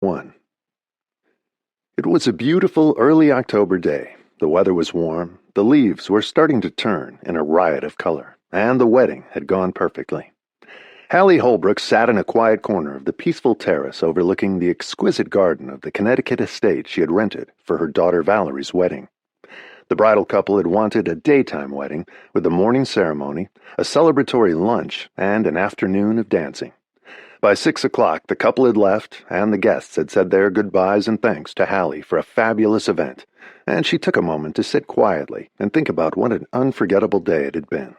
1. It was a beautiful early October day. The weather was warm, the leaves were starting to turn in a riot of color, and the wedding had gone perfectly. Hallie Holbrook sat in a quiet corner of the peaceful terrace overlooking the exquisite garden of the Connecticut estate she had rented for her daughter Valerie's wedding. The bridal couple had wanted a daytime wedding with a morning ceremony, a celebratory lunch, and an afternoon of dancing. By 6 o'clock, the couple had left, and the guests had said their goodbyes and thanks to Hallie for a fabulous event, and she took a moment to sit quietly and think about what an unforgettable day it had been.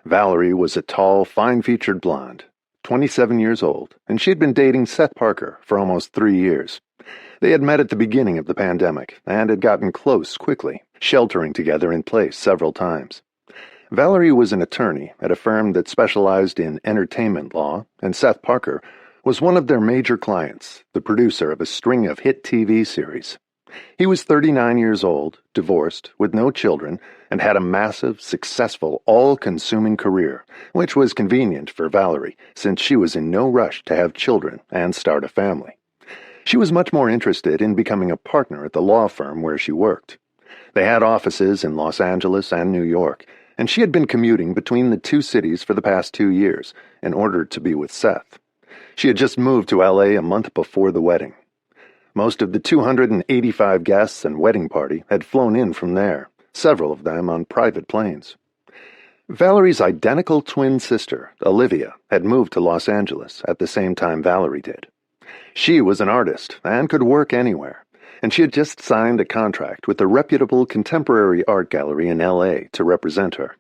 Valerie was a tall, fine-featured blonde, 27 years old, and she had been dating Seth Parker for almost 3 years. They had met at the beginning of the pandemic and had gotten close quickly, sheltering together in place several times. Valerie was an attorney at a firm that specialized in entertainment law, and Seth Parker was one of their major clients, the producer of a string of hit TV series. He was 39 years old, divorced, with no children, and had a massive, successful, all-consuming career, which was convenient for Valerie, since she was in no rush to have children and start a family. She was much more interested in becoming a partner at the law firm where she worked. They had offices in Los Angeles and New York, and she had been commuting between the two cities for the past 2 years in order to be with Seth. She had just moved to L.A. a month before the wedding. Most of the 285 guests and wedding party had flown in from there, several of them on private planes. Valerie's identical twin sister, Olivia, had moved to Los Angeles at the same time Valerie did. She was an artist and could work anywhere, and she had just signed a contract with a reputable contemporary art gallery in L.A. to represent her.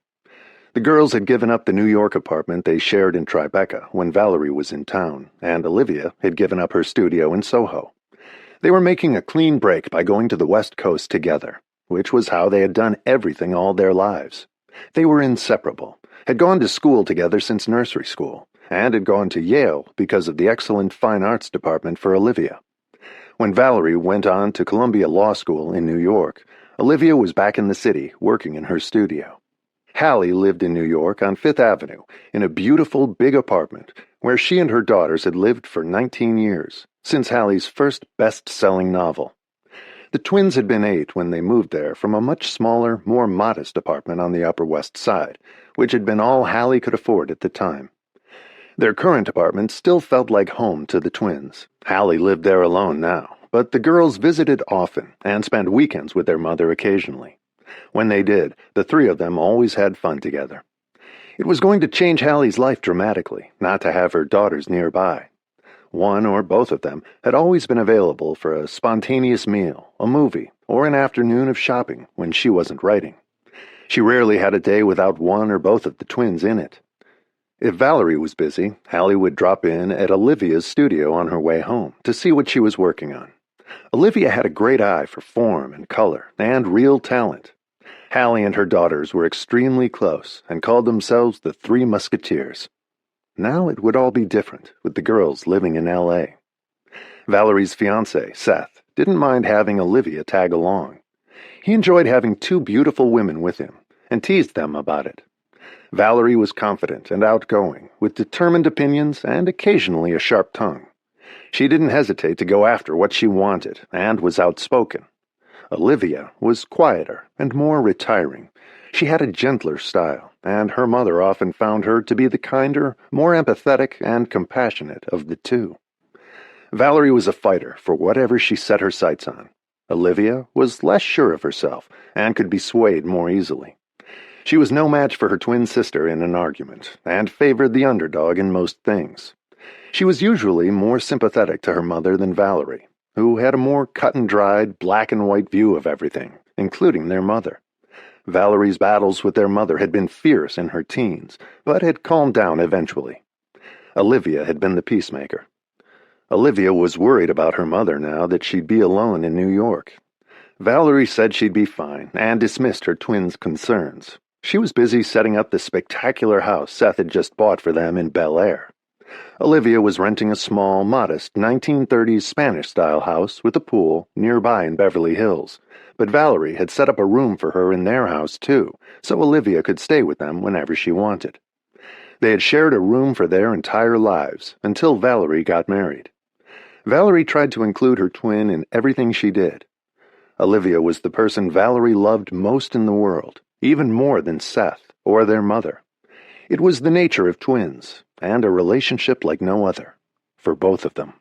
The girls had given up the New York apartment they shared in Tribeca when Valerie was in town, and Olivia had given up her studio in Soho. They were making a clean break by going to the West Coast together, which was how they had done everything all their lives. They were inseparable, had gone to school together since nursery school, and had gone to Yale because of the excellent fine arts department for Olivia. When Valerie went on to Columbia Law School in New York, Olivia was back in the city working in her studio. Hallie lived in New York on Fifth Avenue in a beautiful big apartment where she and her daughters had lived for 19 years, since Hallie's first best-selling novel. The twins had been 8 when they moved there from a much smaller, more modest apartment on the Upper West Side, which had been all Hallie could afford at the time. Their current apartment still felt like home to the twins. Hallie lived there alone now, but the girls visited often and spent weekends with their mother occasionally. When they did, the 3 of them always had fun together. It was going to change Hallie's life dramatically, not to have her daughters nearby. One or both of them had always been available for a spontaneous meal, a movie, or an afternoon of shopping when she wasn't writing. She rarely had a day without one or both of the twins in it. If Valerie was busy, Hallie would drop in at Olivia's studio on her way home to see what she was working on. Olivia had a great eye for form and color and real talent. Hallie and her daughters were extremely close and called themselves the Three Musketeers. Now it would all be different, with the girls living in L.A. Valerie's fiancé, Seth, didn't mind having Olivia tag along. He enjoyed having 2 beautiful women with him and teased them about it. Valerie was confident and outgoing, with determined opinions and occasionally a sharp tongue. She didn't hesitate to go after what she wanted and was outspoken. Olivia was quieter and more retiring. She had a gentler style, and her mother often found her to be the kinder, more empathetic and compassionate of the 2. Valerie was a fighter for whatever she set her sights on. Olivia was less sure of herself and could be swayed more easily. She was no match for her twin sister in an argument, and favored the underdog in most things. She was usually more sympathetic to her mother than Valerie, who had a more cut-and-dried, black-and-white view of everything, including their mother. Valerie's battles with their mother had been fierce in her teens, but had calmed down eventually. Olivia had been the peacemaker. Olivia was worried about her mother now that she'd be alone in New York. Valerie said she'd be fine, and dismissed her twins' concerns. She was busy setting up the spectacular house Seth had just bought for them in Bel Air. Olivia was renting a small, modest 1930s Spanish-style house with a pool nearby in Beverly Hills, but Valerie had set up a room for her in their house too, so Olivia could stay with them whenever she wanted. They had shared a room for their entire lives, until Valerie got married. Valerie tried to include her twin in everything she did. Olivia was the person Valerie loved most in the world, even more than Seth or their mother. It was the nature of twins, and a relationship like no other, for both of them.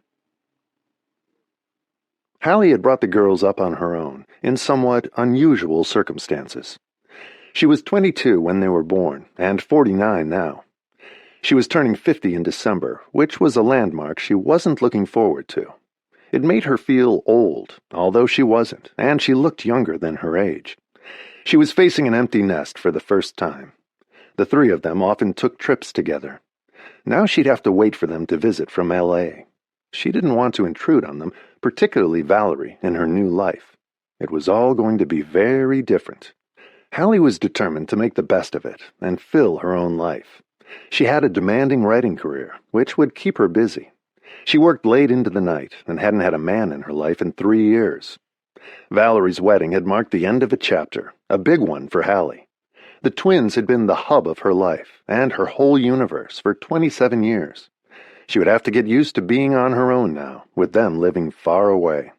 Hallie had brought the girls up on her own, in somewhat unusual circumstances. She was 22 when they were born, and 49 now. She was turning 50 in December, which was a landmark she wasn't looking forward to. It made her feel old, although she wasn't, and she looked younger than her age. She was facing an empty nest for the first time. The three of them often took trips together. Now she'd have to wait for them to visit from L.A. She didn't want to intrude on them, particularly Valerie, in her new life. It was all going to be very different. Hallie was determined to make the best of it and fill her own life. She had a demanding writing career, which would keep her busy. She worked late into the night and hadn't had a man in her life in 3 years. Valerie's wedding had marked the end of a chapter, a big one for Hallie. The twins had been the hub of her life and her whole universe for 27 years. She would have to get used to being on her own now, with them living far away.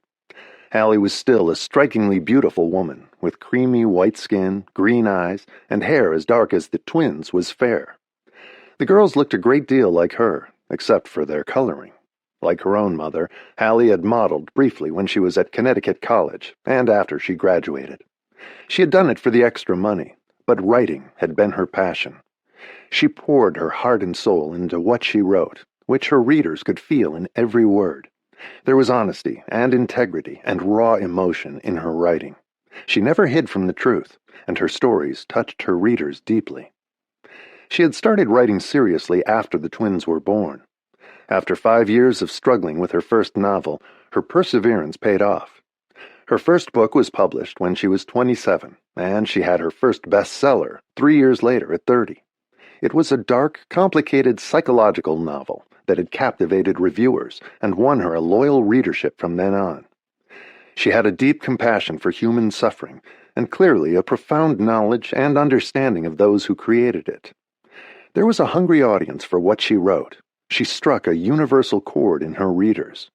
Hallie was still a strikingly beautiful woman, with creamy white skin, green eyes, and hair as dark as the twins was fair. The girls looked a great deal like her, except for their coloring. Like her own mother, Hallie had modeled briefly when she was at Connecticut College and after she graduated. She had done it for the extra money, but writing had been her passion. She poured her heart and soul into what she wrote, which her readers could feel in every word. There was honesty and integrity and raw emotion in her writing. She never hid from the truth, and her stories touched her readers deeply. She had started writing seriously after the twins were born. After 5 years of struggling with her first novel, her perseverance paid off. Her first book was published when she was 27, and she had her first bestseller 3 years later at 30. It was a dark, complicated psychological novel that had captivated reviewers and won her a loyal readership from then on. She had a deep compassion for human suffering and clearly a profound knowledge and understanding of those who created it. There was a hungry audience for what she wrote. She struck a universal chord in her readers.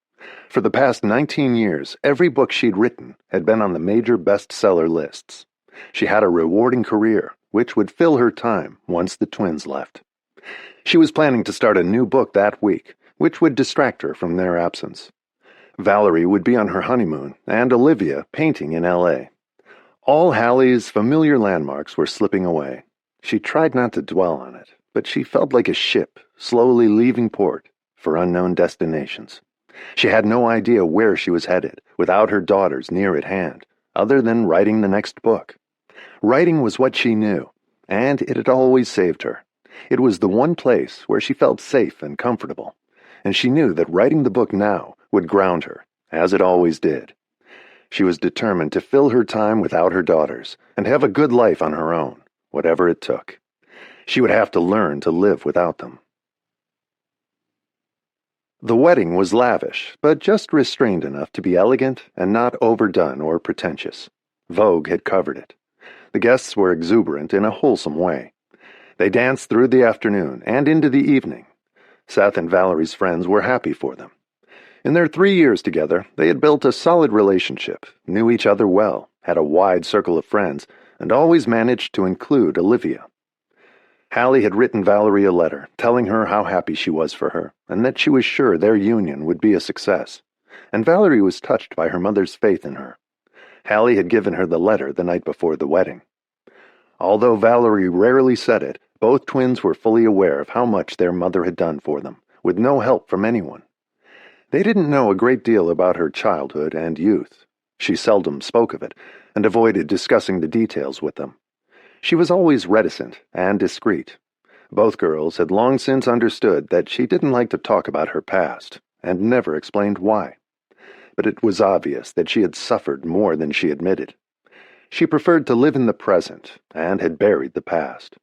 For the past 19 years, every book she'd written had been on the major bestseller lists. She had a rewarding career, which would fill her time once the twins left. She was planning to start a new book that week, which would distract her from their absence. Valerie would be on her honeymoon, and Olivia painting in L.A. All Hallie's familiar landmarks were slipping away. She tried not to dwell on it, but she felt like a ship slowly leaving port for unknown destinations. She had no idea where she was headed without her daughters near at hand, other than writing the next book. Writing was what she knew, and it had always saved her. It was the one place where she felt safe and comfortable, and she knew that writing the book now would ground her, as it always did. She was determined to fill her time without her daughters and have a good life on her own, whatever it took. She would have to learn to live without them. The wedding was lavish, but just restrained enough to be elegant and not overdone or pretentious. Vogue had covered it. The guests were exuberant in a wholesome way. They danced through the afternoon and into the evening. Seth and Valerie's friends were happy for them. In their 3 years together, they had built a solid relationship, knew each other well, had a wide circle of friends, and always managed to include Olivia. Hallie had written Valerie a letter, telling her how happy she was for her, and that she was sure their union would be a success. And Valerie was touched by her mother's faith in her. Hallie had given her the letter the night before the wedding. Although Valerie rarely said it, both twins were fully aware of how much their mother had done for them, with no help from anyone. They didn't know a great deal about her childhood and youth. She seldom spoke of it, and avoided discussing the details with them. She was always reticent and discreet. Both girls had long since understood that she didn't like to talk about her past, and never explained why. But it was obvious that she had suffered more than she admitted. She preferred to live in the present, and had buried the past.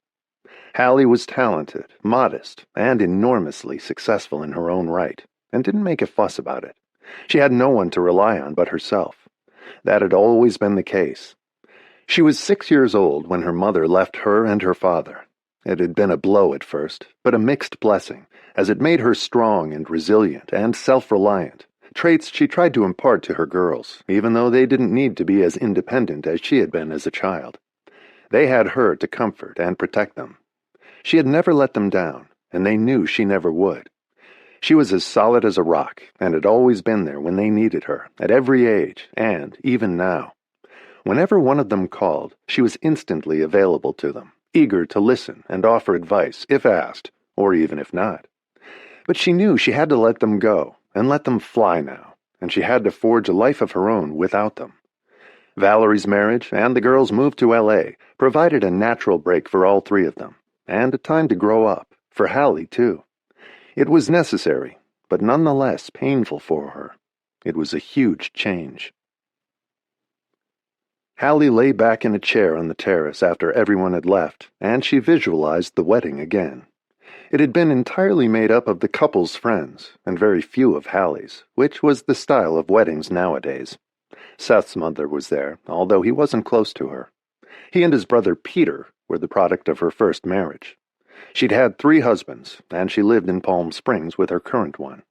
Hallie was talented, modest, and enormously successful in her own right, and didn't make a fuss about it. She had no one to rely on but herself. That had always been the case. She was 6 years old when her mother left her and her father. It had been a blow at first, but a mixed blessing, as it made her strong and resilient and self-reliant, traits she tried to impart to her girls, even though they didn't need to be as independent as she had been as a child. They had her to comfort and protect them. She had never let them down, and they knew she never would. She was as solid as a rock, and had always been there when they needed her, at every age, and even now. Whenever one of them called, she was instantly available to them, eager to listen and offer advice if asked, or even if not. But she knew she had to let them go, and let them fly now, and she had to forge a life of her own without them. Valerie's marriage and the girls' move to L.A. provided a natural break for all three of them, and a time to grow up, for Hallie too. It was necessary, but nonetheless painful for her. It was a huge change. Hallie lay back in a chair on the terrace after everyone had left, and she visualized the wedding again. It had been entirely made up of the couple's friends, and very few of Hallie's, which was the style of weddings nowadays. Seth's mother was there, although he wasn't close to her. He and his brother Peter were the product of her first marriage. She'd had 3 husbands, and she lived in Palm Springs with her current one.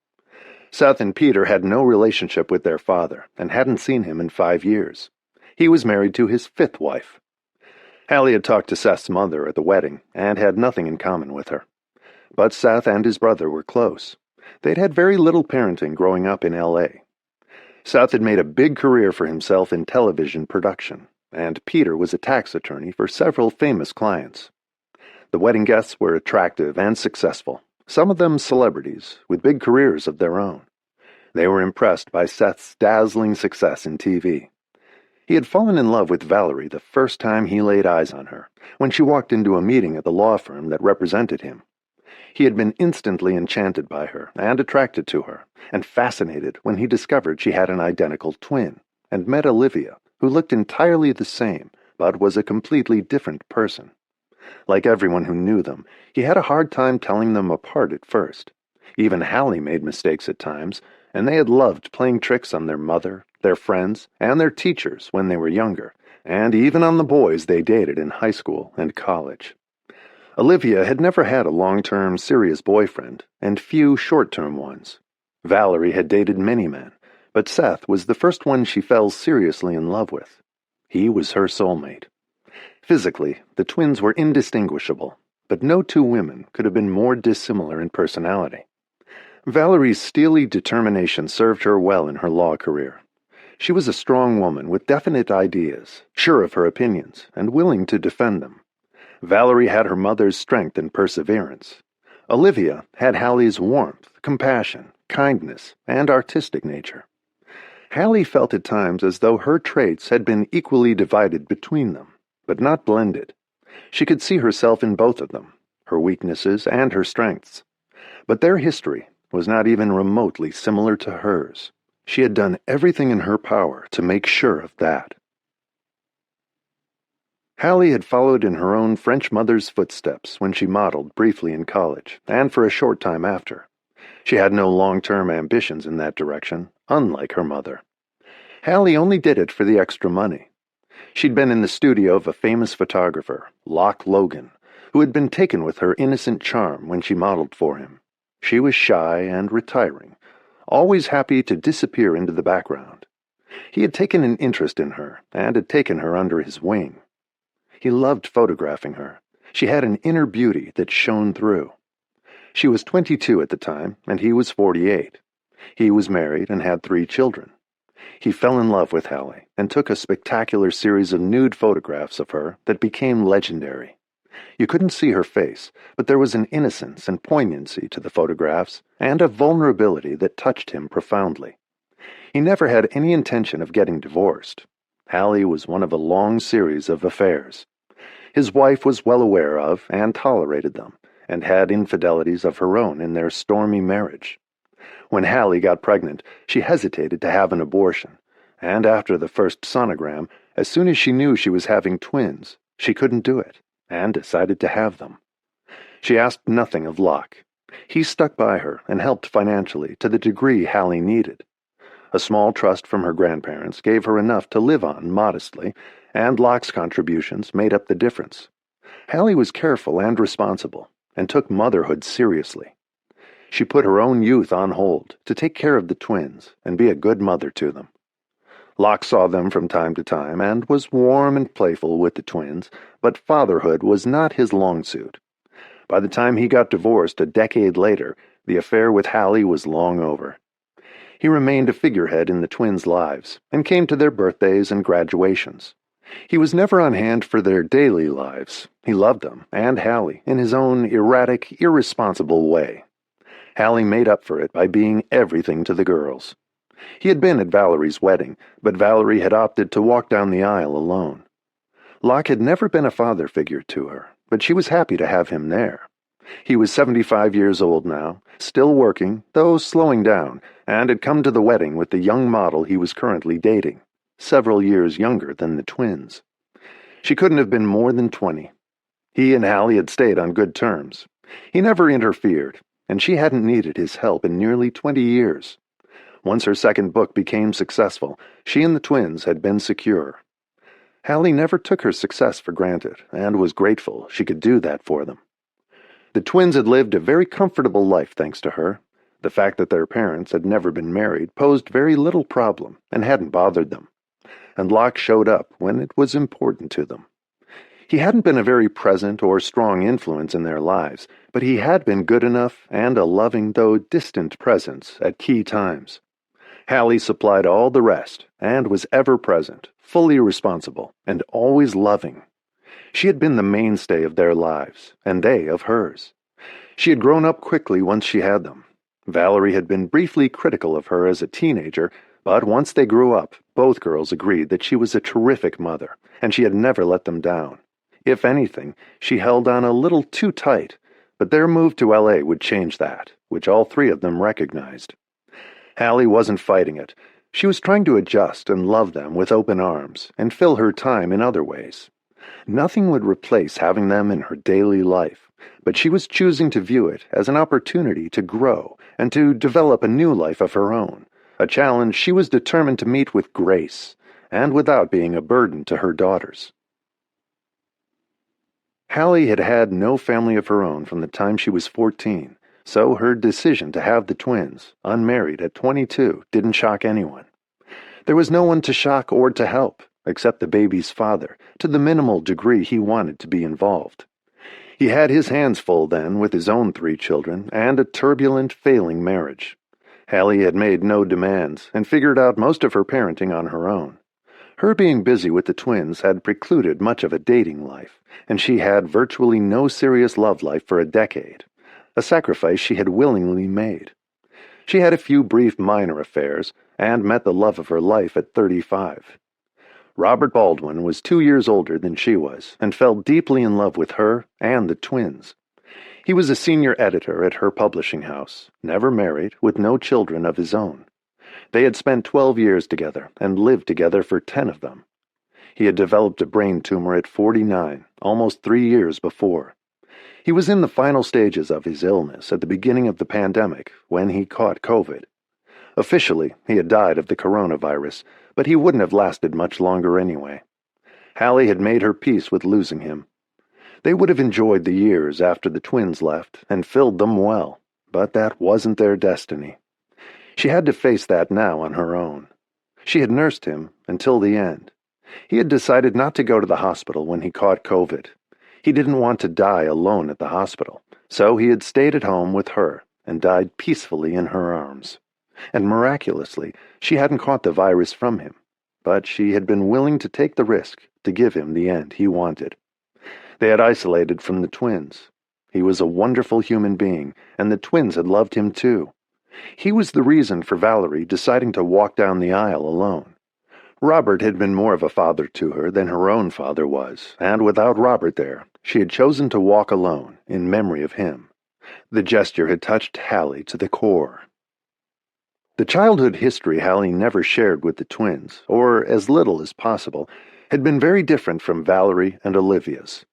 Seth and Peter had no relationship with their father, and hadn't seen him in 5 years. He was married to his 5th wife. Hallie had talked to Seth's mother at the wedding, and had nothing in common with her. But Seth and his brother were close. They'd had very little parenting growing up in L.A. Seth had made a big career for himself in television production, and Peter was a tax attorney for several famous clients. The wedding guests were attractive and successful, some of them celebrities with big careers of their own. They were impressed by Seth's dazzling success in TV. He had fallen in love with Valerie the first time he laid eyes on her, when she walked into a meeting at the law firm that represented him. He had been instantly enchanted by her and attracted to her, and fascinated when he discovered she had an identical twin, and met Olivia, who looked entirely the same, but was a completely different person. Like everyone who knew them, he had a hard time telling them apart at first. Even Hallie made mistakes at times, and they had loved playing tricks on their mother, their friends, and their teachers when they were younger, and even on the boys they dated in high school and college. Olivia had never had a long-term, serious boyfriend, and few short-term ones. Valerie had dated many men, but Seth was the first one she fell seriously in love with. He was her soulmate. Physically, the twins were indistinguishable, but no 2 women could have been more dissimilar in personality. Valerie's steely determination served her well in her law career. She was a strong woman with definite ideas, sure of her opinions, and willing to defend them. Valerie had her mother's strength and perseverance. Olivia had Hallie's warmth, compassion, kindness, and artistic nature. Hallie felt at times as though her traits had been equally divided between them, but not blended. She could see herself in both of them, her weaknesses and her strengths. But their history was not even remotely similar to hers. She had done everything in her power to make sure of that. Hallie had followed in her own French mother's footsteps when she modeled briefly in college, and for a short time after. She had no long-term ambitions in that direction, unlike her mother. Hallie only did it for the extra money. She'd been in the studio of a famous photographer, Locke Logan, who had been taken with her innocent charm when she modeled for him. She was shy and retiring, always happy to disappear into the background. He had taken an interest in her, and had taken her under his wing. He loved photographing her. She had an inner beauty that shone through. She was 22 at the time, and he was 48. He was married and had 3 children. He fell in love with Hallie, and took a spectacular series of nude photographs of her that became legendary. You couldn't see her face, but there was an innocence and poignancy to the photographs, and a vulnerability that touched him profoundly. He never had any intention of getting divorced. Hallie was one of a long series of affairs. His wife was well aware of and tolerated them, and had infidelities of her own in their stormy marriage. When Hallie got pregnant, she hesitated to have an abortion, and after the first sonogram, as soon as she knew she was having twins, she couldn't do it, and decided to have them. She asked nothing of Locke. He stuck by her and helped financially to the degree Hallie needed. A small trust from her grandparents gave her enough to live on modestly, and Locke's contributions made up the difference. Hallie was careful and responsible, and took motherhood seriously. She put her own youth on hold to take care of the twins and be a good mother to them. Locke saw them from time to time and was warm and playful with the twins, but fatherhood was not his long suit. By the time he got divorced a decade later, the affair with Hallie was long over. He remained a figurehead in the twins' lives and came to their birthdays and graduations. He was never on hand for their daily lives. He loved them and Hallie in his own erratic, irresponsible way. Hallie made up for it by being everything to the girls. He had been at Valerie's wedding, but Valerie had opted to walk down the aisle alone. Locke had never been a father figure to her, but she was happy to have him there. He was 75 years old now, still working, though slowing down, and had come to the wedding with the young model he was currently dating, several years younger than the twins. She couldn't have been more than 20. He and Hallie had stayed on good terms. He never interfered, and she hadn't needed his help in nearly 20 years. Once her second book became successful, she and the twins had been secure. Hallie never took her success for granted, and was grateful she could do that for them. The twins had lived a very comfortable life thanks to her. The fact that their parents had never been married posed very little problem and hadn't bothered them. And Locke showed up when it was important to them. He hadn't been a very present or strong influence in their lives, but he had been good enough and a loving though distant presence at key times. Hallie supplied all the rest and was ever present, fully responsible, and always loving. She had been the mainstay of their lives, and they of hers. She had grown up quickly once she had them. Valerie had been briefly critical of her as a teenager, but once they grew up, both girls agreed that she was a terrific mother, and she had never let them down. If anything, she held on a little too tight, but their move to L.A. would change that, which all three of them recognized. Hallie wasn't fighting it. She was trying to adjust and love them with open arms and fill her time in other ways. Nothing would replace having them in her daily life, but she was choosing to view it as an opportunity to grow and to develop a new life of her own, a challenge she was determined to meet with grace and without being a burden to her daughters. Hallie had had no family of her own from the time she was 14, so her decision to have the twins, unmarried at 22, didn't shock anyone. There was no one to shock or to help, except the baby's father, to the minimal degree he wanted to be involved. He had his hands full then with his own 3 children and a turbulent, failing marriage. Hallie had made no demands and figured out most of her parenting on her own. Her being busy with the twins had precluded much of a dating life, and she had virtually no serious love life for a decade, a sacrifice she had willingly made. She had a few brief minor affairs and met the love of her life at 35. Robert Baldwin was 2 years older than she was and fell deeply in love with her and the twins. He was a senior editor at her publishing house, never married, with no children of his own. They had spent 12 years together and lived together for 10 of them. He had developed a brain tumor at 49, almost 3 years before. He was in the final stages of his illness at the beginning of the pandemic when he caught COVID. Officially, he had died of the coronavirus, but he wouldn't have lasted much longer anyway. Hallie had made her peace with losing him. They would have enjoyed the years after the twins left and filled them well, but that wasn't their destiny. She had to face that now on her own. She had nursed him until the end. He had decided not to go to the hospital when he caught COVID. He didn't want to die alone at the hospital, so he had stayed at home with her and died peacefully in her arms. And miraculously, she hadn't caught the virus from him, but she had been willing to take the risk to give him the end he wanted. They had isolated from the twins. He was a wonderful human being, and the twins had loved him too. He was the reason for Valerie deciding to walk down the aisle alone. Robert had been more of a father to her than her own father was, and without Robert there, she had chosen to walk alone in memory of him. The gesture had touched Hallie to the core. The childhood history Hallie never shared with the twins, or as little as possible, had been very different from Valerie and Olivia's.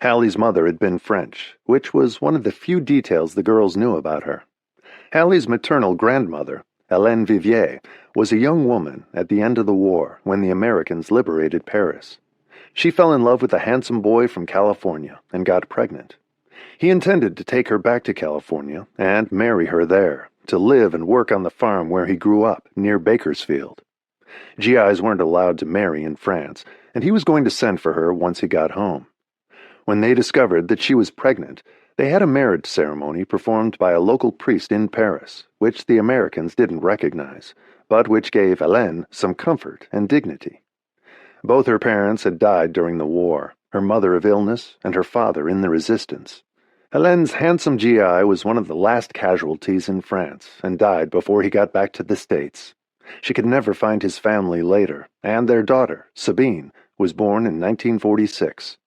Hallie's mother had been French, which was one of the few details the girls knew about her. Hallie's maternal grandmother, Hélène Vivier, was a young woman at the end of the war when the Americans liberated Paris. She fell in love with a handsome boy from California and got pregnant. He intended to take her back to California and marry her there, to live and work on the farm where he grew up, near Bakersfield. GIs weren't allowed to marry in France, and he was going to send for her once he got home. When they discovered that she was pregnant, they had a marriage ceremony performed by a local priest in Paris, which the Americans didn't recognize, but which gave Hélène some comfort and dignity. Both her parents had died during the war, her mother of illness and her father in the resistance. Hélène's handsome GI was one of the last casualties in France and died before he got back to the States. She could never find his family later, and their daughter, Sabine, was born in 1946.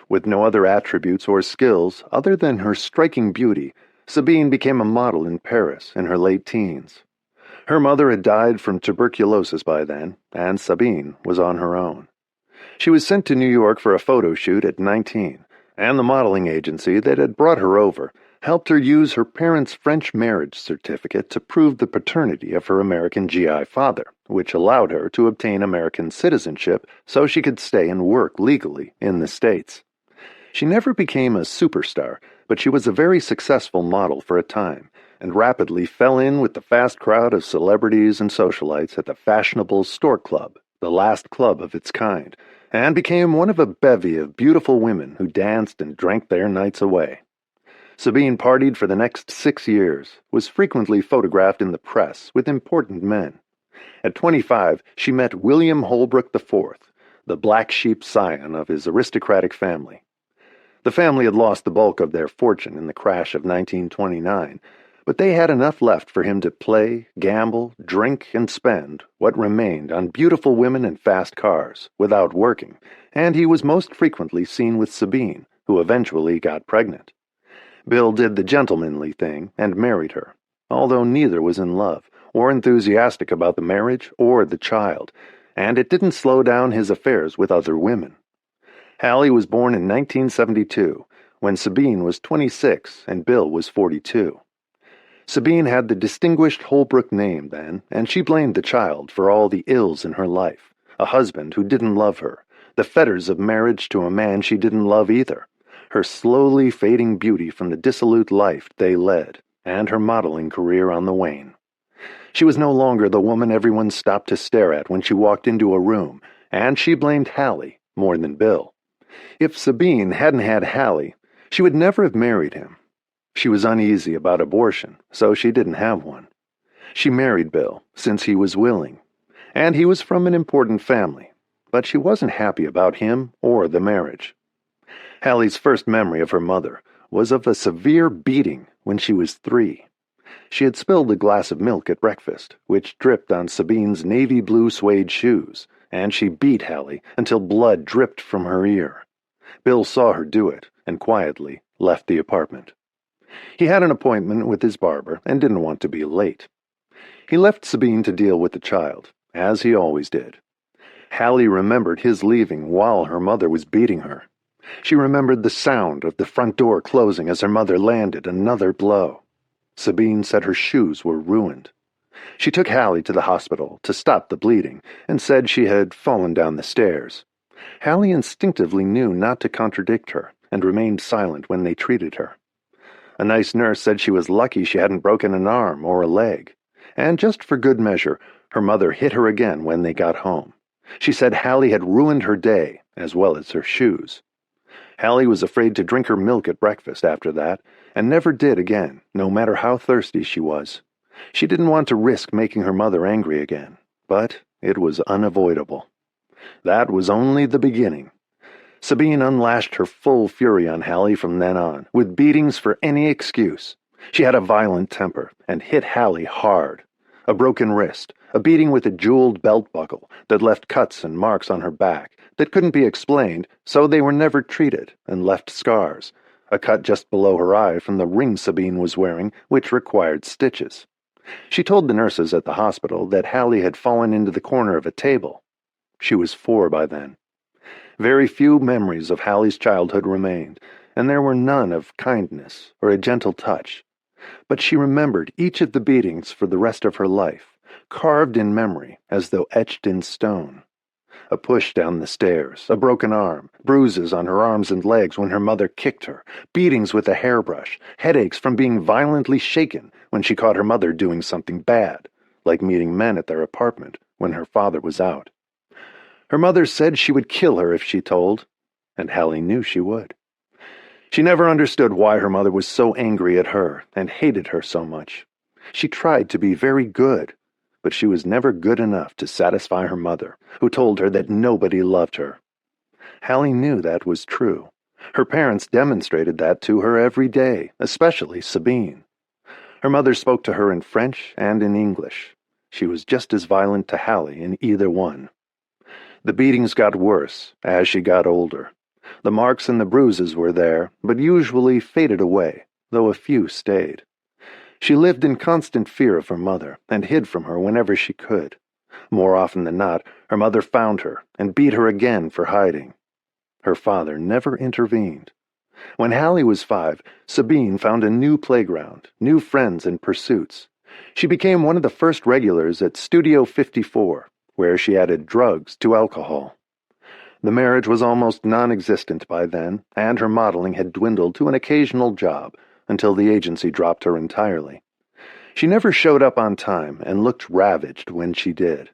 With no other attributes or skills other than her striking beauty, Sabine became a model in Paris in her late teens. Her mother had died from tuberculosis by then, and Sabine was on her own. She was sent to New York for a photo shoot at 19, and the modeling agency that had brought her over helped her use her parents' French marriage certificate to prove the paternity of her American GI father, which allowed her to obtain American citizenship so she could stay and work legally in the States. She never became a superstar, but she was a very successful model for a time, and rapidly fell in with the fast crowd of celebrities and socialites at the fashionable Stork Club, the last club of its kind, and became one of a bevy of beautiful women who danced and drank their nights away. Sabine partied for the next 6 years, was frequently photographed in the press with important men. At 25, she met William Holbrook IV, the black sheep scion of his aristocratic family. The family had lost the bulk of their fortune in the crash of 1929, but they had enough left for him to play, gamble, drink, and spend what remained on beautiful women and fast cars, without working, and he was most frequently seen with Sabine, who eventually got pregnant. Bill did the gentlemanly thing and married her, although neither was in love, or enthusiastic about the marriage or the child, and it didn't slow down his affairs with other women. Hallie was born in 1972, when Sabine was 26 and Bill was 42. Sabine had the distinguished Holbrook name then, and she blamed the child for all the ills in her life, a husband who didn't love her, the fetters of marriage to a man she didn't love either, her slowly fading beauty from the dissolute life they led, and her modeling career on the wane. She was no longer the woman everyone stopped to stare at when she walked into a room, and she blamed Hallie more than Bill. If Sabine hadn't had Hallie, she would never have married him. She was uneasy about abortion, so she didn't have one. She married Bill, since he was willing, and he was from an important family, but she wasn't happy about him or the marriage. Hallie's first memory of her mother was of a severe beating when she was 3. She had spilled a glass of milk at breakfast, which dripped on Sabine's navy blue suede shoes, and she beat Hallie until blood dripped from her ear. Bill saw her do it, and quietly left the apartment. He had an appointment with his barber and didn't want to be late. He left Sabine to deal with the child, as he always did. Hallie remembered his leaving while her mother was beating her. She remembered the sound of the front door closing as her mother landed another blow. Sabine said her shoes were ruined. She took Hallie to the hospital to stop the bleeding and said she had fallen down the stairs. Hallie instinctively knew not to contradict her and remained silent when they treated her. A nice nurse said she was lucky she hadn't broken an arm or a leg, and just for good measure, her mother hit her again when they got home. She said Hallie had ruined her day, as well as her shoes. Hallie was afraid to drink her milk at breakfast after that, and never did again, no matter how thirsty she was. She didn't want to risk making her mother angry again, but it was unavoidable. That was only the beginning. Sabine unlashed her full fury on Hallie from then on, with beatings for any excuse. She had a violent temper and hit Hallie hard. A broken wrist, a beating with a jeweled belt buckle that left cuts and marks on her back that couldn't be explained, so they were never treated and left scars. A cut just below her eye from the ring Sabine was wearing, which required stitches. She told the nurses at the hospital that Hallie had fallen into the corner of a table. She was 4 by then. Very few memories of Hallie's childhood remained, and there were none of kindness or a gentle touch. But she remembered each of the beatings for the rest of her life, carved in memory as though etched in stone. A push down the stairs, a broken arm, bruises on her arms and legs when her mother kicked her, beatings with a hairbrush, headaches from being violently shaken when she caught her mother doing something bad, like meeting men at their apartment when her father was out. Her mother said she would kill her if she told, and Hallie knew she would. She never understood why her mother was so angry at her and hated her so much. She tried to be very good, but she was never good enough to satisfy her mother, who told her that nobody loved her. Hallie knew that was true. Her parents demonstrated that to her every day, especially Sabine. Her mother spoke to her in French and in English. She was just as violent to Hallie in either one. The beatings got worse as she got older. The marks and the bruises were there, but usually faded away, though a few stayed. She lived in constant fear of her mother and hid from her whenever she could. More often than not, her mother found her and beat her again for hiding. Her father never intervened. When Hallie was 5, Sabine found a new playground, new friends and pursuits. She became one of the first regulars at Studio 54, where she added drugs to alcohol. The marriage was almost non-existent by then, and her modeling had dwindled to an occasional job until the agency dropped her entirely. She never showed up on time and looked ravaged when she did.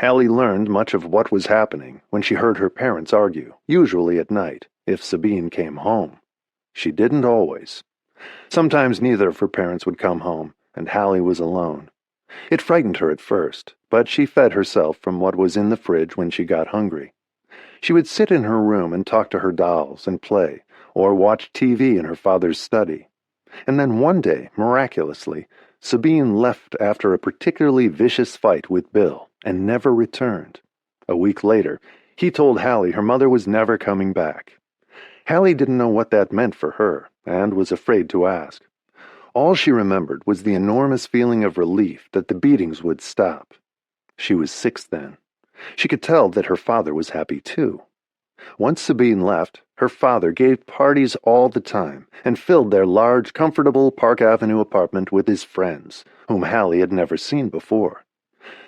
Hallie learned much of what was happening when she heard her parents argue, usually at night, if Sabine came home. She didn't always. Sometimes neither of her parents would come home, and Hallie was alone. It frightened her at first, but she fed herself from what was in the fridge when she got hungry. She would sit in her room and talk to her dolls and play, or watch TV in her father's study. And then one day, miraculously, Sabine left after a particularly vicious fight with Bill and never returned. A week later, he told Hallie her mother was never coming back. Hallie didn't know what that meant for her and was afraid to ask. All she remembered was the enormous feeling of relief that the beatings would stop. She was 6 then. She could tell that her father was happy too. Once Sabine left, her father gave parties all the time and filled their large, comfortable Park Avenue apartment with his friends, whom Hallie had never seen before.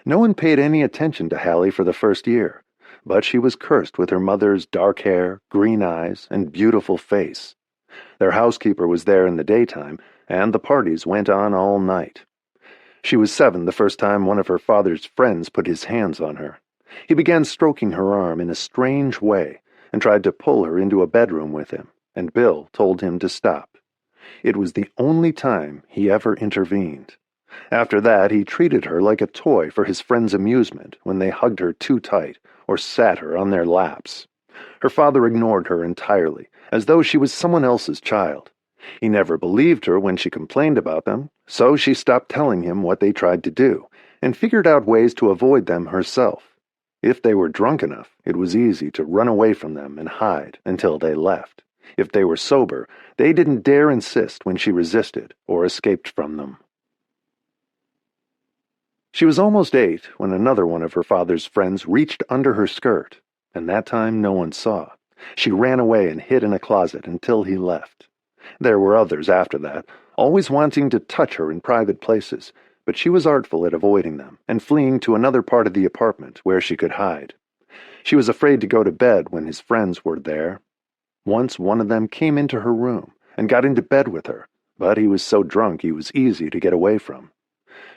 No one paid any attention to Hallie for the first year, but she was cursed with her mother's dark hair, green eyes, and beautiful face. Their housekeeper was there in the daytime, and the parties went on all night. She was 7 the first time one of her father's friends put his hands on her. He began stroking her arm in a strange way and tried to pull her into a bedroom with him, and Bill told him to stop. It was the only time he ever intervened. After that, he treated her like a toy for his friends' amusement when they hugged her too tight or sat her on their laps. Her father ignored her entirely, as though she was someone else's child. He never believed her when she complained about them, so she stopped telling him what they tried to do, and figured out ways to avoid them herself. If they were drunk enough, it was easy to run away from them and hide until they left. If they were sober, they didn't dare insist when she resisted or escaped from them. She was almost 8 when another one of her father's friends reached under her skirt, and that time no one saw. She ran away and hid in a closet until he left. There were others after that, always wanting to touch her in private places, but she was artful at avoiding them and fleeing to another part of the apartment where she could hide. She was afraid to go to bed when his friends were there. Once one of them came into her room and got into bed with her, but he was so drunk he was easy to get away from.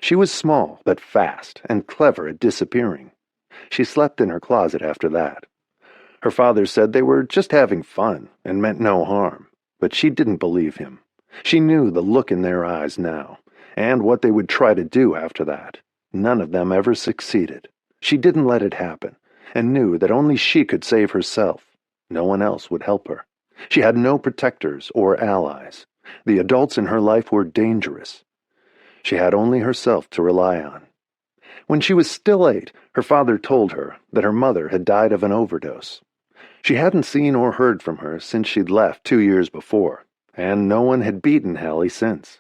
She was small but fast and clever at disappearing. She slept in her closet after that. Her father said they were just having fun and meant no harm, but she didn't believe him. She knew the look in their eyes now, and what they would try to do after that. None of them ever succeeded. She didn't let it happen, and knew that only she could save herself. No one else would help her. She had no protectors or allies. The adults in her life were dangerous. She had only herself to rely on. When she was still 8, her father told her that her mother had died of an overdose. She hadn't seen or heard from her since she'd left 2 years before, and no one had beaten Hallie since.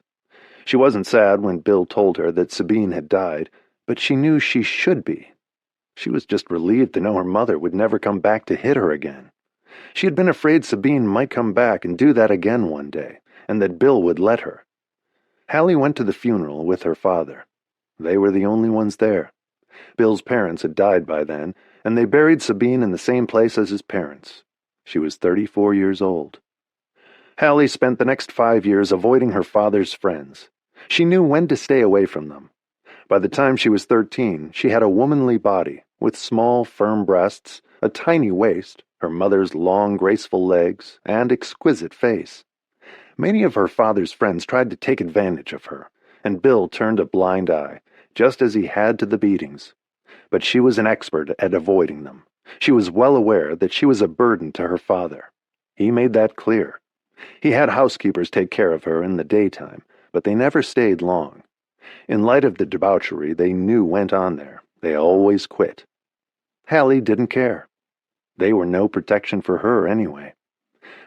She wasn't sad when Bill told her that Sabine had died, but she knew she should be. She was just relieved to know her mother would never come back to hit her again. She had been afraid Sabine might come back and do that again one day, and that Bill would let her. Hallie went to the funeral with her father. They were the only ones there. Bill's parents had died by then, and they buried Sabine in the same place as his parents. She was 34 years old. Hallie spent the next 5 years avoiding her father's friends. She knew when to stay away from them. By the time she was 13, she had a womanly body, with small, firm breasts, a tiny waist, her mother's long, graceful legs, and exquisite face. Many of her father's friends tried to take advantage of her, and Bill turned a blind eye, just as he had to the beatings. But she was an expert at avoiding them. She was well aware that she was a burden to her father. He made that clear. He had housekeepers take care of her in the daytime, but they never stayed long. In light of the debauchery they knew went on there, they always quit. Hallie didn't care. They were no protection for her anyway.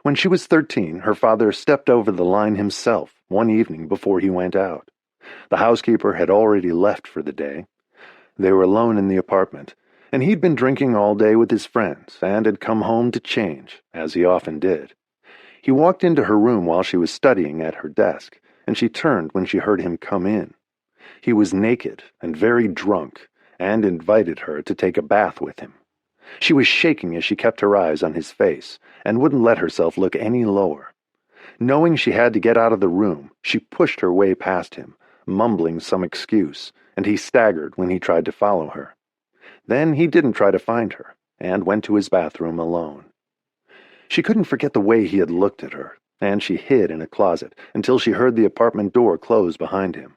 When she was 13, her father stepped over the line himself one evening before he went out. The housekeeper had already left for the day. They were alone in the apartment, and he'd been drinking all day with his friends and had come home to change, as he often did. He walked into her room while she was studying at her desk, and she turned when she heard him come in. He was naked and very drunk, and invited her to take a bath with him. She was shaking as she kept her eyes on his face, and wouldn't let herself look any lower. Knowing she had to get out of the room, she pushed her way past him, mumbling some excuse, and he staggered when he tried to follow her. Then he didn't try to find her, and went to his bathroom alone. She couldn't forget the way he had looked at her, and she hid in a closet until she heard the apartment door close behind him.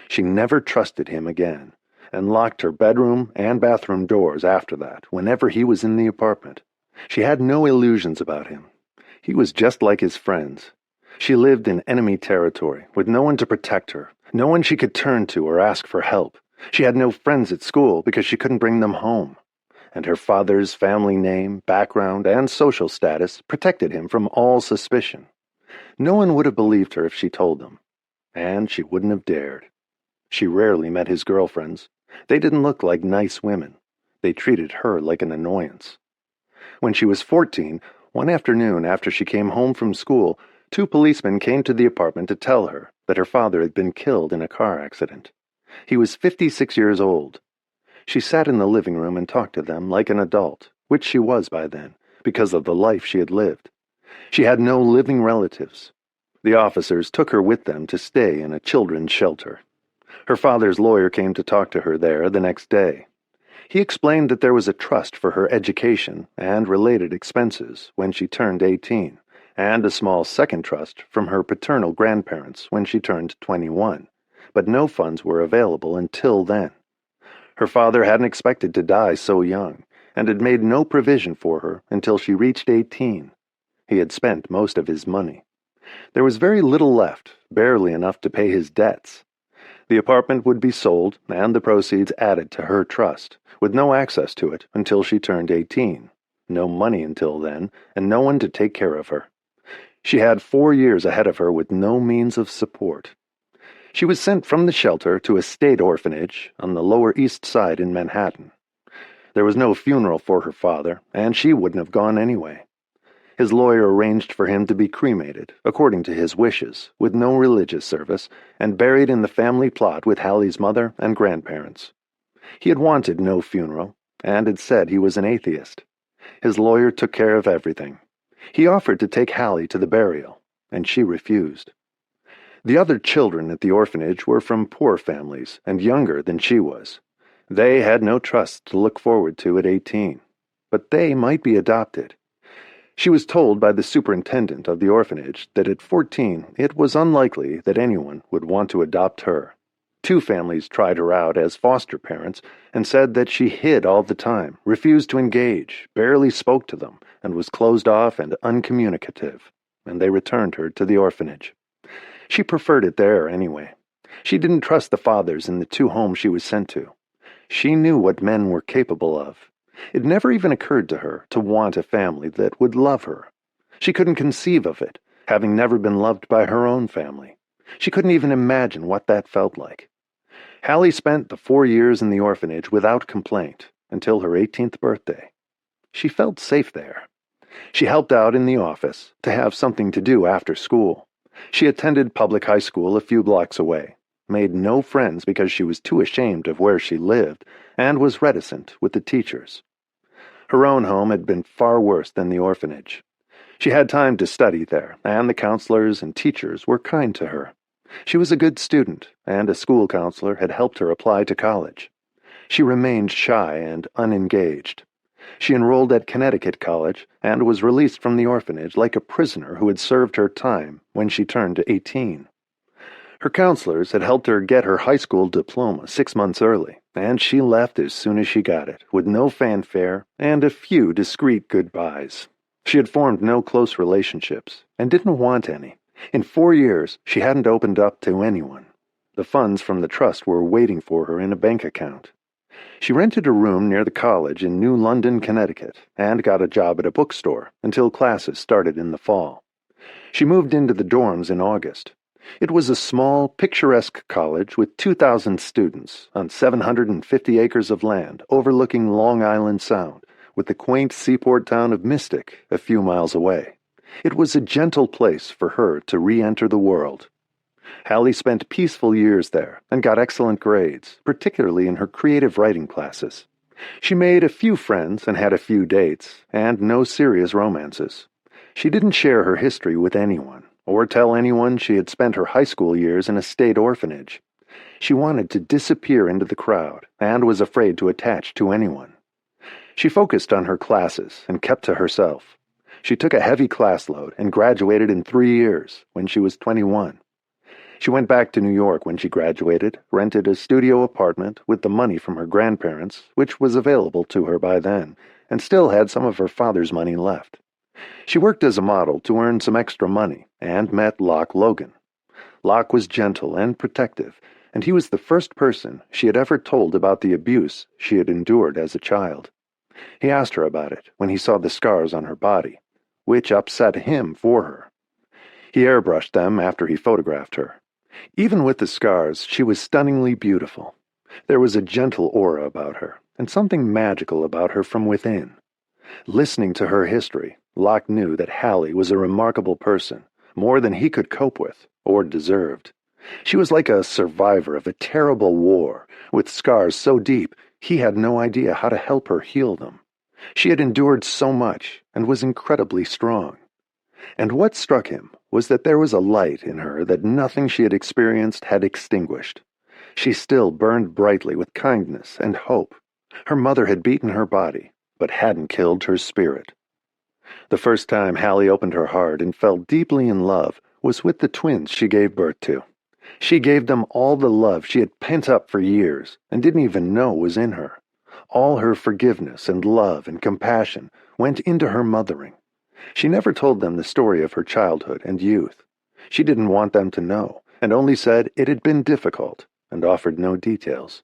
She never trusted him again, and locked her bedroom and bathroom doors after that, whenever he was in the apartment. She had no illusions about him. He was just like his friends. She lived in enemy territory, with no one to protect her, no one she could turn to or ask for help. She had no friends at school because she couldn't bring them home. And her father's family name, background, and social status protected him from all suspicion. No one would have believed her if she told them, and she wouldn't have dared. She rarely met his girlfriends. They didn't look like nice women. They treated her like an annoyance. When she was 14, one afternoon after she came home from school, 2 policemen came to the apartment to tell her that her father had been killed in a car accident. He was 56 years old. She sat in the living room and talked to them like an adult, which she was by then, because of the life she had lived. She had no living relatives. The officers took her with them to stay in a children's shelter. Her father's lawyer came to talk to her there the next day. He explained that there was a trust for her education and related expenses when she turned 18, and a small second trust from her paternal grandparents when she turned 21, but no funds were available until then. Her father hadn't expected to die so young, and had made no provision for her until she reached 18. He had spent most of his money. There was very little left, barely enough to pay his debts. The apartment would be sold, and the proceeds added to her trust, with no access to it until she turned 18, no money until then, and no one to take care of her. She had 4 years ahead of her with no means of support. She was sent from the shelter to a state orphanage on the Lower East Side in Manhattan. There was no funeral for her father, and she wouldn't have gone anyway. His lawyer arranged for him to be cremated, according to his wishes, with no religious service, and buried in the family plot with Hallie's mother and grandparents. He had wanted no funeral, and had said he was an atheist. His lawyer took care of everything. He offered to take Hallie to the burial, and she refused. The other children at the orphanage were from poor families and younger than she was. They had no trust to look forward to at 18, but they might be adopted. She was told by the superintendent of the orphanage that at 14 it was unlikely that anyone would want to adopt her. 2 families tried her out as foster parents and said that she hid all the time, refused to engage, barely spoke to them, and was closed off and uncommunicative, and they returned her to the orphanage. She preferred it there anyway. She didn't trust the fathers in the 2 homes she was sent to. She knew what men were capable of. It never even occurred to her to want a family that would love her. She couldn't conceive of it, having never been loved by her own family. She couldn't even imagine what that felt like. Hallie spent the 4 years in the orphanage without complaint until her 18th birthday. She felt safe there. She helped out in the office to have something to do after school. She attended public high school a few blocks away, made no friends because she was too ashamed of where she lived, and was reticent with the teachers. Her own home had been far worse than the orphanage. She had time to study there, and the counselors and teachers were kind to her. She was a good student, and a school counselor had helped her apply to college. She remained shy and unengaged. She enrolled at Connecticut College and was released from the orphanage like a prisoner who had served her time when she turned 18. Her counselors had helped her get her high school diploma 6 months early, and she left as soon as she got it, with no fanfare and a few discreet goodbyes. She had formed no close relationships, and didn't want any. In 4 years, she hadn't opened up to anyone. The funds from the trust were waiting for her in a bank account. She rented a room near the college in New London, Connecticut, and got a job at a bookstore until classes started in the fall. She moved into the dorms in August. It was a small, picturesque college with 2,000 students on 750 acres of land overlooking Long Island Sound, with the quaint seaport town of Mystic a few miles away. It was a gentle place for her to re-enter the world. Hallie spent peaceful years there and got excellent grades, particularly in her creative writing classes. She made a few friends and had a few dates, and no serious romances. She didn't share her history with anyone, or tell anyone she had spent her high school years in a state orphanage. She wanted to disappear into the crowd, and was afraid to attach to anyone. She focused on her classes and kept to herself. She took a heavy class load and graduated in 3 years when she was 21. She went back to New York when she graduated, rented a studio apartment with the money from her grandparents, which was available to her by then, and still had some of her father's money left. She worked as a model to earn some extra money and met Locke Logan. Locke was gentle and protective, and he was the first person she had ever told about the abuse she had endured as a child. He asked her about it when he saw the scars on her body, which upset him for her. He airbrushed them after he photographed her. Even with the scars, she was stunningly beautiful. There was a gentle aura about her, and something magical about her from within. Listening to her history, Locke knew that Hallie was a remarkable person, more than he could cope with, or deserved. She was like a survivor of a terrible war, with scars so deep he had no idea how to help her heal them. She had endured so much, and was incredibly strong. And what struck him was that there was a light in her that nothing she had experienced had extinguished. She still burned brightly with kindness and hope. Her mother had beaten her body, but hadn't killed her spirit. The first time Hallie opened her heart and fell deeply in love was with the twins she gave birth to. She gave them all the love she had pent up for years and didn't even know was in her. All her forgiveness and love and compassion went into her mothering. She never told them the story of her childhood and youth. She didn't want them to know, and only said it had been difficult, and offered no details.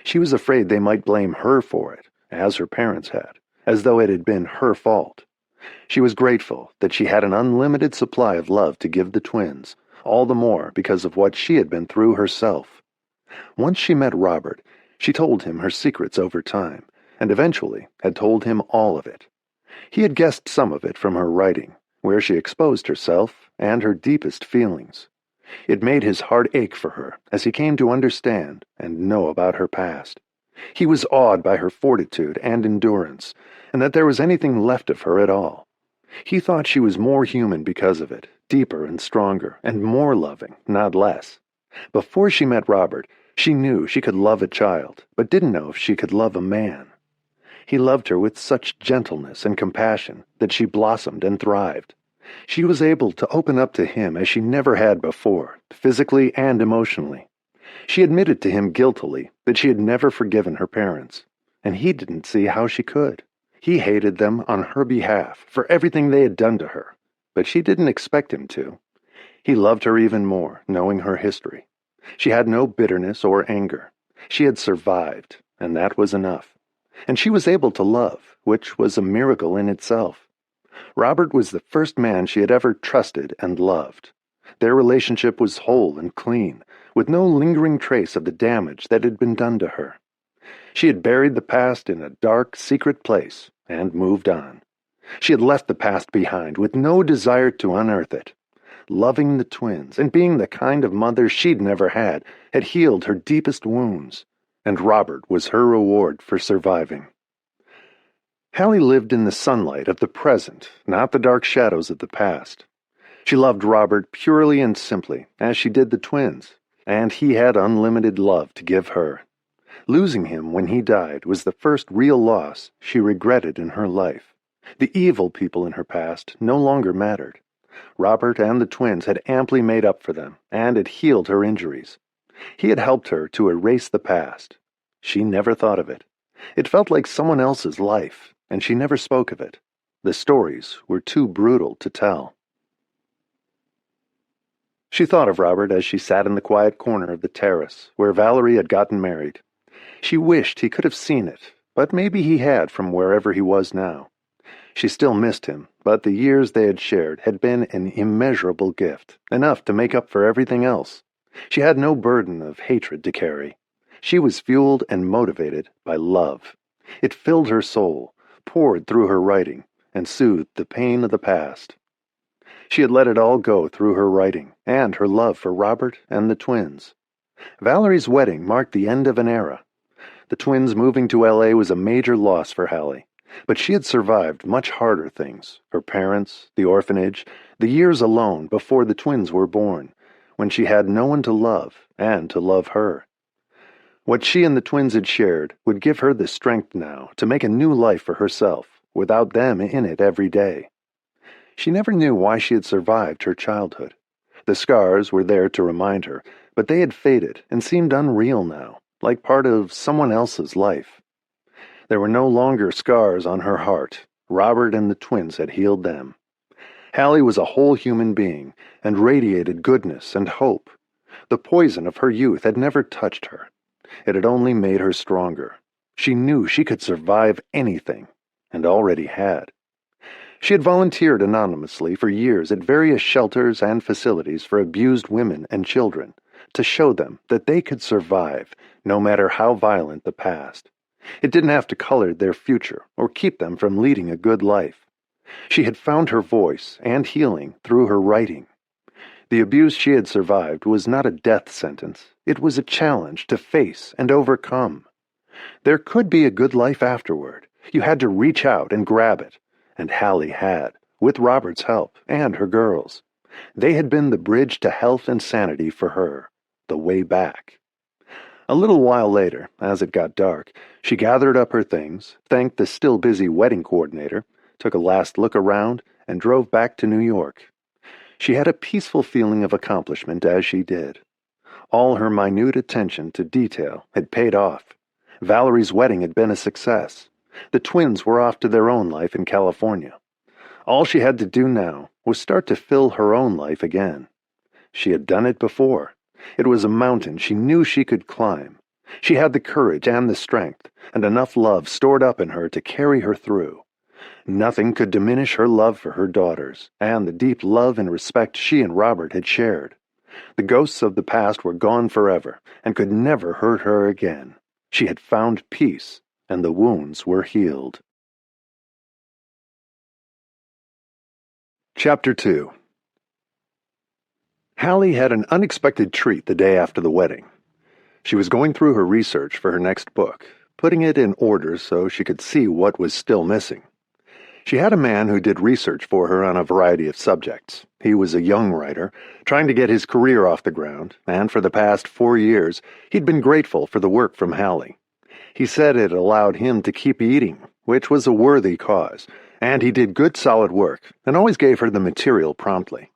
She was afraid they might blame her for it, as her parents had, as though it had been her fault. She was grateful that she had an unlimited supply of love to give the twins, all the more because of what she had been through herself. Once she met Robert, she told him her secrets over time, and eventually had told him all of it. He had guessed some of it from her writing, where she exposed herself and her deepest feelings. It made his heart ache for her as he came to understand and know about her past. He was awed by her fortitude and endurance, and that there was anything left of her at all. He thought she was more human because of it, deeper and stronger, and more loving, not less. Before she met Robert, she knew she could love a child, but didn't know if she could love a man. He loved her with such gentleness and compassion that she blossomed and thrived. She was able to open up to him as she never had before, physically and emotionally. She admitted to him guiltily that she had never forgiven her parents, and he didn't see how she could. He hated them on her behalf for everything they had done to her, but she didn't expect him to. He loved her even more, knowing her history. She had no bitterness or anger. She had survived, and that was enough. And she was able to love, which was a miracle in itself. Robert was the first man she had ever trusted and loved. Their relationship was whole and clean, with no lingering trace of the damage that had been done to her. She had buried the past in a dark, secret place and moved on. She had left the past behind with no desire to unearth it. Loving the twins and being the kind of mother she'd never had healed her deepest wounds, and Robert was her reward for surviving. Hallie lived in the sunlight of the present, not the dark shadows of the past. She loved Robert purely and simply, as she did the twins, and he had unlimited love to give her. Losing him when he died was the first real loss she regretted in her life. The evil people in her past no longer mattered. Robert and the twins had amply made up for them, and had healed her injuries. He had helped her to erase the past. She never thought of it. It felt like someone else's life, and she never spoke of it. The stories were too brutal to tell. She thought of Robert as she sat in the quiet corner of the terrace where Valerie had gotten married. She wished he could have seen it, but maybe he had from wherever he was now. She still missed him, but the years they had shared had been an immeasurable gift, enough to make up for everything else. She had no burden of hatred to carry. She was fueled and motivated by love. It filled her soul, poured through her writing, and soothed the pain of the past. She had let it all go through her writing, and her love for Robert and the twins. Valerie's wedding marked the end of an era. The twins moving to L.A. was a major loss for Hallie, but she had survived much harder things: her parents, the orphanage, the years alone before the twins were born, when she had no one to love and to love her. What she and the twins had shared would give her the strength now to make a new life for herself, without them in it every day. She never knew why she had survived her childhood. The scars were there to remind her, but they had faded and seemed unreal now, like part of someone else's life. There were no longer scars on her heart. Robert and the twins had healed them. Hallie was a whole human being and radiated goodness and hope. The poison of her youth had never touched her. It had only made her stronger. She knew she could survive anything, and already had. She had volunteered anonymously for years at various shelters and facilities for abused women and children, to show them that they could survive, no matter how violent the past. It didn't have to color their future or keep them from leading a good life. She had found her voice and healing through her writing. The abuse she had survived was not a death sentence. It was a challenge to face and overcome. There could be a good life afterward. You had to reach out and grab it. And Hallie had, with Robert's help and her girls. They had been the bridge to health and sanity for her, the way back. A little while later, as it got dark, she gathered up her things, thanked the still busy wedding coordinator, took a last look around, and drove back to New York. She had a peaceful feeling of accomplishment as she did. All her minute attention to detail had paid off. Valerie's wedding had been a success. The twins were off to their own life in California. All she had to do now was start to fill her own life again. She had done it before. It was a mountain she knew she could climb. She had the courage and the strength, and enough love stored up in her to carry her through. Nothing could diminish her love for her daughters, and the deep love and respect she and Robert had shared. The ghosts of the past were gone forever, and could never hurt her again. She had found peace, and the wounds were healed. Chapter 2. Hallie had an unexpected treat the day after the wedding. She was going through her research for her next book, putting it in order so she could see what was still missing. She had a man who did research for her on a variety of subjects. He was a young writer, trying to get his career off the ground, and for the past 4 years, he'd been grateful for the work from Hallie. He said it allowed him to keep eating, which was a worthy cause, and he did good solid work and always gave her the material promptly.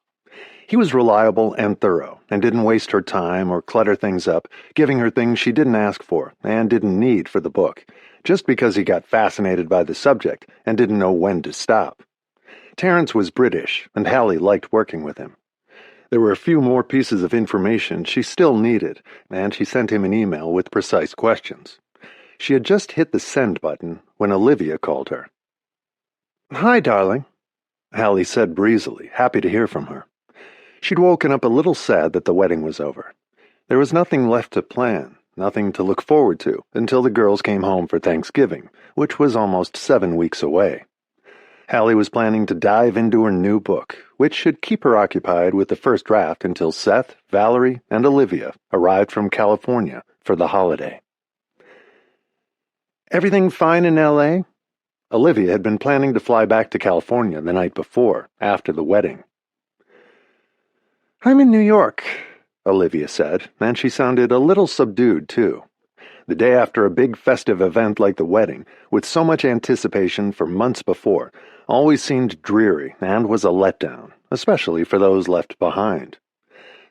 He was reliable and thorough, and didn't waste her time or clutter things up, giving her things she didn't ask for and didn't need for the book, just because he got fascinated by the subject and didn't know when to stop. Terence was British, and Hallie liked working with him. There were a few more pieces of information she still needed, and she sent him an email with precise questions. She had just hit the send button when Olivia called her. "Hi, darling," Hallie said breezily, happy to hear from her. She'd woken up a little sad that the wedding was over. There was nothing left to plan, nothing to look forward to, until the girls came home for Thanksgiving, which was almost 7 weeks away. Hallie was planning to dive into her new book, which should keep her occupied with the first draft until Seth, Valerie, and Olivia arrived from California for the holiday. Everything fine in L.A.? Olivia had been planning to fly back to California the night before, after the wedding. "I'm in New York," Olivia said, and she sounded a little subdued, too. The day after a big festive event like the wedding, with so much anticipation for months before, always seemed dreary and was a letdown, especially for those left behind.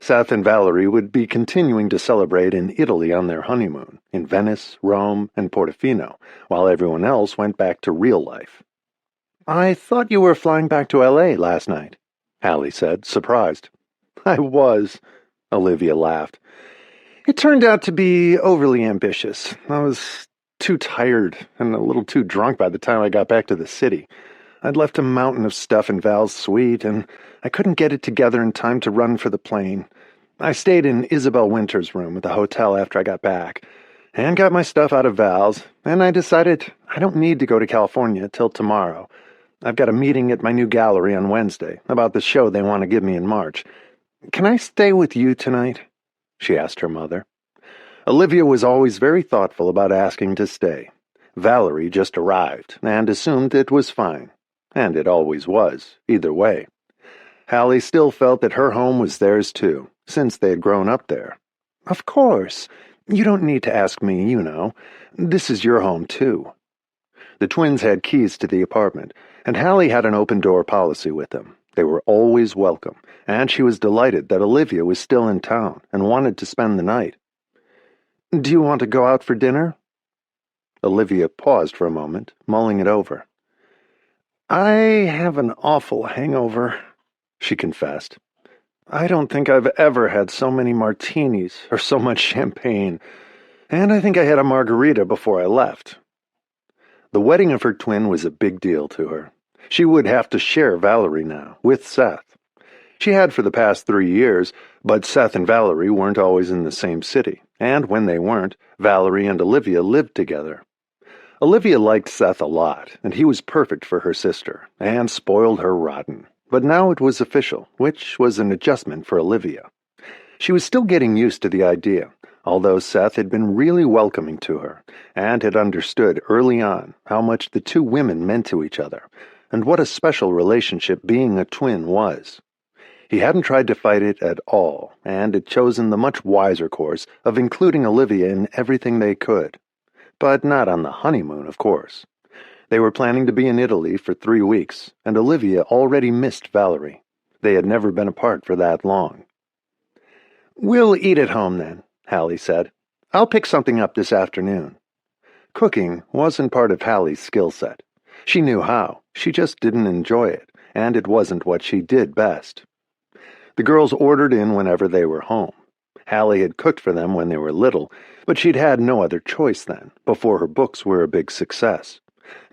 Seth and Valerie would be continuing to celebrate in Italy on their honeymoon, in Venice, Rome, and Portofino, while everyone else went back to real life. "I thought you were flying back to L.A. last night," Hallie said, surprised. "I was," Olivia laughed. "It turned out to be overly ambitious. I was too tired and a little too drunk by the time I got back to the city. I'd left a mountain of stuff in Val's suite, and I couldn't get it together in time to run for the plane. I stayed in Isabel Winter's room at the hotel after I got back, and got my stuff out of Val's, and I decided I don't need to go to California till tomorrow. I've got a meeting at my new gallery on Wednesday about the show they want to give me in March. Can I stay with you tonight?" she asked her mother. Olivia was always very thoughtful about asking to stay. Valerie just arrived and assumed it was fine. And it always was, either way. Hallie still felt that her home was theirs too, since they had grown up there. "Of course. You don't need to ask me, you know. This is your home too." The twins had keys to the apartment, and Hallie had an open-door policy with them. They were always welcome, and she was delighted that Olivia was still in town and wanted to spend the night. "Do you want to go out for dinner?" Olivia paused for a moment, mulling it over. "I have an awful hangover," she confessed. "I don't think I've ever had so many martinis or so much champagne, and I think I had a margarita before I left." The wedding of her twin was a big deal to her. She would have to share Valerie now, with Seth. She had for the past 3 years, but Seth and Valerie weren't always in the same city, and when they weren't, Valerie and Olivia lived together. Olivia liked Seth a lot, and he was perfect for her sister, and spoiled her rotten. But now it was official, which was an adjustment for Olivia. She was still getting used to the idea, although Seth had been really welcoming to her, and had understood early on how much the two women meant to each other, and what a special relationship being a twin was. He hadn't tried to fight it at all, and had chosen the much wiser course of including Olivia in everything they could. But not on the honeymoon, of course. They were planning to be in Italy for 3 weeks, and Olivia already missed Valerie. They had never been apart for that long. "We'll eat at home, then," Hallie said. "I'll pick something up this afternoon." Cooking wasn't part of Hallie's skill set. She knew how, she just didn't enjoy it, and it wasn't what she did best. The girls ordered in whenever they were home. Hallie had cooked for them when they were little, but she'd had no other choice then, before her books were a big success.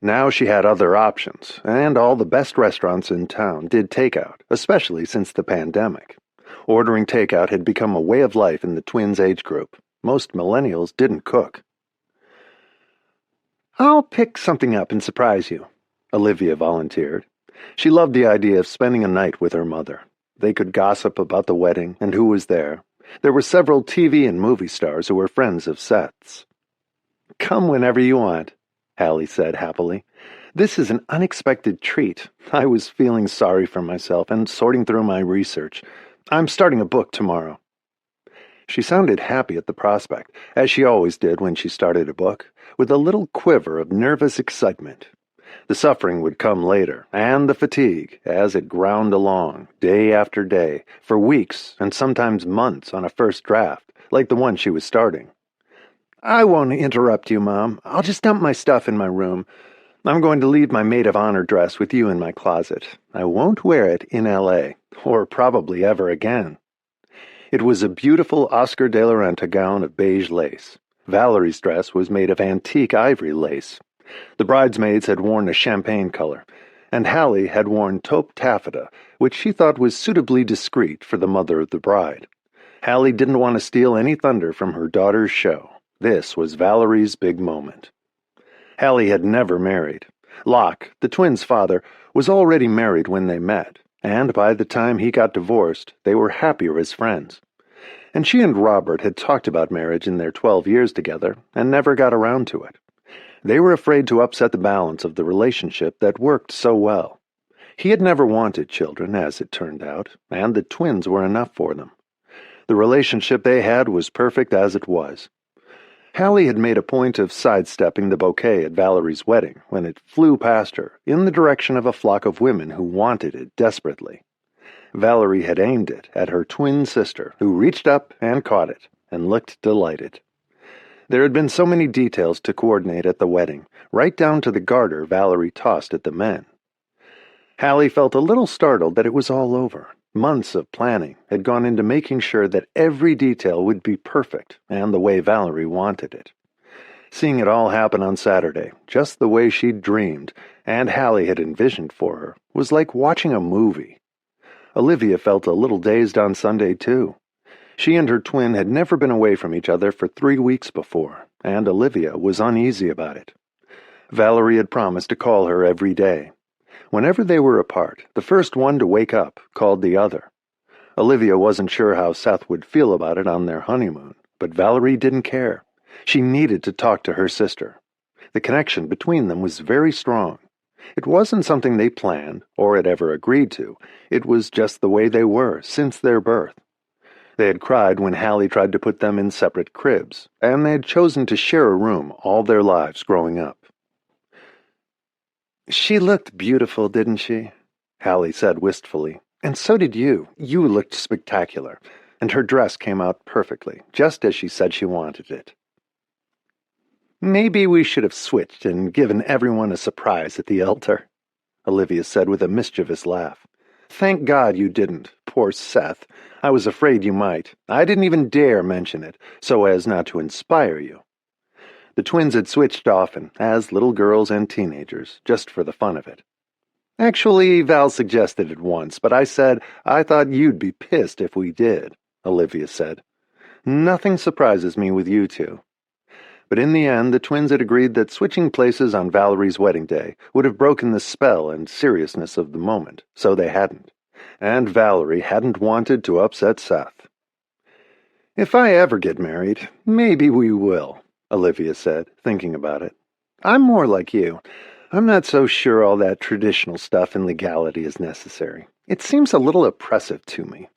Now she had other options, and all the best restaurants in town did takeout, especially since the pandemic. Ordering takeout had become a way of life in the twins' age group. Most millennials didn't cook. "I'll pick something up and surprise you," Olivia volunteered. She loved the idea of spending a night with her mother. They could gossip about the wedding and who was there. There were several TV and movie stars who were friends of Seth's. "Come whenever you want," Hallie said happily. "This is an unexpected treat. I was feeling sorry for myself and sorting through my research. I'm starting a book tomorrow." She sounded happy at the prospect, as she always did when she started a book, with a little quiver of nervous excitement. The suffering would come later, and the fatigue, as it ground along, day after day, for weeks and sometimes months on a first draft, like the one she was starting. "I won't interrupt you, Mom. I'll just dump my stuff in my room. I'm going to leave my maid of honor dress with you in my closet. I won't wear it in L.A., or probably ever again." It was a beautiful Oscar de la Renta gown of beige lace. Valerie's dress was made of antique ivory lace. The bridesmaids had worn a champagne color, and Hallie had worn taupe taffeta, which she thought was suitably discreet for the mother of the bride. Hallie didn't want to steal any thunder from her daughter's show. This was Valerie's big moment. Hallie had never married. Locke, the twins' father, was already married when they met, and by the time he got divorced, they were happier as friends. And she and Robert had talked about marriage in their 12 years together and never got around to it. They were afraid to upset the balance of the relationship that worked so well. He had never wanted children, as it turned out, and the twins were enough for them. The relationship they had was perfect as it was. Hallie had made a point of sidestepping the bouquet at Valerie's wedding when it flew past her in the direction of a flock of women who wanted it desperately. Valerie had aimed it at her twin sister, who reached up and caught it, and looked delighted. There had been so many details to coordinate at the wedding, right down to the garter Valerie tossed at the men. Hallie felt a little startled that it was all over. Months of planning had gone into making sure that every detail would be perfect and the way Valerie wanted it. Seeing it all happen on Saturday, just the way she'd dreamed and Hallie had envisioned for her, was like watching a movie. Olivia felt a little dazed on Sunday, too. She and her twin had never been away from each other for 3 weeks before, and Olivia was uneasy about it. Valerie had promised to call her every day. Whenever they were apart, the first one to wake up called the other. Olivia wasn't sure how Seth would feel about it on their honeymoon, but Valerie didn't care. She needed to talk to her sister. The connection between them was very strong. It wasn't something they planned or had ever agreed to. It was just the way they were since their birth. They had cried when Hallie tried to put them in separate cribs, and they had chosen to share a room all their lives growing up. "She looked beautiful, didn't she?" Hallie said wistfully. "And so did you. You looked spectacular. And her dress came out perfectly, just as she said she wanted it." "Maybe we should have switched and given everyone a surprise at the altar," Olivia said with a mischievous laugh. "Thank God you didn't. Poor Seth. I was afraid you might. I didn't even dare mention it, so as not to inspire you." The twins had switched often, as little girls and teenagers, just for the fun of it. "Actually, Val suggested it once, but I said I thought you'd be pissed if we did," Olivia said. "Nothing surprises me with you two." But in the end, the twins had agreed that switching places on Valerie's wedding day would have broken the spell and seriousness of the moment, so they hadn't. And Valerie hadn't wanted to upset Seth. "If I ever get married, maybe we will," Olivia said, thinking about it. "I'm more like you. I'm not so sure all that traditional stuff and legality is necessary. It seems a little oppressive to me.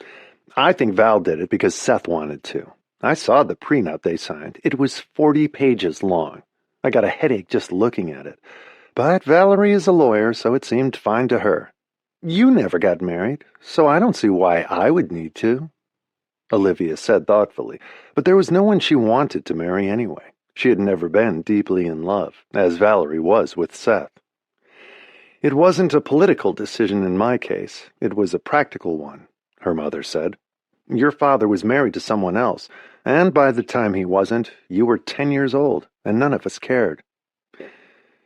I think Val did it because Seth wanted to. I saw the prenup they signed. It was 40 pages long. I got a headache just looking at it. But Valerie is a lawyer, so it seemed fine to her. You never got married, so I don't see why I would need to," Olivia said thoughtfully, but there was no one she wanted to marry anyway. She had never been deeply in love, as Valerie was with Seth. "It wasn't a political decision in my case. It was a practical one," her mother said. "Your father was married to someone else, and by the time he wasn't, you were 10 years old, and none of us cared."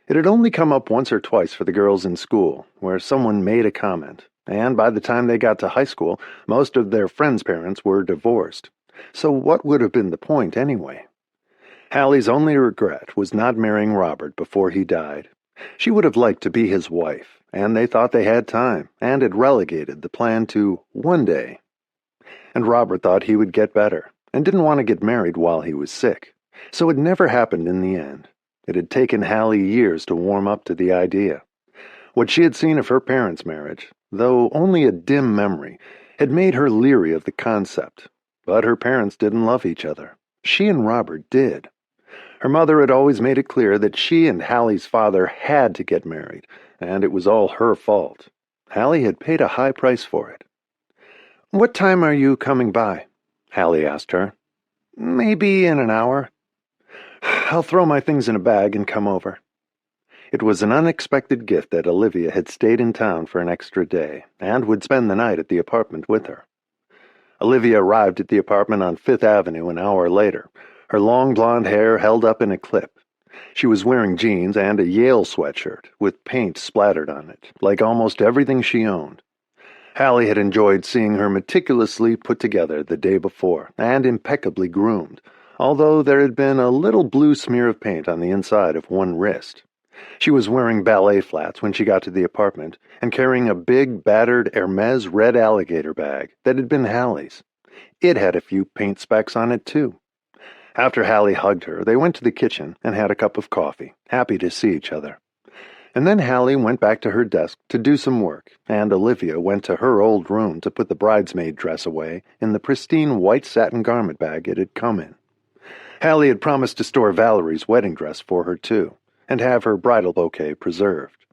It had only come up once or twice for the girls in school, where someone made a comment, and by the time they got to high school, most of their friends' parents were divorced. So what would have been the point anyway? Hallie's only regret was not marrying Robert before he died. She would have liked to be his wife, and they thought they had time, and had relegated the plan to one day. And Robert thought he would get better, and didn't want to get married while he was sick. So it never happened in the end. It had taken Hallie years to warm up to the idea. What she had seen of her parents' marriage, though only a dim memory, had made her leery of the concept. But her parents didn't love each other. She and Robert did. Her mother had always made it clear that she and Hallie's father had to get married, and it was all her fault. Hallie had paid a high price for it. "What time are you coming by?" Hallie asked her. "Maybe in an hour. I'll throw my things in a bag and come over." It was an unexpected gift that Olivia had stayed in town for an extra day, and would spend the night at the apartment with her. Olivia arrived at the apartment on Fifth Avenue an hour later, her long blonde hair held up in a clip. She was wearing jeans and a Yale sweatshirt, with paint splattered on it, like almost everything she owned. Hallie had enjoyed seeing her meticulously put together the day before, and impeccably groomed, although there had been a little blue smear of paint on the inside of one wrist. She was wearing ballet flats when she got to the apartment and carrying a big, battered Hermes red alligator bag that had been Hallie's. It had a few paint specks on it, too. After Hallie hugged her, they went to the kitchen and had a cup of coffee, happy to see each other. And then Hallie went back to her desk to do some work, and Olivia went to her old room to put the bridesmaid dress away in the pristine white satin garment bag it had come in. Hallie had promised to store Valerie's wedding dress for her, too, and have her bridal bouquet preserved.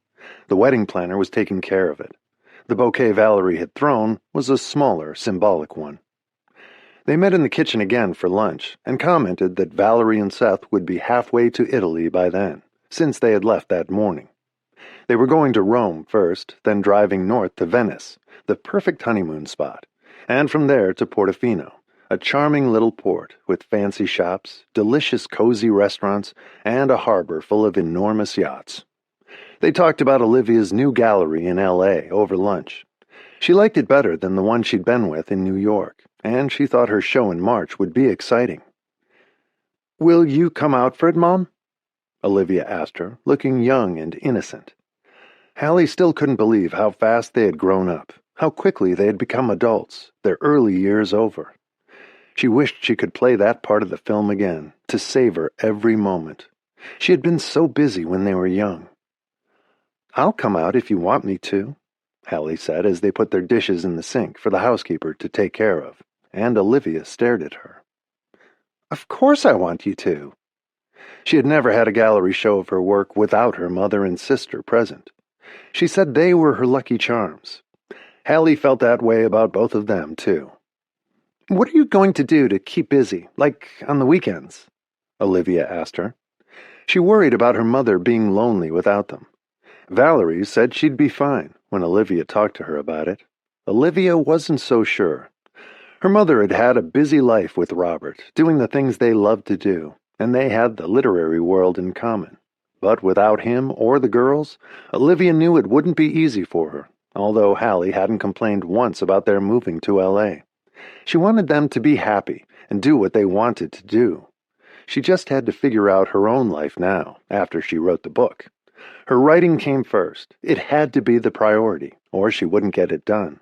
The wedding planner was taking care of it. The bouquet Valerie had thrown was a smaller, symbolic one. They met in the kitchen again for lunch and commented that Valerie and Seth would be halfway to Italy by then, since they had left that morning. They were going to Rome first, then driving north to Venice, the perfect honeymoon spot, and from there to Portofino, a charming little port with fancy shops, delicious cozy restaurants, and a harbor full of enormous yachts. They talked about Olivia's new gallery in L.A. over lunch. She liked it better than the one she'd been with in New York, and she thought her show in March would be exciting. "Will you come out for it, Mom?" Olivia asked her, looking young and innocent. Hallie still couldn't believe how fast they had grown up, how quickly they had become adults, their early years over. She wished she could play that part of the film again, to savor every moment. She had been so busy when they were young. "I'll come out if you want me to," Hallie said as they put their dishes in the sink for the housekeeper to take care of, and Olivia stared at her. "Of course I want you to." She had never had a gallery show of her work without her mother and sister present. She said they were her lucky charms. Hallie felt that way about both of them, too. "What are you going to do to keep busy, like on the weekends?" Olivia asked her. She worried about her mother being lonely without them. Valerie said she'd be fine when Olivia talked to her about it. Olivia wasn't so sure. Her mother had had a busy life with Robert, doing the things they loved to do, and they had the literary world in common. But without him or the girls, Olivia knew it wouldn't be easy for her, although Hallie hadn't complained once about their moving to L.A. She wanted them to be happy and do what they wanted to do. She just had to figure out her own life now, after she wrote the book. Her writing came first. It had to be the priority, or she wouldn't get it done.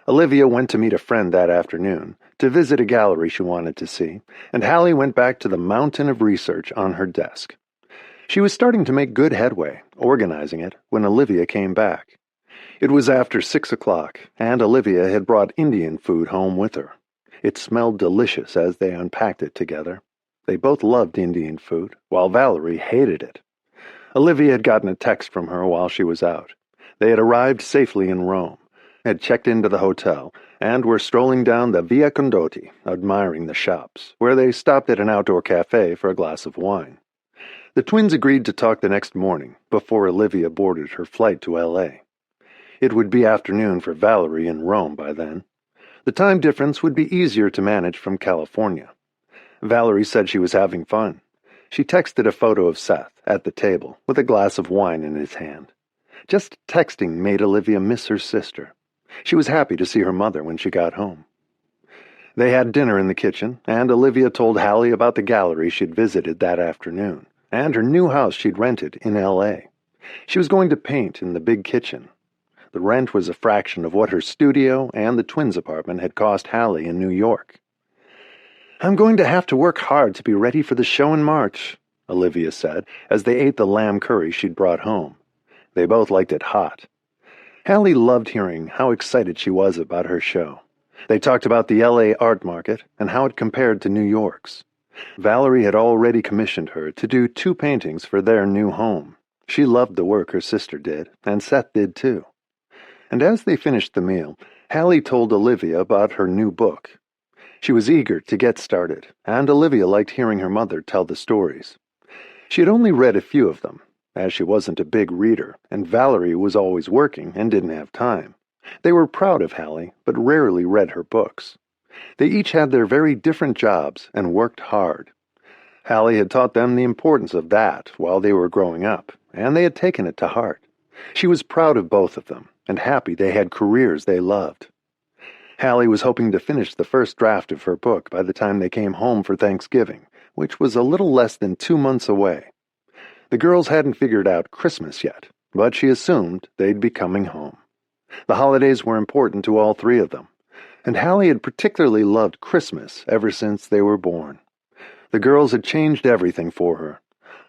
Olivia went to meet a friend that afternoon, to visit a gallery she wanted to see, and Hallie went back to the mountain of research on her desk. She was starting to make good headway, organizing it, when Olivia came back. It was after 6 o'clock, and Olivia had brought Indian food home with her. It smelled delicious as they unpacked it together. They both loved Indian food, while Valerie hated it. Olivia had gotten a text from her while she was out. They had arrived safely in Rome, had checked into the hotel, and were strolling down the Via Condotti, admiring the shops, where they stopped at an outdoor cafe for a glass of wine. The twins agreed to talk the next morning, before Olivia boarded her flight to L.A. It would be afternoon for Valerie in Rome by then. The time difference would be easier to manage from California. Valerie said she was having fun. She texted a photo of Seth at the table with a glass of wine in his hand. Just texting made Olivia miss her sister. She was happy to see her mother when she got home. They had dinner in the kitchen, and Olivia told Hallie about the gallery she'd visited that afternoon, and her new house she'd rented in L.A. She was going to paint in the big kitchen. The rent was a fraction of what her studio and the twins' apartment had cost Hallie in New York. "I'm going to have to work hard to be ready for the show in March," Olivia said, as they ate the lamb curry she'd brought home. They both liked it hot. Hallie loved hearing how excited she was about her show. They talked about the L.A. art market and how it compared to New York's. Valerie had already commissioned her to do 2 paintings for their new home. She loved the work her sister did, and Seth did too. And as they finished the meal, Hallie told Olivia about her new book. She was eager to get started, and Olivia liked hearing her mother tell the stories. She had only read a few of them, as she wasn't a big reader, and Valerie was always working and didn't have time. They were proud of Hallie, but rarely read her books. They each had their very different jobs and worked hard. Hallie had taught them the importance of that while they were growing up, and they had taken it to heart. She was proud of both of them, and happy they had careers they loved. Hallie was hoping to finish the first draft of her book by the time they came home for Thanksgiving, which was a little less than 2 months away. The girls hadn't figured out Christmas yet, but she assumed they'd be coming home. The holidays were important to all three of them, and Hallie had particularly loved Christmas ever since they were born. The girls had changed everything for her.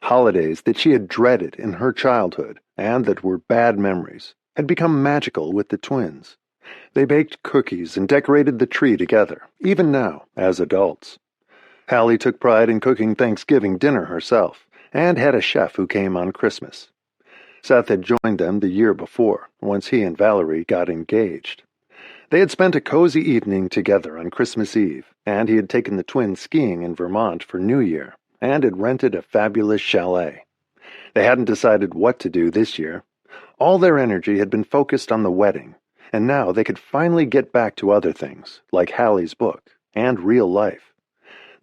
Holidays that she had dreaded in her childhood and that were bad memories had become magical with the twins. They baked cookies and decorated the tree together, even now, as adults. Hallie took pride in cooking Thanksgiving dinner herself, and had a chef who came on Christmas. Seth had joined them the year before, once he and Valerie got engaged. They had spent a cozy evening together on Christmas Eve, and he had taken the twins skiing in Vermont for New Year, and had rented a fabulous chalet. They hadn't decided what to do this year. All their energy had been focused on the wedding, and now they could finally get back to other things, like Hallie's book, and real life.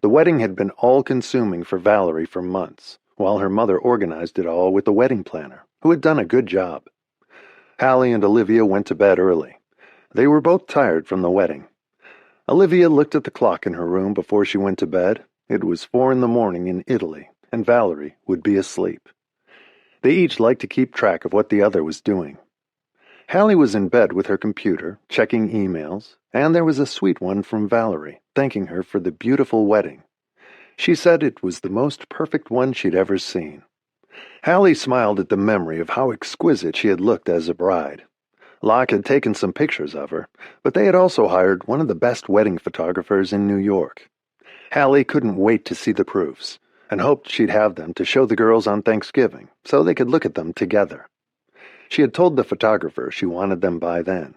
The wedding had been all-consuming for Valerie for months, while her mother organized it all with the wedding planner, who had done a good job. Hallie and Olivia went to bed early. They were both tired from the wedding. Olivia looked at the clock in her room before she went to bed. It was 4 a.m. in Italy, and Valerie would be asleep. They each liked to keep track of what the other was doing. Hallie was in bed with her computer, checking emails, and there was a sweet one from Valerie, thanking her for the beautiful wedding. She said it was the most perfect one she'd ever seen. Hallie smiled at the memory of how exquisite she had looked as a bride. Locke had taken some pictures of her, but they had also hired one of the best wedding photographers in New York. Hallie couldn't wait to see the proofs, and hoped she'd have them to show the girls on Thanksgiving, so they could look at them together. She had told the photographer she wanted them by then.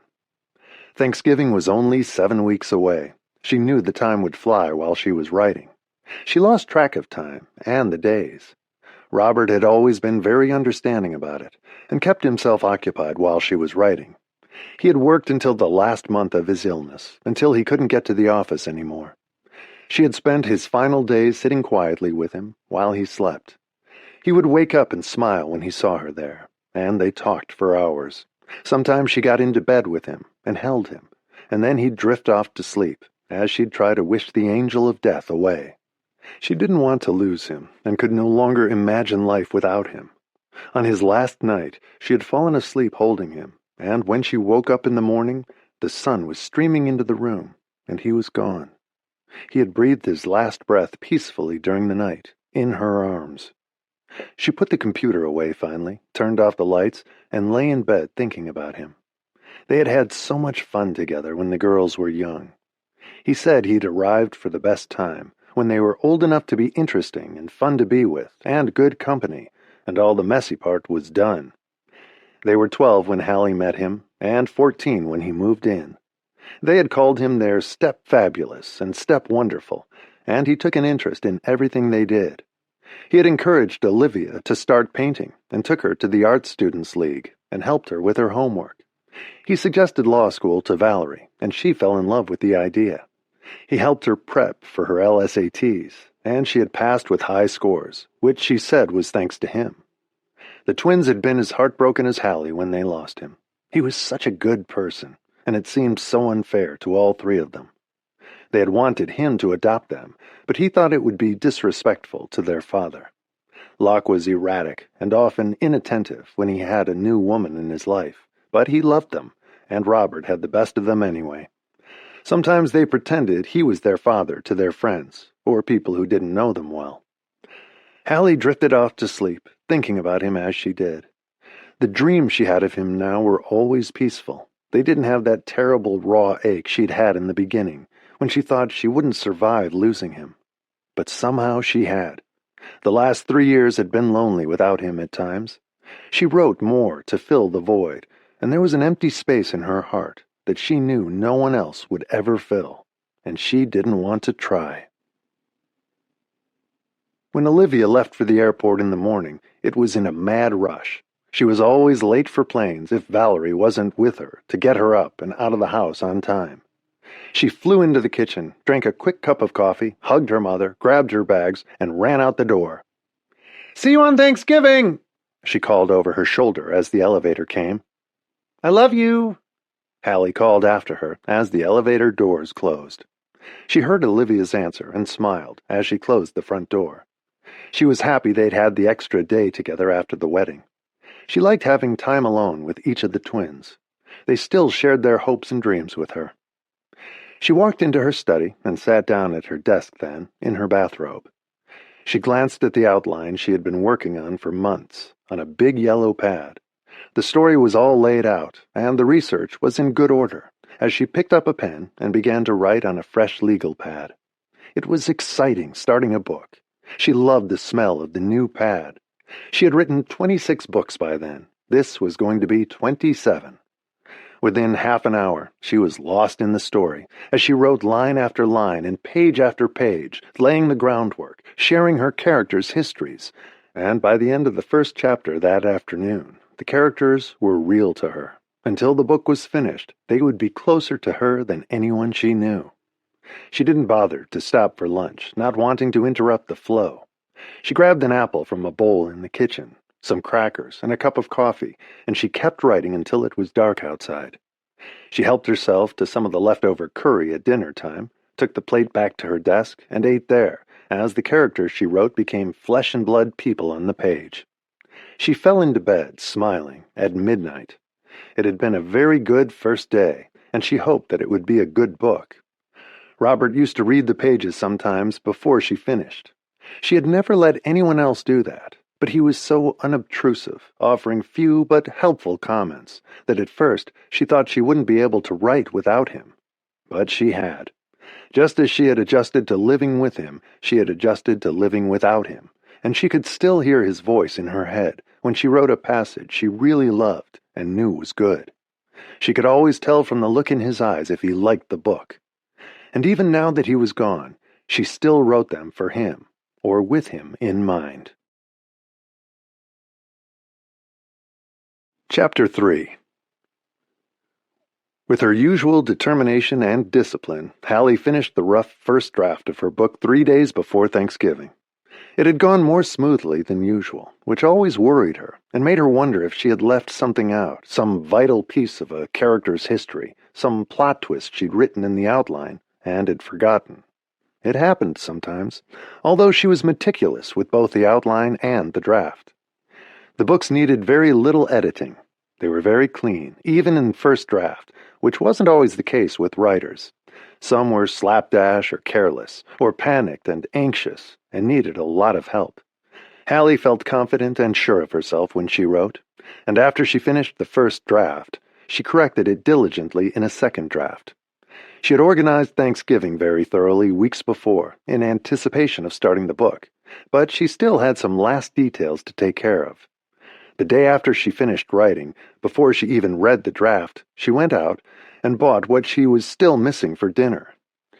Thanksgiving was only 7 weeks away. She knew the time would fly while she was writing. She lost track of time and the days. Robert had always been very understanding about it, and kept himself occupied while she was writing. He had worked until the last month of his illness, until he couldn't get to the office anymore. She had spent his final days sitting quietly with him while he slept. He would wake up and smile when he saw her there, and they talked for hours. Sometimes she got into bed with him and held him, and then he'd drift off to sleep, as she'd try to wish the angel of death away. She didn't want to lose him, and could no longer imagine life without him. On his last night, she had fallen asleep holding him, and when she woke up in the morning, the sun was streaming into the room, and he was gone. He had breathed his last breath peacefully during the night, in her arms. She put the computer away finally, turned off the lights, and lay in bed thinking about him. They had had so much fun together when the girls were young. He said he'd arrived for the best time, when they were old enough to be interesting and fun to be with, and good company, and all the messy part was done. They were 12 when Hallie met him, and 14 when he moved in. They had called him their Step Fabulous and Step Wonderful, and he took an interest in everything they did. He had encouraged Olivia to start painting, and took her to the Art Students League, and helped her with her homework. He suggested law school to Valerie, and she fell in love with the idea. He helped her prep for her LSATs, and she had passed with high scores, which she said was thanks to him. The twins had been as heartbroken as Hallie when they lost him. He was such a good person, and it seemed so unfair to all three of them. They had wanted him to adopt them, but he thought it would be disrespectful to their father. Locke was erratic and often inattentive when he had a new woman in his life, but he loved them, and Robert had the best of them anyway. Sometimes they pretended he was their father to their friends, or people who didn't know them well. Hallie drifted off to sleep, thinking about him as she did. The dreams she had of him now were always peaceful. They didn't have that terrible raw ache she'd had in the beginning, when she thought she wouldn't survive losing him. But somehow she had. The last 3 years had been lonely without him at times. She wrote more to fill the void, and there was an empty space in her heart that she knew no one else would ever fill, and she didn't want to try. When Olivia left for the airport in the morning, it was in a mad rush. She was always late for planes if Valerie wasn't with her to get her up and out of the house on time. She flew into the kitchen, drank a quick cup of coffee, hugged her mother, grabbed her bags, and ran out the door. "See you on Thanksgiving!" she called over her shoulder as the elevator came. "I love you!" Hallie called after her as the elevator doors closed. She heard Olivia's answer and smiled as she closed the front door. She was happy they'd had the extra day together after the wedding. She liked having time alone with each of the twins. They still shared their hopes and dreams with her. She walked into her study and sat down at her desk then, in her bathrobe. She glanced at the outline she had been working on for months, on a big yellow pad. The story was all laid out, and the research was in good order, as she picked up a pen and began to write on a fresh legal pad. It was exciting starting a book. She loved the smell of the new pad. She had written 26 books by then. This was going to be 27. Within half an hour, she was lost in the story, as she wrote line after line and page after page, laying the groundwork, sharing her characters' histories, and by the end of the first chapter that afternoon, the characters were real to her. Until the book was finished, they would be closer to her than anyone she knew. She didn't bother to stop for lunch, not wanting to interrupt the flow. She grabbed an apple from a bowl in the kitchen, some crackers, and a cup of coffee, and she kept writing until it was dark outside. She helped herself to some of the leftover curry at dinner time, took the plate back to her desk, and ate there, as the characters she wrote became flesh and blood people on the page. She fell into bed, smiling, at midnight. It had been a very good first day, and she hoped that it would be a good book. Robert used to read the pages sometimes before she finished. She had never let anyone else do that, but he was so unobtrusive, offering few but helpful comments, that at first she thought she wouldn't be able to write without him. But she had. Just as she had adjusted to living with him, she had adjusted to living without him, and she could still hear his voice in her head when she wrote a passage she really loved and knew was good. She could always tell from the look in his eyes if he liked the book. And even now that he was gone, she still wrote them for him, or with him in mind. Chapter 3. With her usual determination and discipline, Hallie finished the rough first draft of her book 3 days before Thanksgiving. It had gone more smoothly than usual, which always worried her and made her wonder if she had left something out, some vital piece of a character's history, some plot twist she'd written in the outline and had forgotten. It happened sometimes, although she was meticulous with both the outline and the draft. The books needed very little editing. They were very clean, even in first draft, which wasn't always the case with writers. Some were slapdash or careless, or panicked and anxious, and needed a lot of help. Hallie felt confident and sure of herself when she wrote, and after she finished the first draft, she corrected it diligently in a second draft. She had organized Thanksgiving very thoroughly weeks before, in anticipation of starting the book, but she still had some last details to take care of. The day after she finished writing, before she even read the draft, she went out and bought what she was still missing for dinner.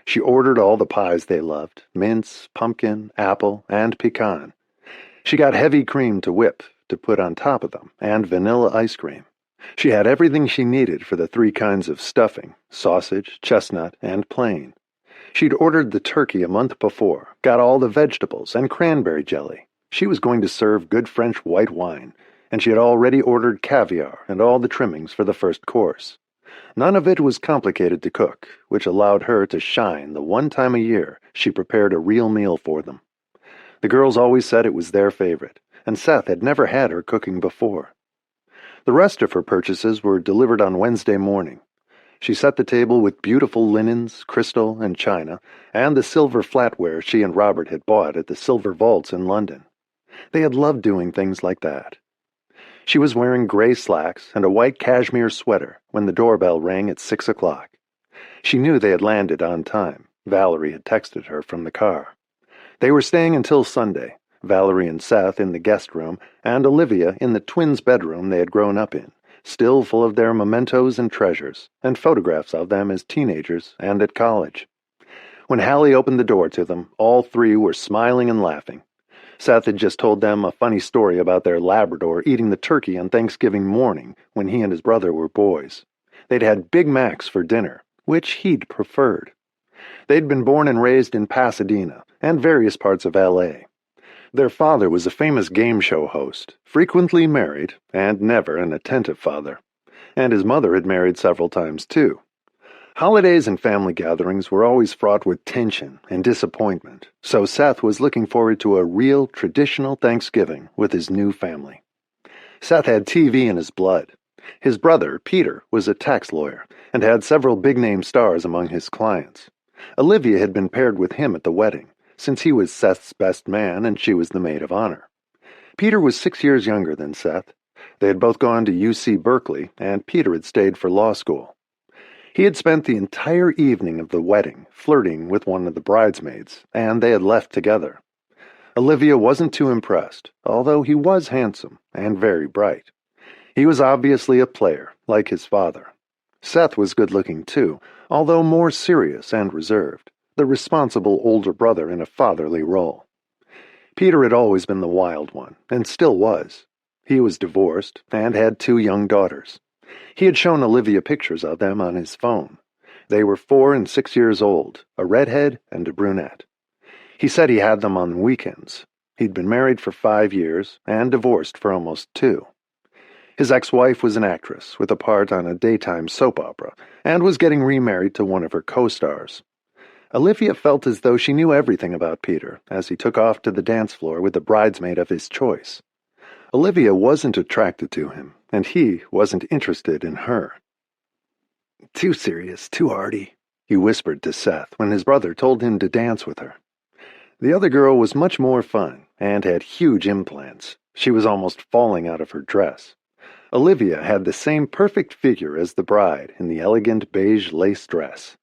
She ordered all the pies they loved, mince, pumpkin, apple, and pecan. She got heavy cream to whip, to put on top of them, and vanilla ice cream. She had everything she needed for the 3 kinds of stuffing, sausage, chestnut, and plain. She'd ordered the turkey a month before, got all the vegetables and cranberry jelly. She was going to serve good French white wine, and she had already ordered caviar and all the trimmings for the first course. None of it was complicated to cook, which allowed her to shine the one time a year she prepared a real meal for them. The girls always said it was their favorite, and Seth had never had her cooking before. The rest of her purchases were delivered on Wednesday morning. She set the table with beautiful linens, crystal, and china, and the silver flatware she and Robert had bought at the Silver Vaults in London. They had loved doing things like that. She was wearing gray slacks and a white cashmere sweater when the doorbell rang at 6 o'clock. She knew they had landed on time. Valerie had texted her from the car. They were staying until Sunday, Valerie and Seth in the guest room, and Olivia in the twins' bedroom they had grown up in, still full of their mementos and treasures, and photographs of them as teenagers and at college. When Hallie opened the door to them, all 3 were smiling and laughing. Seth had just told them a funny story about their Labrador eating the turkey on Thanksgiving morning when he and his brother were boys. They'd had Big Macs for dinner, which he'd preferred. They'd been born and raised in Pasadena and various parts of L.A. Their father was a famous game show host, frequently married and never an attentive father. And his mother had married several times, too. Holidays and family gatherings were always fraught with tension and disappointment, so Seth was looking forward to a real, traditional Thanksgiving with his new family. Seth had TV in his blood. His brother, Peter, was a tax lawyer and had several big-name stars among his clients. Olivia had been paired with him at the wedding, since he was Seth's best man and she was the maid of honor. Peter was 6 years younger than Seth. They had both gone to UC Berkeley, and Peter had stayed for law school. He had spent the entire evening of the wedding flirting with one of the bridesmaids, and they had left together. Olivia wasn't too impressed, although he was handsome and very bright. He was obviously a player, like his father. Seth was good-looking too, although more serious and reserved, the responsible older brother in a fatherly role. Peter had always been the wild one, and still was. He was divorced and had 2 young daughters. He had shown Olivia pictures of them on his phone. They were 4 and 6 years old, a redhead and a brunette. He said he had them on weekends. He'd been married for 5 years and divorced for almost 2. His ex-wife was an actress with a part on a daytime soap opera and was getting remarried to one of her co-stars. Olivia felt as though she knew everything about Peter as he took off to the dance floor with the bridesmaid of his choice. Olivia wasn't attracted to him, and he wasn't interested in her. "Too serious, too arty," he whispered to Seth when his brother told him to dance with her. The other girl was much more fun and had huge implants. She was almost falling out of her dress. Olivia had the same perfect figure as the bride in the elegant beige lace dress.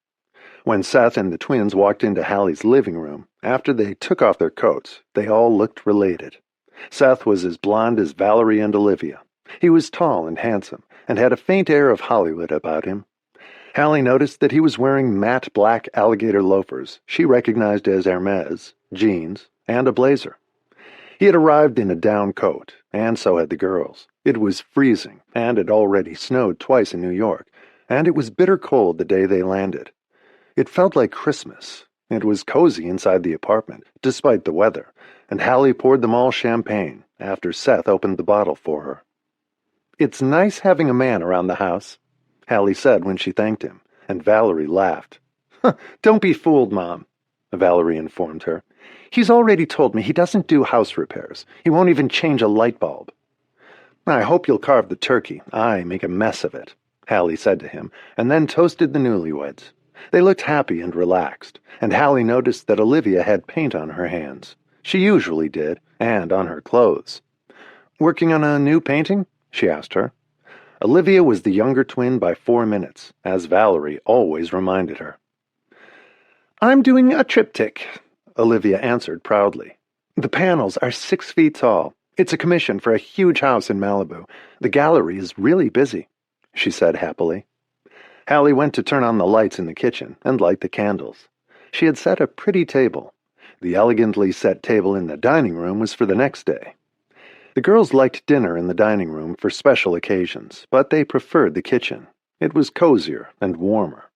When Seth and the twins walked into Hallie's living room, after they took off their coats, they all looked related. Seth was as blonde as Valerie and Olivia. He was tall and handsome, and had a faint air of Hollywood about him. Hallie noticed that he was wearing matte black alligator loafers she recognized as Hermes, jeans, and a blazer. He had arrived in a down coat, and so had the girls. It was freezing, and it already snowed twice in New York, and it was bitter cold the day they landed. It felt like Christmas. It was cozy inside the apartment, despite the weather, and Hallie poured them all champagne after Seth opened the bottle for her. "It's nice having a man around the house," Hallie said when she thanked him, and Valerie laughed. "Don't be fooled, Mom," Valerie informed her. "He's already told me he doesn't do house repairs. He won't even change a light bulb." "I hope you'll carve the turkey. I make a mess of it," Hallie said to him, and then toasted the newlyweds. They looked happy and relaxed, and Hallie noticed that Olivia had paint on her hands. She usually did, and on her clothes. "Working on a new painting?" she asked her. Olivia was the younger twin by 4 minutes, as Valerie always reminded her. "I'm doing a triptych," Olivia answered proudly. "The panels are 6 feet tall. It's a commission for a huge house in Malibu. The gallery is really busy," she said happily. Hallie went to turn on the lights in the kitchen and light the candles. She had set a pretty table. The elegantly set table in the dining room was for the next day. The girls liked dinner in the dining room for special occasions, but they preferred the kitchen. It was cozier and warmer.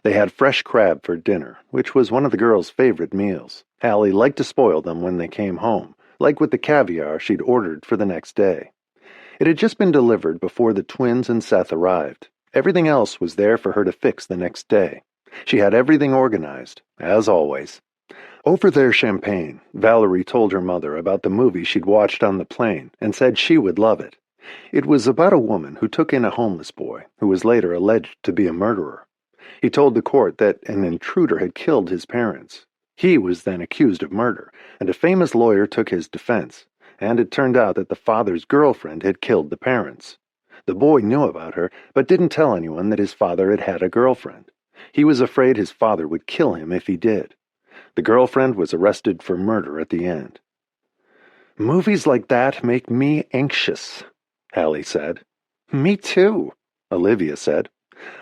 They had fresh crab for dinner, which was one of the girls' favorite meals. Hallie liked to spoil them when they came home, like with the caviar she'd ordered for the next day. It had just been delivered before the twins and Seth arrived. Everything else was there for her to fix the next day. She had everything organized, as always. Over their champagne, Valerie told her mother about the movie she'd watched on the plane and said she would love it. It was about a woman who took in a homeless boy who was later alleged to be a murderer. He told the court that an intruder had killed his parents. He was then accused of murder, and a famous lawyer took his defense, and it turned out that the father's girlfriend had killed the parents. The boy knew about her, but didn't tell anyone that his father had had a girlfriend. He was afraid his father would kill him if he did. The girlfriend was arrested for murder at the end. "Movies like that make me anxious," Hallie said. "Me too," Olivia said.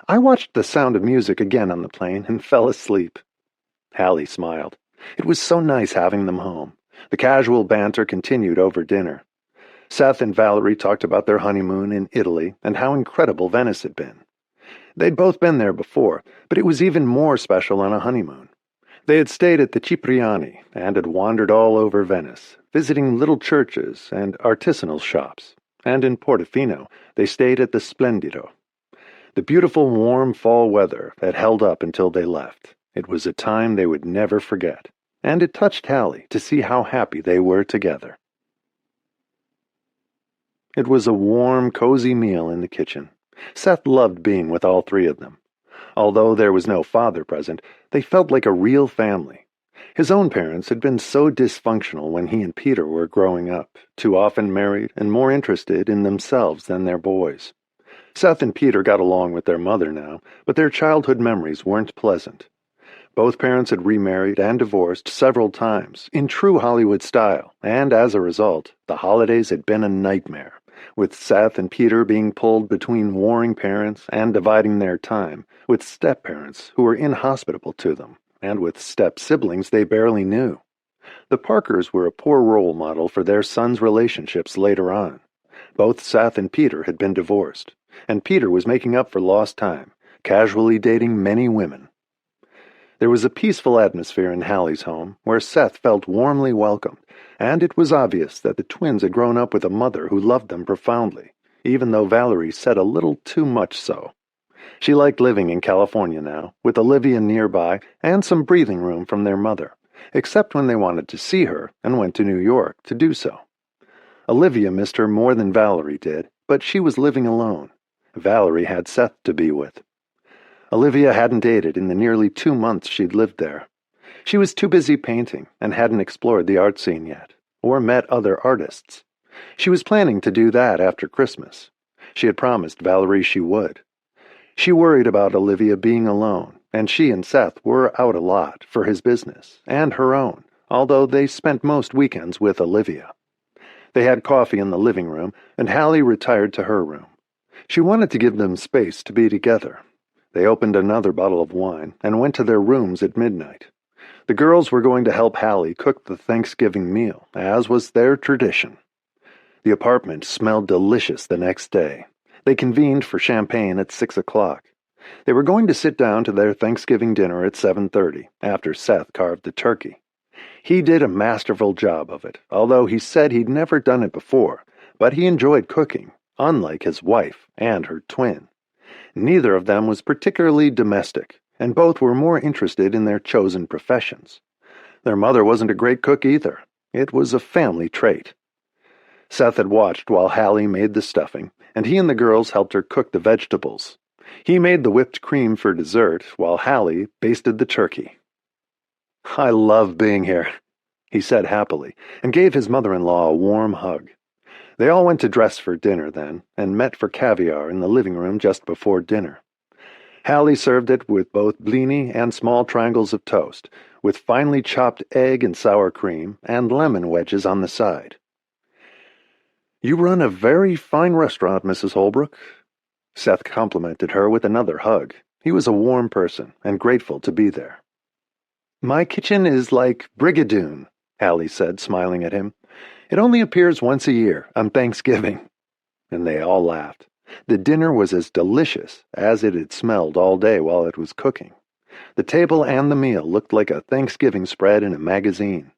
"I watched The Sound of Music again on the plane and fell asleep." Hallie smiled. It was so nice having them home. The casual banter continued over dinner. Seth and Valerie talked about their honeymoon in Italy and how incredible Venice had been. They'd both been there before, but it was even more special on a honeymoon. They had stayed at the Cipriani and had wandered all over Venice, visiting little churches and artisanal shops, and in Portofino they stayed at the Splendido. The beautiful warm fall weather that held up until they left. It was a time they would never forget, and it touched Hallie to see how happy they were together. It was a warm, cozy meal in the kitchen. Seth loved being with all three of them. Although there was no father present, they felt like a real family. His own parents had been so dysfunctional when he and Peter were growing up, too often married and more interested in themselves than their boys. Seth and Peter got along with their mother now, but their childhood memories weren't pleasant. Both parents had remarried and divorced several times, in true Hollywood style, and as a result, the holidays had been a nightmare, with Seth and Peter being pulled between warring parents and dividing their time, with step-parents who were inhospitable to them, and with step-siblings they barely knew. The Parkers were a poor role model for their sons' relationships later on. Both Seth and Peter had been divorced, and Peter was making up for lost time, casually dating many women. There was a peaceful atmosphere in Hallie's home, where Seth felt warmly welcomed, and it was obvious that the twins had grown up with a mother who loved them profoundly, even though Valerie said a little too much so. She liked living in California now, with Olivia nearby and some breathing room from their mother, except when they wanted to see her and went to New York to do so. Olivia missed her more than Valerie did, but she was living alone. Valerie had Seth to be with. Olivia hadn't dated in the nearly 2 months she'd lived there. She was too busy painting and hadn't explored the art scene yet, or met other artists. She was planning to do that after Christmas. She had promised Valerie she would. She worried about Olivia being alone, and she and Seth were out a lot for his business and her own, although they spent most weekends with Olivia. They had coffee in the living room, and Hallie retired to her room. She wanted to give them space to be together. They opened another bottle of wine and went to their rooms at midnight. The girls were going to help Hallie cook the Thanksgiving meal, as was their tradition. The apartment smelled delicious the next day. They convened for champagne at 6 o'clock. They were going to sit down to their Thanksgiving dinner at 7:30, after Seth carved the turkey. He did a masterful job of it, although he said he'd never done it before, but he enjoyed cooking, unlike his wife and her twin. Neither of them was particularly domestic, and both were more interested in their chosen professions. Their mother wasn't a great cook either. It was a family trait. Seth had watched while Hallie made the stuffing, and he and the girls helped her cook the vegetables. He made the whipped cream for dessert, while Hallie basted the turkey. "I love being here," he said happily, and gave his mother-in-law a warm hug. They all went to dress for dinner then, and met for caviar in the living room just before dinner. Hallie served it with both blini and small triangles of toast, with finely chopped egg and sour cream, and lemon wedges on the side. "You run a very fine restaurant, Mrs. Holbrook." Seth complimented her with another hug. He was a warm person, and grateful to be there. "My kitchen is like Brigadoon," Hallie said, smiling at him. "It only appears once a year, on Thanksgiving." And they all laughed. The dinner was as delicious as it had smelled all day while it was cooking. The table and the meal looked like a Thanksgiving spread in a magazine.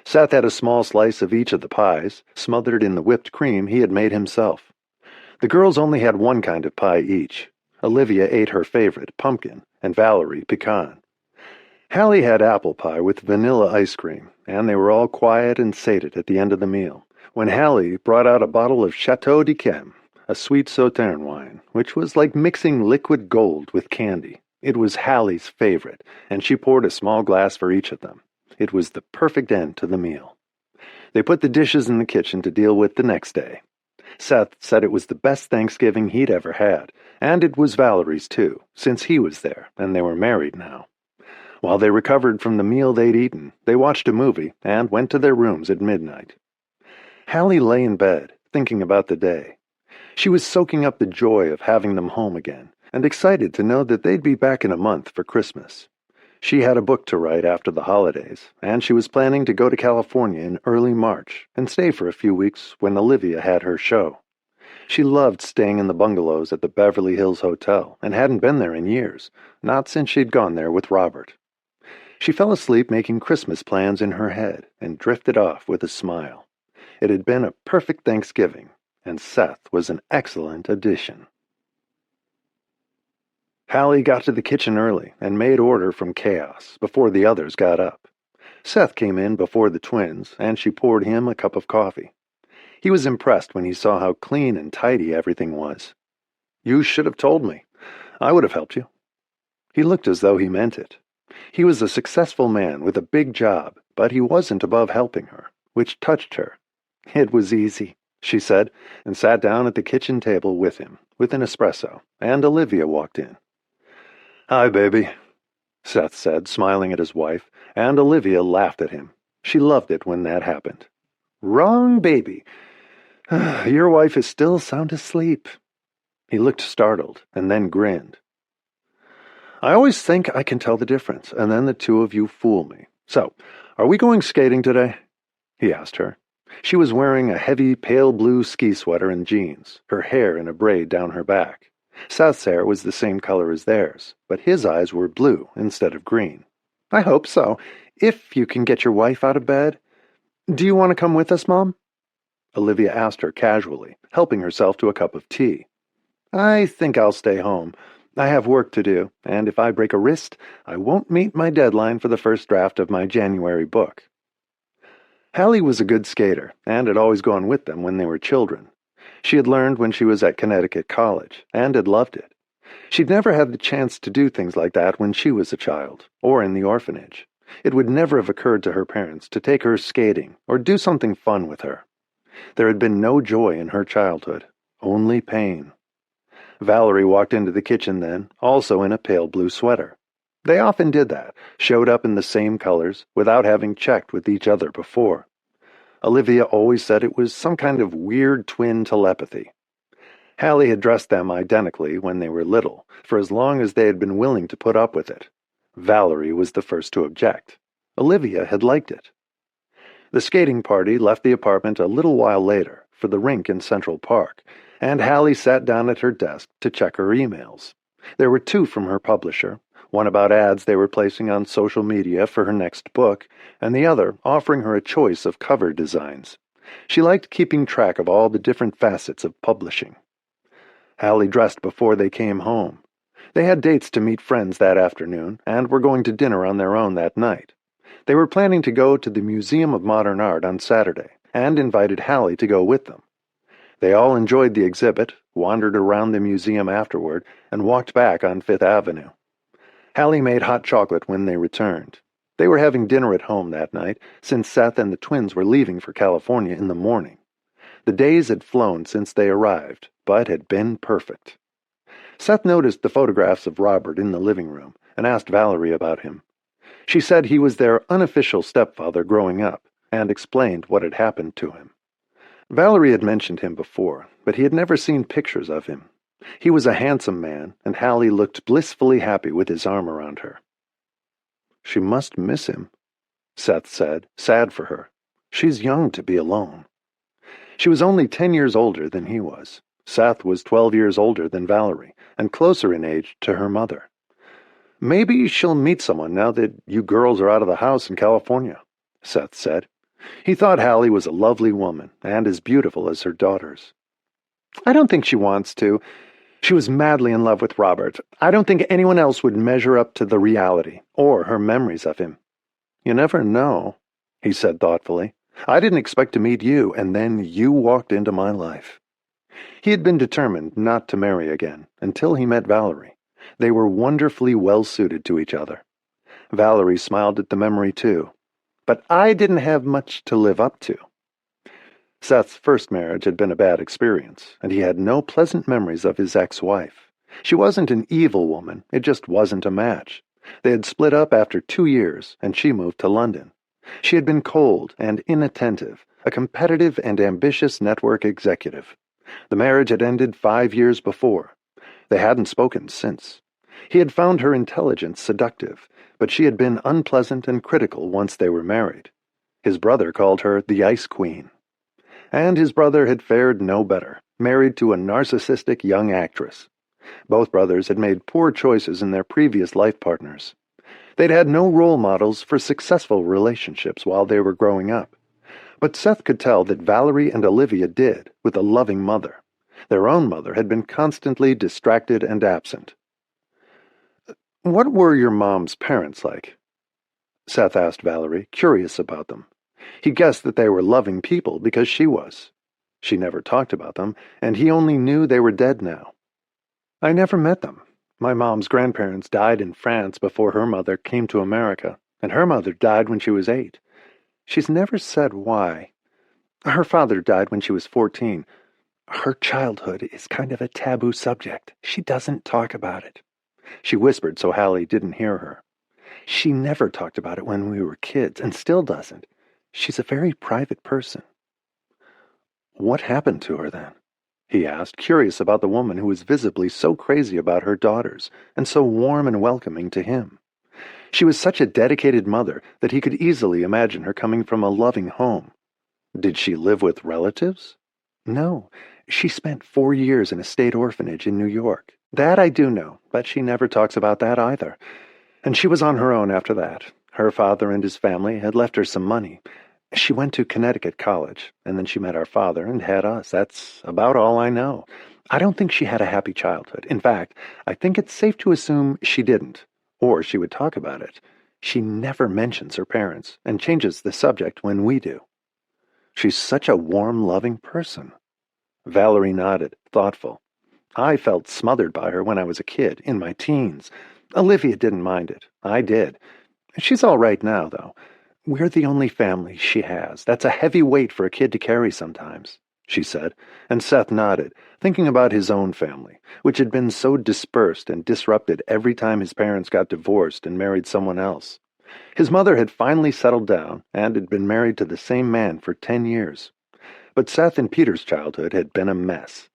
Seth had a small slice of each of the pies, smothered in the whipped cream he had made himself. The girls only had one kind of pie each. Olivia ate her favorite, pumpkin, and Valerie, pecan. Hallie had apple pie with vanilla ice cream, and they were all quiet and sated at the end of the meal, when Hallie brought out a bottle of Chateau d'Yquem, a sweet Sauterne wine, which was like mixing liquid gold with candy. It was Hallie's favorite, and she poured a small glass for each of them. It was the perfect end to the meal. They put the dishes in the kitchen to deal with the next day. Seth said it was the best Thanksgiving he'd ever had, and it was Valerie's too, since he was there, and they were married now. While they recovered from the meal they'd eaten, they watched a movie and went to their rooms at midnight. Hallie lay in bed, thinking about the day. She was soaking up the joy of having them home again, and excited to know that they'd be back in a month for Christmas. She had a book to write after the holidays, and she was planning to go to California in early March and stay for a few weeks when Olivia had her show. She loved staying in the bungalows at the Beverly Hills Hotel and hadn't been there in years, not since she'd gone there with Robert. She fell asleep making Christmas plans in her head and drifted off with a smile. It had been a perfect Thanksgiving, and Seth was an excellent addition. Hallie got to the kitchen early and made order from chaos before the others got up. Seth came in before the twins, and she poured him a cup of coffee. He was impressed when he saw how clean and tidy everything was. "You should have told me. I would have helped you." He looked as though he meant it. He was a successful man with a big job, but he wasn't above helping her, which touched her. "It was easy," she said, and sat down at the kitchen table with him, with an espresso, and Olivia walked in. "Hi, baby," Seth said, smiling at his wife, and Olivia laughed at him. She loved it when that happened. "Wrong baby. Your wife is still sound asleep." He looked startled, and then grinned. "I always think I can tell the difference, and then the two of you fool me. So, are we going skating today?" he asked her. She was wearing a heavy pale blue ski sweater and jeans, her hair in a braid down her back. Seth's hair was the same color as theirs, but his eyes were blue instead of green. "I hope so, if you can get your wife out of bed. Do you want to come with us, Mom?" Olivia asked her casually, helping herself to a cup of tea. "I think I'll stay home. I have work to do, and if I break a wrist, I won't meet my deadline for the first draft of my January book." Hallie was a good skater, and had always gone with them when they were children. She had learned when she was at Connecticut College, and had loved it. She'd never had the chance to do things like that when she was a child, or in the orphanage. It would never have occurred to her parents to take her skating or do something fun with her. There had been no joy in her childhood, only pain. Valerie walked into the kitchen then, also in a pale blue sweater. They often did that, showed up in the same colors, without having checked with each other before. Olivia always said it was some kind of weird twin telepathy. Hallie had dressed them identically when they were little, for as long as they had been willing to put up with it. Valerie was the first to object. Olivia had liked it. The skating party left the apartment a little while later for the rink in Central Park, and Hallie sat down at her desk to check her emails. There were two from her publisher, one about ads they were placing on social media for her next book, and the other offering her a choice of cover designs. She liked keeping track of all the different facets of publishing. Hallie dressed before they came home. They had dates to meet friends that afternoon, and were going to dinner on their own that night. They were planning to go to the Museum of Modern Art on Saturday, and invited Hallie to go with them. They all enjoyed the exhibit, wandered around the museum afterward, and walked back on Fifth Avenue. Hallie made hot chocolate when they returned. They were having dinner at home that night, since Seth and the twins were leaving for California in the morning. The days had flown since they arrived, but had been perfect. Seth noticed the photographs of Robert in the living room, and asked Valerie about him. She said he was their unofficial stepfather growing up, and explained what had happened to him. Valerie had mentioned him before, but he had never seen pictures of him. He was a handsome man, and Hallie looked blissfully happy with his arm around her. "She must miss him," Seth said, sad for her. "She's young to be alone." She was only 10 years older than he was. Seth was 12 years older than Valerie, and closer in age to her mother. "Maybe she'll meet someone now that you girls are out of the house in California," Seth said. He thought Hallie was a lovely woman, and as beautiful as her daughters. "I don't think she wants to. She was madly in love with Robert. I don't think anyone else would measure up to the reality, or her memories of him." "You never know," he said thoughtfully. "I didn't expect to meet you, and then you walked into my life." He had been determined not to marry again, until he met Valerie. They were wonderfully well-suited to each other. Valerie smiled at the memory, too. "But I didn't have much to live up to." Seth's first marriage had been a bad experience, and he had no pleasant memories of his ex-wife. She wasn't an evil woman, it just wasn't a match. They had split up after 2 years, and she moved to London. She had been cold and inattentive, a competitive and ambitious network executive. The marriage had ended 5 years before. They hadn't spoken since. He had found her intelligence seductive, but she had been unpleasant and critical once they were married. His brother called her the Ice Queen. And his brother had fared no better, married to a narcissistic young actress. Both brothers had made poor choices in their previous life partners. They'd had no role models for successful relationships while they were growing up. But Seth could tell that Valerie and Olivia did, with a loving mother. Their own mother had been constantly distracted and absent. What were your mom's parents like? Seth asked Valerie, curious about them. He guessed that they were loving people because she was. She never talked about them, and he only knew they were dead now. I never met them. My mom's grandparents died in France before her mother came to America, and her mother died when she was 8. She's never said why. Her father died when she was 14. Her childhood is kind of a taboo subject. She doesn't talk about it. She whispered so Hallie didn't hear her. She never talked about it when we were kids, and still doesn't. She's a very private person. What happened to her then? He asked, curious about the woman who was visibly so crazy about her daughters and so warm and welcoming to him. She was such a dedicated mother that he could easily imagine her coming from a loving home. Did she live with relatives? No, she spent 4 years in a state orphanage in New York. That I do know, but she never talks about that either. And she was on her own after that. Her father and his family had left her some money. She went to Connecticut College, and then she met our father and had us. That's about all I know. I don't think she had a happy childhood. In fact, I think it's safe to assume she didn't, or she would talk about it. She never mentions her parents and changes the subject when we do. She's such a warm, loving person. Valerie nodded, thoughtful. I felt smothered by her when I was a kid, in my teens. Olivia didn't mind it. I did. She's all right now, though. We're the only family she has. That's a heavy weight for a kid to carry sometimes, she said, and Seth nodded, thinking about his own family, which had been so dispersed and disrupted every time his parents got divorced and married someone else. His mother had finally settled down and had been married to the same man for 10 years. But Seth and Peter's childhood had been a mess.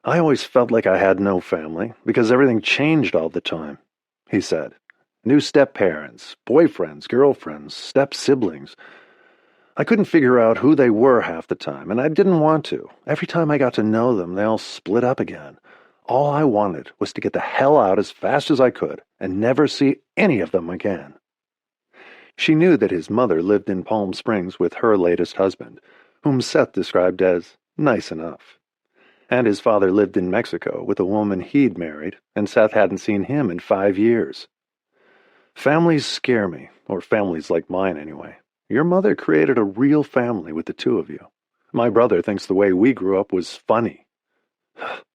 I always felt like I had no family because everything changed all the time, he said. New step-parents, boyfriends, girlfriends, step-siblings. I couldn't figure out who they were half the time, and I didn't want to. Every time I got to know them, they all split up again. All I wanted was to get the hell out as fast as I could and never see any of them again. She knew that his mother lived in Palm Springs with her latest husband, whom Seth described as nice enough. And his father lived in Mexico with a woman he'd married, and Seth hadn't seen him in 5 years. Families scare me, or families like mine anyway. Your mother created a real family with the two of you. My brother thinks the way we grew up was funny.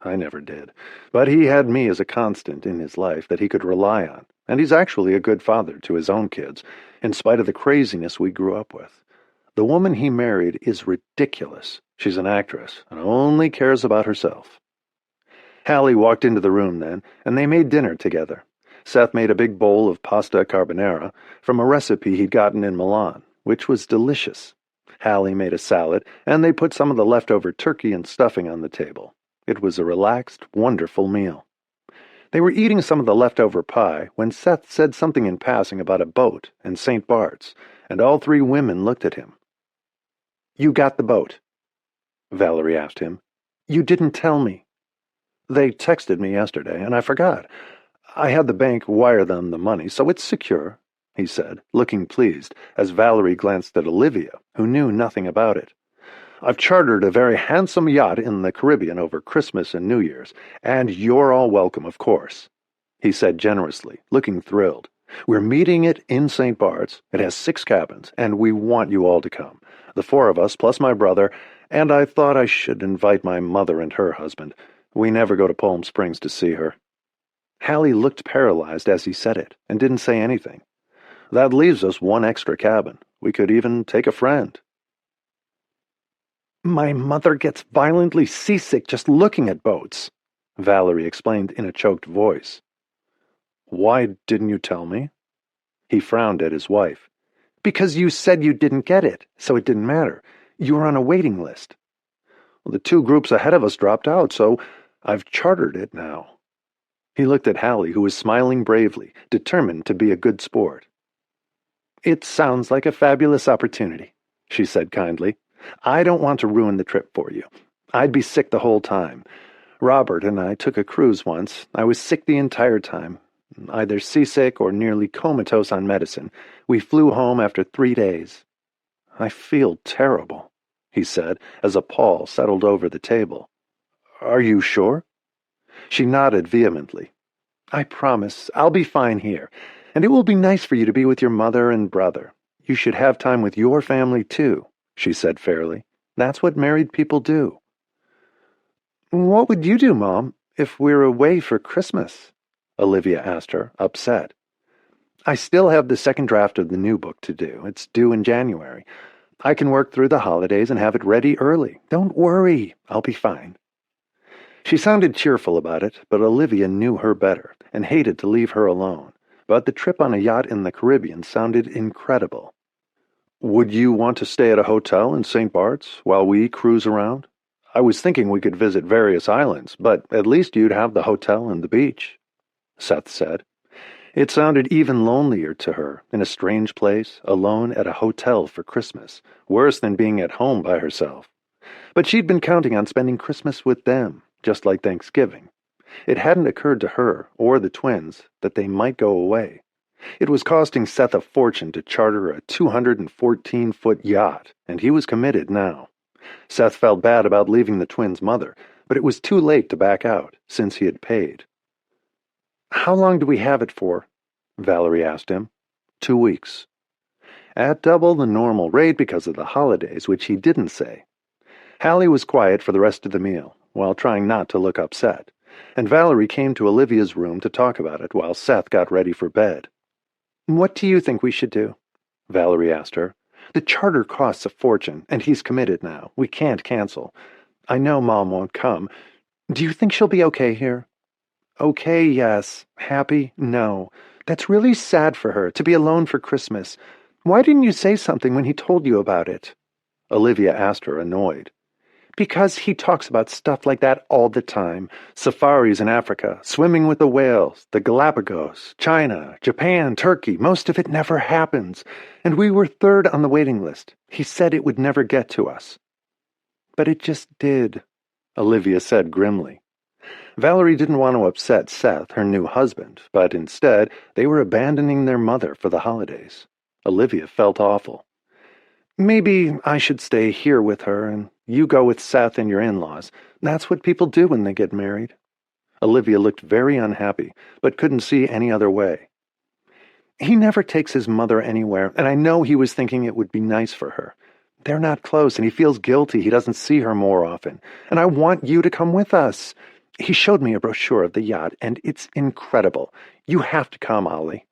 I never did. But he had me as a constant in his life that he could rely on, and he's actually a good father to his own kids, in spite of the craziness we grew up with. The woman he married is ridiculous. She's an actress and only cares about herself. Hallie walked into the room then, and they made dinner together. Seth made a big bowl of pasta carbonara from a recipe he'd gotten in Milan, which was delicious. Hallie made a salad, and they put some of the leftover turkey and stuffing on the table. It was a relaxed, wonderful meal. They were eating some of the leftover pie when Seth said something in passing about a boat and St. Bart's, and all 3 women looked at him. "You got the boat?" Valerie asked him. "You didn't tell me." "They texted me yesterday, and I forgot. I had the bank wire them the money, so it's secure," he said, looking pleased, as Valerie glanced at Olivia, who knew nothing about it. "I've chartered a very handsome yacht in the Caribbean over Christmas and New Year's, and you're all welcome, of course," he said generously, looking thrilled. "We're meeting it in St. Bart's. It has 6 cabins, and we want you all to come. The 4 of us, plus my brother, and I thought I should invite my mother and her husband. We never go to Palm Springs to see her." Hallie looked paralyzed as he said it, and didn't say anything. "That leaves us 1 extra cabin. We could even take a friend." "My mother gets violently seasick just looking at boats," Valerie explained in a choked voice. "Why didn't you tell me?" He frowned at his wife. "Because you said you didn't get it, so it didn't matter. You were on a waiting list." "Well, the 2 groups ahead of us dropped out, so I've chartered it now." He looked at Hallie, who was smiling bravely, determined to be a good sport. "It sounds like a fabulous opportunity," she said kindly. "I don't want to ruin the trip for you. I'd be sick the whole time. Robert and I took a cruise once. I was sick the entire time, either seasick or nearly comatose on medicine. We flew home after 3 days." "I feel terrible," he said, as a pall settled over the table. "Are you sure?" She nodded vehemently. I promise I'll be fine here, and it will be nice for you to be with your mother and brother. You should have time with your family, too, she said fairly. That's what married people do. What would you do, Mom, if we're away for Christmas? Olivia asked her, upset. I still have the second draft of the new book to do. It's due in January. I can work through the holidays and have it ready early. Don't worry, I'll be fine. She sounded cheerful about it, but Olivia knew her better and hated to leave her alone. But the trip on a yacht in the Caribbean sounded incredible. Would you want to stay at a hotel in St. Bart's while we cruise around? I was thinking we could visit various islands, but at least you'd have the hotel and the beach, Seth said. It sounded even lonelier to her, in a strange place, alone at a hotel for Christmas, worse than being at home by herself. But she'd been counting on spending Christmas with them, just like Thanksgiving. It hadn't occurred to her, or the twins, that they might go away. It was costing Seth a fortune to charter a 214-foot yacht, and he was committed now. Seth felt bad about leaving the twins' mother, but it was too late to back out, since he had paid. How long do we have it for? Valerie asked him. 2 weeks. At double the normal rate because of the holidays, which he didn't say. Hallie was quiet for the rest of the meal, while trying not to look upset, and Valerie came to Olivia's room to talk about it while Seth got ready for bed. What do you think we should do? Valerie asked her. The charter costs a fortune, and he's committed now. We can't cancel. I know Mom won't come. Do you think she'll be okay here? Okay, yes. Happy? No. That's really sad for her, to be alone for Christmas. Why didn't you say something when he told you about it? Olivia asked her, annoyed. Because he talks about stuff like that all the time. Safaris in Africa, swimming with the whales, the Galapagos, China, Japan, Turkey. Most of it never happens. And we were third on the waiting list. He said it would never get to us. But it just did, Olivia said grimly. Valerie didn't want to upset Seth, her new husband, but instead they were abandoning their mother for the holidays. Olivia felt awful. Maybe I should stay here with her, and you go with Seth and your in-laws. That's what people do when they get married. Olivia looked very unhappy, but couldn't see any other way. He never takes his mother anywhere, and I know he was thinking it would be nice for her. They're not close, and he feels guilty he doesn't see her more often. And I want you to come with us. He showed me a brochure of the yacht, and it's incredible. You have to come, Ollie.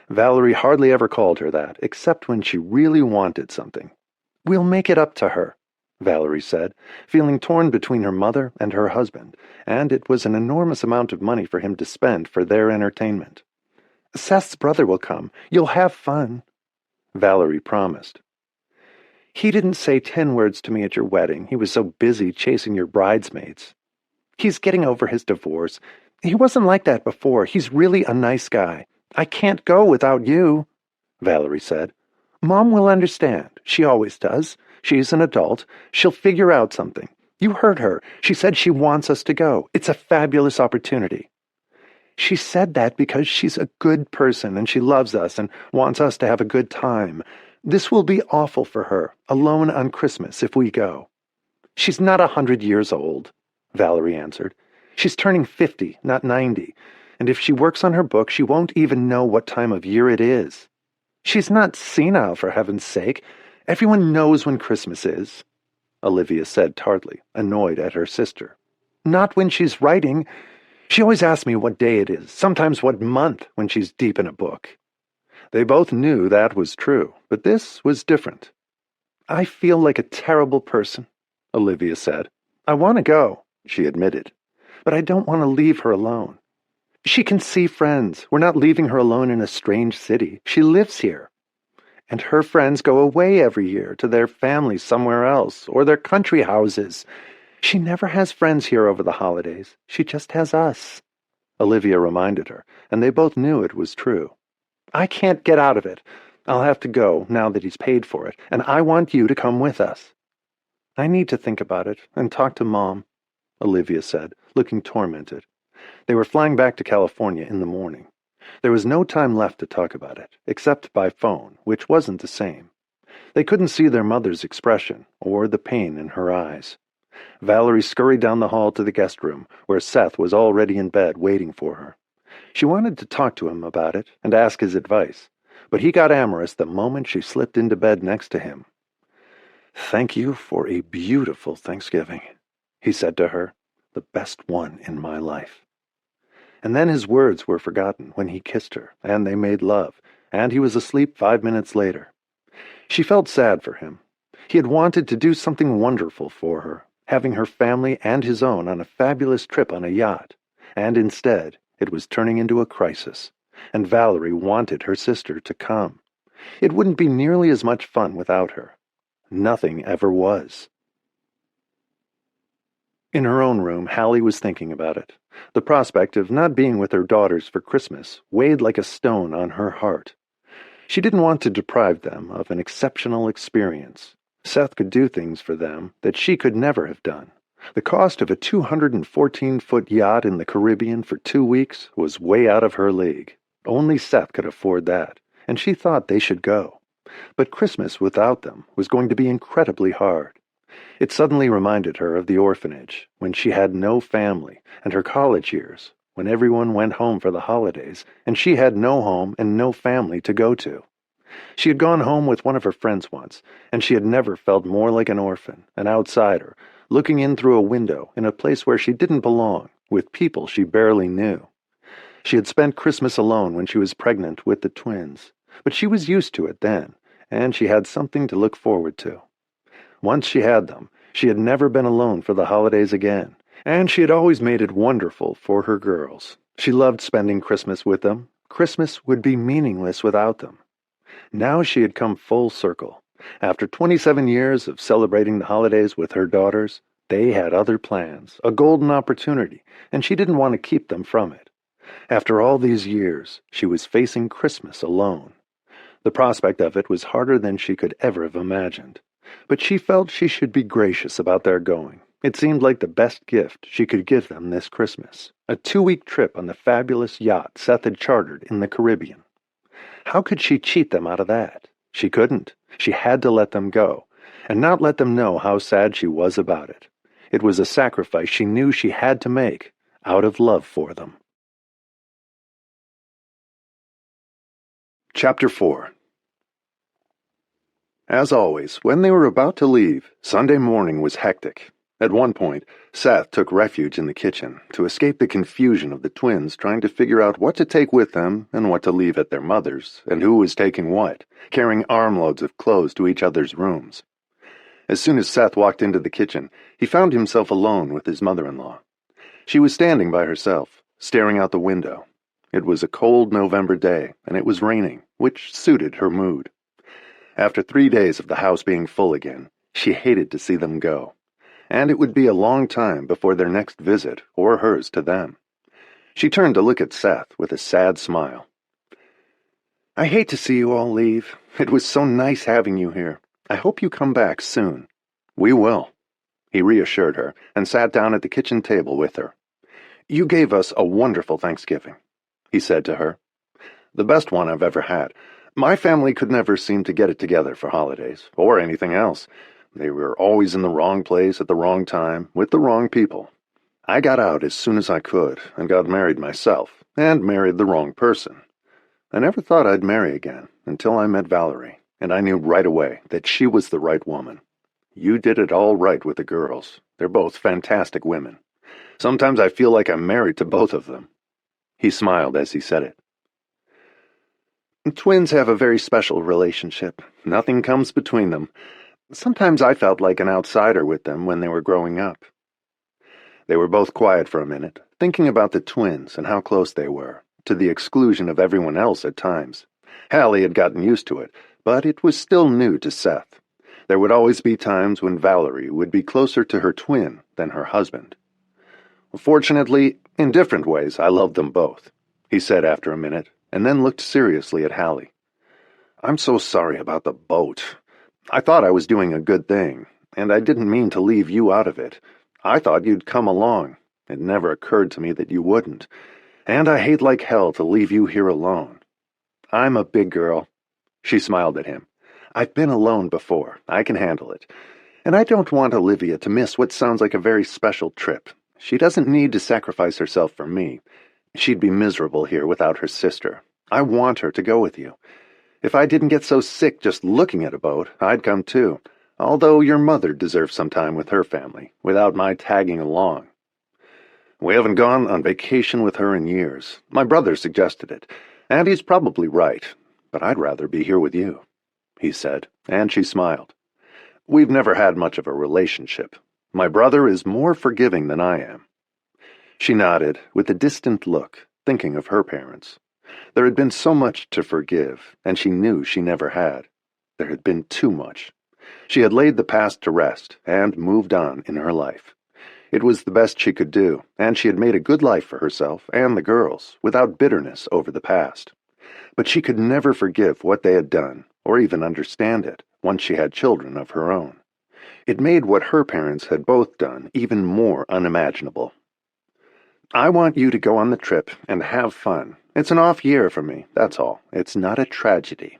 Valerie hardly ever called her that, except when she really wanted something. We'll make it up to her, Valerie said, feeling torn between her mother and her husband, and it was an enormous amount of money for him to spend for their entertainment. Seth's brother will come. You'll have fun, Valerie promised. He didn't say 10 words to me at your wedding. He was so busy chasing your bridesmaids. He's getting over his divorce. He wasn't like that before. He's really a nice guy. I can't go without you, Valerie said. Mom will understand. She always does. She's an adult. She'll figure out something. You heard her. She said she wants us to go. It's a fabulous opportunity. She said that because she's a good person and she loves us and wants us to have a good time. This will be awful for her, alone on Christmas if we go. She's not 100 years old, Valerie answered. She's turning 50, not 90. And if she works on her book, she won't even know what time of year it is. She's not senile, for heaven's sake. Everyone knows when Christmas is, Olivia said tartly, annoyed at her sister. Not when she's writing. She always asks me what day it is, sometimes what month, when she's deep in a book. They both knew that was true, but this was different. I feel like a terrible person, Olivia said. I want to go, she admitted, but I don't want to leave her alone. She can see friends. We're not leaving her alone in a strange city. She lives here. And her friends go away every year to their families somewhere else, or their country houses. She never has friends here over the holidays. She just has us, Olivia reminded her, and they both knew it was true. I can't get out of it. I'll have to go now that he's paid for it, and I want you to come with us. I need to think about it and talk to Mom, Olivia said, looking tormented. They were flying back to California in the morning. There was no time left to talk about it, except by phone, which wasn't the same. They couldn't see their mother's expression, or the pain in her eyes. Valerie scurried down the hall to the guest room, where Seth was already in bed waiting for her. She wanted to talk to him about it and ask his advice, but he got amorous the moment she slipped into bed next to him. "Thank you for a beautiful Thanksgiving," he said to her, "the best one in my life." And then his words were forgotten when he kissed her, and they made love, and he was asleep 5 minutes later. She felt sad for him. He had wanted to do something wonderful for her, having her family and his own on a fabulous trip on a yacht, and instead it was turning into a crisis, and Valerie wanted her sister to come. It wouldn't be nearly as much fun without her. Nothing ever was. In her own room, Hallie was thinking about it. The prospect of not being with her daughters for Christmas weighed like a stone on her heart. She didn't want to deprive them of an exceptional experience. Seth could do things for them that she could never have done. The cost of a 214-foot yacht in the Caribbean for 2 weeks was way out of her league. Only Seth could afford that, and she thought they should go. But Christmas without them was going to be incredibly hard. It suddenly reminded her of the orphanage, when she had no family, and her college years, when everyone went home for the holidays, and she had no home and no family to go to. She had gone home with one of her friends once, and she had never felt more like an orphan, an outsider, looking in through a window in a place where she didn't belong, with people she barely knew. She had spent Christmas alone when she was pregnant with the twins, but she was used to it then, and she had something to look forward to. Once she had them, she had never been alone for the holidays again, and she had always made it wonderful for her girls. She loved spending Christmas with them. Christmas would be meaningless without them. Now she had come full circle. After 27 years of celebrating the holidays with her daughters, they had other plans, a golden opportunity, and she didn't want to keep them from it. After all these years, she was facing Christmas alone. The prospect of it was harder than she could ever have imagined. But she felt she should be gracious about their going. It seemed like the best gift she could give them this Christmas, a 2-week trip on the fabulous yacht Seth had chartered in the Caribbean. How could she cheat them out of that? She couldn't. She had to let them go, and not let them know how sad she was about it. It was a sacrifice she knew she had to make, out of love for them. Chapter 4. As always, when they were about to leave, Sunday morning was hectic. At one point, Seth took refuge in the kitchen to escape the confusion of the twins trying to figure out what to take with them and what to leave at their mother's, and who was taking what, carrying armloads of clothes to each other's rooms. As soon as Seth walked into the kitchen, he found himself alone with his mother-in-law. She was standing by herself, staring out the window. It was a cold November day, and it was raining, which suited her mood. After 3 days of the house being full again, she hated to see them go, and it would be a long time before their next visit or hers to them. She turned to look at Seth with a sad smile. "I hate to see you all leave. It was so nice having you here. I hope you come back soon." "We will," he reassured her and sat down at the kitchen table with her. "You gave us a wonderful Thanksgiving," he said to her. "The best one I've ever had. My family could never seem to get it together for holidays, or anything else. They were always in the wrong place at the wrong time, with the wrong people. I got out as soon as I could, and got married myself, and married the wrong person. I never thought I'd marry again, until I met Valerie, and I knew right away that she was the right woman. You did it all right with the girls. They're both fantastic women. Sometimes I feel like I'm married to both of them." He smiled as he said it. "Twins have a very special relationship. Nothing comes between them. Sometimes I felt like an outsider with them when they were growing up." They were both quiet for a minute, thinking about the twins and how close they were, to the exclusion of everyone else at times. Hallie had gotten used to it, but it was still new to Seth. There would always be times when Valerie would be closer to her twin than her husband. "Fortunately, in different ways, I love them both," he said after a minute, and then looked seriously at Hallie. "I'm so sorry about the boat. I thought I was doing a good thing, and I didn't mean to leave you out of it. I thought you'd come along. It never occurred to me that you wouldn't. And I hate like hell to leave you here alone. I'm a big girl." She smiled at him. "I've been alone before. I can handle it. And I don't want Olivia to miss what sounds like a very special trip. She doesn't need to sacrifice herself for me. She'd be miserable here without her sister. I want her to go with you. If I didn't get so sick just looking at a boat, I'd come too, although your mother deserves some time with her family, without my tagging along. We haven't gone on vacation with her in years. My brother suggested it, and he's probably right, but I'd rather be here with you, he said, and she smiled. We've never had much of a relationship. My brother is more forgiving than I am. She nodded, with a distant look, thinking of her parents. There had been so much to forgive, and she knew she never had. There had been too much. She had laid the past to rest, and moved on in her life. It was the best she could do, and she had made a good life for herself and the girls, without bitterness over the past. But she could never forgive what they had done, or even understand it, once she had children of her own. It made what her parents had both done even more unimaginable. I want you to go on the trip and have fun. It's an off year for me, that's all. It's not a tragedy.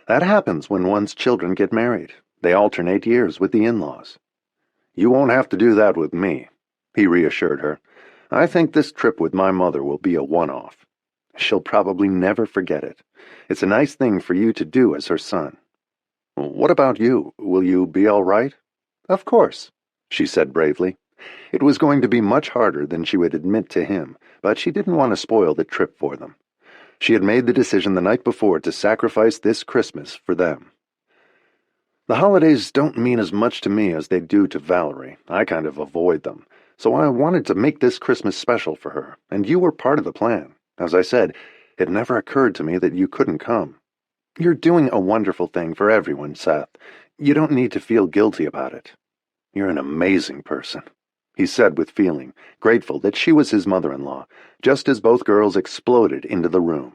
That happens when one's children get married. They alternate years with the in-laws. You won't have to do that with me, he reassured her. I think this trip with my mother will be a one-off. She'll probably never forget it. It's a nice thing for you to do as her son. What about you? Will you be all right? Of course, she said bravely. It was going to be much harder than she would admit to him, but she didn't want to spoil the trip for them. She had made the decision the night before to sacrifice this Christmas for them. The holidays don't mean as much to me as they do to Valerie. I kind of avoid them. So I wanted to make this Christmas special for her, and you were part of the plan. As I said, it never occurred to me that you couldn't come. You're doing a wonderful thing for everyone, Seth. You don't need to feel guilty about it. You're an amazing person, he said with feeling, grateful that she was his mother-in-law, just as both girls exploded into the room.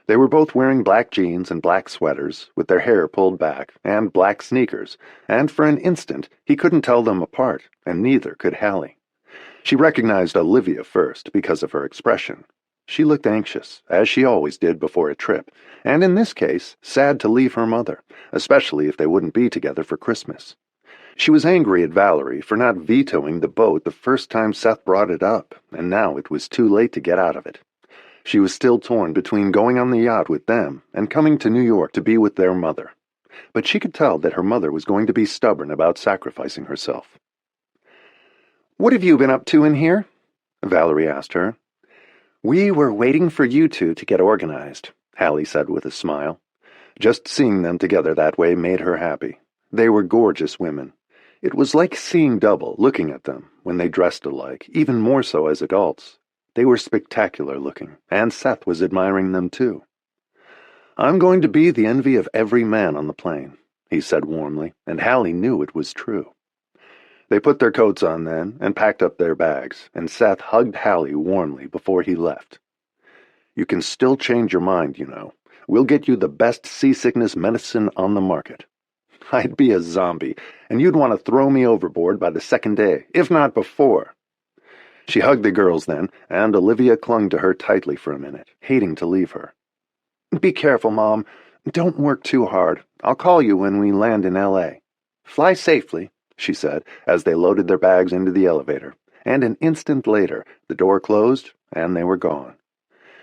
They were both wearing black jeans and black sweaters, with their hair pulled back, and black sneakers, and for an instant he couldn't tell them apart, and neither could Hallie. She recognized Olivia first because of her expression. She looked anxious, as she always did before a trip, and in this case, sad to leave her mother, especially if they wouldn't be together for Christmas. She was angry at Valerie for not vetoing the boat the first time Seth brought it up, and now it was too late to get out of it. She was still torn between going on the yacht with them and coming to New York to be with their mother. But she could tell that her mother was going to be stubborn about sacrificing herself. "What have you been up to in here?" Valerie asked her. "We were waiting for you two to get organized," Hallie said with a smile. Just seeing them together that way made her happy. They were gorgeous women. It was like seeing double looking at them when they dressed alike, even more so as adults. They were spectacular looking, and Seth was admiring them too. "I'm going to be the envy of every man on the plane," he said warmly, and Hallie knew it was true. They put their coats on then and packed up their bags, and Seth hugged Hallie warmly before he left. "You can still change your mind, you know. We'll get you the best seasickness medicine on the market. I'd be a zombie, and you'd want to throw me overboard by the second day, if not before." She hugged the girls then, and Olivia clung to her tightly for a minute, hating to leave her. "Be careful, Mom. Don't work too hard. I'll call you when we land in L.A. Fly safely," she said, as they loaded their bags into the elevator, and an instant later the door closed and they were gone.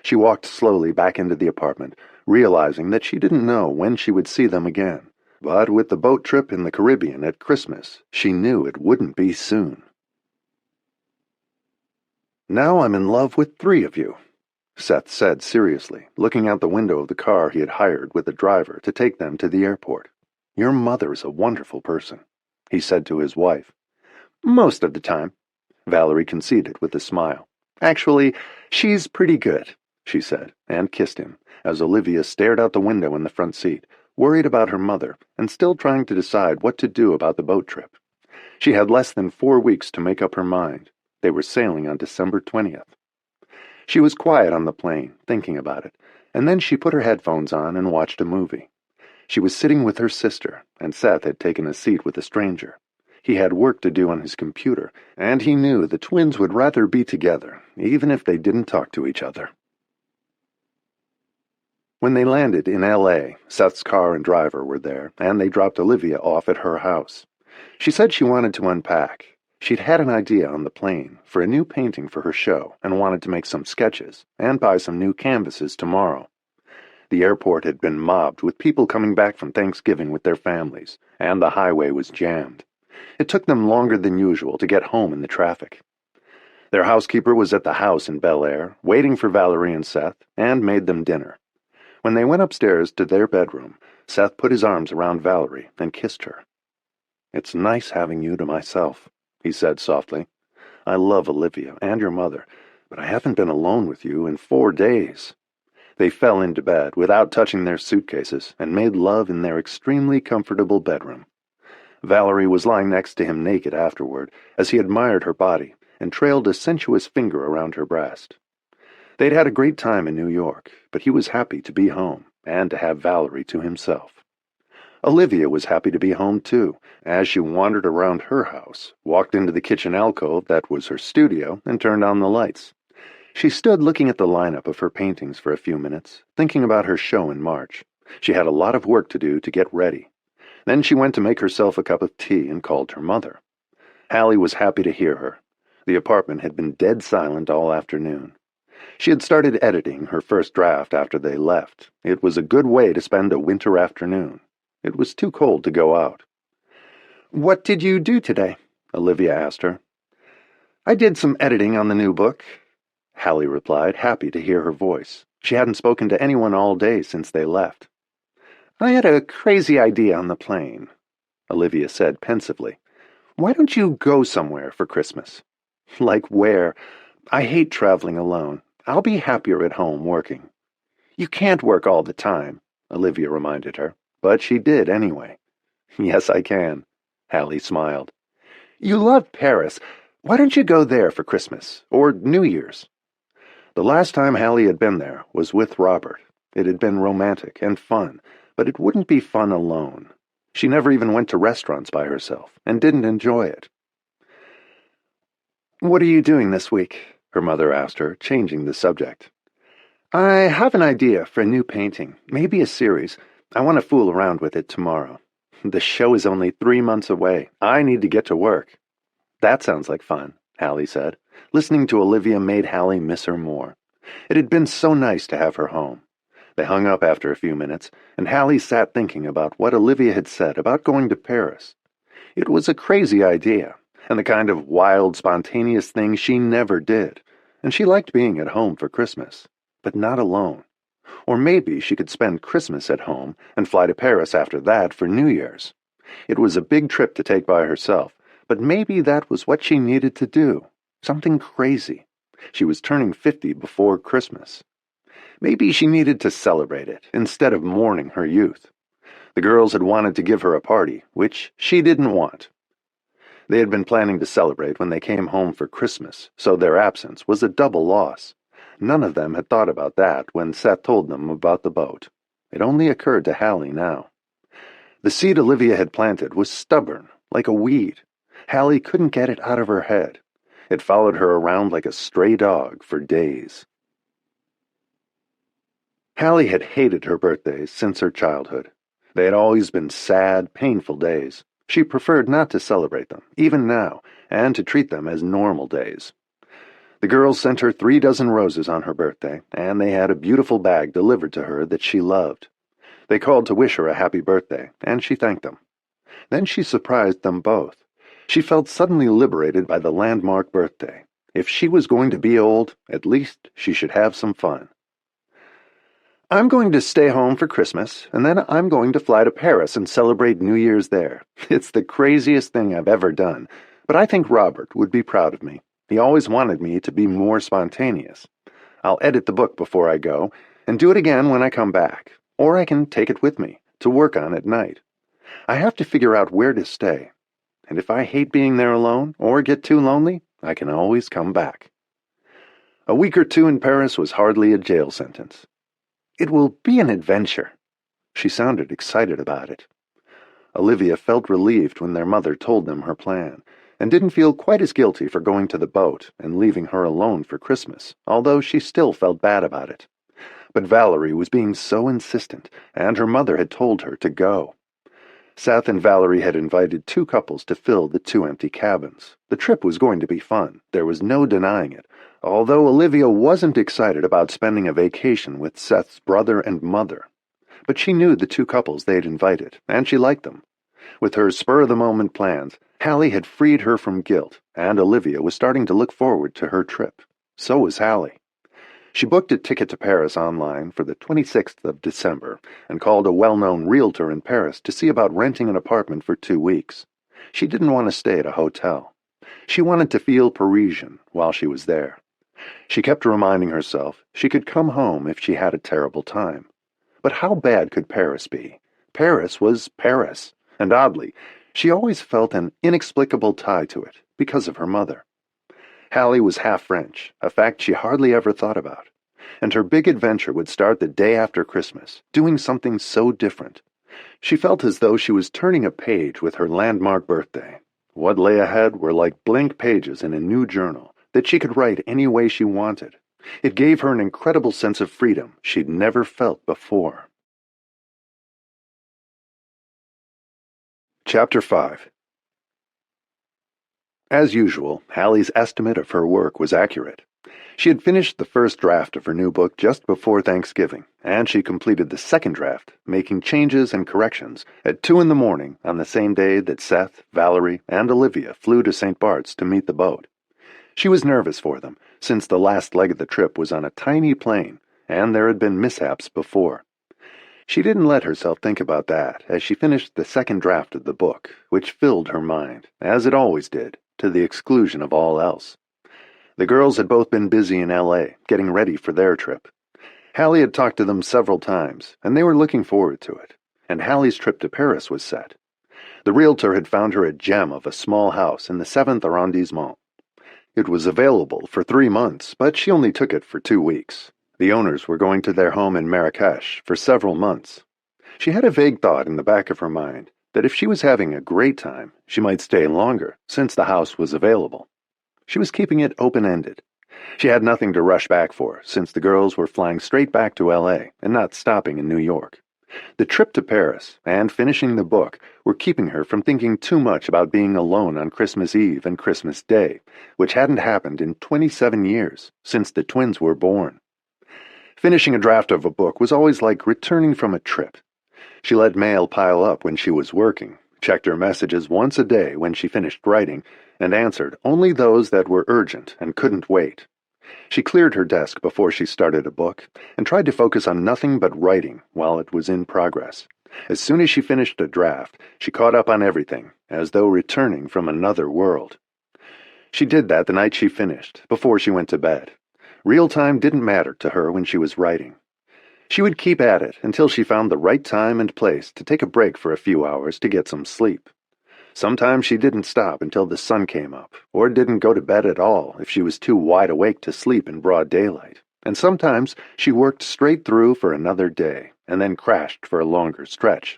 She walked slowly back into the apartment, realizing that she didn't know when she would see them again, but with the boat trip in the Caribbean at Christmas, she knew it wouldn't be soon. "Now I'm in love with 3 of you," Seth said seriously, looking out the window of the car he had hired with a driver to take them to the airport. "Your mother's a wonderful person," he said to his wife. "Most of the time," Valerie conceded with a smile. "Actually, she's pretty good," she said, and kissed him, as Olivia stared out the window in the front seat, worried about her mother and still trying to decide what to do about the boat trip. She had less than 4 weeks to make up her mind. They were sailing on December 20th. She was quiet on the plane, thinking about it, and then she put her headphones on and watched a movie. She was sitting with her sister, and Seth had taken a seat with a stranger. He had work to do on his computer, and he knew the twins would rather be together, even if they didn't talk to each other. When they landed in L.A., Seth's car and driver were there, and they dropped Olivia off at her house. She said she wanted to unpack. She'd had an idea on the plane for a new painting for her show and wanted to make some sketches and buy some new canvases tomorrow. The airport had been mobbed with people coming back from Thanksgiving with their families, and the highway was jammed. It took them longer than usual to get home in the traffic. Their housekeeper was at the house in Bel Air, waiting for Valerie and Seth, and made them dinner. When they went upstairs to their bedroom, Seth put his arms around Valerie and kissed her. "It's nice having you to myself," he said softly. "I love Olivia and your mother, but I haven't been alone with you in 4 days." They fell into bed without touching their suitcases and made love in their extremely comfortable bedroom. Valerie was lying next to him naked afterward as he admired her body and trailed a sensuous finger around her breast. They'd had a great time in New York, but he was happy to be home and to have Valerie to himself. Olivia was happy to be home too, as she wandered around her house, walked into the kitchen alcove that was her studio, and turned on the lights. She stood looking at the lineup of her paintings for a few minutes, thinking about her show in March. She had a lot of work to do to get ready. Then she went to make herself a cup of tea and called her mother. Hallie was happy to hear her. The apartment had been dead silent all afternoon. She had started editing her first draft after they left. It was a good way to spend a winter afternoon. It was too cold to go out. "What did you do today?" Olivia asked her. "I did some editing on the new book," Hallie replied, happy to hear her voice. She hadn't spoken to anyone all day since they left. "I had a crazy idea on the plane," Olivia said pensively. "Why don't you go somewhere for Christmas?" "Like where? I hate traveling alone. I'll be happier at home working." "You can't work all the time," Olivia reminded her, but she did anyway. "Yes, I can," Hallie smiled. "You love Paris. Why don't you go there for Christmas or New Year's?" The last time Hallie had been there was with Robert. It had been romantic and fun, but it wouldn't be fun alone. She never even went to restaurants by herself and didn't enjoy it. "What are you doing this week?" her mother asked her, changing the subject. "I have an idea for a new painting, maybe a series. I want to fool around with it tomorrow. The show is only 3 months away. I need to get to work." "That sounds like fun," Hallie said. Listening to Olivia made Hallie miss her more. It had been so nice to have her home. They hung up after a few minutes, and Hallie sat thinking about what Olivia had said about going to Paris. It was a crazy idea, and the kind of wild, spontaneous thing she never did, and she liked being at home for Christmas, but not alone. Or maybe she could spend Christmas at home and fly to Paris after that for New Year's. It was a big trip to take by herself, but maybe that was what she needed to do. Something crazy. She was turning 50 before Christmas. Maybe she needed to celebrate it instead of mourning her youth. The girls had wanted to give her a party, which she didn't want. They had been planning to celebrate when they came home for Christmas, so their absence was a double loss. None of them had thought about that when Seth told them about the boat. It only occurred to Hallie now. The seed Olivia had planted was stubborn, like a weed. Hallie couldn't get it out of her head. It followed her around like a stray dog for days. Hallie had hated her birthdays since her childhood. They had always been sad, painful days. She preferred not to celebrate them, even now, and to treat them as normal days. The girls sent her 3 dozen roses on her birthday, and they had a beautiful bag delivered to her that she loved. They called to wish her a happy birthday, and she thanked them. Then she surprised them both. She felt suddenly liberated by the landmark birthday. If she was going to be old, at least she should have some fun. "I'm going to stay home for Christmas, and then I'm going to fly to Paris and celebrate New Year's there. It's the craziest thing I've ever done, but I think Robert would be proud of me. He always wanted me to be more spontaneous. I'll edit the book before I go, and do it again when I come back, or I can take it with me to work on at night. I have to figure out where to stay. And if I hate being there alone or get too lonely, I can always come back." A week or 2 in Paris was hardly a jail sentence. "It will be an adventure." She sounded excited about it. Olivia felt relieved when their mother told them her plan, and didn't feel quite as guilty for going to the boat and leaving her alone for Christmas, although she still felt bad about it. But Valerie was being so insistent, and her mother had told her to go. Seth and Valerie had invited 2 couples to fill the 2 empty cabins. The trip was going to be fun. There was no denying it, although Olivia wasn't excited about spending a vacation with Seth's brother and mother. But she knew the 2 couples they'd invited, and she liked them. With her spur-of-the-moment plans, Hallie had freed her from guilt, and Olivia was starting to look forward to her trip. So was Hallie. She booked a ticket to Paris online for the 26th of December and called a well-known realtor in Paris to see about renting an apartment for 2 weeks. She didn't want to stay at a hotel. She wanted to feel Parisian while she was there. She kept reminding herself she could come home if she had a terrible time. But how bad could Paris be? Paris was Paris, and oddly, she always felt an inexplicable tie to it because of her mother. Hallie was half French, a fact she hardly ever thought about, and her big adventure would start the day after Christmas, doing something so different. She felt as though she was turning a page with her landmark birthday. What lay ahead were like blank pages in a new journal that she could write any way she wanted. It gave her an incredible sense of freedom she'd never felt before. Chapter 5. As usual, Hallie's estimate of her work was accurate. She had finished the first draft of her new book just before Thanksgiving, and she completed the second draft, making changes and corrections, at 2 a.m. on the same day that Seth, Valerie, and Olivia flew to St. Bart's to meet the boat. She was nervous for them, since the last leg of the trip was on a tiny plane, and there had been mishaps before. She didn't let herself think about that as she finished the second draft of the book, which filled her mind, as it always did, to the exclusion of all else. The girls had both been busy in L.A., getting ready for their trip. Hallie had talked to them several times, and they were looking forward to it, and Hallie's trip to Paris was set. The realtor had found her a gem of a small house in the 7th arrondissement. It was available for 3 months, but she only took it for 2 weeks. The owners were going to their home in Marrakesh for several months. She had a vague thought in the back of her mind that if she was having a great time, she might stay longer, since the house was available. She was keeping it open-ended. She had nothing to rush back for, since the girls were flying straight back to L.A. and not stopping in New York. The trip to Paris and finishing the book were keeping her from thinking too much about being alone on Christmas Eve and Christmas Day, which hadn't happened in 27 years, since the twins were born. Finishing a draft of a book was always like returning from a trip. She let mail pile up when she was working, checked her messages once a day when she finished writing, and answered only those that were urgent and couldn't wait. She cleared her desk before she started a book and tried to focus on nothing but writing while it was in progress. As soon as she finished a draft, she caught up on everything, as though returning from another world. She did that the night she finished, before she went to bed. Real time didn't matter to her when she was writing. She would keep at it until she found the right time and place to take a break for a few hours to get some sleep. Sometimes she didn't stop until the sun came up, or didn't go to bed at all if she was too wide awake to sleep in broad daylight. And sometimes she worked straight through for another day, and then crashed for a longer stretch.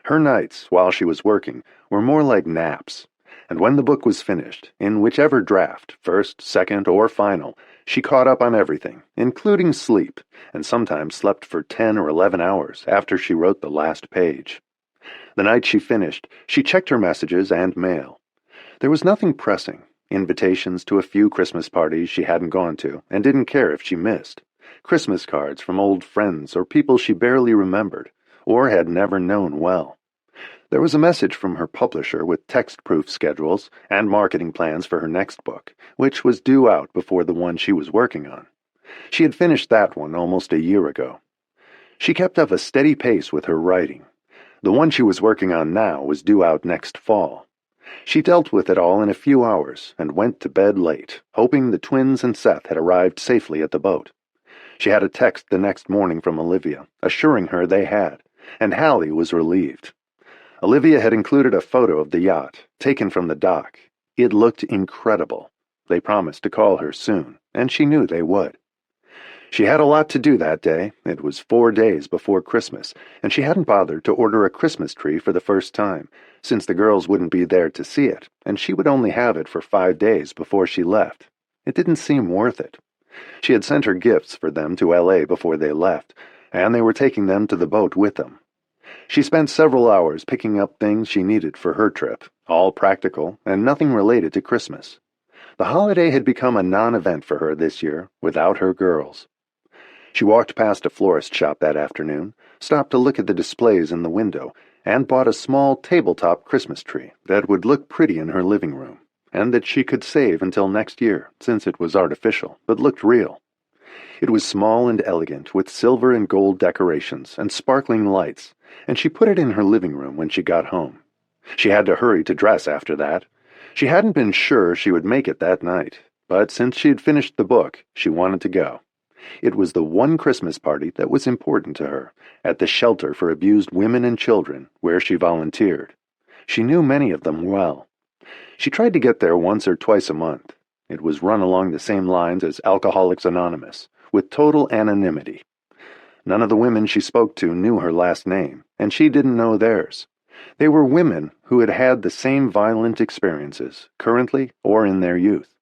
Her nights, while she was working, were more like naps. And when the book was finished, in whichever draft, first, second, or final, she caught up on everything, including sleep, and sometimes slept for 10 or 11 hours after she wrote the last page. The night she finished, she checked her messages and mail. There was nothing pressing, invitations to a few Christmas parties she hadn't gone to and didn't care if she missed, Christmas cards from old friends or people she barely remembered, or had never known well. There was a message from her publisher with text-proof schedules and marketing plans for her next book, which was due out before the one she was working on. She had finished that one almost a year ago. She kept up a steady pace with her writing. The one she was working on now was due out next fall. She dealt with it all in a few hours and went to bed late, hoping the twins and Seth had arrived safely at the boat. She had a text the next morning from Olivia, assuring her they had, and Hallie was relieved. Olivia had included a photo of the yacht, taken from the dock. It looked incredible. They promised to call her soon, and she knew they would. She had a lot to do that day. It was 4 days before Christmas, and she hadn't bothered to order a Christmas tree for the first time, since the girls wouldn't be there to see it, and she would only have it for 5 days before she left. It didn't seem worth it. She had sent her gifts for them to L.A. before they left, and they were taking them to the boat with them. She spent several hours picking up things she needed for her trip, all practical and nothing related to Christmas. The holiday had become a non-event for her this year, without her girls. She walked past a florist shop that afternoon, stopped to look at the displays in the window, and bought a small tabletop Christmas tree that would look pretty in her living room, and that she could save until next year, since it was artificial, but looked real. It was small and elegant, with silver and gold decorations and sparkling lights, and she put it in her living room when she got home. She had to hurry to dress after that. She hadn't been sure she would make it that night, but since she had finished the book, she wanted to go. It was the one Christmas party that was important to her, at the shelter for abused women and children, where she volunteered. She knew many of them well. She tried to get there once or twice a month. It was run along the same lines as Alcoholics Anonymous, with total anonymity. None of the women she spoke to knew her last name, and she didn't know theirs. They were women who had had the same violent experiences, currently or in their youth.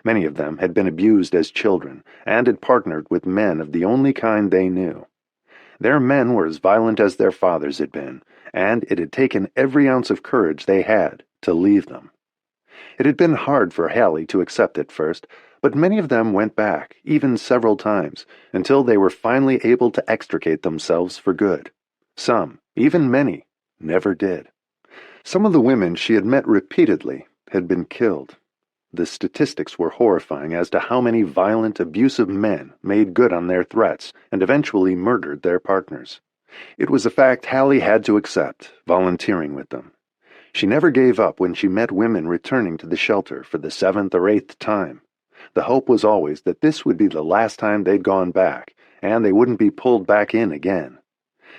Many of them had been abused as children, and had partnered with men of the only kind they knew. Their men were as violent as their fathers had been, and it had taken every ounce of courage they had to leave them. It had been hard for Hallie to accept at first, but many of them went back, even several times, until they were finally able to extricate themselves for good. Some, even many, never did. Some of the women she had met repeatedly had been killed. The statistics were horrifying as to how many violent, abusive men made good on their threats and eventually murdered their partners. It was a fact Hallie had to accept, volunteering with them. She never gave up when she met women returning to the shelter for the 7th or 8th time. The hope was always that this would be the last time they'd gone back, and they wouldn't be pulled back in again.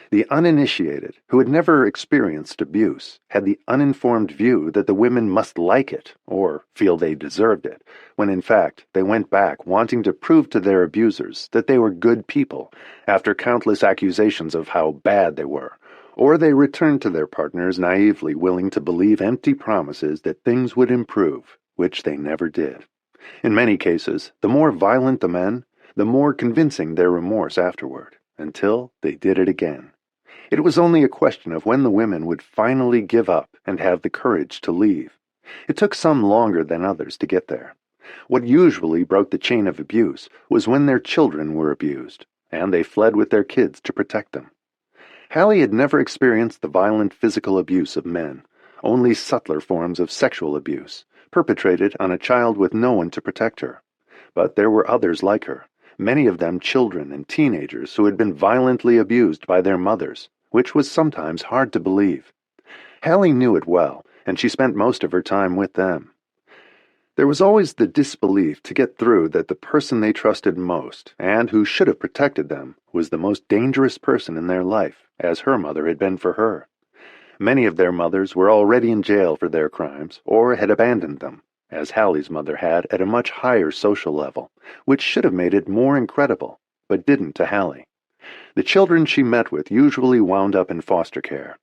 The uninitiated, who had never experienced abuse, had the uninformed view that the women must like it, or feel they deserved it, when in fact they went back wanting to prove to their abusers that they were good people, after countless accusations of how bad they were, or they returned to their partners naively willing to believe empty promises that things would improve, which they never did. In many cases, the more violent the men, the more convincing their remorse afterward, until they did it again. It was only a question of when the women would finally give up and have the courage to leave. It took some longer than others to get there. What usually broke the chain of abuse was when their children were abused, and they fled with their kids to protect them. Hallie had never experienced the violent physical abuse of men, only subtler forms of sexual abuse, perpetrated on a child with no one to protect her. But there were others like her, many of them children and teenagers who had been violently abused by their mothers, which was sometimes hard to believe. Hallie knew it well, and she spent most of her time with them. There was always the disbelief to get through that the person they trusted most, and who should have protected them, was the most dangerous person in their life, as her mother had been for her. Many of their mothers were already in jail for their crimes, or had abandoned them, as Hallie's mother had at a much higher social level, which should have made it more incredible, but didn't to Hallie. The children she met with usually wound up in foster care.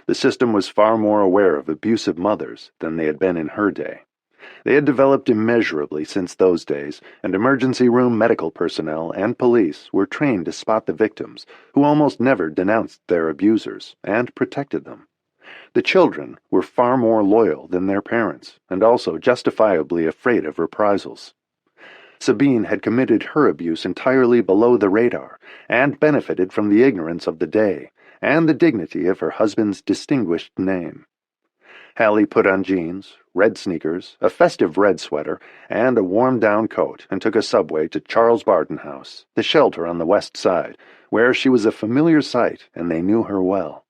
The system was far more aware of abusive mothers than they had been in her day. They had developed immeasurably since those days, and emergency room medical personnel and police were trained to spot the victims, who almost never denounced their abusers, and protected them. The children were far more loyal than their parents, and also justifiably afraid of reprisals. Sabine had committed her abuse entirely below the radar, and benefited from the ignorance of the day, and the dignity of her husband's distinguished name. Hallie put on jeans, red sneakers, a festive red sweater, and a warm-down coat, and took a subway to Charles Barton House, the shelter on the west side, where she was a familiar sight, and they knew her well.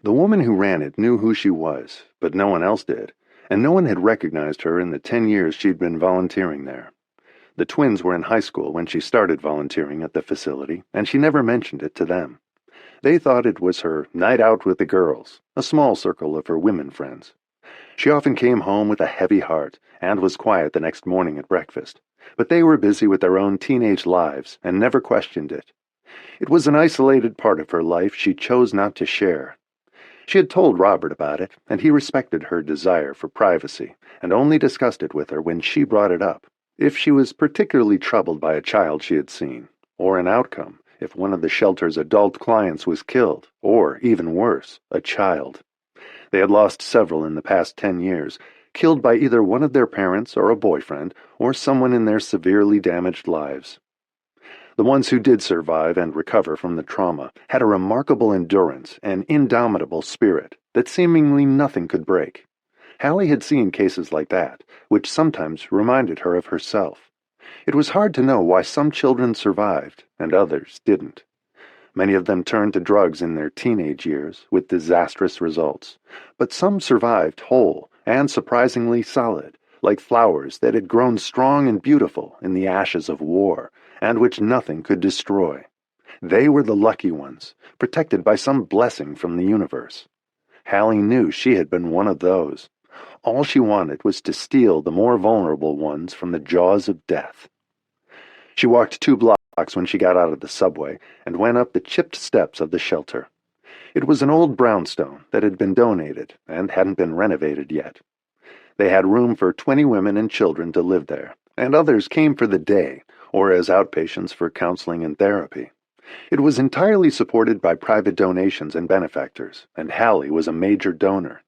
The woman who ran it knew who she was, but no one else did, and no one had recognized her in the 10 years she'd been volunteering there. The twins were in high school when she started volunteering at the facility, and she never mentioned it to them. They thought it was her night out with the girls, a small circle of her women friends. She often came home with a heavy heart, and was quiet the next morning at breakfast, but they were busy with their own teenage lives and never questioned it. It was an isolated part of her life she chose not to share. She had told Robert about it, and he respected her desire for privacy, and only discussed it with her when she brought it up, if she was particularly troubled by a child she had seen, or an outcome, if one of the shelter's adult clients was killed, or, even worse, a child. They had lost several in the past 10 years, killed by either one of their parents or a boyfriend, or someone in their severely damaged lives. The ones who did survive and recover from the trauma had a remarkable endurance and indomitable spirit that seemingly nothing could break. Hallie had seen cases like that, which sometimes reminded her of herself. It was hard to know why some children survived and others didn't. Many of them turned to drugs in their teenage years, with disastrous results. But some survived whole and surprisingly solid, like flowers that had grown strong and beautiful in the ashes of war, and which nothing could destroy. They were the lucky ones, protected by some blessing from the universe. Hallie knew she had been one of those. All she wanted was to steal the more vulnerable ones from the jaws of death. She walked 2 blocks when she got out of the subway and went up the chipped steps of the shelter. It was an old brownstone that had been donated and hadn't been renovated yet. They had room for 20 women and children to live there, and others came for the day, or as outpatients for counseling and therapy. It was entirely supported by private donations and benefactors, and Hallie was a major donor.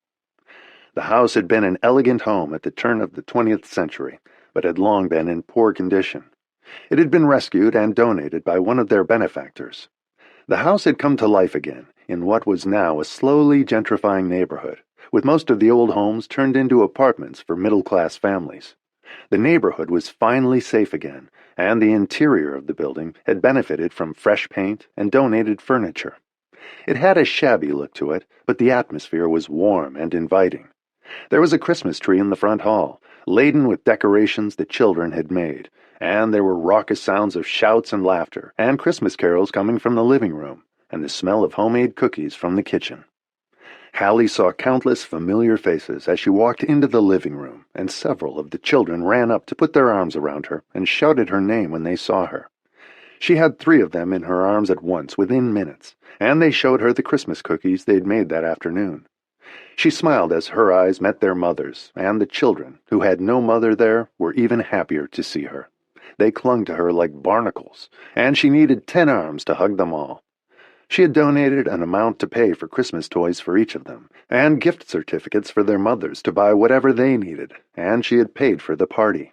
The house had been an elegant home at the turn of the 20th century, but had long been in poor condition. It had been rescued and donated by one of their benefactors. The house had come to life again in what was now a slowly gentrifying neighborhood, with most of the old homes turned into apartments for middle-class families. The neighborhood was finally safe again, and the interior of the building had benefited from fresh paint and donated furniture. It had a shabby look to it, but the atmosphere was warm and inviting. There was a Christmas tree in the front hall, laden with decorations the children had made, and there were raucous sounds of shouts and laughter, and Christmas carols coming from the living room, and the smell of homemade cookies from the kitchen. Hallie saw countless familiar faces as she walked into the living room, and several of the children ran up to put their arms around her and shouted her name when they saw her. She had 3 of them in her arms at once within minutes, and they showed her the Christmas cookies they'd made that afternoon. She smiled as her eyes met their mother's, and the children, who had no mother there, were even happier to see her. They clung to her like barnacles, and she needed 10 arms to hug them all. She had donated an amount to pay for Christmas toys for each of them, and gift certificates for their mothers to buy whatever they needed, and she had paid for the party.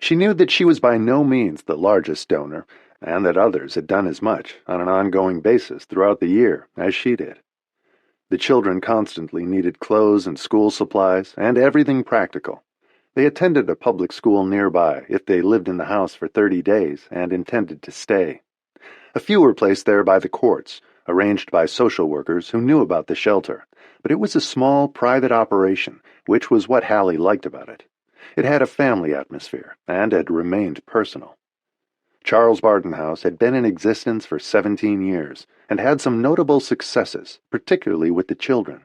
She knew that she was by no means the largest donor, and that others had done as much on an ongoing basis throughout the year as she did. The children constantly needed clothes and school supplies and everything practical. They attended a public school nearby if they lived in the house for 30 days and intended to stay. A few were placed there by the courts, arranged by social workers who knew about the shelter, but it was a small, private operation, which was what Hallie liked about it. It had a family atmosphere, and had remained personal. Charles Barton House had been in existence for 17 years, and had some notable successes, particularly with the children.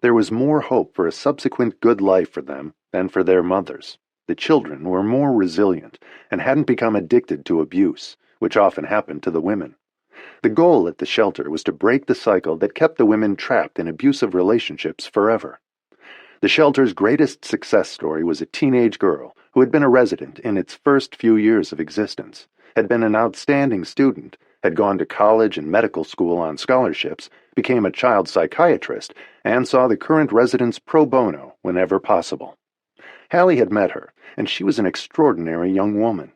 There was more hope for a subsequent good life for them than for their mothers. The children were more resilient, and hadn't become addicted to abuse, which often happened to the women. The goal at the shelter was to break the cycle that kept the women trapped in abusive relationships forever. The shelter's greatest success story was a teenage girl who had been a resident in its first few years of existence, had been an outstanding student, had gone to college and medical school on scholarships, became a child psychiatrist, and saw the current residents pro bono whenever possible. Hallie had met her, and she was an extraordinary young woman.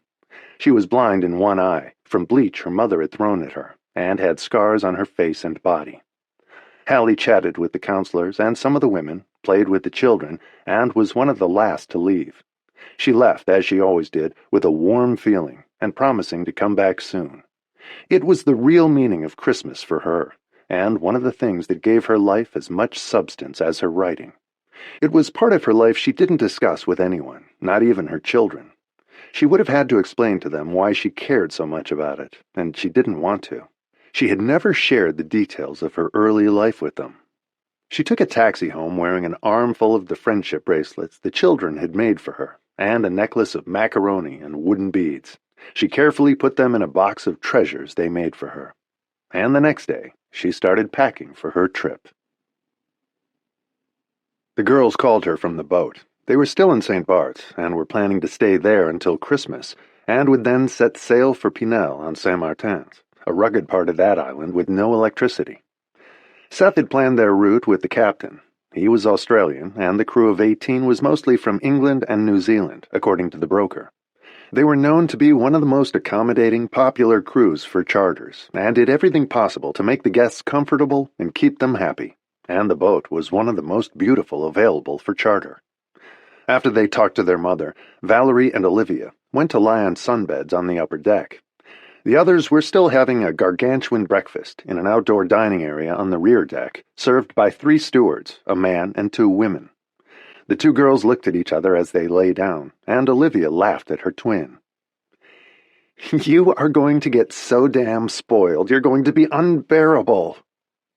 She was blind in one eye, from bleach her mother had thrown at her, and had scars on her face and body. Hallie chatted with the counselors and some of the women, played with the children, and was one of the last to leave. She left, as she always did, with a warm feeling, and promising to come back soon. It was the real meaning of Christmas for her, and one of the things that gave her life as much substance as her writing. It was part of her life she didn't discuss with anyone, not even her children. She would have had to explain to them why she cared so much about it, and she didn't want to. She had never shared the details of her early life with them. She took a taxi home wearing an armful of the friendship bracelets the children had made for her, and a necklace of macaroni and wooden beads. She carefully put them in a box of treasures they made for her. And the next day, she started packing for her trip. The girls called her from the boat. They were still in St. Bart's, and were planning to stay there until Christmas, and would then set sail for Pinel on Saint Martin's, a rugged part of that island with no electricity. Seth had planned their route with the captain. He was Australian, and the crew of 18 was mostly from England and New Zealand, according to the broker. They were known to be one of the most accommodating, popular crews for charters, and did everything possible to make the guests comfortable and keep them happy. And the boat was one of the most beautiful available for charter. After they talked to their mother, Valerie and Olivia went to lie on sunbeds on the upper deck. The others were still having a gargantuan breakfast in an outdoor dining area on the rear deck, served by 3 stewards, a man and 2 women. The 2 girls looked at each other as they lay down, and Olivia laughed at her twin. "You are going to get so damn spoiled, you're going to be unbearable,"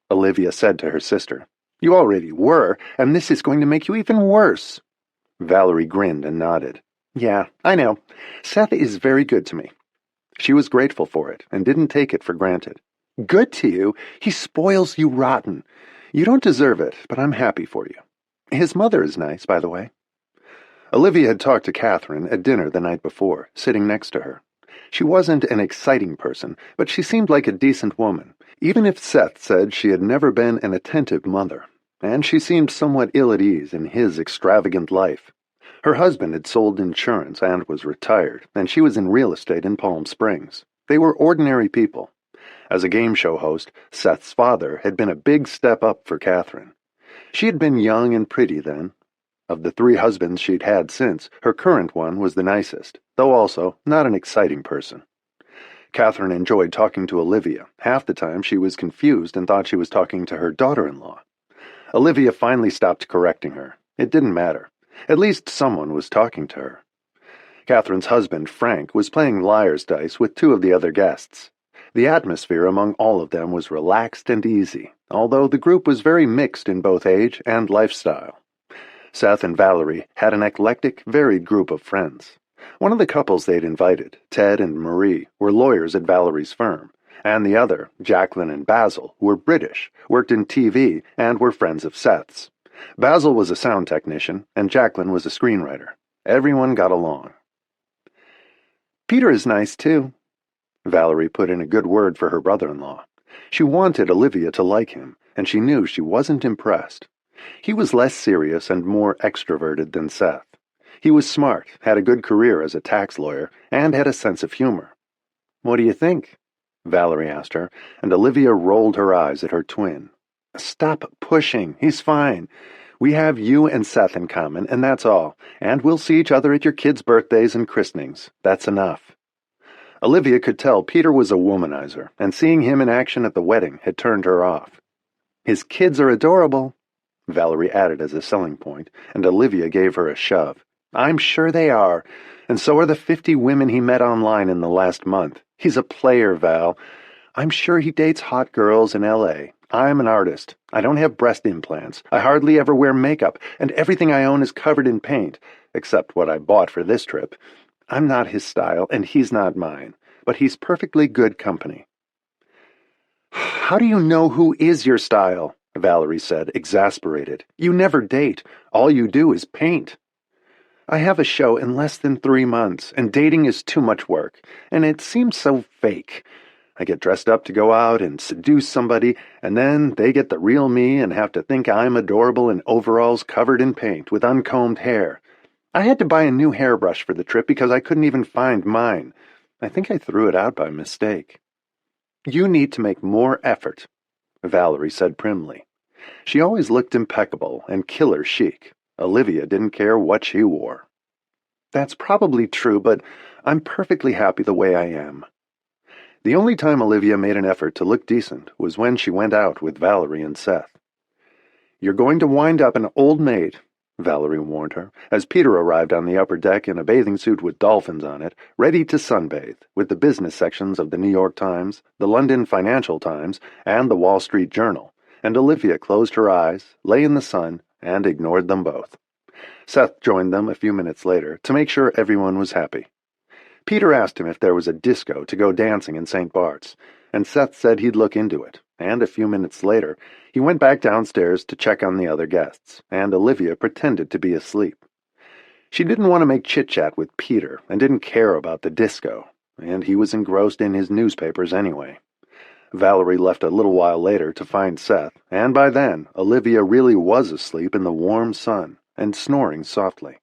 Olivia said to her sister. "You already were, and this is going to make you even worse." Valerie grinned and nodded. "Yeah, I know. Seth is very good to me." She was grateful for it and didn't take it for granted. "Good to you? He spoils you rotten. You don't deserve it, but I'm happy for you. His mother is nice, by the way." Olivia had talked to Catherine at dinner the night before, sitting next to her. She wasn't an exciting person, but she seemed like a decent woman, even if Seth said she had never been an attentive mother, and she seemed somewhat ill at ease in his extravagant life. Her husband had sold insurance and was retired, and she was in real estate in Palm Springs. They were ordinary people. As a game show host, Seth's father had been a big step up for Catherine. She had been young and pretty then. Of the 3 husbands she'd had since, her current one was the nicest, though also not an exciting person. Catherine enjoyed talking to Olivia. Half the time she was confused and thought she was talking to her daughter-in-law. Olivia finally stopped correcting her. It didn't matter. At least someone was talking to her. Catherine's husband, Frank, was playing liar's dice with 2 of the other guests. The atmosphere among all of them was relaxed and easy, although the group was very mixed in both age and lifestyle. Seth and Valerie had an eclectic, varied group of friends. One of the couples they'd invited, Ted and Marie, were lawyers at Valerie's firm, and the other, Jacqueline and Basil, were British, worked in TV, and were friends of Seth's. Basil was a sound technician, and Jacqueline was a screenwriter. Everyone got along. "Peter is nice, too." Valerie put in a good word for her brother-in-law. She wanted Olivia to like him, and she knew she wasn't impressed. He was less serious and more extroverted than Seth. He was smart, had a good career as a tax lawyer, and had a sense of humor. "What do you think?" Valerie asked her, and Olivia rolled her eyes at her twin. "Stop pushing. He's fine. We have you and Seth in common, and that's all. And we'll see each other at your kids' birthdays and christenings. That's enough." Olivia could tell Peter was a womanizer, and seeing him in action at the wedding had turned her off. "His kids are adorable," Valerie added as a selling point, and Olivia gave her a shove. "I'm sure they are, and so are the 50 women he met online in the last month. He's a player, Val. I'm sure he dates hot girls in L.A. I'm an artist. I don't have breast implants. I hardly ever wear makeup, and everything I own is covered in paint, except what I bought for this trip. I'm not his style, and he's not mine, but he's perfectly good company." "How do you know who is your style?" Valerie said, exasperated. "You never date. All you do is paint." "I have a show in less than 3 months, and dating is too much work, and it seems so fake. I get dressed up to go out and seduce somebody, and then they get the real me and have to think I'm adorable in overalls covered in paint with uncombed hair. I had to buy a new hairbrush for the trip because I couldn't even find mine. I think I threw it out by mistake." "You need to make more effort," Valerie said primly. She always looked impeccable and killer chic. Olivia didn't care what she wore. "That's probably true, but I'm perfectly happy the way I am." The only time Olivia made an effort to look decent was when she went out with Valerie and Seth. "You're going to wind up an old maid," Valerie warned her, as Peter arrived on the upper deck in a bathing suit with dolphins on it, ready to sunbathe, with the business sections of the New York Times, the London Financial Times, and the Wall Street Journal, and Olivia closed her eyes, lay in the sun, and ignored them both. Seth joined them a few minutes later to make sure everyone was happy. Peter asked him if there was a disco to go dancing in St. Bart's, and Seth said he'd look into it, and a few minutes later, he went back downstairs to check on the other guests, and Olivia pretended to be asleep. She didn't want to make chit-chat with Peter and didn't care about the disco, and he was engrossed in his newspapers anyway. Valerie left a little while later to find Seth, and by then, Olivia really was asleep in the warm sun and snoring softly.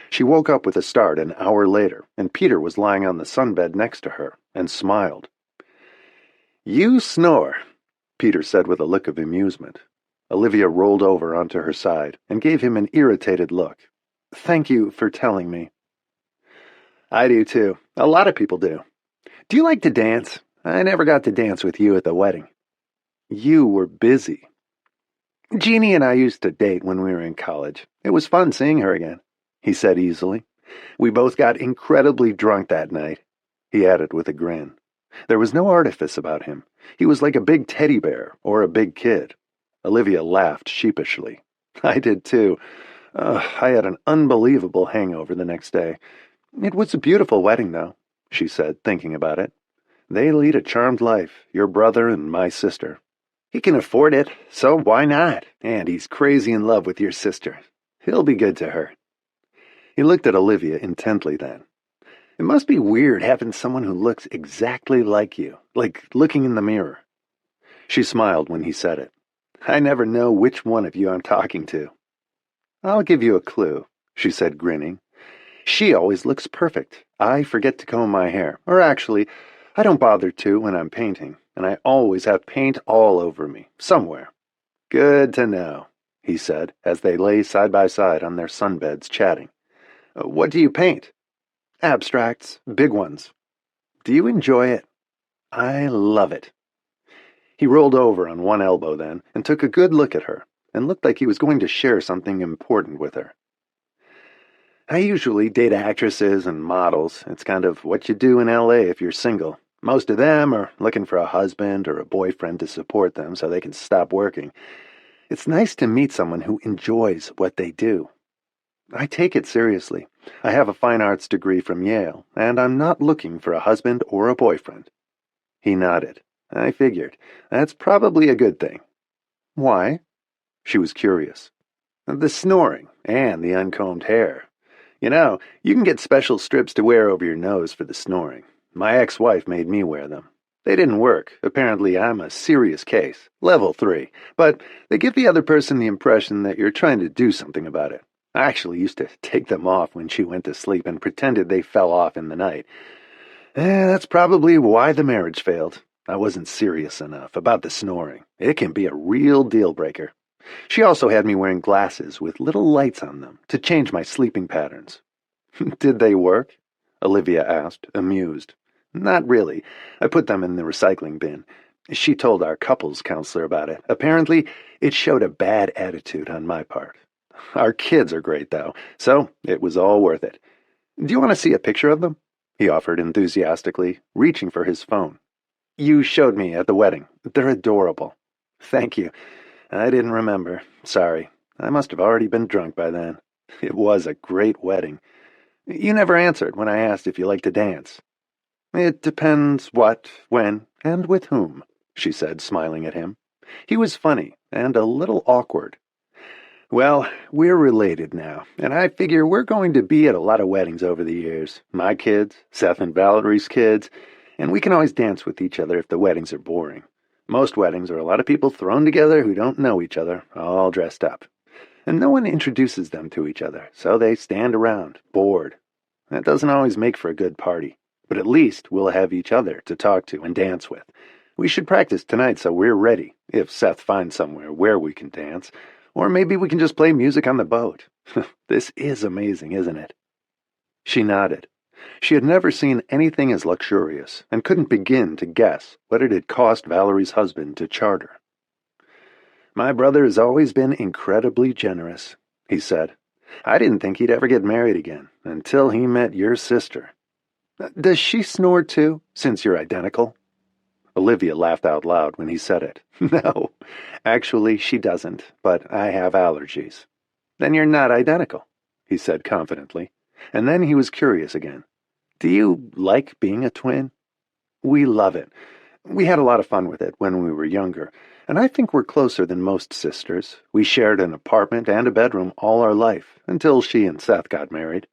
She woke up with a start an hour later, and Peter was lying on the sunbed next to her and smiled. "You snore," Peter said with a look of amusement. Olivia rolled over onto her side and gave him an irritated look. "Thank you for telling me." "I do too. A lot of people do. Do you like to dance? I never got to dance with you at the wedding." "You were busy." "Jeannie and I used to date when we were in college. It was fun seeing her again," he said easily. "We both got incredibly drunk that night," he added with a grin. There was no artifice about him. He was like a big teddy bear or a big kid. Olivia laughed sheepishly. "I did too. I had an unbelievable hangover the next day. It was a beautiful wedding, though," she said, thinking about it. "They lead a charmed life, your brother and my sister. He can afford it, so why not? And he's crazy in love with your sister. He'll be good to her." He looked at Olivia intently then. "It must be weird having someone who looks exactly like you, like looking in the mirror." She smiled when he said it. "I never know which one of you I'm talking to." "I'll give you a clue," she said, grinning. "She always looks perfect. I forget to comb my hair, or actually, I don't bother to when I'm painting, and I always have paint all over me, somewhere." "Good to know," he said, as they lay side by side on their sunbeds chatting. "What do you paint?" "Abstracts, big ones." "Do you enjoy it?" "I love it." He rolled over on one elbow then and took a good look at her, and looked like he was going to share something important with her. "I usually date actresses and models. It's kind of what you do in L.A. if you're single. Most of them are looking for a husband or a boyfriend to support them so they can stop working. It's nice to meet someone who enjoys what they do. I take it seriously. I have a fine arts degree from Yale, and I'm not looking for a husband or a boyfriend." He nodded. "I figured. That's probably a good thing." "Why?" She was curious. "The snoring and the uncombed hair. You know, you can get special strips to wear over your nose for the snoring. My ex-wife made me wear them. They didn't work. Apparently I'm a serious case, level 3, but they give the other person the impression that you're trying to do something about it. I actually used to take them off when she went to sleep and pretended they fell off in the night. That's probably why the marriage failed. I wasn't serious enough about the snoring. It can be a real deal breaker. She also had me wearing glasses with little lights on them to change my sleeping patterns." "Did they work?" Olivia asked, amused. "Not really. I put them in the recycling bin. She told our couples counselor about it. Apparently, it showed a bad attitude on my part. Our kids are great, though, so it was all worth it. Do you want to see a picture of them?" he offered enthusiastically, reaching for his phone. "You showed me at the wedding. They're adorable." "Thank you. I didn't remember. Sorry. I must have already been drunk by then. It was a great wedding. You never answered when I asked if you like to dance." "It depends what, when, and with whom," she said, smiling at him. He was funny and a little awkward. "Well, we're related now, and I figure we're going to be at a lot of weddings over the years. My kids, Seth and Valerie's kids, and we can always dance with each other if the weddings are boring. Most weddings are a lot of people thrown together who don't know each other, all dressed up. And no one introduces them to each other, so they stand around, bored. That doesn't always make for a good party, but at least we'll have each other to talk to and dance with. We should practice tonight so we're ready, if Seth finds somewhere where we can dance. Or maybe we can just play music on the boat. This is amazing, isn't it?" She nodded. She had never seen anything as luxurious and couldn't begin to guess what it had cost Valerie's husband to charter. "My brother has always been incredibly generous," he said. "I didn't think he'd ever get married again until he met your sister." "Does she snore too, since you're identical?" Olivia laughed out loud when he said it. "No, actually she doesn't, but I have allergies." "Then you're not identical," he said confidently. And then he was curious again. "Do you like being a twin?" "We love it. We had a lot of fun with it when we were younger, and I think we're closer than most sisters. We shared an apartment and a bedroom all our life, until she and Seth got married."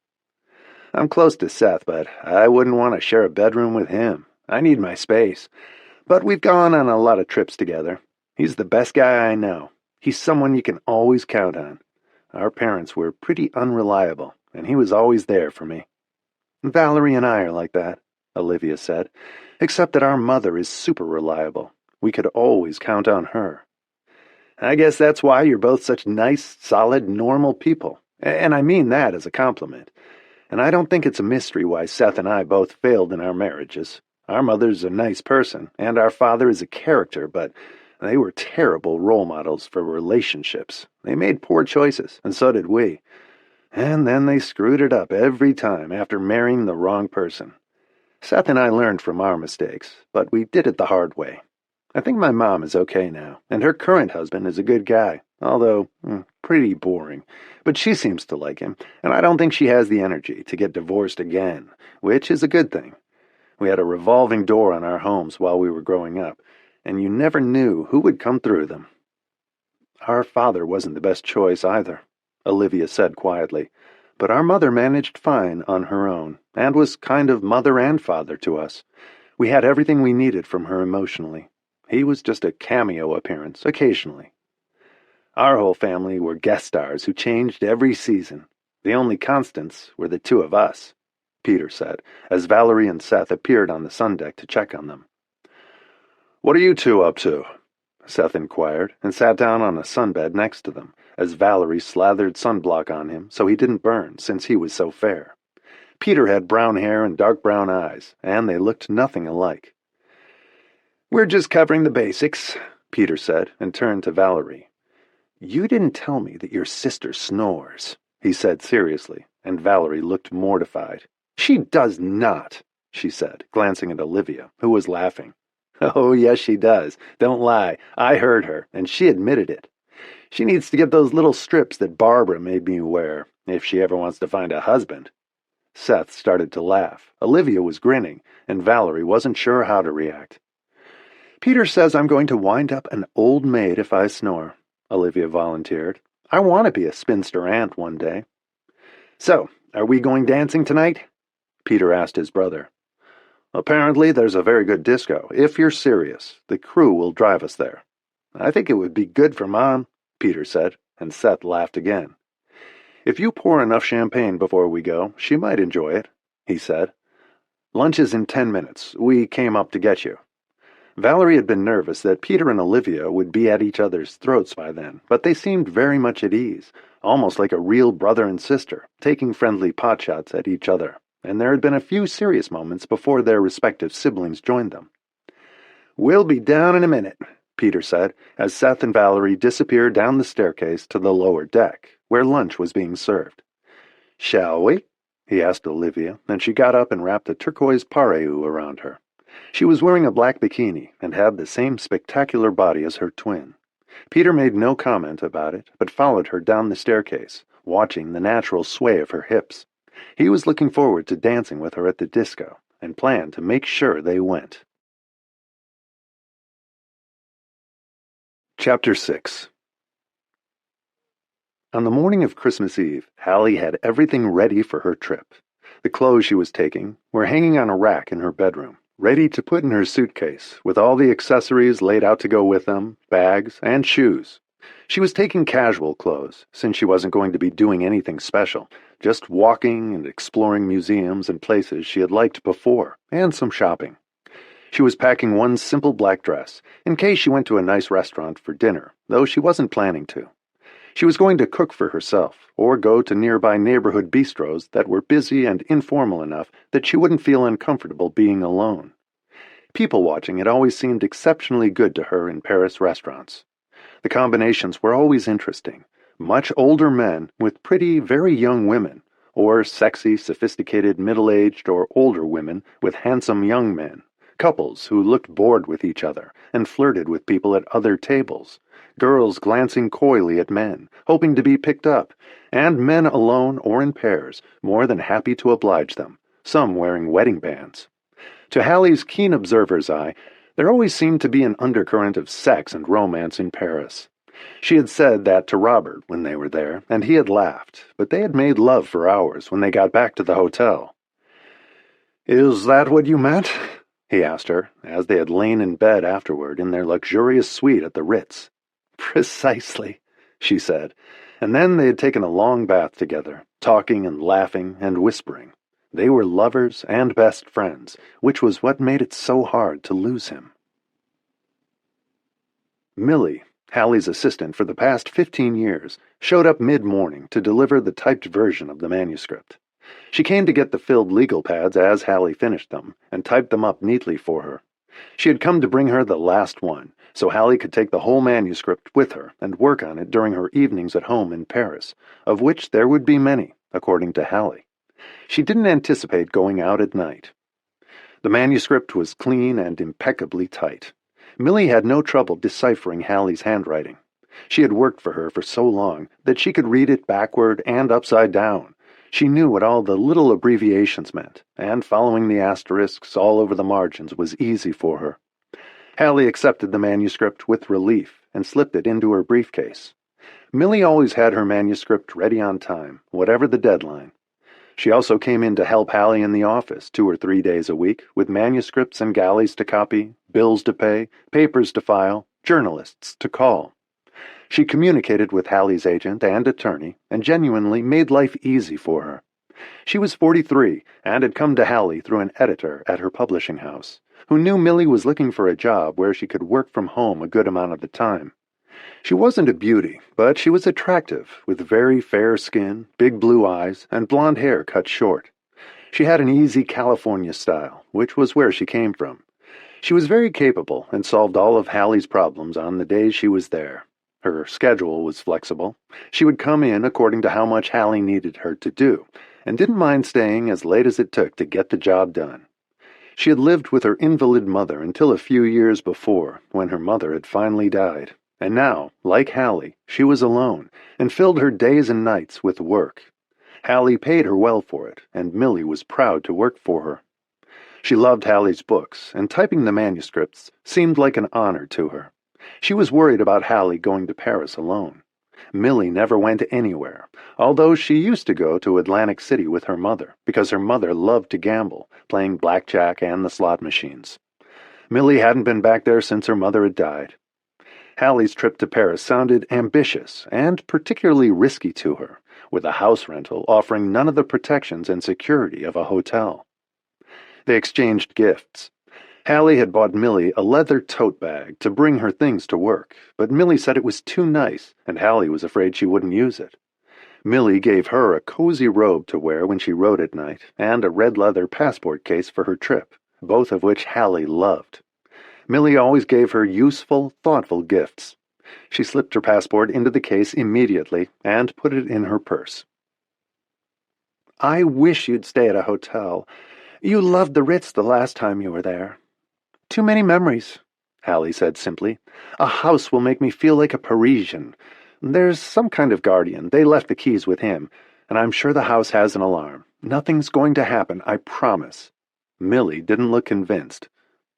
"I'm close to Seth, but I wouldn't want to share a bedroom with him. I need my space. But we've gone on a lot of trips together. He's the best guy I know. He's someone you can always count on. Our parents were pretty unreliable, and he was always there for me. Valerie and I are like that, Olivia said, except that our mother is super reliable. We could always count on her. I guess that's why you're both such nice, solid, normal people. And I mean that as a compliment. And I don't think it's a mystery why Seth and I both failed in our marriages. Our mother's a nice person, and our father is a character, but they were terrible role models for relationships. They made poor choices, and so did we. And then they screwed it up every time after marrying the wrong person. Seth and I learned from our mistakes, but we did it the hard way. I think my mom is okay now, and her current husband is a good guy, although pretty boring. But she seems to like him, and I don't think she has the energy to get divorced again, which is a good thing. We had a revolving door on our homes while we were growing up, and you never knew who would come through them. Our father wasn't the best choice either, Olivia said quietly, but our mother managed fine on her own, and was kind of mother and father to us. We had everything we needed from her emotionally. He was just a cameo appearance, occasionally. Our whole family were guest stars who changed every season. The only constants were the two of us, Peter said, as Valerie and Seth appeared on the sun deck to check on them. What are you two up to? Seth inquired, and sat down on a sunbed next to them, as Valerie slathered sunblock on him so he didn't burn since he was so fair. Peter had brown hair and dark brown eyes, and they looked nothing alike. We're just covering the basics, Peter said, and turned to Valerie. You didn't tell me that your sister snores, he said seriously, and Valerie looked mortified. She does not, she said, glancing at Olivia, who was laughing. Oh, yes, she does. Don't lie. I heard her, and she admitted it. She needs to get those little strips that Barbara made me wear, if she ever wants to find a husband. Seth started to laugh. Olivia was grinning, and Valerie wasn't sure how to react. Peter says I'm going to wind up an old maid if I snore, Olivia volunteered. I want to be a spinster aunt one day. So, are we going dancing tonight? Peter asked his brother. Apparently there's a very good disco. If you're serious, the crew will drive us there. I think it would be good for Mom, Peter said, and Seth laughed again. If you pour enough champagne before we go, she might enjoy it, he said. Lunch is in 10 minutes. We came up to get you. Valerie had been nervous that Peter and Olivia would be at each other's throats by then, but they seemed very much at ease, almost like a real brother and sister, taking friendly potshots at each other, and there had been a few serious moments before their respective siblings joined them. We'll be down in a minute, Peter said, as Seth and Valerie disappeared down the staircase to the lower deck, where lunch was being served. Shall we? He asked Olivia, and she got up and wrapped a turquoise pareu around her. She was wearing a black bikini and had the same spectacular body as her twin. Peter made no comment about it, but followed her down the staircase, watching the natural sway of her hips. He was looking forward to dancing with her at the disco, and planned to make sure they went. Chapter 6. On the morning of Christmas Eve, Hallie had everything ready for her trip. The clothes she was taking were hanging on a rack in her bedroom, ready to put in her suitcase, with all the accessories laid out to go with them, bags, and shoes. She was taking casual clothes, since she wasn't going to be doing anything special, just walking and exploring museums and places she had liked before, and some shopping. She was packing one simple black dress, in case she went to a nice restaurant for dinner, though she wasn't planning to. She was going to cook for herself, or go to nearby neighborhood bistros that were busy and informal enough that she wouldn't feel uncomfortable being alone. People watching had always seemed exceptionally good to her in Paris restaurants. The combinations were always interesting. Much older men with pretty, very young women, or sexy, sophisticated, middle-aged or older women with handsome young men. Couples who looked bored with each other and flirted with people at other tables. Girls glancing coyly at men, hoping to be picked up, and men alone or in pairs, more than happy to oblige them, some wearing wedding bands. To Hallie's keen observer's eye, there always seemed to be an undercurrent of sex and romance in Paris. She had said that to Robert when they were there, and he had laughed, but they had made love for hours when they got back to the hotel. "Is that what you meant?" he asked her, as they had lain in bed afterward in their luxurious suite at the Ritz. "Precisely," she said, and then they had taken a long bath together, talking and laughing and whispering. They were lovers and best friends, which was what made it so hard to lose him. Millie, Hallie's assistant for the past 15 years, showed up mid-morning to deliver the typed version of the manuscript. She came to get the filled legal pads as Hallie finished them, and typed them up neatly for her. She had come to bring her the last one, so Hallie could take the whole manuscript with her and work on it during her evenings at home in Paris, of which there would be many, according to Hallie. She didn't anticipate going out at night. The manuscript was clean and impeccably tight. Millie had no trouble deciphering Hallie's handwriting. She had worked for her for so long that she could read it backward and upside down. She knew what all the little abbreviations meant, and following the asterisks all over the margins was easy for her. Hallie accepted the manuscript with relief and slipped it into her briefcase. Millie always had her manuscript ready on time, whatever the deadline. She also came in to help Hallie in the office 2 or 3 days a week with manuscripts and galleys to copy, bills to pay, papers to file, journalists to call. She communicated with Hallie's agent and attorney and genuinely made life easy for her. She was 43 and had come to Hallie through an editor at her publishing house, who knew Millie was looking for a job where she could work from home a good amount of the time. She wasn't a beauty, but she was attractive, with very fair skin, big blue eyes, and blonde hair cut short. She had an easy California style, which was where she came from. She was very capable and solved all of Hallie's problems on the days she was there. Her schedule was flexible. She would come in according to how much Hallie needed her to do, and didn't mind staying as late as it took to get the job done. She had lived with her invalid mother until a few years before, when her mother had finally died. And now, like Hallie, she was alone, and filled her days and nights with work. Hallie paid her well for it, and Millie was proud to work for her. She loved Hallie's books, and typing the manuscripts seemed like an honor to her. She was worried about Hallie going to Paris alone. Millie never went anywhere, although she used to go to Atlantic City with her mother, because her mother loved to gamble, playing blackjack and the slot machines. Millie hadn't been back there since her mother had died. Hallie's trip to Paris sounded ambitious and particularly risky to her, with a house rental offering none of the protections and security of a hotel. They exchanged gifts. Hallie had bought Millie a leather tote bag to bring her things to work, but Millie said it was too nice, and Hallie was afraid she wouldn't use it. Millie gave her a cozy robe to wear when she rode at night, and a red leather passport case for her trip, both of which Hallie loved. Millie always gave her useful, thoughtful gifts. She slipped her passport into the case immediately and put it in her purse. "I wish you'd stay at a hotel. You loved the Ritz the last time you were there." "Too many memories," Hallie said simply. "A house will make me feel like a Parisian. There's some kind of guardian. They left the keys with him, and I'm sure the house has an alarm. Nothing's going to happen, I promise." Millie didn't look convinced.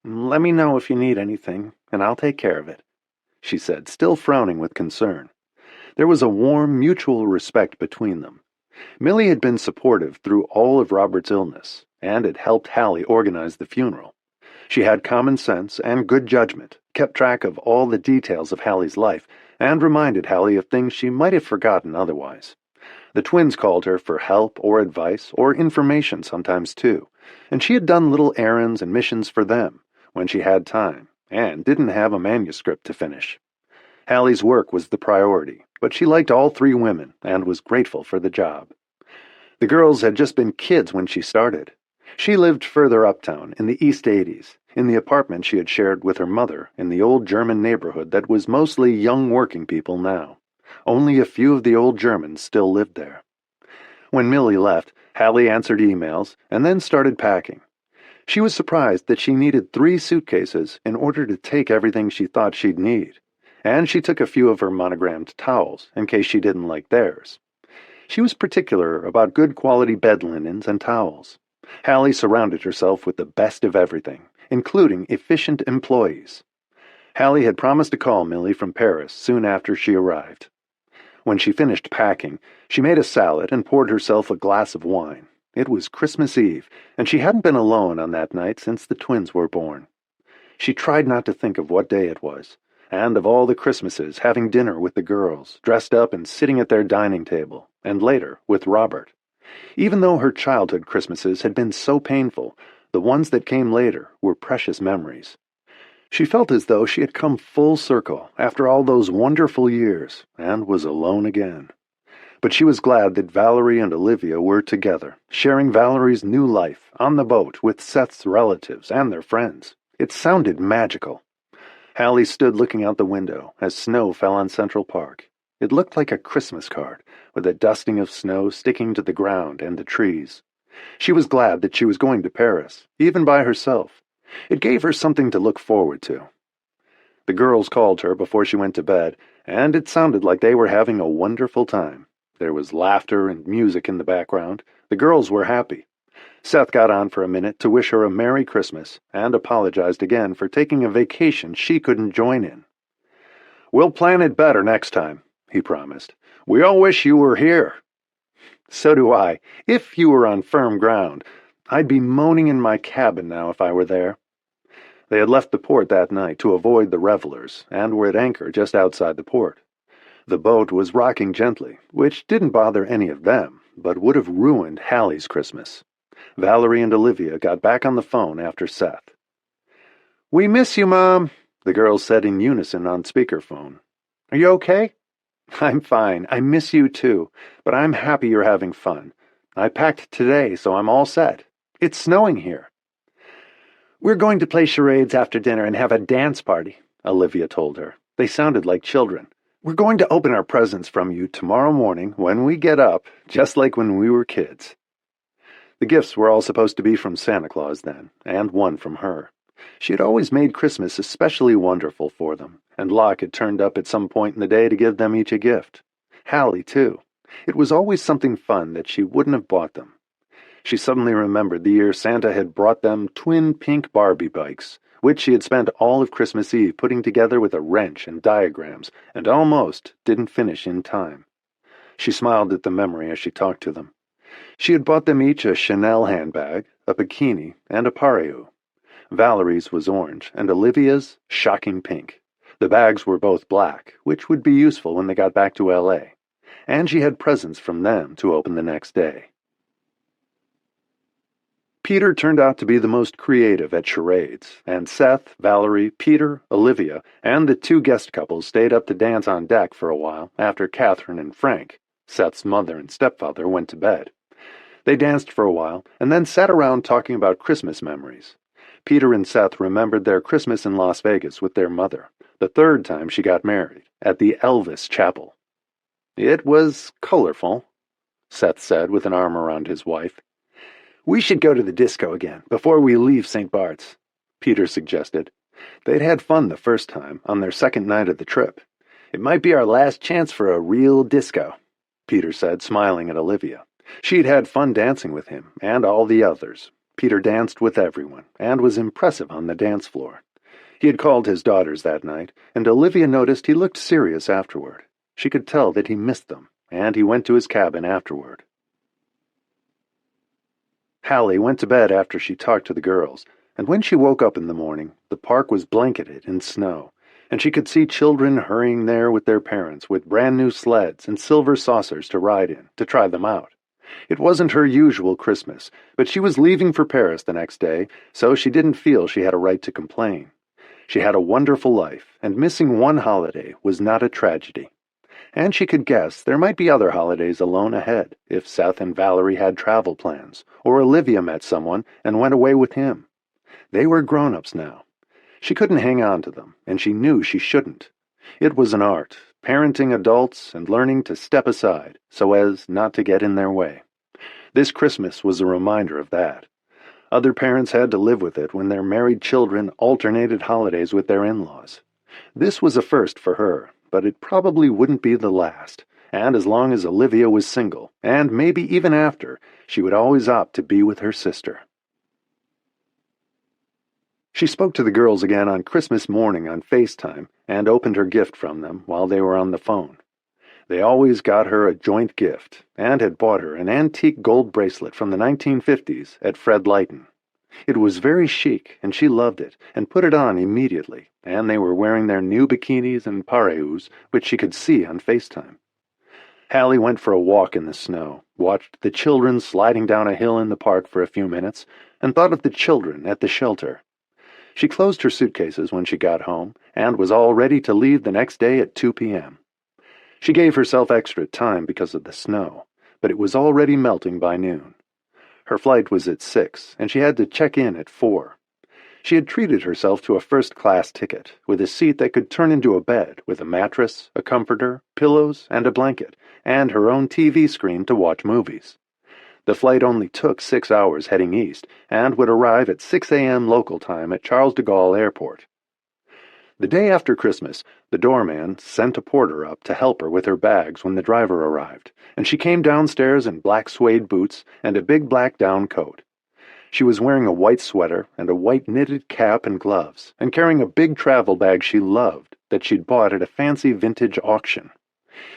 "Let me know if you need anything, and I'll take care of it," she said, still frowning with concern. There was a warm, mutual respect between them. Millie had been supportive through all of Robert's illness, and had helped Hallie organize the funeral. She had common sense and good judgment, kept track of all the details of Hallie's life, and reminded Hallie of things she might have forgotten otherwise. The twins called her for help or advice or information sometimes too, and she had done little errands and missions for them, when she had time, and didn't have a manuscript to finish. Hallie's work was the priority, but she liked all 3 women and was grateful for the job. The girls had just been kids when she started. She lived further uptown, in the East 80s, in the apartment she had shared with her mother in the old German neighborhood that was mostly young working people now. Only a few of the old Germans still lived there. When Millie left, Hallie answered emails and then started packing. She was surprised that she needed 3 suitcases in order to take everything she thought she'd need, and she took a few of her monogrammed towels in case she didn't like theirs. She was particular about good quality bed linens and towels. Hallie surrounded herself with the best of everything, including efficient employees. Hallie had promised to call Millie from Paris soon after she arrived. When she finished packing, she made a salad and poured herself a glass of wine. It was Christmas Eve, and she hadn't been alone on that night since the twins were born. She tried not to think of what day it was, and of all the Christmases having dinner with the girls, dressed up and sitting at their dining table, and later with Robert. Even though her childhood Christmases had been so painful, the ones that came later were precious memories. She felt as though she had come full circle after all those wonderful years, and was alone again. But she was glad that Valerie and Olivia were together, sharing Valerie's new life on the boat with Seth's relatives and their friends. It sounded magical. Hallie stood looking out the window as snow fell on Central Park. It looked like a Christmas card, with a dusting of snow sticking to the ground and the trees. She was glad that she was going to Paris, even by herself. It gave her something to look forward to. The girls called her before she went to bed, and it sounded like they were having a wonderful time. There was laughter and music in the background. The girls were happy. Seth got on for a minute to wish her a Merry Christmas, and apologized again for taking a vacation she couldn't join in. "We'll plan it better next time," he promised. "We all wish you were here." "So do I. If you were on firm ground, I'd be moaning in my cabin now if I were there." They had left the port that night to avoid the revelers, and were at anchor just outside the port. The boat was rocking gently, which didn't bother any of them, but would have ruined Hallie's Christmas. Valerie and Olivia got back on the phone after Seth. "We miss you, Mom," the girls said in unison on speakerphone. "Are you okay?" "I'm fine. I miss you too, but I'm happy you're having fun. I packed today, so I'm all set. It's snowing here." "We're going to play charades after dinner and have a dance party," Olivia told her. They sounded like children. "We're going to open our presents from you tomorrow morning when we get up, just like when we were kids." The gifts were all supposed to be from Santa Claus then, and one from her. She had always made Christmas especially wonderful for them, and Locke had turned up at some point in the day to give them each a gift. Hallie, too. It was always something fun that she wouldn't have bought them. She suddenly remembered the year Santa had brought them twin pink Barbie bikes, which she had spent all of Christmas Eve putting together with a wrench and diagrams, and almost didn't finish in time. She smiled at the memory as she talked to them. She had bought them each a Chanel handbag, a bikini, and a pareu. Valerie's was orange, and Olivia's shocking pink. The bags were both black, which would be useful when they got back to L.A., and she had presents from them to open the next day. Peter turned out to be the most creative at charades, and Seth, Valerie, Peter, Olivia, and the two guest couples stayed up to dance on deck for a while after Catherine and Frank, Seth's mother and stepfather, went to bed. They danced for a while, and then sat around talking about Christmas memories. Peter and Seth remembered their Christmas in Las Vegas with their mother, the third time she got married, at the Elvis Chapel. "It was colorful," Seth said with an arm around his wife. "We should go to the disco again, before we leave St. Bart's," Peter suggested. They'd had fun the first time, on their second night of the trip. "It might be our last chance for a real disco," Peter said, smiling at Olivia. She'd had fun dancing with him, and all the others. Peter danced with everyone, and was impressive on the dance floor. He had called his daughters that night, and Olivia noticed he looked serious afterward. She could tell that he missed them, and he went to his cabin afterward. Hallie went to bed after she talked to the girls, and when she woke up in the morning, the park was blanketed in snow, and she could see children hurrying there with their parents with brand-new sleds and silver saucers to ride in, to try them out. It wasn't her usual Christmas, but she was leaving for Paris the next day, so she didn't feel she had a right to complain. She had a wonderful life, and missing one holiday was not a tragedy. And she could guess there might be other holidays alone ahead, if Seth and Valerie had travel plans, or Olivia met someone and went away with him. They were grown-ups now. She couldn't hang on to them, and she knew she shouldn't. It was an art, parenting adults and learning to step aside so as not to get in their way. This Christmas was a reminder of that. Other parents had to live with it when their married children alternated holidays with their in-laws. This was a first for her, but it probably wouldn't be the last, and as long as Olivia was single, and maybe even after, she would always opt to be with her sister. She spoke to the girls again on Christmas morning on FaceTime and opened her gift from them while they were on the phone. They always got her a joint gift and had bought her an antique gold bracelet from the 1950s at Fred Leighton. It was very chic, and she loved it and put it on immediately, and they were wearing their new bikinis and pareus, which she could see on FaceTime. Hallie went for a walk in the snow, watched the children sliding down a hill in the park for a few minutes, and thought of the children at the shelter. She closed her suitcases when she got home and was all ready to leave the next day at 2 p.m. She gave herself extra time because of the snow, but it was already melting by noon. Her flight was at 6, and she had to check in at 4. She had treated herself to a first-class ticket, with a seat that could turn into a bed, with a mattress, a comforter, pillows, and a blanket, and her own TV screen to watch movies. The flight only took 6 hours heading east, and would arrive at 6 a.m. local time at Charles de Gaulle Airport. The day after Christmas, the doorman sent a porter up to help her with her bags when the driver arrived, and she came downstairs in black suede boots and a big black down coat. She was wearing a white sweater and a white knitted cap and gloves, and carrying a big travel bag she loved that she'd bought at a fancy vintage auction.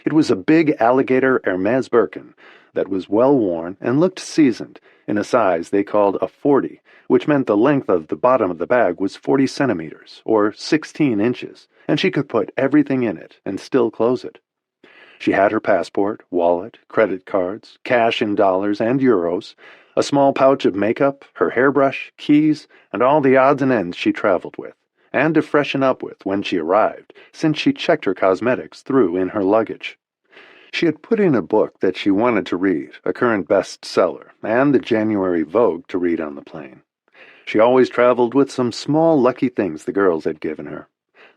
It was a big alligator Hermes Birkin that was well worn and looked seasoned, in a size they called a 40, which meant the length of the bottom of the bag was 40 centimeters, or 16 inches, and she could put everything in it and still close it. She had her passport, wallet, credit cards, cash in dollars and euros, a small pouch of makeup, her hairbrush, keys, and all the odds and ends she traveled with, and to freshen up with when she arrived, since she checked her cosmetics through in her luggage. She had put in a book that she wanted to read, a current bestseller, and the January Vogue to read on the plane. She always traveled with some small lucky things the girls had given her.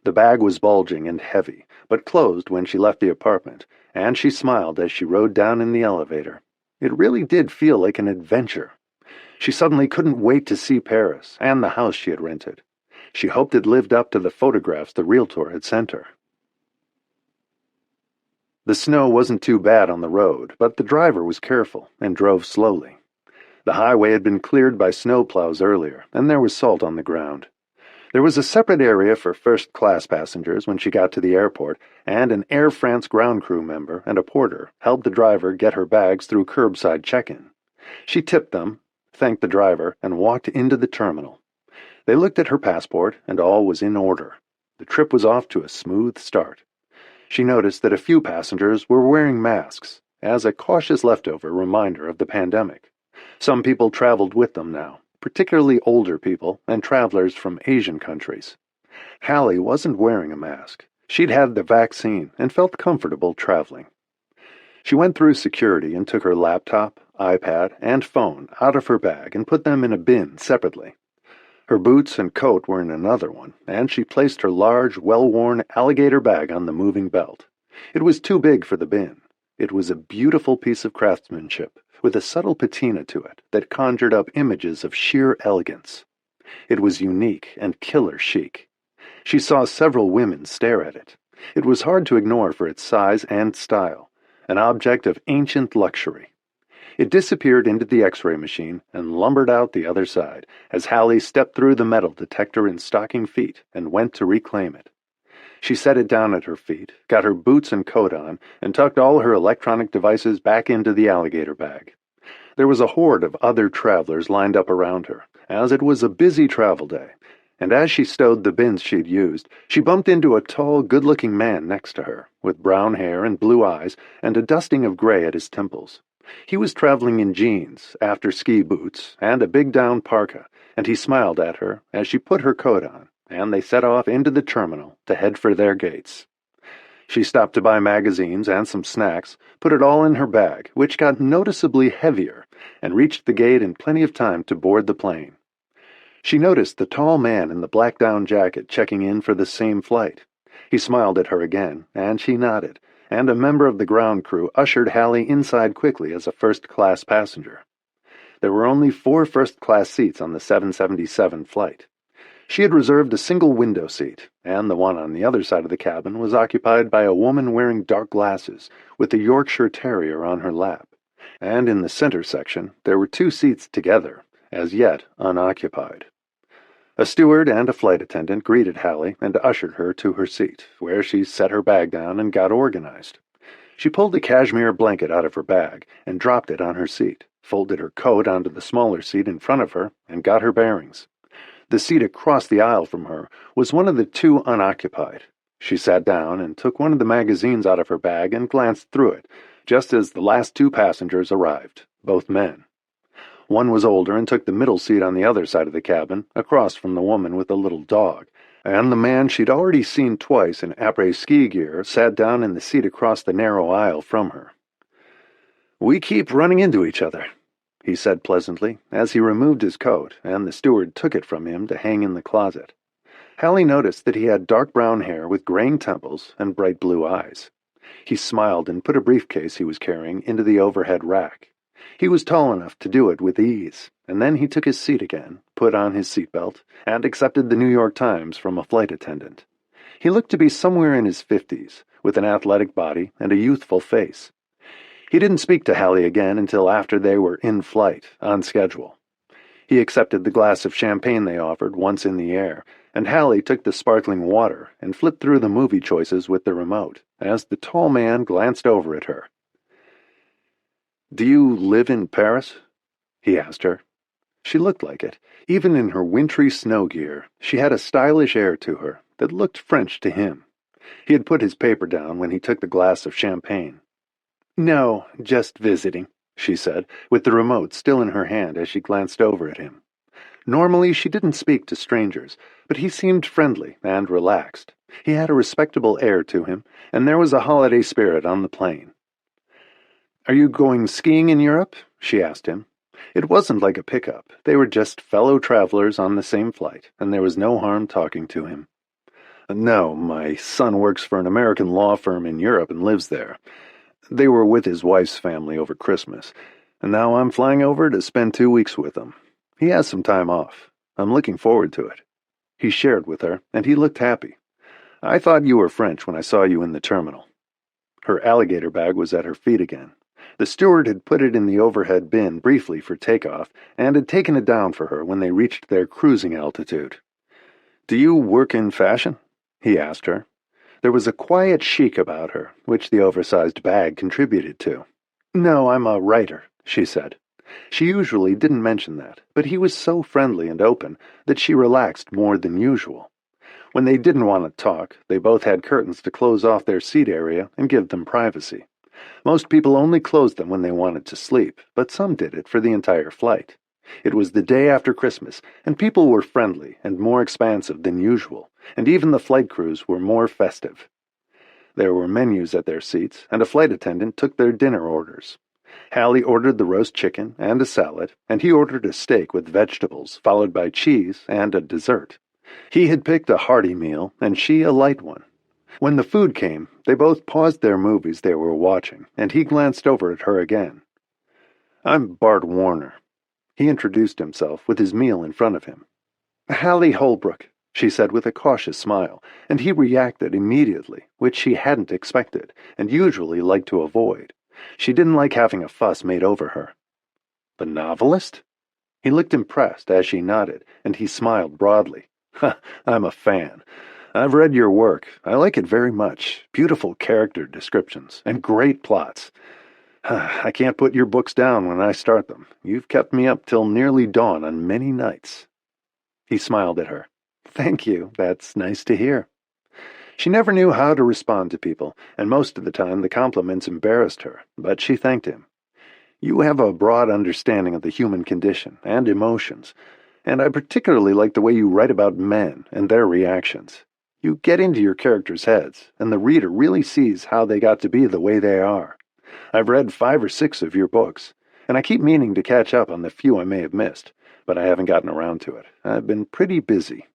The bag was bulging and heavy, but closed when she left the apartment, and she smiled as she rode down in the elevator. It really did feel like an adventure. She suddenly couldn't wait to see Paris and the house she had rented. She hoped it lived up to the photographs the realtor had sent her. The snow wasn't too bad on the road, but the driver was careful and drove slowly. The highway had been cleared by snowplows earlier, and there was salt on the ground. There was a separate area for first-class passengers when she got to the airport, and an Air France ground crew member and a porter helped the driver get her bags through curbside check-in. She tipped them, thanked the driver, and walked into the terminal. They looked at her passport, and all was in order. The trip was off to a smooth start. She noticed that a few passengers were wearing masks, as a cautious leftover reminder of the pandemic. Some people traveled with them now, particularly older people and travelers from Asian countries. Hallie wasn't wearing a mask. She'd had the vaccine and felt comfortable traveling. She went through security and took her laptop, iPad, and phone out of her bag and put them in a bin separately. Her boots and coat were in another one, and she placed her large, well-worn alligator bag on the moving belt. It was too big for the bin. It was a beautiful piece of craftsmanship, with a subtle patina to it that conjured up images of sheer elegance. It was unique and killer chic. She saw several women stare at it. It was hard to ignore for its size and style, an object of ancient luxury. It disappeared into the X-ray machine and lumbered out the other side as Hallie stepped through the metal detector in stocking feet and went to reclaim it. She set it down at her feet, got her boots and coat on, and tucked all her electronic devices back into the alligator bag. There was a horde of other travelers lined up around her, as it was a busy travel day, and as she stowed the bins she'd used, she bumped into a tall, good-looking man next to her, with brown hair and blue eyes and a dusting of gray at his temples. He was traveling in jeans, after-ski boots, and a big down parka, and he smiled at her as she put her coat on, and they set off into the terminal to head for their gates. She stopped to buy magazines and some snacks, put it all in her bag, which got noticeably heavier, and reached the gate in plenty of time to board the plane. She noticed the tall man in the black down jacket checking in for the same flight. He smiled at her again, and she nodded, and a member of the ground crew ushered Hallie inside quickly as a first-class passenger. There were only 4 first-class seats on the 777 flight. She had reserved a single window seat, and the one on the other side of the cabin was occupied by a woman wearing dark glasses with a Yorkshire Terrier on her lap. And in the center section there were 2 seats together, as yet unoccupied. A steward and a flight attendant greeted Hallie and ushered her to her seat, where she set her bag down and got organized. She pulled a cashmere blanket out of her bag and dropped it on her seat, folded her coat onto the smaller seat in front of her, and got her bearings. The seat across the aisle from her was one of the two unoccupied. She sat down and took one of the magazines out of her bag and glanced through it, just as the last two passengers arrived, both men. One was older and took the middle seat on the other side of the cabin, across from the woman with the little dog, and the man she'd already seen twice in après-ski gear sat down in the seat across the narrow aisle from her. "We keep running into each other," he said pleasantly, as he removed his coat, and the steward took it from him to hang in the closet. Hallie noticed that he had dark brown hair with graying temples and bright blue eyes. He smiled and put a briefcase he was carrying into the overhead rack. He was tall enough to do it with ease, and then he took his seat again, put on his seatbelt, and accepted the New York Times from a flight attendant. He looked to be somewhere in his 50s, with an athletic body and a youthful face. He didn't speak to Hallie again until after they were in flight, on schedule. He accepted the glass of champagne they offered once in the air, and Hallie took the sparkling water and flipped through the movie choices with the remote, as the tall man glanced over at her. "Do you live in Paris?" he asked her. She looked like it. Even in her wintry snow gear, she had a stylish air to her that looked French to him. He had put his paper down when he took the glass of champagne. "No, just visiting," she said, with the remote still in her hand as she glanced over at him. Normally she didn't speak to strangers, but he seemed friendly and relaxed. He had a respectable air to him, and there was a holiday spirit on the plane. "Are you going skiing in Europe?" she asked him. It wasn't like a pickup. They were just fellow travelers on the same flight, and there was no harm talking to him. "No, my son works for an American law firm in Europe and lives there. They were with his wife's family over Christmas, and now I'm flying over to spend 2 weeks with them. He has some time off. I'm looking forward to it." He shared with her, and he looked happy. "I thought you were French when I saw you in the terminal." Her alligator bag was at her feet again. The steward had put it in the overhead bin briefly for takeoff, and had taken it down for her when they reached their cruising altitude. "Do you work in fashion?" he asked her. There was a quiet chic about her, which the oversized bag contributed to. "No, I'm a writer," she said. She usually didn't mention that, but he was so friendly and open that she relaxed more than usual. When they didn't want to talk, they both had curtains to close off their seat area and give them privacy. Most people only closed them when they wanted to sleep, but some did it for the entire flight. It was the day after Christmas, and people were friendly and more expansive than usual, and even the flight crews were more festive. There were menus at their seats, and a flight attendant took their dinner orders. Hallie ordered the roast chicken and a salad, and he ordered a steak with vegetables, followed by cheese and a dessert. He had picked a hearty meal, and she a light one. When the food came, they both paused their movies they were watching, and he glanced over at her again. "I'm Bart Warner." He introduced himself with his meal in front of him. "Hallie Holbrook," she said with a cautious smile, and he reacted immediately, which she hadn't expected, and usually liked to avoid. She didn't like having a fuss made over her. "The novelist?" He looked impressed as she nodded, and he smiled broadly. "I'm a fan. I've read your work. I like it very much. Beautiful character descriptions, and great plots. I can't put your books down when I start them. You've kept me up till nearly dawn on many nights." He smiled at her. "Thank you. That's nice to hear." She never knew how to respond to people, and most of the time the compliments embarrassed her, but she thanked him. "You have a broad understanding of the human condition and emotions, and I particularly like the way you write about men and their reactions. You get into your characters' heads, and the reader really sees how they got to be the way they are. I've read 5 or 6 of your books, and I keep meaning to catch up on the few I may have missed, but I haven't gotten around to it. I've been pretty busy."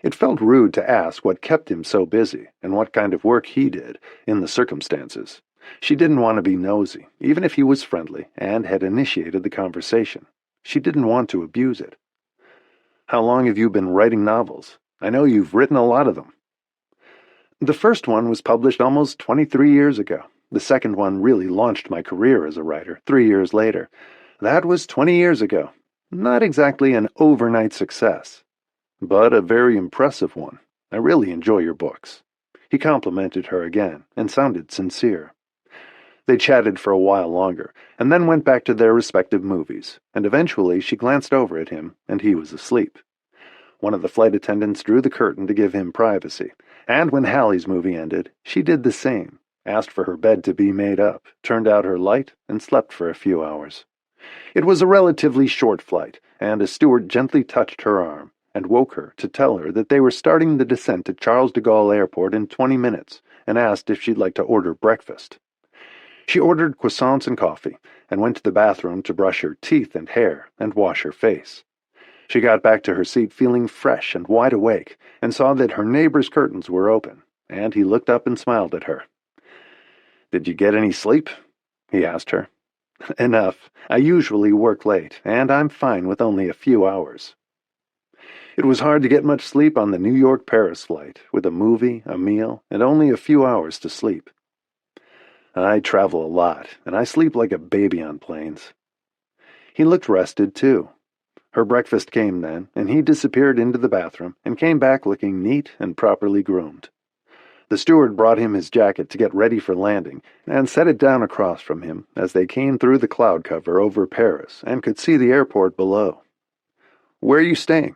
It felt rude to ask what kept him so busy, and what kind of work he did, in the circumstances. She didn't want to be nosy, even if he was friendly, and had initiated the conversation. She didn't want to abuse it. "How long have you been writing novels? I know you've written a lot of them." "The first one was published almost 23 years ago. The second one really launched my career as a writer 3 years later. That was 20 years ago. Not exactly an overnight success, but a very impressive one. I really enjoy your books." He complimented her again, and sounded sincere. They chatted for a while longer, and then went back to their respective movies, and eventually she glanced over at him, and he was asleep. One of the flight attendants drew the curtain to give him privacy, and when Hallie's movie ended, she did the same, asked for her bed to be made up, turned out her light, and slept for a few hours. It was a relatively short flight, and a steward gently touched her arm and woke her to tell her that they were starting the descent to Charles de Gaulle Airport in 20 minutes, and asked if she'd like to order breakfast. She ordered croissants and coffee, and went to the bathroom to brush her teeth and hair and wash her face. She got back to her seat feeling fresh and wide awake, and saw that her neighbor's curtains were open, and he looked up and smiled at her. "Did you get any sleep?" he asked her. "Enough. I usually work late, and I'm fine with only a few hours." It was hard to get much sleep on the New York-Paris flight, with a movie, a meal, and only a few hours to sleep. "I travel a lot, and I sleep like a baby on planes." He looked rested, too. Her breakfast came then, and he disappeared into the bathroom and came back looking neat and properly groomed. The steward brought him his jacket to get ready for landing and set it down across from him as they came through the cloud cover over Paris and could see the airport below. "Where are you staying?"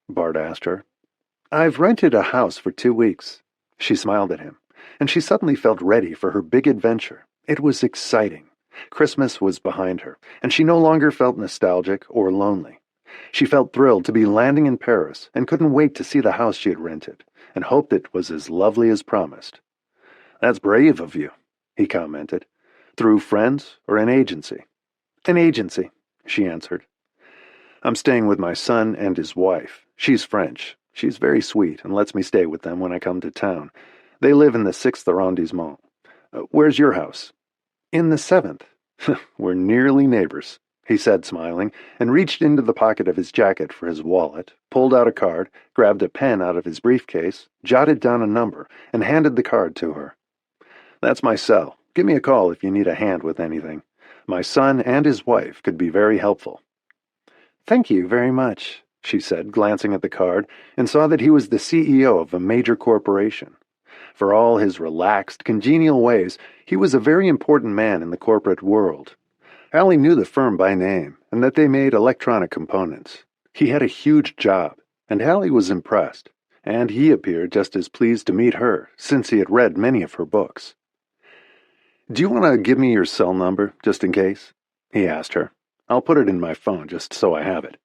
Bart asked her. "I've rented a house for 2 weeks." She smiled at him, and she suddenly felt ready for her big adventure. It was exciting. Christmas was behind her, and she no longer felt nostalgic or lonely. She felt thrilled to be landing in Paris and couldn't wait to see the house she had rented, and hoped it was as lovely as promised. "That's brave of you," he commented. "Through friends or an agency?" "An agency," she answered. "I'm staying with my son and his wife. She's French. She's very sweet and lets me stay with them when I come to town. They live in the 6th arrondissement. Where's your house?" "In the 7th. "We're nearly neighbors," he said, smiling, and reached into the pocket of his jacket for his wallet, pulled out a card, grabbed a pen out of his briefcase, jotted down a number, and handed the card to her. "That's my cell. Give me a call if you need a hand with anything. My son and his wife could be very helpful." "Thank you very much," she said, glancing at the card, and saw that he was the CEO of a major corporation. For all his relaxed, congenial ways, he was a very important man in the corporate world. Allie knew the firm by name, and that they made electronic components. He had a huge job, and Allie was impressed, and he appeared just as pleased to meet her, since he had read many of her books. "Do you want to give me your cell number, just in case?" he asked her. "I'll put it in my phone, just so I have it."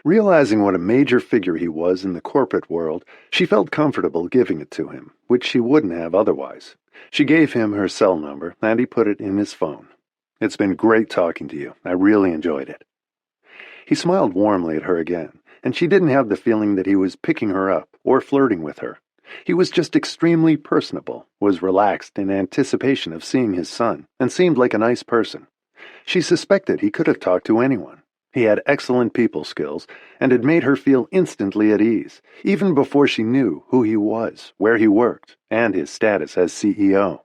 Realizing what a major figure he was in the corporate world, she felt comfortable giving it to him, which she wouldn't have otherwise. She gave him her cell number, and he put it in his phone. "It's been great talking to you. I really enjoyed it." He smiled warmly at her again, and she didn't have the feeling that he was picking her up or flirting with her. He was just extremely personable, was relaxed in anticipation of seeing his son, and seemed like a nice person. She suspected he could have talked to anyone. He had excellent people skills, and had made her feel instantly at ease, even before she knew who he was, where he worked, and his status as CEO.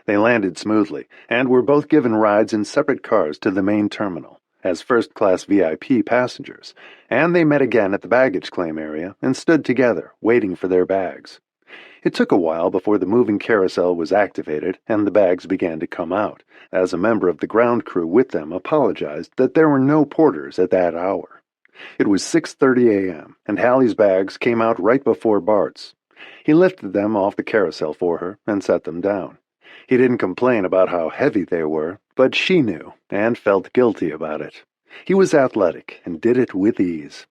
They landed smoothly, and were both given rides in separate cars to the main terminal, as first-class VIP passengers, and they met again at the baggage claim area and stood together, waiting for their bags. It took a while before the moving carousel was activated and the bags began to come out, as a member of the ground crew with them apologized that there were no porters at that hour. It was 6:30 a.m., and Hallie's bags came out right before Bart's. He lifted them off the carousel for her and set them down. He didn't complain about how heavy they were, but she knew, and felt guilty about it. He was athletic and did it with ease.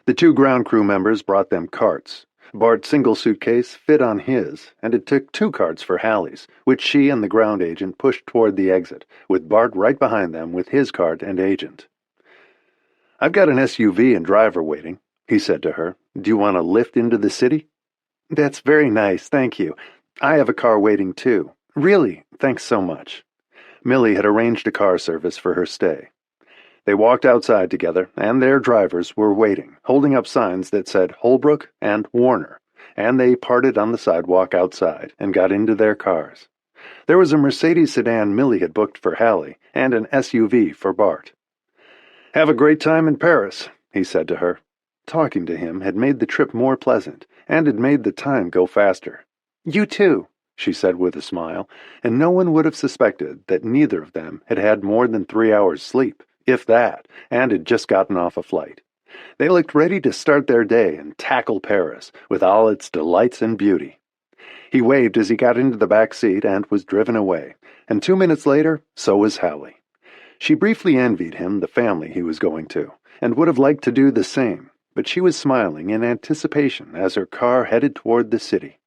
The 2 ground crew members brought them carts. Bart's single suitcase fit on his, and it took 2 carts for Hallie's, which she and the ground agent pushed toward the exit, with Bart right behind them with his cart and agent. "I've got an SUV and driver waiting," he said to her. "Do you want to lift into the city?" "That's very nice, thank you. I have a car waiting too. Really, thanks so much." Millie had arranged a car service for her stay. They walked outside together, and their drivers were waiting, holding up signs that said Holbrook and Warner, and they parted on the sidewalk outside and got into their cars. There was a Mercedes sedan Millie had booked for Hallie, and an SUV for Bart. "Have a great time in Paris," he said to her. Talking to him had made the trip more pleasant, and had made the time go faster. "You too," she said with a smile, and no one would have suspected that neither of them had had more than 3 hours' sleep, if that, and had just gotten off a flight. They looked ready to start their day and tackle Paris with all its delights and beauty. He waved as he got into the back seat and was driven away, and 2 minutes later, so was Hallie. She briefly envied him the family he was going to, and would have liked to do the same, but she was smiling in anticipation as her car headed toward the city.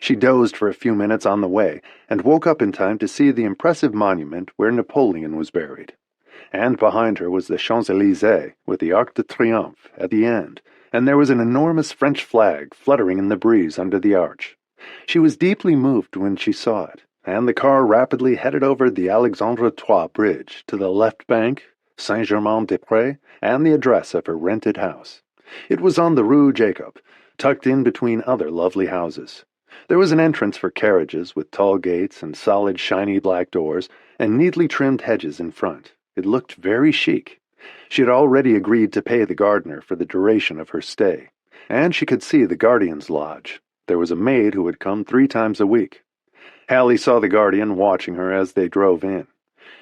She dozed for a few minutes on the way, and woke up in time to see the impressive monument where Napoleon was buried. And behind her was the Champs-Élysées with the Arc de Triomphe at the end, and there was an enormous French flag fluttering in the breeze under the arch. She was deeply moved when she saw it, and the car rapidly headed over the Alexandre III Bridge to the left bank, Saint-Germain-des-Prés, and the address of her rented house. It was on the Rue Jacob, tucked in between other lovely houses. There was an entrance for carriages with tall gates and solid shiny black doors, and neatly trimmed hedges in front. It looked very chic. She had already agreed to pay the gardener for the duration of her stay, and she could see the guardian's lodge. There was a maid who would come 3 times a week. Hallie saw the guardian watching her as they drove in.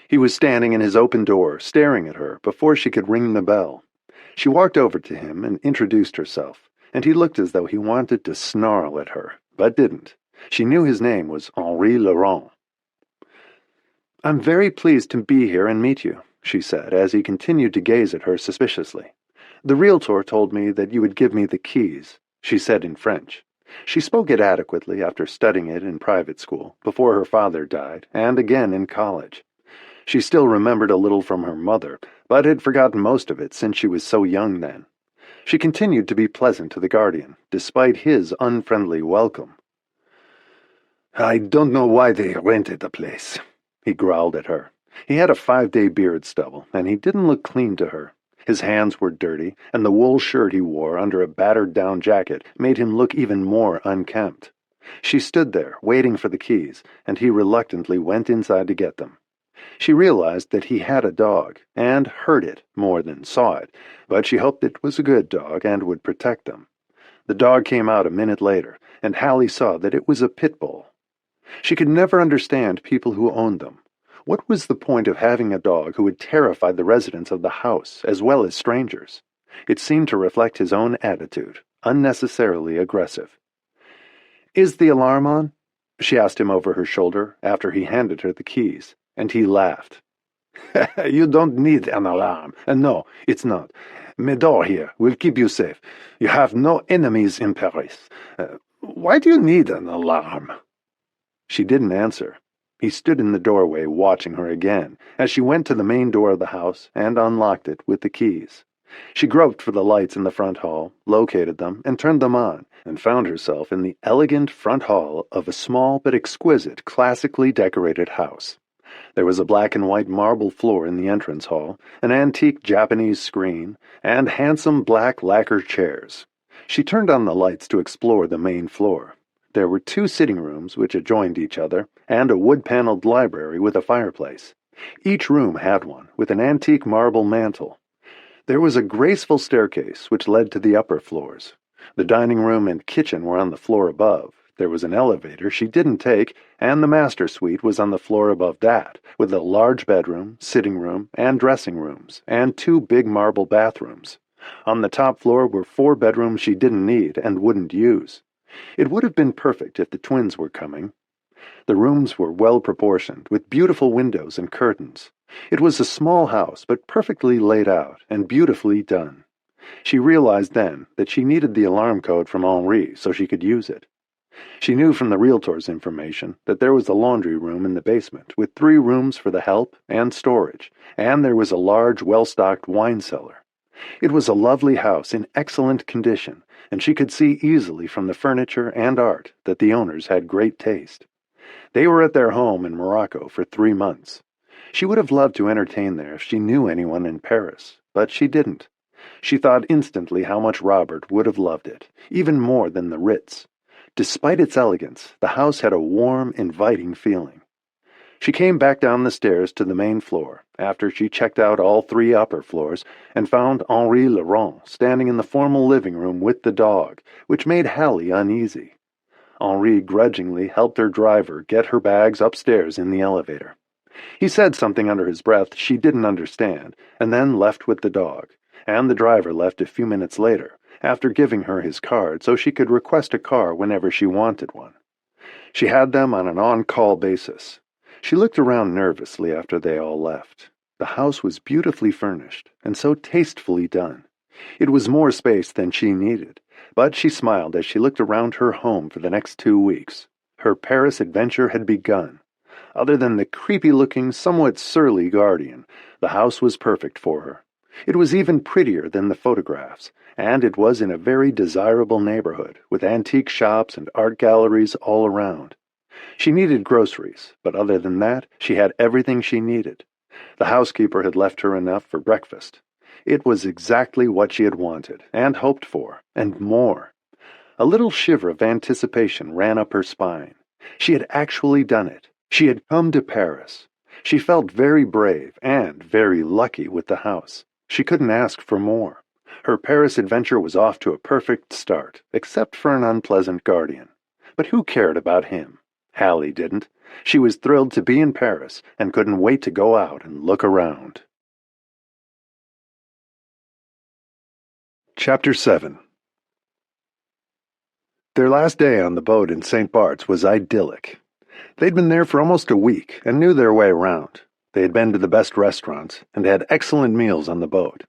He was standing in his open door, staring at her before she could ring the bell. She walked over to him and introduced herself, and he looked as though he wanted to snarl at her, but didn't. She knew his name was Henri Laurent. "I'm very pleased to be here and meet you," she said, as he continued to gaze at her suspiciously. "The realtor told me that you would give me the keys," she said in French. She spoke it adequately after studying it in private school, before her father died, and again in college. She still remembered a little from her mother, but had forgotten most of it since she was so young then. She continued to be pleasant to the guardian, despite his unfriendly welcome. "I don't know why they rented the place," he growled at her. He had a 5-day beard stubble, and he didn't look clean to her. His hands were dirty, and the wool shirt he wore under a battered-down jacket made him look even more unkempt. She stood there, waiting for the keys, and he reluctantly went inside to get them. She realized that he had a dog, and heard it more than saw it, but she hoped it was a good dog and would protect them. The dog came out a minute later, and Hallie saw that it was a pit bull. She could never understand people who owned them. What was the point of having a dog who would terrify the residents of the house as well as strangers? It seemed to reflect his own attitude, unnecessarily aggressive. "Is the alarm on?" she asked him over her shoulder after he handed her the keys, and he laughed. "You don't need an alarm. No, it's not. Médor here will keep you safe. You have no enemies in Paris. Why do you need an alarm?" She didn't answer. He stood in the doorway watching her again as she went to the main door of the house and unlocked it with the keys. She groped for the lights in the front hall, located them, and turned them on, and found herself in the elegant front hall of a small but exquisite, classically decorated house. There was a black and white marble floor in the entrance hall, an antique Japanese screen, and handsome black lacquer chairs. She turned on the lights to explore the main floor. There were 2 sitting rooms which adjoined each other, and a wood-paneled library with a fireplace. Each room had one, with an antique marble mantel. There was a graceful staircase which led to the upper floors. The dining room and kitchen were on the floor above. There was an elevator she didn't take, and the master suite was on the floor above that, with a large bedroom, sitting room, and dressing rooms, and 2 big marble bathrooms. On the top floor were 4 bedrooms she didn't need and wouldn't use. It would have been perfect if the twins were coming. The rooms were well proportioned, with beautiful windows and curtains. It was a small house, but perfectly laid out and beautifully done. She realized then that she needed the alarm code from Henri so she could use it. She knew from the realtor's information that there was a laundry room in the basement, with 3 rooms for the help and storage, and there was a large, well-stocked wine cellar. It was a lovely house in excellent condition, and she could see easily from the furniture and art that the owners had great taste. They were at their home in Morocco for 3 months. She would have loved to entertain there if she knew anyone in Paris, but she didn't. She thought instantly how much Robert would have loved it, even more than the Ritz. Despite its elegance, the house had a warm, inviting feeling. She came back down the stairs to the main floor, after she checked out all 3 upper floors, and found Henri Laurent standing in the formal living room with the dog, which made Hallie uneasy. Henri grudgingly helped her driver get her bags upstairs in the elevator. He said something under his breath she didn't understand, and then left with the dog, and the driver left a few minutes later, after giving her his card so she could request a car whenever she wanted one. She had them on an on-call basis. She looked around nervously after they all left. The house was beautifully furnished, and so tastefully done. It was more space than she needed, but she smiled as she looked around her home for the next 2 weeks. Her Paris adventure had begun. Other than the creepy-looking, somewhat surly guardian, the house was perfect for her. It was even prettier than the photographs, and it was in a very desirable neighborhood, with antique shops and art galleries all around. She needed groceries, but other than that, she had everything she needed. The housekeeper had left her enough for breakfast. It was exactly what she had wanted, and hoped for, and more. A little shiver of anticipation ran up her spine. She had actually done it. She had come to Paris. She felt very brave and very lucky with the house. She couldn't ask for more. Her Paris adventure was off to a perfect start, except for an unpleasant guardian. But who cared about him? Hallie didn't. She was thrilled to be in Paris and couldn't wait to go out and look around. Chapter 7. Their last day on the boat in St. Bart's was idyllic. They'd been there for almost a week and knew their way around. They had been to the best restaurants and had excellent meals on the boat.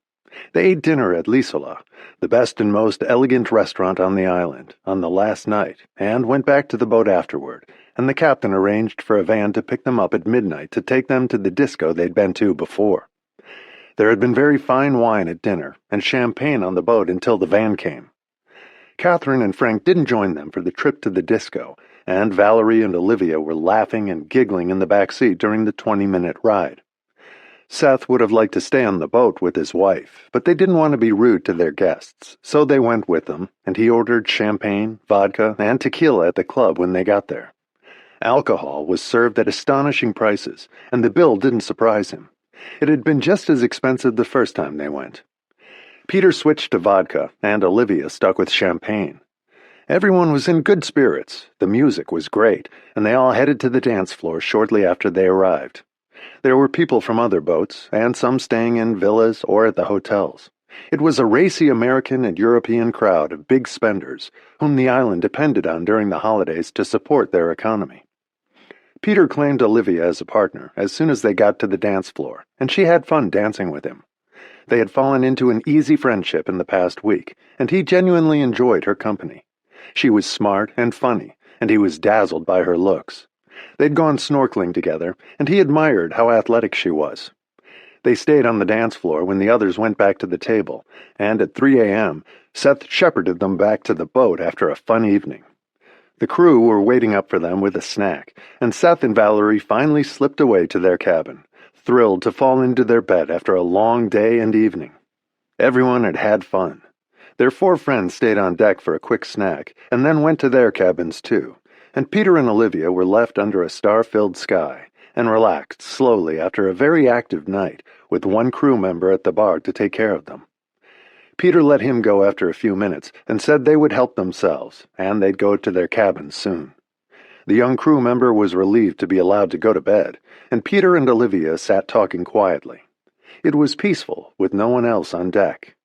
They ate dinner at L'Isola, the best and most elegant restaurant on the island, on the last night, and went back to the boat afterward, and the captain arranged for a van to pick them up at midnight to take them to the disco they'd been to before. There had been very fine wine at dinner, and champagne on the boat until the van came. Catherine and Frank didn't join them for the trip to the disco, and Valerie and Olivia were laughing and giggling in the back seat during the 20-minute ride. Seth would have liked to stay on the boat with his wife, but they didn't want to be rude to their guests, so they went with them, and he ordered champagne, vodka, and tequila at the club when they got there. Alcohol was served at astonishing prices, and the bill didn't surprise him. It had been just as expensive the first time they went. Peter switched to vodka, and Olivia stuck with champagne. Everyone was in good spirits, the music was great, and they all headed to the dance floor shortly after they arrived. There were people from other boats, and some staying in villas or at the hotels. It was a racy American and European crowd of big spenders, whom the island depended on during the holidays to support their economy. Peter claimed Olivia as a partner as soon as they got to the dance floor, and she had fun dancing with him. They had fallen into an easy friendship in the past week, and he genuinely enjoyed her company. She was smart and funny, and he was dazzled by her looks. They'd gone snorkeling together, and he admired how athletic she was. They stayed on the dance floor when the others went back to the table, and at 3 a.m., Seth shepherded them back to the boat after a fun evening. The crew were waiting up for them with a snack, and Seth and Valerie finally slipped away to their cabin, thrilled to fall into their bed after a long day and evening. Everyone had had fun. Their 4 friends stayed on deck for a quick snack, and then went to their cabins too, and Peter and Olivia were left under a star-filled sky, and relaxed slowly after a very active night, with one crew member at the bar to take care of them. Peter let him go after a few minutes and said they would help themselves, and they'd go to their cabins soon. The young crew member was relieved to be allowed to go to bed, and Peter and Olivia sat talking quietly. It was peaceful, with no one else on deck.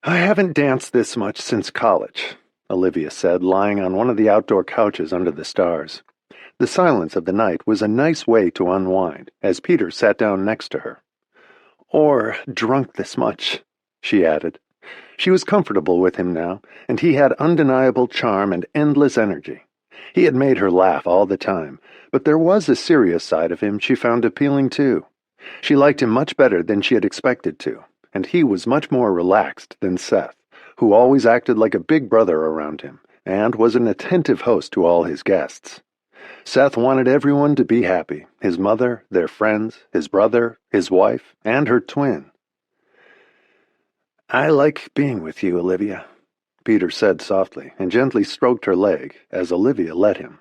"I haven't danced this much since college," Olivia said, lying on one of the outdoor couches under the stars. The silence of the night was a nice way to unwind, as Peter sat down next to her. "Or drunk this much," she added. She was comfortable with him now, and he had undeniable charm and endless energy. He had made her laugh all the time, but there was a serious side of him she found appealing too. She liked him much better than she had expected to, and he was much more relaxed than Seth, who always acted like a big brother around him, and was an attentive host to all his guests. Seth wanted everyone to be happy, his mother, their friends, his brother, his wife, and her twin. "I like being with you, Olivia," Peter said softly, and gently stroked her leg, as Olivia let him.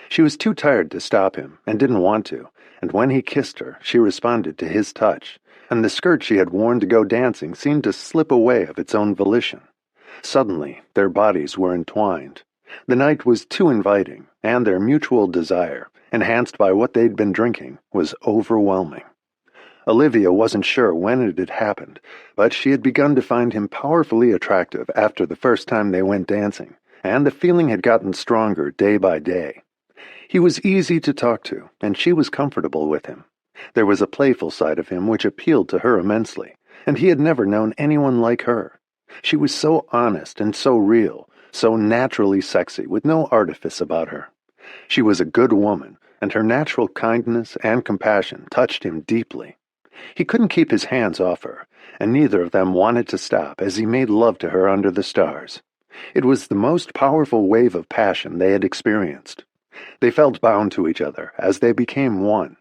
She was too tired to stop him, and didn't want to, and when he kissed her, she responded to his touch, and the skirt she had worn to go dancing seemed to slip away of its own volition. Suddenly, their bodies were entwined. The night was too inviting, and their mutual desire, enhanced by what they'd been drinking, was overwhelming. Olivia wasn't sure when it had happened, but she had begun to find him powerfully attractive after the first time they went dancing, and the feeling had gotten stronger day by day. He was easy to talk to, and she was comfortable with him. There was a playful side of him which appealed to her immensely, and he had never known anyone like her. She was so honest and so real, so naturally sexy, with no artifice about her. She was a good woman, and her natural kindness and compassion touched him deeply. He couldn't keep his hands off her, and neither of them wanted to stop as he made love to her under the stars. It was the most powerful wave of passion they had experienced. They felt bound to each other as they became one.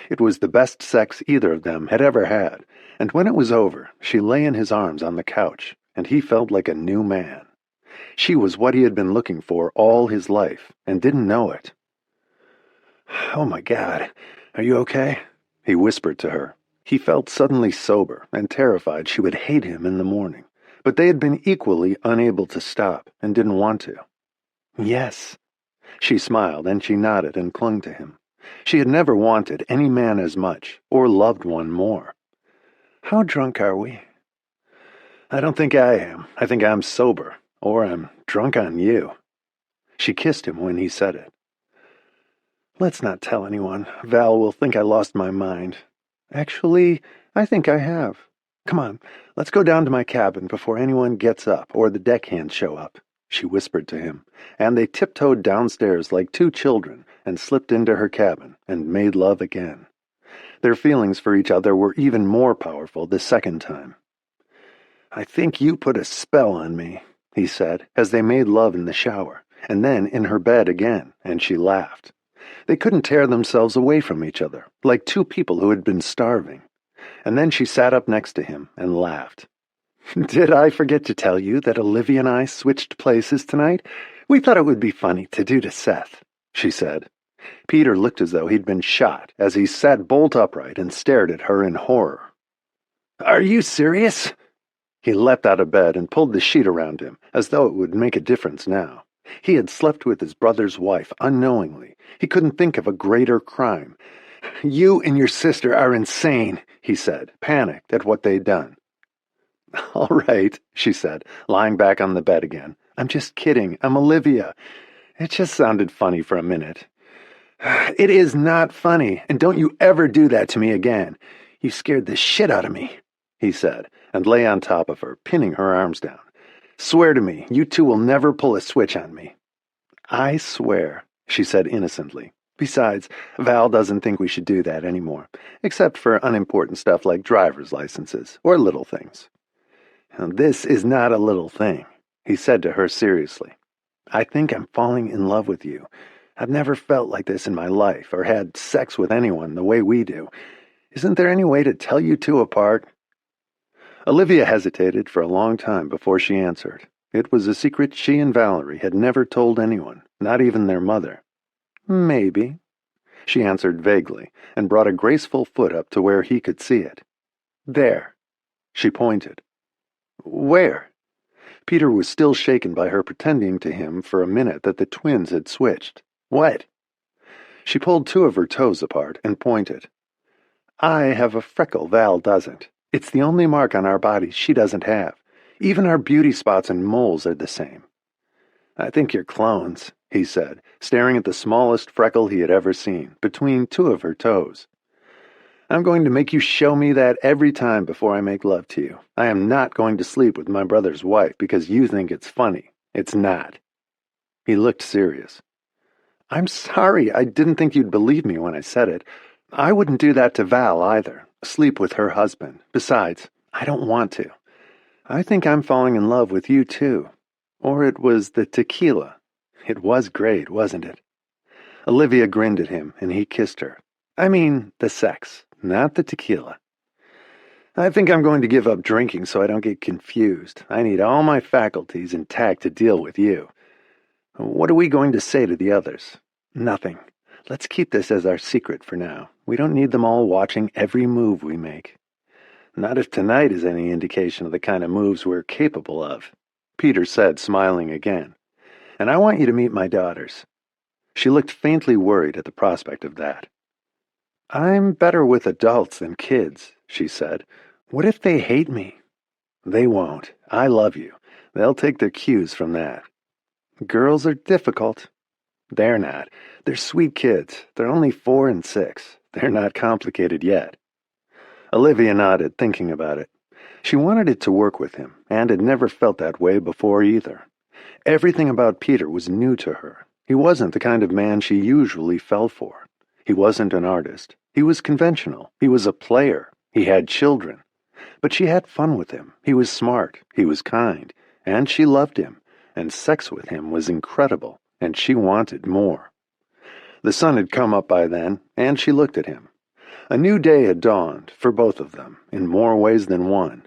It was the best sex either of them had ever had, and when it was over, she lay in his arms on the couch, and he felt like a new man. She was what he had been looking for all his life, and didn't know it. "Oh my God, are you okay?" he whispered to her. He felt suddenly sober and terrified she would hate him in the morning, but they had been equally unable to stop and didn't want to. "Yes." She smiled, and she nodded and clung to him. She had never wanted any man as much, or loved one more. "How drunk are we?" "I don't think I am. I think I'm sober, or I'm drunk on you." She kissed him when he said it. "Let's not tell anyone. Val will think I lost my mind. Actually, I think I have. Come on, let's go down to my cabin before anyone gets up or the deckhands show up," she whispered to him, and they tiptoed downstairs like two children and slipped into her cabin and made love again. Their feelings for each other were even more powerful the second time. "I think you put a spell on me," he said, as they made love in the shower, and then in her bed again, and she laughed. They couldn't tear themselves away from each other, like two people who had been starving. And then she sat up next to him and laughed. "Did I forget to tell you that Olivia and I switched places tonight? We thought it would be funny to do to Seth," she said. Peter looked as though he'd been shot as he sat bolt upright and stared at her in horror. "Are you serious?" He leapt out of bed and pulled the sheet around him, as though it would make a difference now. He had slept with his brother's wife unknowingly. He couldn't think of a greater crime. "You and your sister are insane," he said, panicked at what they'd done. "All right," she said, lying back on the bed again. "I'm just kidding. I'm Olivia. It just sounded funny for a minute." "It is not funny, and don't you ever do that to me again. You scared the shit out of me," he said, and lay on top of her, pinning her arms down. "Swear to me, you two will never pull a switch on me." "I swear," she said innocently. "Besides, Val doesn't think we should do that anymore, except for unimportant stuff like driver's licenses or little things." "This is not a little thing," he said to her seriously. "I think I'm falling in love with you. I've never felt like this in my life or had sex with anyone the way we do. Isn't there any way to tell you two apart?" Olivia hesitated for a long time before she answered. It was a secret she and Valerie had never told anyone, not even their mother. "Maybe," she answered vaguely, and brought a graceful foot up to where he could see it. "There." She pointed. "Where?" Peter was still shaken by her pretending to him for a minute that the twins had switched. "What?" She pulled two of her toes apart and pointed. "I have a freckle Val doesn't. It's the only mark on our bodies she doesn't have. Even our beauty spots and moles are the same." "I think you're clones," he said, staring at the smallest freckle he had ever seen, between two of her toes. "I'm going to make you show me that every time before I make love to you. I am not going to sleep with my brother's wife because you think it's funny. It's not." He looked serious. "I'm sorry. I didn't think you'd believe me when I said it. I wouldn't do that to Val either. Sleep with her husband. Besides, I don't want to. I think I'm falling in love with you too. Or it was the tequila. It was great, wasn't it?" Olivia grinned at him, and he kissed her. "I mean, the sex, not the tequila." "I think I'm going to give up drinking so I don't get confused. I need all my faculties intact to deal with you. What are we going to say to the others?" "Nothing. Let's keep this as our secret for now. We don't need them all watching every move we make." "Not if tonight is any indication of the kind of moves we're capable of," Peter said, smiling again. And I want you to meet my daughters." She looked faintly worried at the prospect of that. "I'm better with adults than kids," she said. "What if they hate me?" "They won't. I love you. They'll take their cues from that." "Girls are difficult." "They're not. They're sweet kids. They're only 4 and 6. They're not complicated yet." Olivia nodded, thinking about it. She wanted it to work with him, and had never felt that way before either. Everything about Peter was new to her. He wasn't the kind of man she usually fell for. He wasn't an artist. He was conventional. He was a player. He had children. But she had fun with him. He was smart. He was kind. And she loved him. And sex with him was incredible. And she wanted more. The sun had come up by then, and she looked at him. A new day had dawned, for both of them, in more ways than one.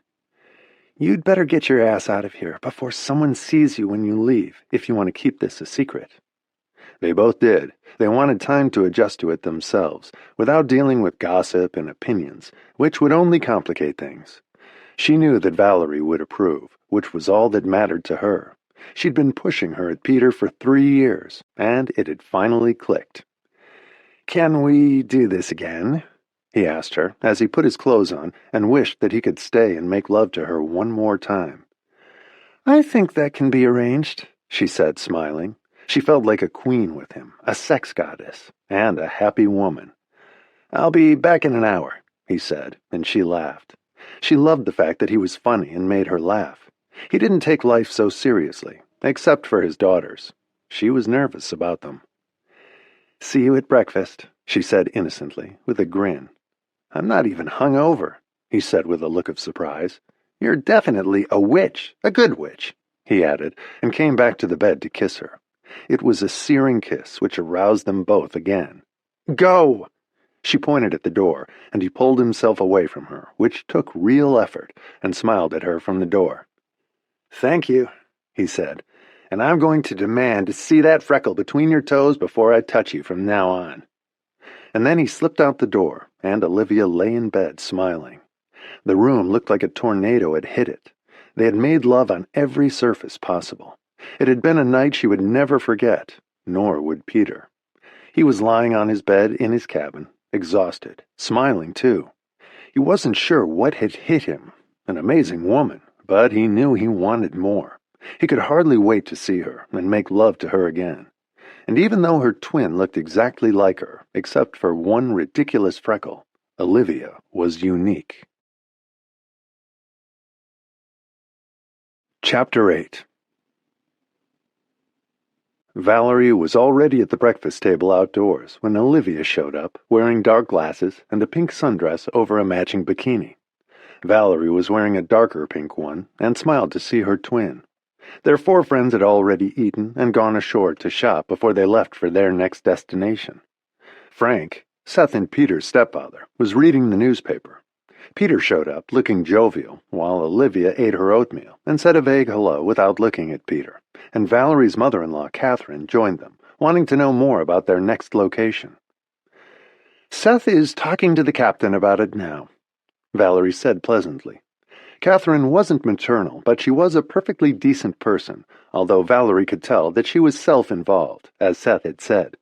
"You'd better get your ass out of here before someone sees you when you leave, if you want to keep this a secret." They both did. They wanted time to adjust to it themselves, without dealing with gossip and opinions, which would only complicate things. She knew that Valerie would approve, which was all that mattered to her. She'd been pushing her at Peter for 3 years, and it had finally clicked. "Can we do this again?" he asked her, as he put his clothes on and wished that he could stay and make love to her one more time. "I think that can be arranged," she said, smiling. She felt like a queen with him, a sex goddess, and a happy woman. "I'll be back in an hour," he said, and she laughed. She loved the fact that he was funny and made her laugh. He didn't take life so seriously, except for his daughters. She was nervous about them. "See you at breakfast," she said innocently, with a grin. "I'm not even hungover," he said with a look of surprise. "You're definitely a witch, a good witch," he added, and came back to the bed to kiss her. It was a searing kiss which aroused them both again. "Go!" She pointed at the door, and he pulled himself away from her, which took real effort, and smiled at her from the door. "Thank you," he said, "and I'm going to demand to see that freckle between your toes before I touch you from now on." And then he slipped out the door, and Olivia lay in bed smiling. The room looked like a tornado had hit it. They had made love on every surface possible. It had been a night she would never forget, nor would Peter. He was lying on his bed in his cabin, exhausted, smiling too. He wasn't sure what had hit him, an amazing woman, but he knew he wanted more. He could hardly wait to see her and make love to her again. And even though her twin looked exactly like her, except for one ridiculous freckle, Olivia was unique. Chapter 8. Valerie was already at the breakfast table outdoors when Olivia showed up, wearing dark glasses and a pink sundress over a matching bikini. Valerie was wearing a darker pink one and smiled to see her twin. Their 4 friends had already eaten and gone ashore to shop before they left for their next destination. Frank, Seth and Peter's stepfather, was reading the newspaper. Peter showed up, looking jovial, while Olivia ate her oatmeal and said a vague hello without looking at Peter, and Valerie's mother-in-law, Catherine, joined them, wanting to know more about their next location. "Seth is talking to the captain about it now," Valerie said pleasantly. Catherine wasn't maternal, but she was a perfectly decent person, although Valerie could tell that she was self-involved, as Seth had said.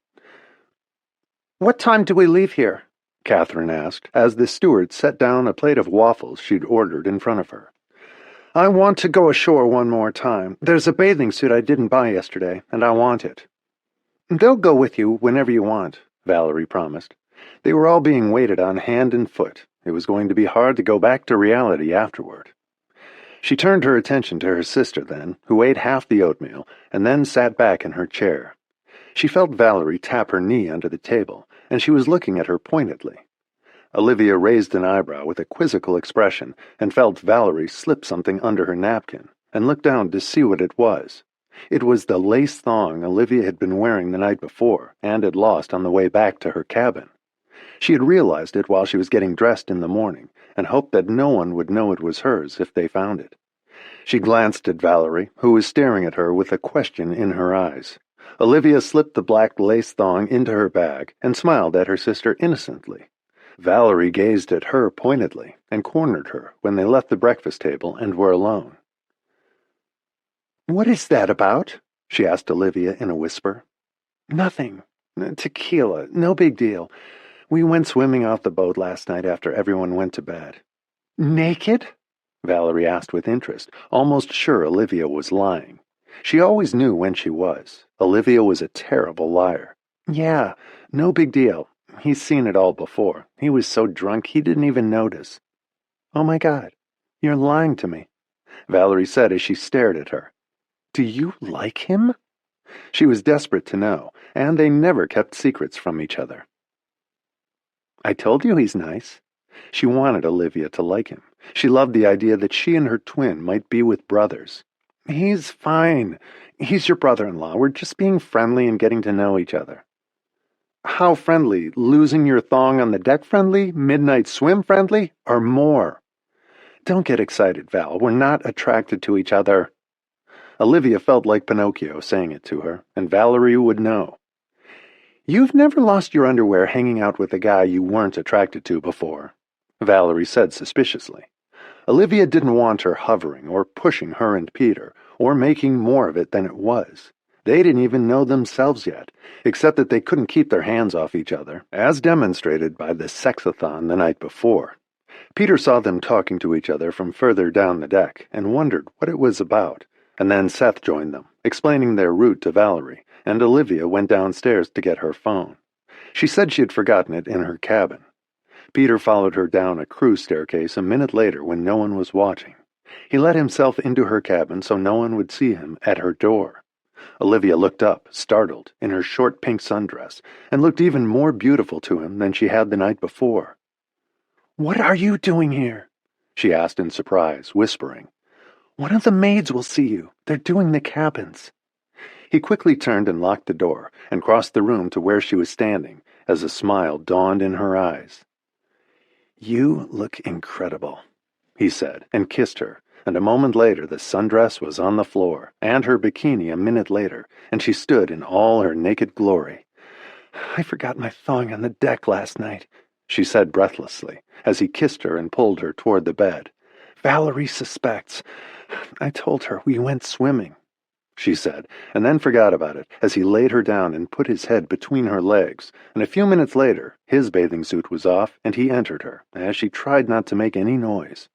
"What time do we leave here?" Catherine asked, as the steward set down a plate of waffles she'd ordered in front of her. "I want to go ashore one more time. There's a bathing suit I didn't buy yesterday, and I want it." "They'll go with you whenever you want," Valerie promised. They were all being waited on hand and foot. It was going to be hard to go back to reality afterward. She turned her attention to her sister then, who ate half the oatmeal, and then sat back in her chair. She felt Valerie tap her knee under the table, and she was looking at her pointedly. Olivia raised an eyebrow with a quizzical expression, and felt Valerie slip something under her napkin, and looked down to see what it was. It was the lace thong Olivia had been wearing the night before, and had lost on the way back to her cabin. She had realized it while she was getting dressed in the morning, and hoped that no one would know it was hers if they found it. She glanced at Valerie, who was staring at her with a question in her eyes. Olivia slipped the black lace thong into her bag and smiled at her sister innocently. Valerie gazed at her pointedly and cornered her when they left the breakfast table and were alone. "What is that about?" she asked Olivia in a whisper. Nothing. Tequila. No big deal. We went swimming off the boat last night after everyone went to bed. Naked? Valerie asked with interest, almost sure Olivia was lying. She always knew when she was. Olivia was a terrible liar. Yeah, no big deal. He's seen it all before. He was so drunk he didn't even notice. Oh my God, you're lying to me, Valerie said as she stared at her. Do you like him? She was desperate to know, and they never kept secrets from each other. I told you he's nice. She wanted Olivia to like him. She loved the idea that she and her twin might be with brothers. He's fine. He's your brother-in-law. We're just being friendly and getting to know each other. How friendly? Losing your thong on the deck friendly? Midnight swim friendly? Or more? Don't get excited, Val. We're not attracted to each other. Olivia felt like Pinocchio saying it to her, and Valerie would know. You've never lost your underwear hanging out with a guy you weren't attracted to before, Valerie said suspiciously. Olivia didn't want her hovering or pushing her and Peter, or making more of it than it was. They didn't even know themselves yet, except that they couldn't keep their hands off each other, as demonstrated by the sexathon the night before. Peter saw them talking to each other from further down the deck and wondered what it was about, and then Seth joined them, explaining their route to Valerie, and Olivia went downstairs to get her phone. She said she had forgotten it in her cabin. Peter followed her down a crew staircase a minute later when no one was watching. He let himself into her cabin so no one would see him at her door. Olivia looked up, startled, in her short pink sundress, and looked even more beautiful to him than she had the night before. "What are you doing here?" she asked in surprise, whispering. "One of the maids will see you. They're doing the cabins." He quickly turned and locked the door, and crossed the room to where she was standing, as a smile dawned in her eyes. "You look incredible," he said, and kissed her, and a moment later the sundress was on the floor, and her bikini a minute later, and she stood in all her naked glory. "I forgot my thong on the deck last night," she said breathlessly, as he kissed her and pulled her toward the bed. "Valerie suspects. I told her we went swimming," she said, and then forgot about it as he laid her down and put his head between her legs, and a few minutes later his bathing suit was off and he entered her, as she tried not to make any noise.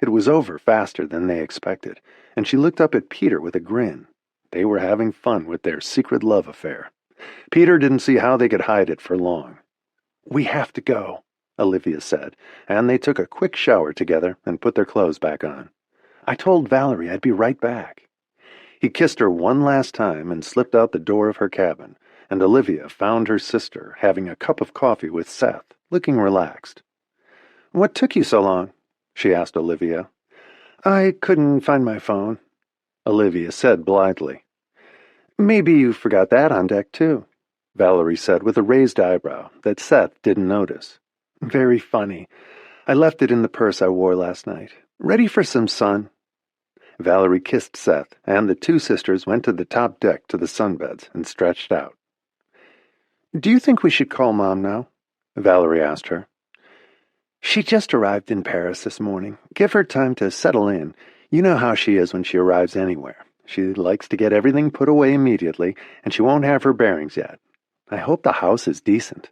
It was over faster than they expected, and she looked up at Peter with a grin. They were having fun with their secret love affair. Peter didn't see how they could hide it for long. "We have to go," Olivia said, and they took a quick shower together and put their clothes back on. "I told Valerie I'd be right back." He kissed her one last time and slipped out the door of her cabin, and Olivia found her sister having a cup of coffee with Seth, looking relaxed. "What took you so long?" she asked Olivia. "I couldn't find my phone," Olivia said blithely. "Maybe you forgot that on deck, too," Valerie said with a raised eyebrow that Seth didn't notice. "Very funny. I left it in the purse I wore last night. Ready for some sun?" Valerie kissed Seth, and the two sisters went to the top deck to the sunbeds and stretched out. "Do you think we should call Mom now?" Valerie asked her. "She just arrived in Paris this morning. Give her time to settle in. You know how she is when she arrives anywhere. She likes to get everything put away immediately, and she won't have her bearings yet. I hope the house is decent."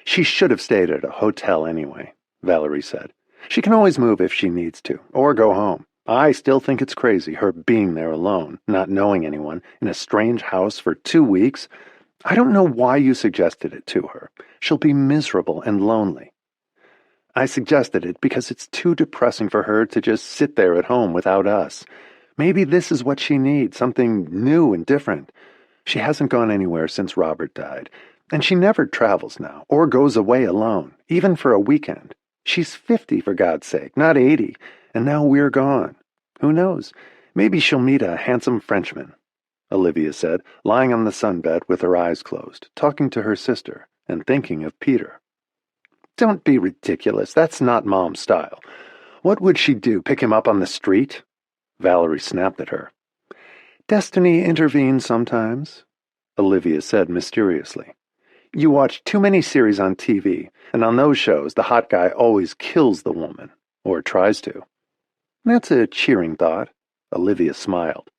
"She should have stayed at a hotel anyway," Valerie said. "She can always move if she needs to, or go home. I still think it's crazy, her being there alone, not knowing anyone, in a strange house for 2 weeks. I don't know why you suggested it to her. She'll be miserable and lonely." "I suggested it because it's too depressing for her to just sit there at home without us. Maybe this is what she needs, something new and different. She hasn't gone anywhere since Robert died, and she never travels now, or goes away alone, even for a weekend. She's 50, for God's sake, not 80, and now we're gone. Who knows? Maybe she'll meet a handsome Frenchman," Olivia said, lying on the sunbed with her eyes closed, talking to her sister, and thinking of Peter. "Don't be ridiculous. That's not Mom's style. What would she do, pick him up on the street?" Valerie snapped at her. "Destiny intervenes sometimes," Olivia said mysteriously. "You watch too many series on TV, and on those shows the hot guy always kills the woman, or tries to." "That's a cheering thought," Olivia smiled.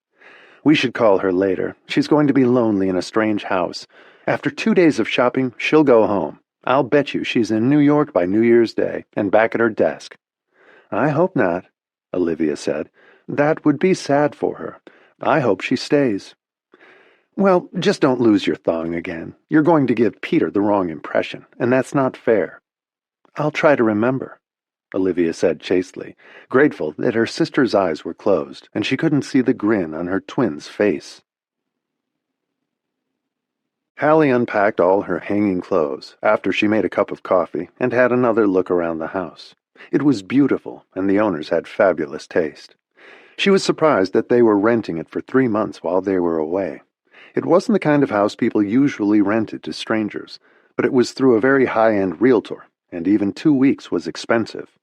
We should call her later. She's going to be lonely in a strange house. After 2 days of shopping, she'll go home. I'll bet you she's in New York by New Year's Day and back at her desk." "I hope not," Olivia said. "That would be sad for her. I hope she stays." "Well, just don't lose your thong again. You're going to give Peter the wrong impression, and that's not fair." "I'll try to remember," Olivia said chastely, grateful that her sister's eyes were closed and she couldn't see the grin on her twin's face. Hallie unpacked all her hanging clothes after she made a cup of coffee and had another look around the house. It was beautiful, and the owners had fabulous taste. She was surprised that they were renting it for 3 months while they were away. It wasn't the kind of house people usually rented to strangers, but it was through a very high-end realtor, and even 2 weeks was expensive.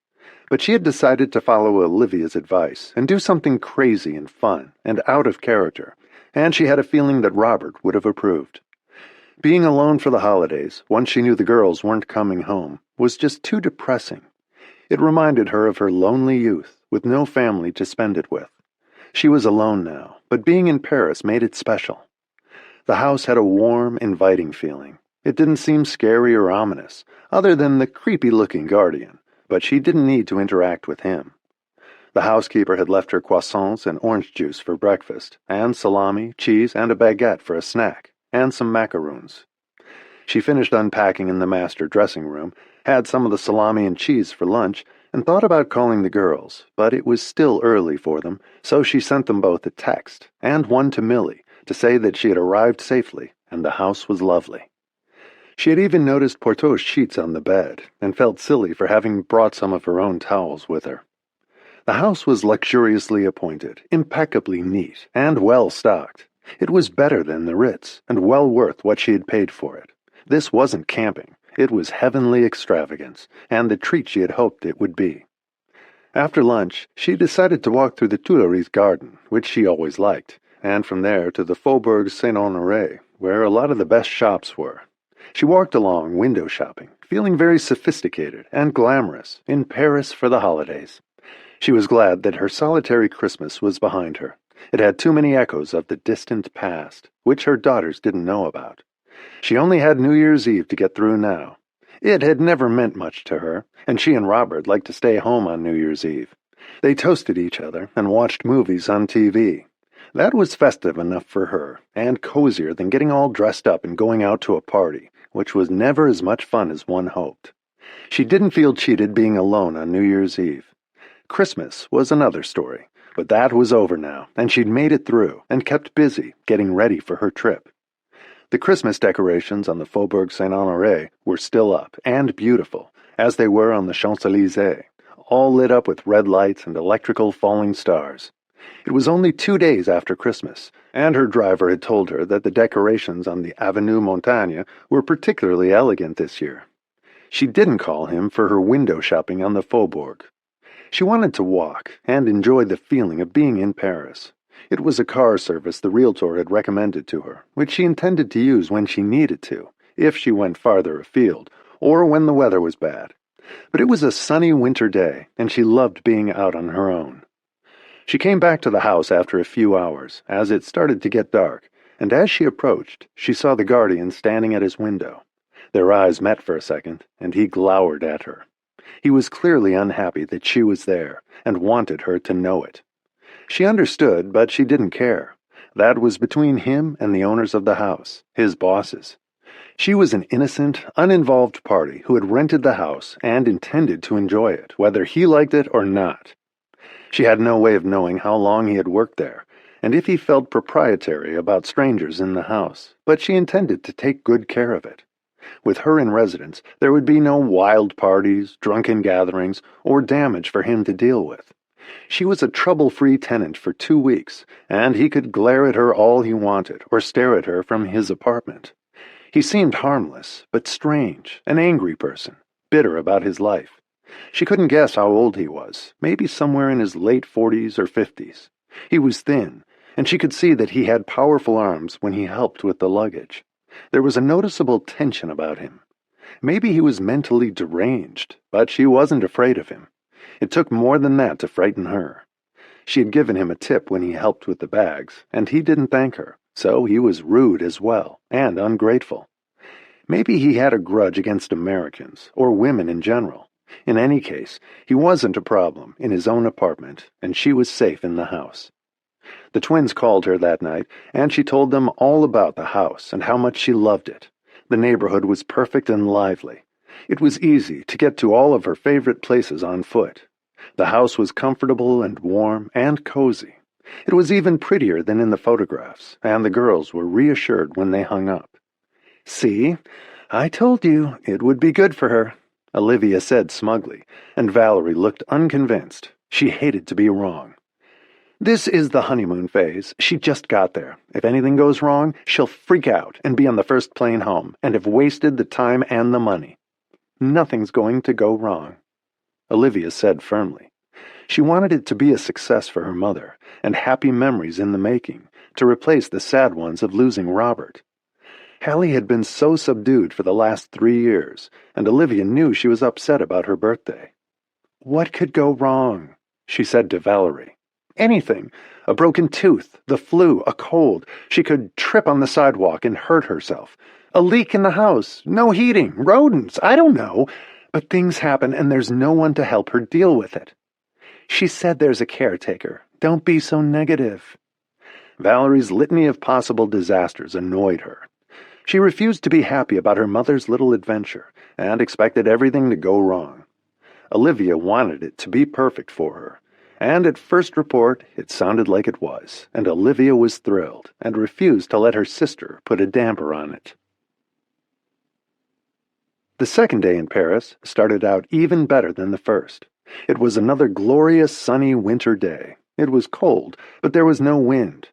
But she had decided to follow Olivia's advice and do something crazy and fun and out of character, and she had a feeling that Robert would have approved. Being alone for the holidays, once she knew the girls weren't coming home, was just too depressing. It reminded her of her lonely youth, with no family to spend it with. She was alone now, but being in Paris made it special. The house had a warm, inviting feeling. It didn't seem scary or ominous, other than the creepy-looking guardian, but she didn't need to interact with him. The housekeeper had left her croissants and orange juice for breakfast, and salami, cheese, and a baguette for a snack, and some macaroons. She finished unpacking in the master dressing room, had some of the salami and cheese for lunch, and thought about calling the girls, but it was still early for them, so she sent them both a text, and one to Millie, to say that she had arrived safely, and the house was lovely. She had even noticed Porto's sheets on the bed, and felt silly for having brought some of her own towels with her. The house was luxuriously appointed, impeccably neat, and well-stocked. It was better than the Ritz, and well worth what she had paid for it. This wasn't camping. It was heavenly extravagance, and the treat she had hoped it would be. After lunch, she decided to walk through the Tuileries garden, which she always liked, and from there to the Faubourg Saint-Honoré, where a lot of the best shops were. She walked along, window shopping, feeling very sophisticated and glamorous, in Paris for the holidays. She was glad that her solitary Christmas was behind her. It had too many echoes of the distant past, which her daughters didn't know about. She only had New Year's Eve to get through now. It had never meant much to her, and she and Robert liked to stay home on New Year's Eve. They toasted each other and watched movies on TV. That was festive enough for her, and cozier than getting all dressed up and going out to a party, which was never as much fun as one hoped. She didn't feel cheated being alone on New Year's Eve. Christmas was another story, but that was over now, and she'd made it through and kept busy getting ready for her trip. The Christmas decorations on the Faubourg Saint-Honoré were still up and beautiful, as they were on the Champs-Élysées, all lit up with red lights and electrical falling stars. It was only 2 days after Christmas, and her driver had told her that the decorations on the Avenue Montaigne were particularly elegant this year. She didn't call him for her window shopping on the Faubourg. She wanted to walk and enjoy the feeling of being in Paris. It was a car service the realtor had recommended to her, which she intended to use when she needed to, if she went farther afield, or when the weather was bad. But it was a sunny winter day, and she loved being out on her own. She came back to the house after a few hours, as it started to get dark, and as she approached, she saw the guardian standing at his window. Their eyes met for a second, and he glowered at her. He was clearly unhappy that she was there, and wanted her to know it. She understood, but she didn't care. That was between him and the owners of the house, his bosses. She was an innocent, uninvolved party who had rented the house and intended to enjoy it, whether he liked it or not. She had no way of knowing how long he had worked there, and if he felt proprietary about strangers in the house, but she intended to take good care of it. With her in residence, there would be no wild parties, drunken gatherings, or damage for him to deal with. She was a trouble-free tenant for 2 weeks, and he could glare at her all he wanted or stare at her from his apartment. He seemed harmless, but strange, an angry person, bitter about his life. She couldn't guess how old he was, maybe somewhere in his late 40s or 50s. He was thin, and she could see that he had powerful arms when he helped with the luggage. There was a noticeable tension about him. Maybe he was mentally deranged, but she wasn't afraid of him. It took more than that to frighten her. She had given him a tip when he helped with the bags, and he didn't thank her, so he was rude as well, and ungrateful. Maybe he had a grudge against Americans, or women in general. In any case, he wasn't a problem in his own apartment, and she was safe in the house. The twins called her that night, and she told them all about the house and how much she loved it. The neighborhood was perfect and lively. It was easy to get to all of her favorite places on foot. The house was comfortable and warm and cozy. It was even prettier than in the photographs, and the girls were reassured when they hung up. "See, I told you it would be good for her," Olivia said smugly, and Valerie looked unconvinced. She hated to be wrong. "This is the honeymoon phase. She just got there. If anything goes wrong, she'll freak out and be on the first plane home, and have wasted the time and the money." "Nothing's going to go wrong," Olivia said firmly. She wanted it to be a success for her mother, and happy memories in the making, to replace the sad ones of losing Robert. Hallie had been so subdued for the last 3 years, and Olivia knew she was upset about her birthday. "What could go wrong?" she said to Valerie. "Anything. A broken tooth, the flu, a cold. She could trip on the sidewalk and hurt herself. A leak in the house, no heating, rodents, I don't know. But things happen and there's no one to help her deal with it." "She said there's a caretaker. Don't be so negative." Valerie's litany of possible disasters annoyed her. She refused to be happy about her mother's little adventure, and expected everything to go wrong. Olivia wanted it to be perfect for her, and at first report it sounded like it was, and Olivia was thrilled, and refused to let her sister put a damper on it. The second day in Paris started out even better than the first. It was another glorious sunny winter day. It was cold, but there was no wind.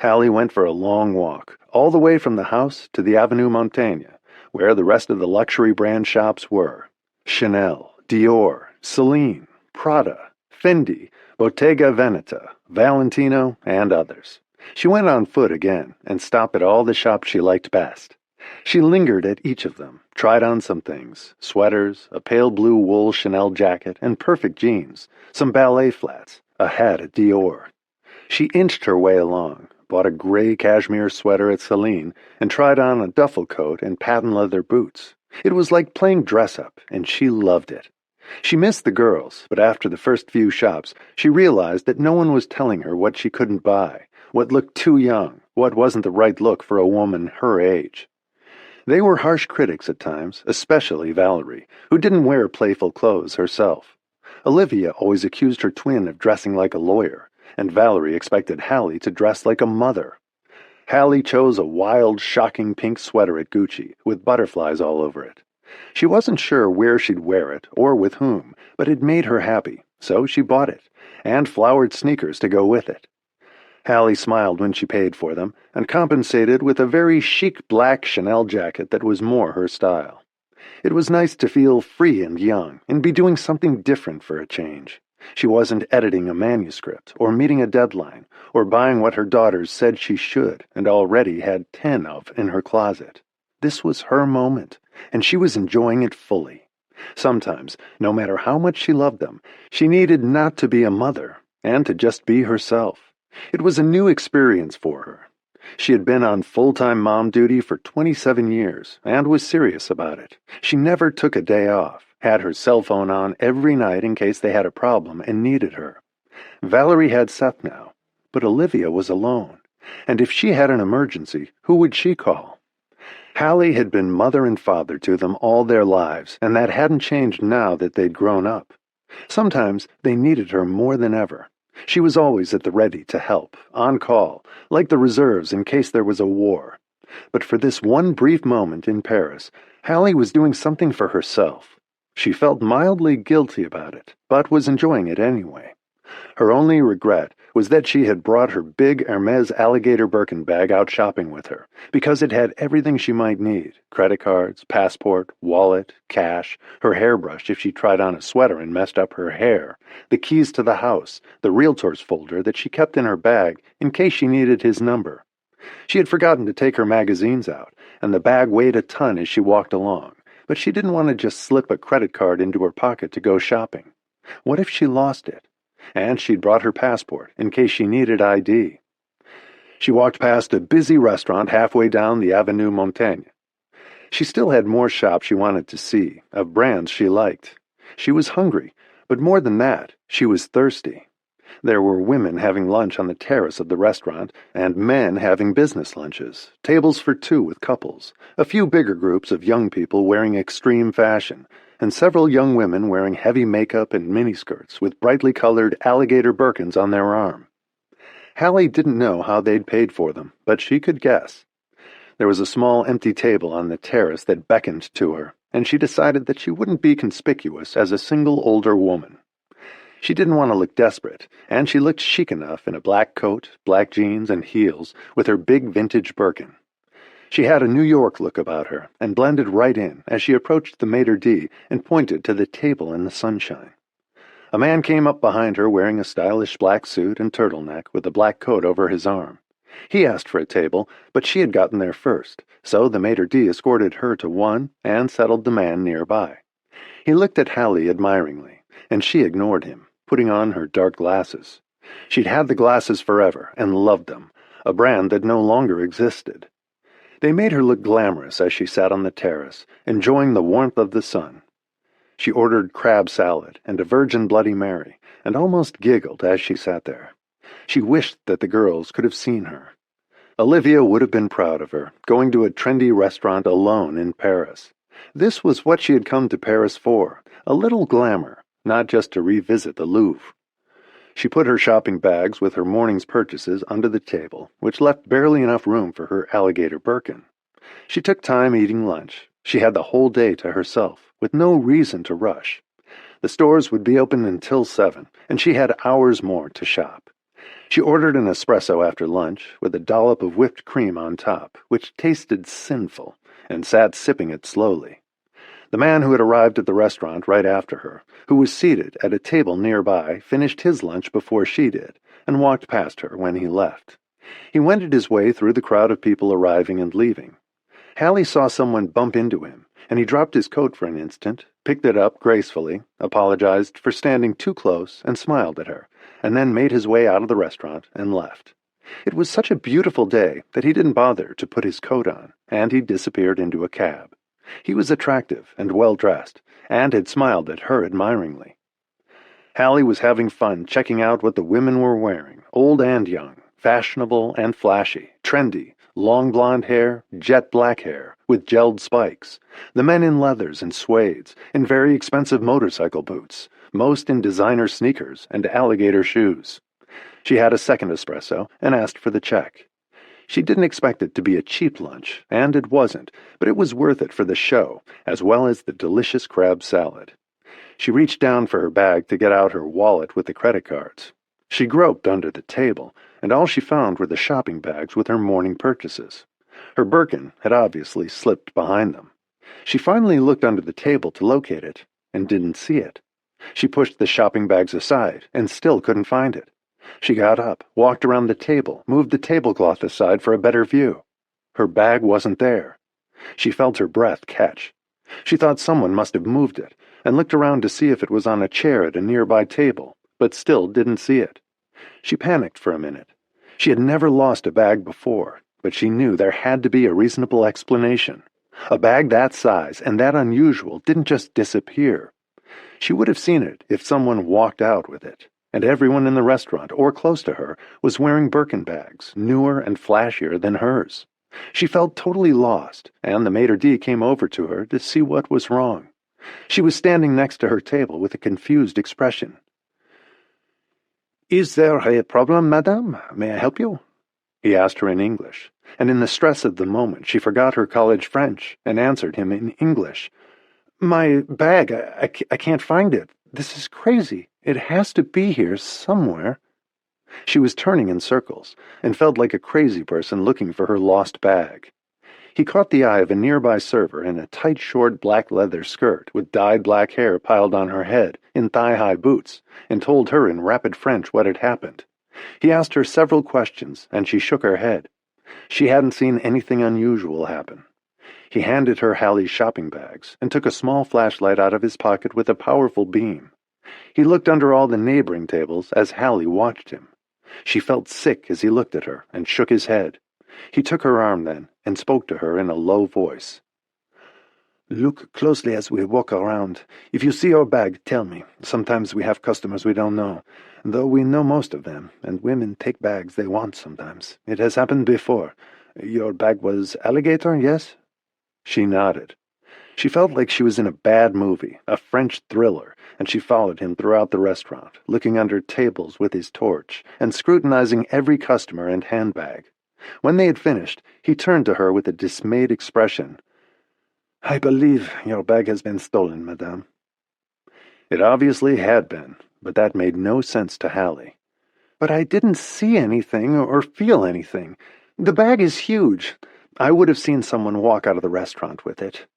Hallie went for a long walk, all the way from the house to the Avenue Montaigne, where the rest of the luxury brand shops were. Chanel, Dior, Celine, Prada, Fendi, Bottega Veneta, Valentino, and others. She went on foot again and stopped at all the shops she liked best. She lingered at each of them, tried on some things, sweaters, a pale blue wool Chanel jacket, and perfect jeans, some ballet flats, a hat at Dior. She inched her way along, bought a gray cashmere sweater at Celine, and tried on a duffel coat and patent leather boots. It was like playing dress-up, and she loved it. She missed the girls, but after the first few shops, she realized that no one was telling her what she couldn't buy, what looked too young, what wasn't the right look for a woman her age. They were harsh critics at times, especially Valerie, who didn't wear playful clothes herself. Olivia always accused her twin of dressing like a lawyer, and Valerie expected Hallie to dress like a mother. Hallie chose a wild, shocking pink sweater at Gucci, with butterflies all over it. She wasn't sure where she'd wear it, or with whom, but it made her happy, so she bought it, and flowered sneakers to go with it. Hallie smiled when she paid for them, and compensated with a very chic black Chanel jacket that was more her style. It was nice to feel free and young, and be doing something different for a change. She wasn't editing a manuscript, or meeting a deadline, or buying what her daughters said she should, and already had 10 of in her closet. This was her moment, and she was enjoying it fully. Sometimes, no matter how much she loved them, she needed not to be a mother, and to just be herself. It was a new experience for her. She had been on full-time mom duty for 27 years, and was serious about it. She never took a day off, had her cell phone on every night in case they had a problem and needed her. Valerie had Seth now, but Olivia was alone, and if she had an emergency, who would she call? Hallie had been mother and father to them all their lives, and that hadn't changed now that they'd grown up. Sometimes they needed her more than ever. She was always at the ready to help, on call, like the reserves in case there was a war. But for this one brief moment in Paris, Hallie was doing something for herself. She felt mildly guilty about it, but was enjoying it anyway. Her only regret was that she had brought her big Hermes alligator Birkin bag out shopping with her, because it had everything she might need: credit cards, passport, wallet, cash, her hairbrush if she tried on a sweater and messed up her hair, the keys to the house, the realtor's folder that she kept in her bag in case she needed his number. She had forgotten to take her magazines out, and the bag weighed a ton as she walked along, but she didn't want to just slip a credit card into her pocket to go shopping. What if she lost it? and she'd brought her passport in case she needed ID. She walked past a busy restaurant halfway down the Avenue Montaigne. She still had more shops she wanted to see, of brands she liked. She was hungry, but more than that, she was thirsty. There were women having lunch on the terrace of the restaurant, and men having business lunches, tables for two with couples, a few bigger groups of young people wearing extreme fashion, and several young women wearing heavy makeup and miniskirts with brightly colored alligator Birkins on their arm. Hallie didn't know how they'd paid for them, but she could guess. There was a small empty table on the terrace that beckoned to her, and she decided that she wouldn't be conspicuous as a single older woman. She didn't want to look desperate, and she looked chic enough in a black coat, black jeans, and heels with her big vintage Birkin. She had a New York look about her, and blended right in as she approached the maitre d' and pointed to the table in the sunshine. A man came up behind her wearing a stylish black suit and turtleneck with a black coat over his arm. He asked for a table, but she had gotten there first, so the maitre d' escorted her to one and settled the man nearby. He looked at Hallie admiringly, and she ignored him, putting on her dark glasses. She'd had the glasses forever and loved them, a brand that no longer existed. They made her look glamorous as she sat on the terrace, enjoying the warmth of the sun. She ordered crab salad and a Virgin Bloody Mary, and almost giggled as she sat there. She wished that the girls could have seen her. Olivia would have been proud of her, going to a trendy restaurant alone in Paris. This was what she had come to Paris for, a little glamour, not just to revisit the Louvre. She put her shopping bags with her morning's purchases under the table, which left barely enough room for her alligator Birkin. She took time eating lunch. She had the whole day to herself, with no reason to rush. The stores would be open until 7, and she had hours more to shop. She ordered an espresso after lunch, with a dollop of whipped cream on top, which tasted sinful, and sat sipping it slowly. The man who had arrived at the restaurant right after her, who was seated at a table nearby, finished his lunch before she did, and walked past her when he left. He wended his way through the crowd of people arriving and leaving. Hallie saw someone bump into him, and he dropped his coat for an instant, picked it up gracefully, apologized for standing too close, and smiled at her, and then made his way out of the restaurant and left. It was such a beautiful day that he didn't bother to put his coat on, and he disappeared into a cab. He was attractive and well-dressed, and had smiled at her admiringly. Hallie was having fun checking out what the women were wearing, old and young, fashionable and flashy, trendy, long blonde hair, jet black hair, with gelled spikes, the men in leathers and suedes, in very expensive motorcycle boots, most in designer sneakers and alligator shoes. She had a second espresso and asked for the check. She didn't expect it to be a cheap lunch, and it wasn't, but it was worth it for the show, as well as the delicious crab salad. She reached down for her bag to get out her wallet with the credit cards. She groped under the table, and all she found were the shopping bags with her morning purchases. Her Birkin had obviously slipped behind them. She finally looked under the table to locate it, and didn't see it. She pushed the shopping bags aside, and still couldn't find it. She got up, walked around the table, moved the tablecloth aside for a better view. Her bag wasn't there. She felt her breath catch. She thought someone must have moved it, and looked around to see if it was on a chair at a nearby table, but still didn't see it. She panicked for a minute. She had never lost a bag before, but she knew there had to be a reasonable explanation. A bag that size and that unusual didn't just disappear. She would have seen it if someone walked out with it, and everyone in the restaurant or close to her was wearing Birkin bags, newer and flashier than hers. She felt totally lost, and the maitre d' came over to her to see what was wrong. She was standing next to her table with a confused expression. "Is there a problem, madame? May I help you?" He asked her in English, and in the stress of the moment she forgot her college French and answered him in English. "My bag, I can't find it. This is crazy. It has to be here somewhere." She was turning in circles, and felt like a crazy person looking for her lost bag. He caught the eye of a nearby server in a tight, short black leather skirt with dyed black hair piled on her head, in thigh-high boots, and told her in rapid French what had happened. He asked her several questions, and she shook her head. She hadn't seen anything unusual happen. He handed her Hallie's shopping bags, and took a small flashlight out of his pocket with a powerful beam. He looked under all the neighboring tables as Hallie watched him. She felt sick as he looked at her and shook his head. He took her arm then and spoke to her in a low voice. "Look closely as we walk around. If you see your bag, tell me. Sometimes we have customers we don't know, though we know most of them, and women take bags they want sometimes. It has happened before. Your bag was alligator, yes?" She nodded. She felt like she was in a bad movie, a French thriller, and she followed him throughout the restaurant, looking under tables with his torch and scrutinizing every customer and handbag. When they had finished, he turned to her with a dismayed expression. "I believe your bag has been stolen, madame." It obviously had been, but that made no sense to Hallie. "But I didn't see anything or feel anything. The bag is huge. I would have seen someone walk out of the restaurant with it."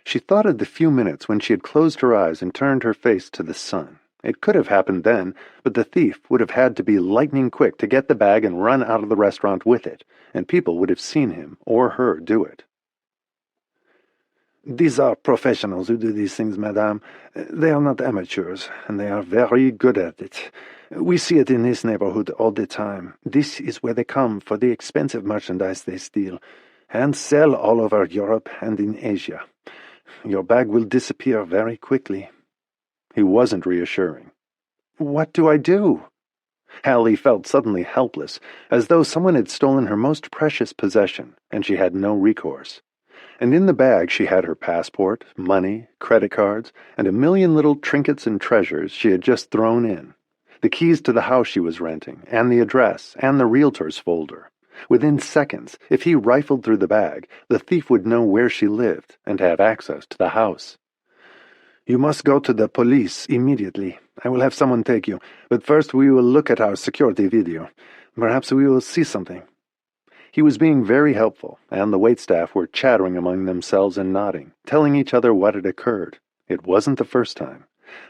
She thought of the few minutes when she had closed her eyes and turned her face to the sun. It could have happened then, but the thief would have had to be lightning quick to get the bag and run out of the restaurant with it, and people would have seen him or her do it. "These are professionals who do these things, madame. They are not amateurs, and they are very good at it. We see it in this neighborhood all the time. This is where they come for the expensive merchandise they steal, and sell all over Europe and in Asia. Your bag will disappear very quickly." He wasn't reassuring. "What do I do?" Hallie felt suddenly helpless, as though someone had stolen her most precious possession, and she had no recourse. And in the bag she had her passport, money, credit cards, and a million little trinkets and treasures she had just thrown in. The keys to the house she was renting, and the address, and the realtor's folder. Within seconds, if he rifled through the bag, the thief would know where she lived and have access to the house. "You must go to the police immediately. I will have someone take you, but first we will look at our security video. Perhaps we will see something." He was being very helpful, and the waitstaff were chattering among themselves and nodding, telling each other what had occurred. It wasn't the first time,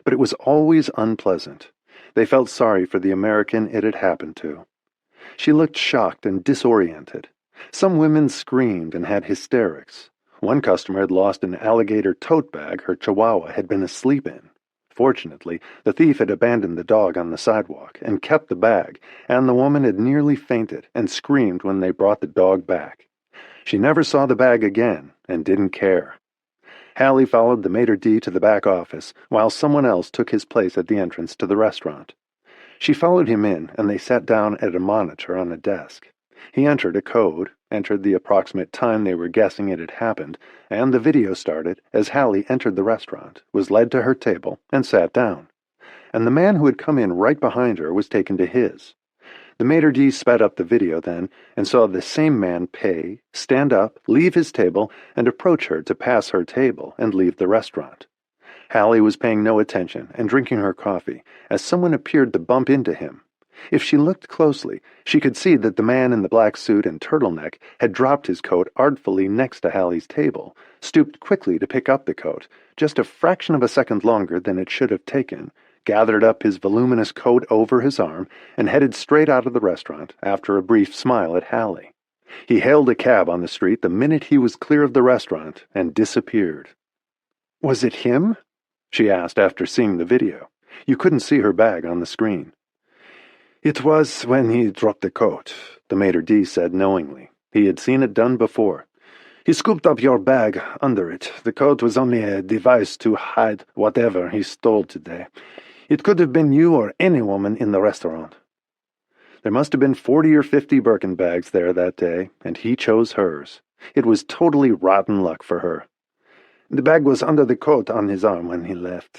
but it was always unpleasant. They felt sorry for the American it had happened to. She looked shocked and disoriented. Some women screamed and had hysterics. One customer had lost an alligator tote bag her chihuahua had been asleep in. Fortunately, the thief had abandoned the dog on the sidewalk and kept the bag, and the woman had nearly fainted and screamed when they brought the dog back. She never saw the bag again and didn't care. Hallie followed the maitre d' to the back office, while someone else took his place at the entrance to the restaurant. She followed him in, and they sat down at a monitor on a desk. He entered a code, entered the approximate time they were guessing it had happened, and the video started as Hallie entered the restaurant, was led to her table, and sat down. And the man who had come in right behind her was taken to his. The maitre d' sped up the video then, and saw the same man pay, stand up, leave his table, and approach her to pass her table and leave the restaurant. Hallie was paying no attention and drinking her coffee as someone appeared to bump into him. If she looked closely, she could see that the man in the black suit and turtleneck had dropped his coat artfully next to Hallie's table, stooped quickly to pick up the coat, just a fraction of a second longer than it should have taken, gathered up his voluminous coat over his arm, and headed straight out of the restaurant after a brief smile at Hallie. He hailed a cab on the street the minute he was clear of the restaurant and disappeared. "Was it him?" she asked after seeing the video. You couldn't see her bag on the screen. "It was when he dropped the coat," the maitre d' said knowingly. He had seen it done before. "He scooped up your bag under it. The coat was only a device to hide whatever he stole today. It could have been you or any woman in the restaurant." There must have been 40 or 50 Birkin bags there that day, and he chose hers. It was totally rotten luck for her. "The bag was under the coat on his arm when he left."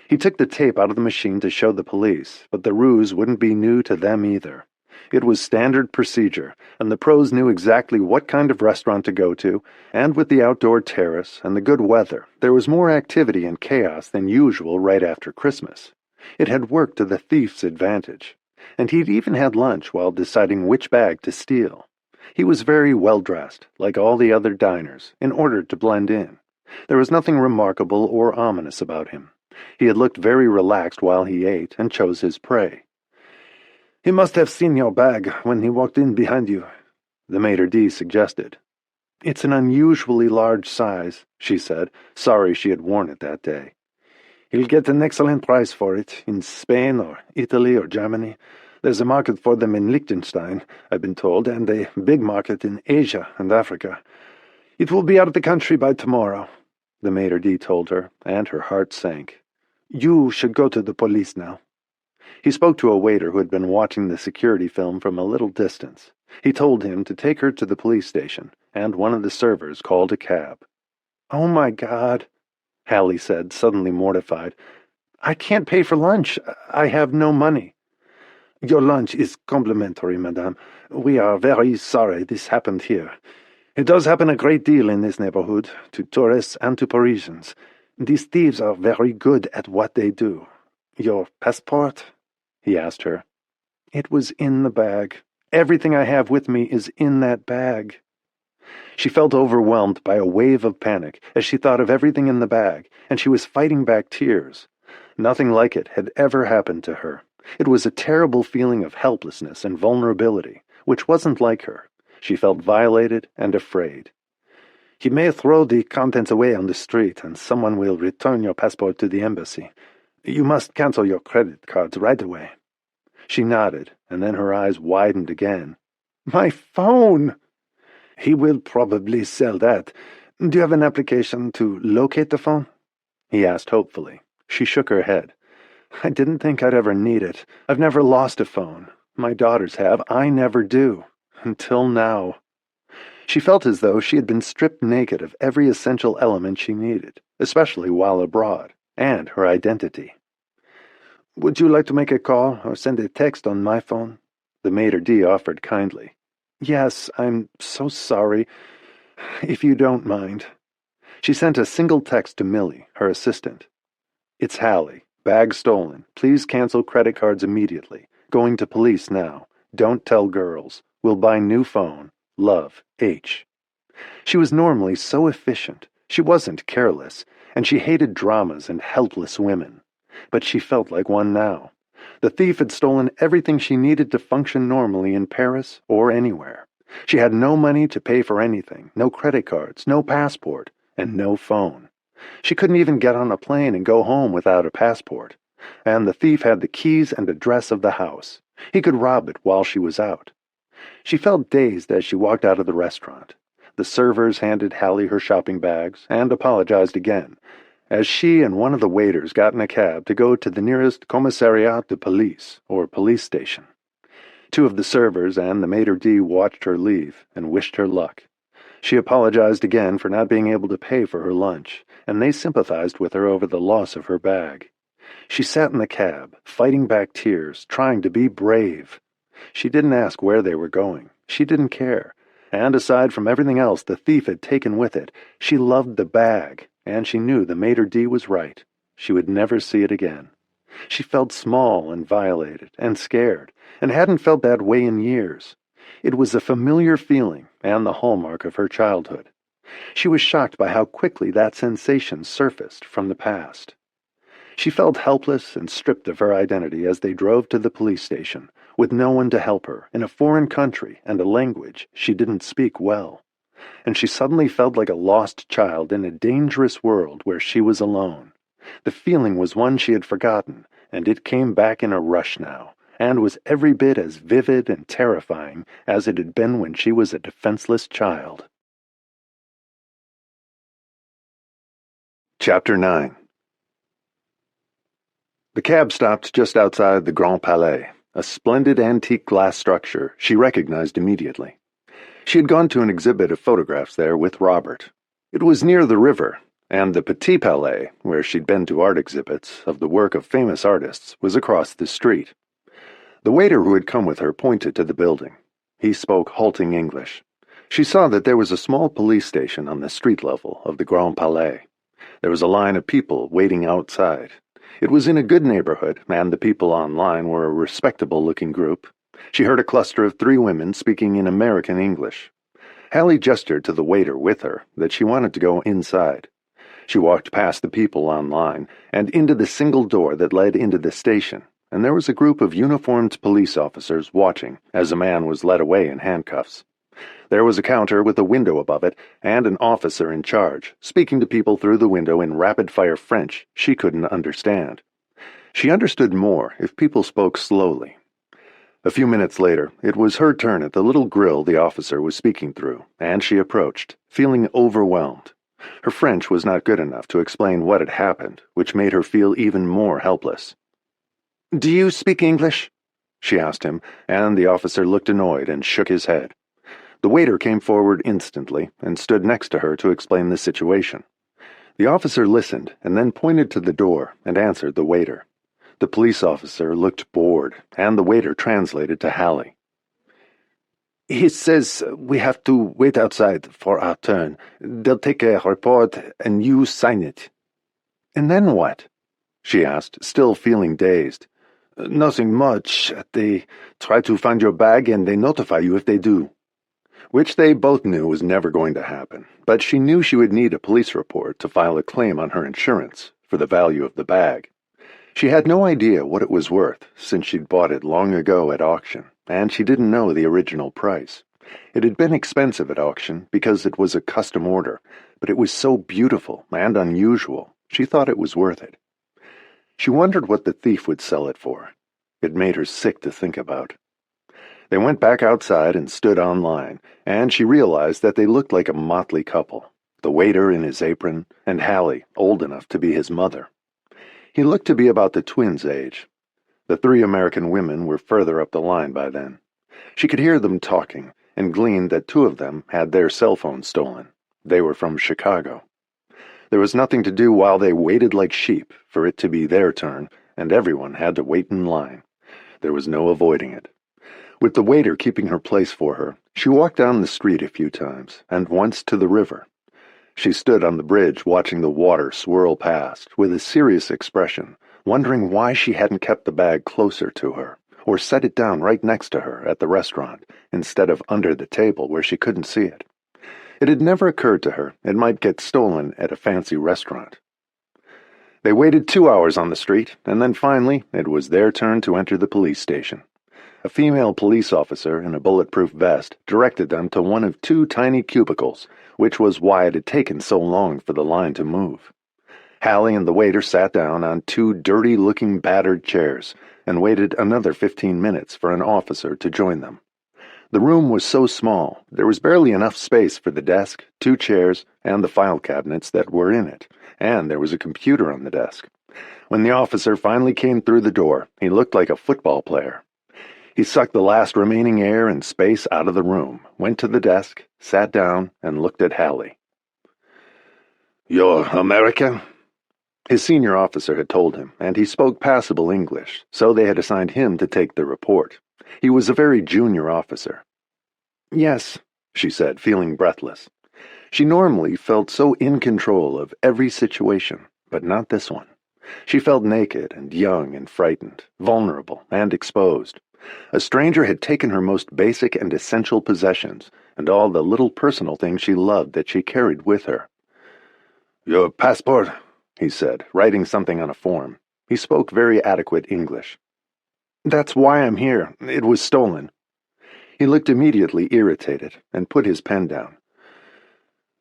He took the tape out of the machine to show the police, but the ruse wouldn't be new to them either. It was standard procedure, and the pros knew exactly what kind of restaurant to go to, and with the outdoor terrace and the good weather, there was more activity and chaos than usual right after Christmas. It had worked to the thief's advantage, and he'd even had lunch while deciding which bag to steal. He was very well-dressed, like all the other diners, in order to blend in. There was nothing remarkable or ominous about him. He had looked very relaxed while he ate and chose his prey. "He must have seen your bag when he walked in behind you," the maitre d' suggested. "It's an unusually large size," she said, sorry she had worn it that day. He'll get an excellent price for it in Spain or Italy or Germany. There's a market for them in Liechtenstein, I've been told, and a big market in Asia and Africa. It will be out of the country by tomorrow, the maitre d' told her, and her heart sank. You should go to the police now. He spoke to a waiter who had been watching the security film from a little distance. He told him to take her to the police station, and one of the servers called a cab. "Oh, my God," Hallie said, suddenly mortified. "I can't pay for lunch. I have no money." "Your lunch is complimentary, madame. We are very sorry this happened here. It does happen a great deal in this neighborhood, to tourists and to Parisians. These thieves are very good at what they do. Your passport?" he asked her. "It was in the bag. Everything I have with me is in that bag." She felt overwhelmed by a wave of panic as she thought of everything in the bag, and she was fighting back tears. Nothing like it had ever happened to her. It was a terrible feeling of helplessness and vulnerability, which wasn't like her. She felt violated and afraid. "You may throw the contents away on the street, and someone will return your passport to the embassy. You must cancel your credit cards right away." She nodded, and then her eyes widened again. "My phone!" "He will probably sell that. Do you have an application to locate the phone?" he asked hopefully. She shook her head. "I didn't think I'd ever need it. I've never lost a phone. My daughters have. I never do. Until now." She felt as though she had been stripped naked of every essential element she needed, especially while abroad, and her identity. "Would you like to make a call or send a text on my phone?" the maitre d' offered kindly. "Yes, I'm so sorry. If you don't mind." She sent a single text to Millie, her assistant. "It's Hallie. Bag stolen. Please cancel credit cards immediately. Going to police now. Don't tell girls. We'll buy new phone. Love, H." She was normally so efficient. She wasn't careless, and she hated dramas and helpless women. But she felt like one now. The thief had stolen everything she needed to function normally in Paris or anywhere. She had no money to pay for anything, no credit cards, no passport, and no phone. She couldn't even get on a plane and go home without a passport. And the thief had the keys and address of the house. He could rob it while she was out. She felt dazed as she walked out of the restaurant. The servers handed Hallie her shopping bags and apologized again, as she and one of the waiters got in a cab to go to the nearest commissariat de police, or police station. Two of the servers and the maitre d' watched her leave and wished her luck. She apologized again for not being able to pay for her lunch, and they sympathized with her over the loss of her bag. She sat in the cab, fighting back tears, trying to be brave. She didn't ask where they were going. She didn't care. And aside from everything else the thief had taken with it, she loved the bag, and she knew the maitre d' was right. She would never see it again. She felt small and violated and scared, and hadn't felt that way in years. It was a familiar feeling and the hallmark of her childhood. She was shocked by how quickly that sensation surfaced from the past. She felt helpless and stripped of her identity as they drove to the police station, with no one to help her, in a foreign country and a language she didn't speak well. And she suddenly felt like a lost child in a dangerous world where she was alone. The feeling was one she had forgotten, and it came back in a rush now, and was every bit as vivid and terrifying as it had been when she was a defenseless child. Chapter 9. The cab stopped just outside the Grand Palais, a splendid antique glass structure she recognized immediately. She had gone to an exhibit of photographs there with Robert. It was near the river, and the Petit Palais, where she'd been to art exhibits of the work of famous artists, was across the street. The waiter who had come with her pointed to the building. He spoke halting English. She saw that there was a small police station on the street level of the Grand Palais. There was a line of people waiting outside. It was in a good neighborhood, and the people on line were a respectable-looking group. She heard a cluster of 3 women speaking in American English. Hallie gestured to the waiter with her that she wanted to go inside. She walked past the people on line and into the single door that led into the station, and there was a group of uniformed police officers watching as a man was led away in handcuffs. There was a counter with a window above it and an officer in charge, speaking to people through the window in rapid-fire French she couldn't understand. She understood more if people spoke slowly. A few minutes later, it was her turn at the little grill the officer was speaking through, and she approached, feeling overwhelmed. Her French was not good enough to explain what had happened, which made her feel even more helpless. "Do you speak English?" she asked him, and the officer looked annoyed and shook his head. The waiter came forward instantly and stood next to her to explain the situation. The officer listened and then pointed to the door and answered the waiter. The police officer looked bored, and the waiter translated to Hallie. "He says we have to wait outside for our turn. They'll take a report and you sign it." "And then what?" she asked, still feeling dazed. "Nothing much. They try to find your bag and they notify you if they do." Which they both knew was never going to happen, but she knew she would need a police report to file a claim on her insurance for the value of the bag. She had no idea what it was worth, since she'd bought it long ago at auction, and she didn't know the original price. It had been expensive at auction because it was a custom order, but it was so beautiful and unusual, she thought it was worth it. She wondered what the thief would sell it for. It made her sick to think about. They went back outside and stood on line, and she realized that they looked like a motley couple, the waiter in his apron, and Hallie, old enough to be his mother. He looked to be about the twins' age. The 3 American women were further up the line by then. She could hear them talking, and gleaned that 2 of them had their cell phones stolen. They were from Chicago. There was nothing to do while they waited like sheep for it to be their turn, and everyone had to wait in line. There was no avoiding it. With the waiter keeping her place for her, she walked down the street a few times, and once to the river. She stood on the bridge watching the water swirl past with a serious expression, wondering why she hadn't kept the bag closer to her, or set it down right next to her at the restaurant, instead of under the table where she couldn't see it. It had never occurred to her it might get stolen at a fancy restaurant. They waited 2 hours on the street, and then finally it was their turn to enter the police station. A female police officer in a bulletproof vest directed them to one of 2 tiny cubicles, which was why it had taken so long for the line to move. Hallie and the waiter sat down on 2 dirty-looking battered chairs and waited another 15 minutes for an officer to join them. The room was so small, there was barely enough space for the desk, 2 chairs, and the file cabinets that were in it, and there was a computer on the desk. When the officer finally came through the door, he looked like a football player. He sucked the last remaining air and space out of the room, went to the desk, sat down, and looked at Hallie. "You're American?" His senior officer had told him, and he spoke passable English, so they had assigned him to take the report. He was a very junior officer. "Yes," she said, feeling breathless. She normally felt so in control of every situation, but not this one. She felt naked and young and frightened, vulnerable and exposed. A stranger had taken her most basic and essential possessions, and all the little personal things she loved that she carried with her. "Your passport," he said, writing something on a form. He spoke very adequate English. "That's why I'm here. It was stolen." He looked immediately irritated and put his pen down.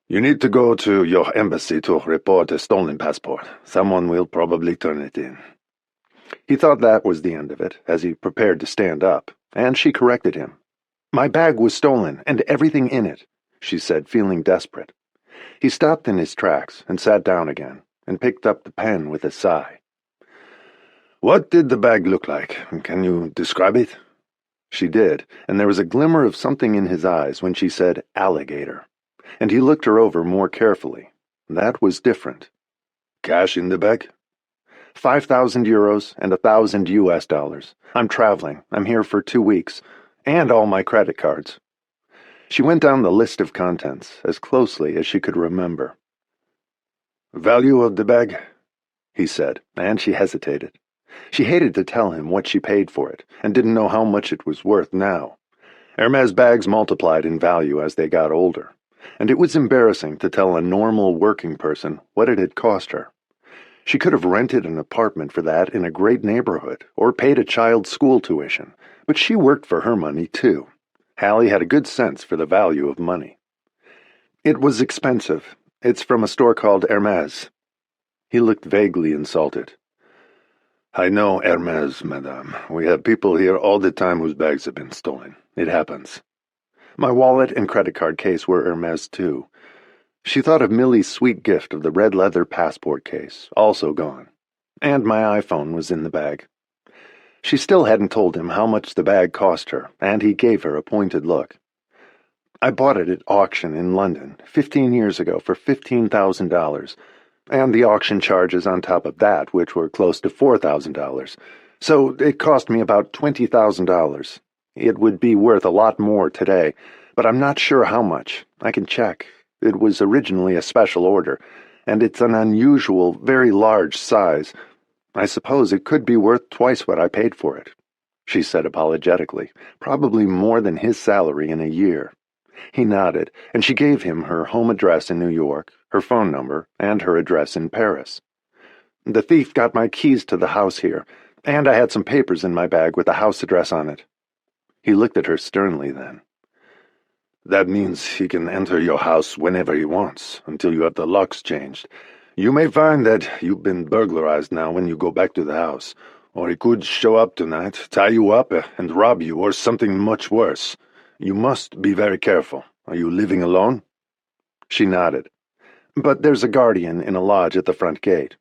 "You need to go to your embassy to report a stolen passport. Someone will probably turn it in." He thought that was the end of it, as he prepared to stand up, and she corrected him. "My bag was stolen, and everything in it," she said, feeling desperate. He stopped in his tracks and sat down again, and picked up the pen with a sigh. "What did the bag look like? Can you describe it?" She did, and there was a glimmer of something in his eyes when she said alligator, and he looked her over more carefully. That was different. "Cash in the bag?" 5,000 euros and 1,000 US dollars. I'm traveling. I'm here for 2 weeks. And all my credit cards. She went down the list of contents as closely as she could remember. "Value of the bag?" he said, and she hesitated. She hated to tell him what she paid for it, and didn't know how much it was worth now. Hermes bags multiplied in value as they got older, and it was embarrassing to tell a normal working person what it had cost her. She could have rented an apartment for that in a great neighborhood, or paid a child's school tuition, but she worked for her money too. Hallie had a good sense for the value of money. "It was expensive. It's from a store called Hermes." He looked vaguely insulted. "I know Hermes, madame. We have people here all the time whose bags have been stolen. It happens." My wallet and credit card case were Hermes, too. She thought of Millie's sweet gift of the red leather passport case, also gone. And my iPhone was in the bag. She still hadn't told him how much the bag cost her, and he gave her a pointed look. "I bought it at auction in London 15 years ago for $15,000, and the auction charges on top of that, which were close to $4,000. So it cost me about $20,000. It would be worth a lot more today, but I'm not sure how much. I can check. It was originally a special order, and it's an unusual, very large size. I suppose it could be worth twice what I paid for it," she said apologetically, "probably more than his salary in a year." He nodded, and she gave him her home address in New York, her phone number, and her address in Paris. "The thief got my keys to the house here, and I had some papers in my bag with the house address on it." He looked at her sternly then. "That means he can enter your house whenever he wants, until you have the locks changed. You may find that you've been burglarized now when you go back to the house, or he could show up tonight, tie you up, and rob you, or something much worse. You must be very careful. Are you living alone?" She nodded. "But there's a guardian in a lodge at the front gate."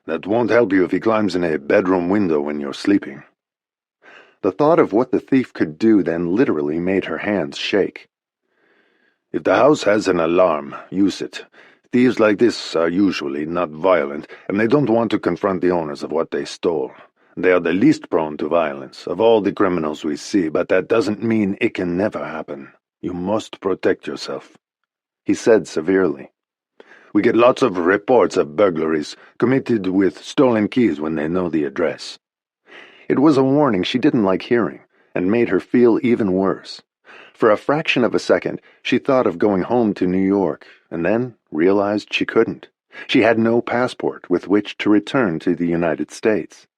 "That won't help you if he climbs in a bedroom window when you're sleeping." The thought of what the thief could do then literally made her hands shake. "If the house has an alarm, use it. Thieves like this are usually not violent, and they don't want to confront the owners of what they stole. They are the least prone to violence of all the criminals we see, but that doesn't mean it can never happen. You must protect yourself," he said severely. "We get lots of reports of burglaries committed with stolen keys when they know the address." It was a warning she didn't like hearing, and made her feel even worse. For a fraction of a second, she thought of going home to New York, and then realized she couldn't. She had no passport with which to return to the United States.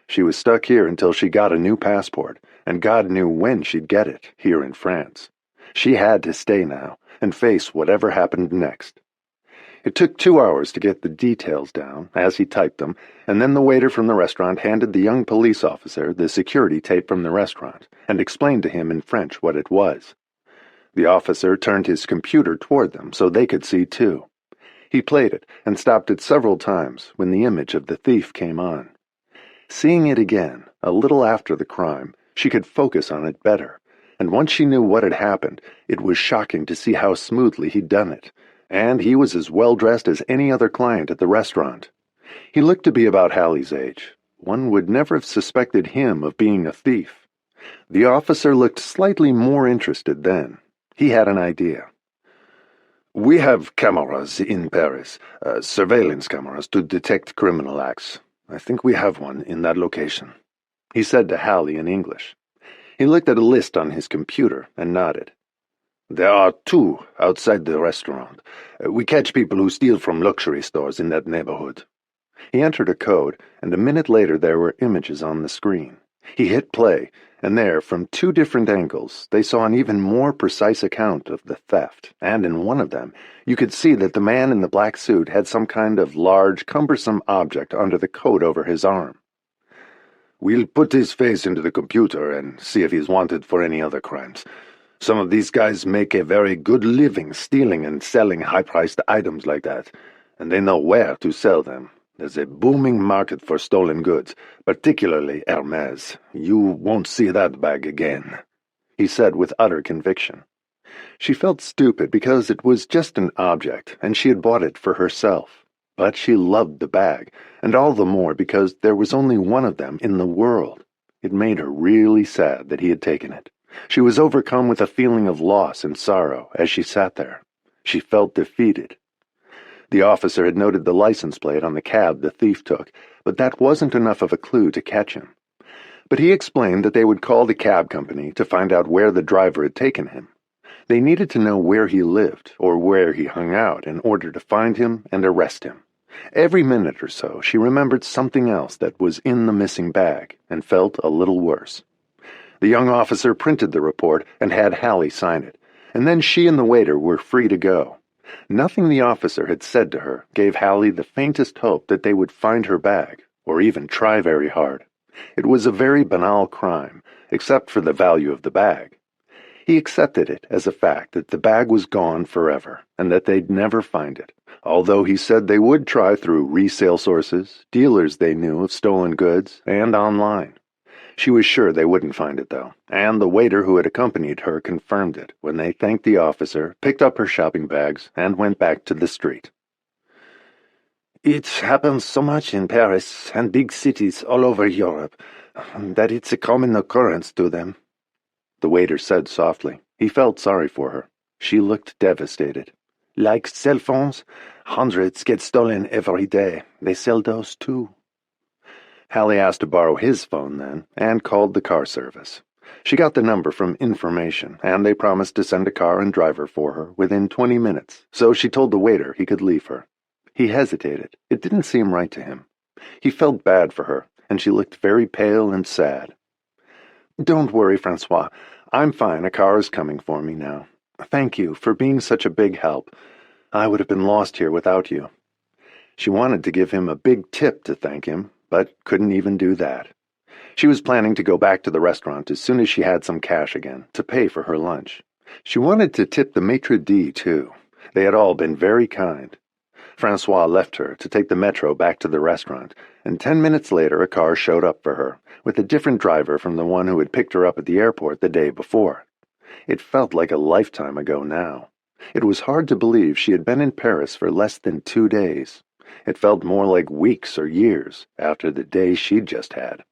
She was stuck here until she got a new passport, and God knew when she'd get it, here in France. She had to stay now, and face whatever happened next. It took 2 hours to get the details down, as he typed them, and then the waiter from the restaurant handed the young police officer the security tape from the restaurant, and explained to him in French what it was. The officer turned his computer toward them so they could see too. He played it, and stopped it several times when the image of the thief came on. Seeing it again, a little after the crime, she could focus on it better, and once she knew what had happened, it was shocking to see how smoothly he'd done it, and he was as well-dressed as any other client at the restaurant. He looked to be about Hallie's age. One would never have suspected him of being a thief. The officer looked slightly more interested then. He had an idea. "We have cameras in Paris, surveillance cameras to detect criminal acts. I think we have one in that location," he said to Hallie in English. He looked at a list on his computer and nodded. "There are 2 outside the restaurant. We catch people who steal from luxury stores in that neighborhood." He entered a code, and a minute later there were images on the screen. He hit play, and there, from 2 different angles, they saw an even more precise account of the theft, and in one of them, you could see that the man in the black suit had some kind of large, cumbersome object under the coat over his arm. "We'll put his face into the computer and see if he's wanted for any other crimes. Some of these guys make a very good living stealing and selling high-priced items like that, and they know where to sell them. There's a booming market for stolen goods, particularly Hermes. You won't see that bag again," he said with utter conviction. She felt stupid because it was just an object, and she had bought it for herself. But she loved the bag, and all the more because there was only one of them in the world. It made her really sad that he had taken it. She was overcome with a feeling of loss and sorrow as she sat there. She felt defeated. The officer had noted the license plate on the cab the thief took, but that wasn't enough of a clue to catch him. But he explained that they would call the cab company to find out where the driver had taken him. They needed to know where he lived or where he hung out in order to find him and arrest him. Every minute or so she remembered something else that was in the missing bag and felt a little worse. The young officer printed the report and had Hallie sign it, and then she and the waiter were free to go. Nothing the officer had said to her gave Hallie the faintest hope that they would find her bag, or even try very hard. It was a very banal crime, except for the value of the bag. He accepted it as a fact that the bag was gone forever, and that they'd never find it, although he said they would try through resale sources, dealers they knew of stolen goods, and online. She was sure they wouldn't find it, though, and the waiter who had accompanied her confirmed it when they thanked the officer, picked up her shopping bags, and went back to the street. It happens so much in Paris and big cities all over Europe that it's a common occurrence to them, the waiter said softly. He felt sorry for her. She looked devastated. Like cell phones, hundreds get stolen every day. They sell those too. Hallie asked to borrow his phone then, and called the car service. She got the number from information, and they promised to send a car and driver for her within 20 minutes, so she told the waiter he could leave her. He hesitated. It didn't seem right to him. He felt bad for her, and she looked very pale and sad. "Don't worry, Francois. I'm fine. A car is coming for me now. Thank you for being such a big help. I would have been lost here without you." She wanted to give him a big tip to thank him, but couldn't even do that. She was planning to go back to the restaurant as soon as she had some cash again to pay for her lunch. She wanted to tip the maitre d', too. They had all been very kind. Francois left her to take the metro back to the restaurant, and 10 minutes later a car showed up for her, with a different driver from the one who had picked her up at the airport the day before. It felt like a lifetime ago now. It was hard to believe she had been in Paris for less than 2 days. It felt more like weeks or years after the day she'd just had.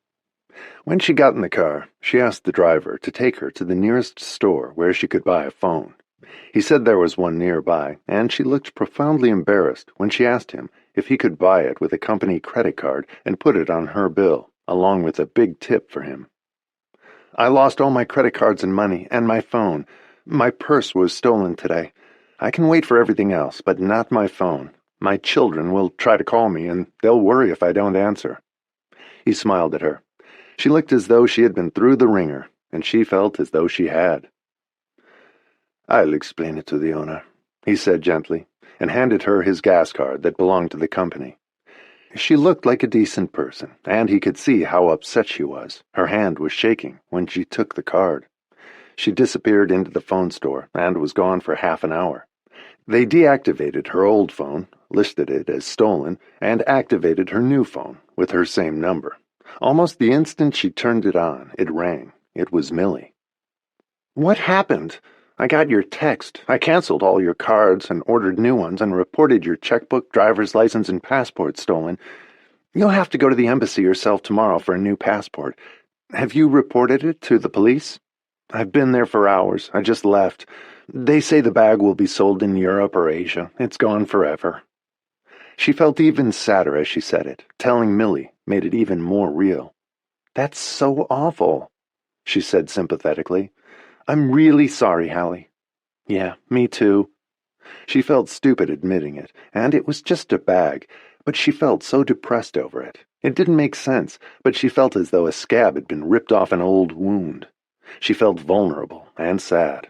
When she got in the car, she asked the driver to take her to the nearest store where she could buy a phone. He said there was one nearby, and she looked profoundly embarrassed when she asked him if he could buy it with a company credit card and put it on her bill, along with a big tip for him. "I lost all my credit cards and money, and my phone. My purse was stolen today. I can wait for everything else, but not my phone. My children will try to call me, and they'll worry if I don't answer." He smiled at her. She looked as though she had been through the ringer, and she felt as though she had. "I'll explain it to the owner," he said gently, and handed her his gas card that belonged to the company. She looked like a decent person, and he could see how upset she was. Her hand was shaking when she took the card. She disappeared into the phone store and was gone for half an hour. They deactivated her old phone, listed it as stolen, and activated her new phone with her same number. Almost the instant she turned it on, it rang. It was Millie. "What happened? I got your text. I canceled all your cards and ordered new ones and reported your checkbook, driver's license, and passport stolen. You'll have to go to the embassy yourself tomorrow for a new passport. Have you reported it to the police?" "I've been there for hours. I just left. They say the bag will be sold in Europe or Asia. It's gone forever." She felt even sadder as she said it. Telling Millie made it even more real. "That's so awful," she said sympathetically. "I'm really sorry, Hallie." "Yeah, me too." She felt stupid admitting it, and it was just a bag, but she felt so depressed over it. It didn't make sense, but she felt as though a scab had been ripped off an old wound. She felt vulnerable and sad.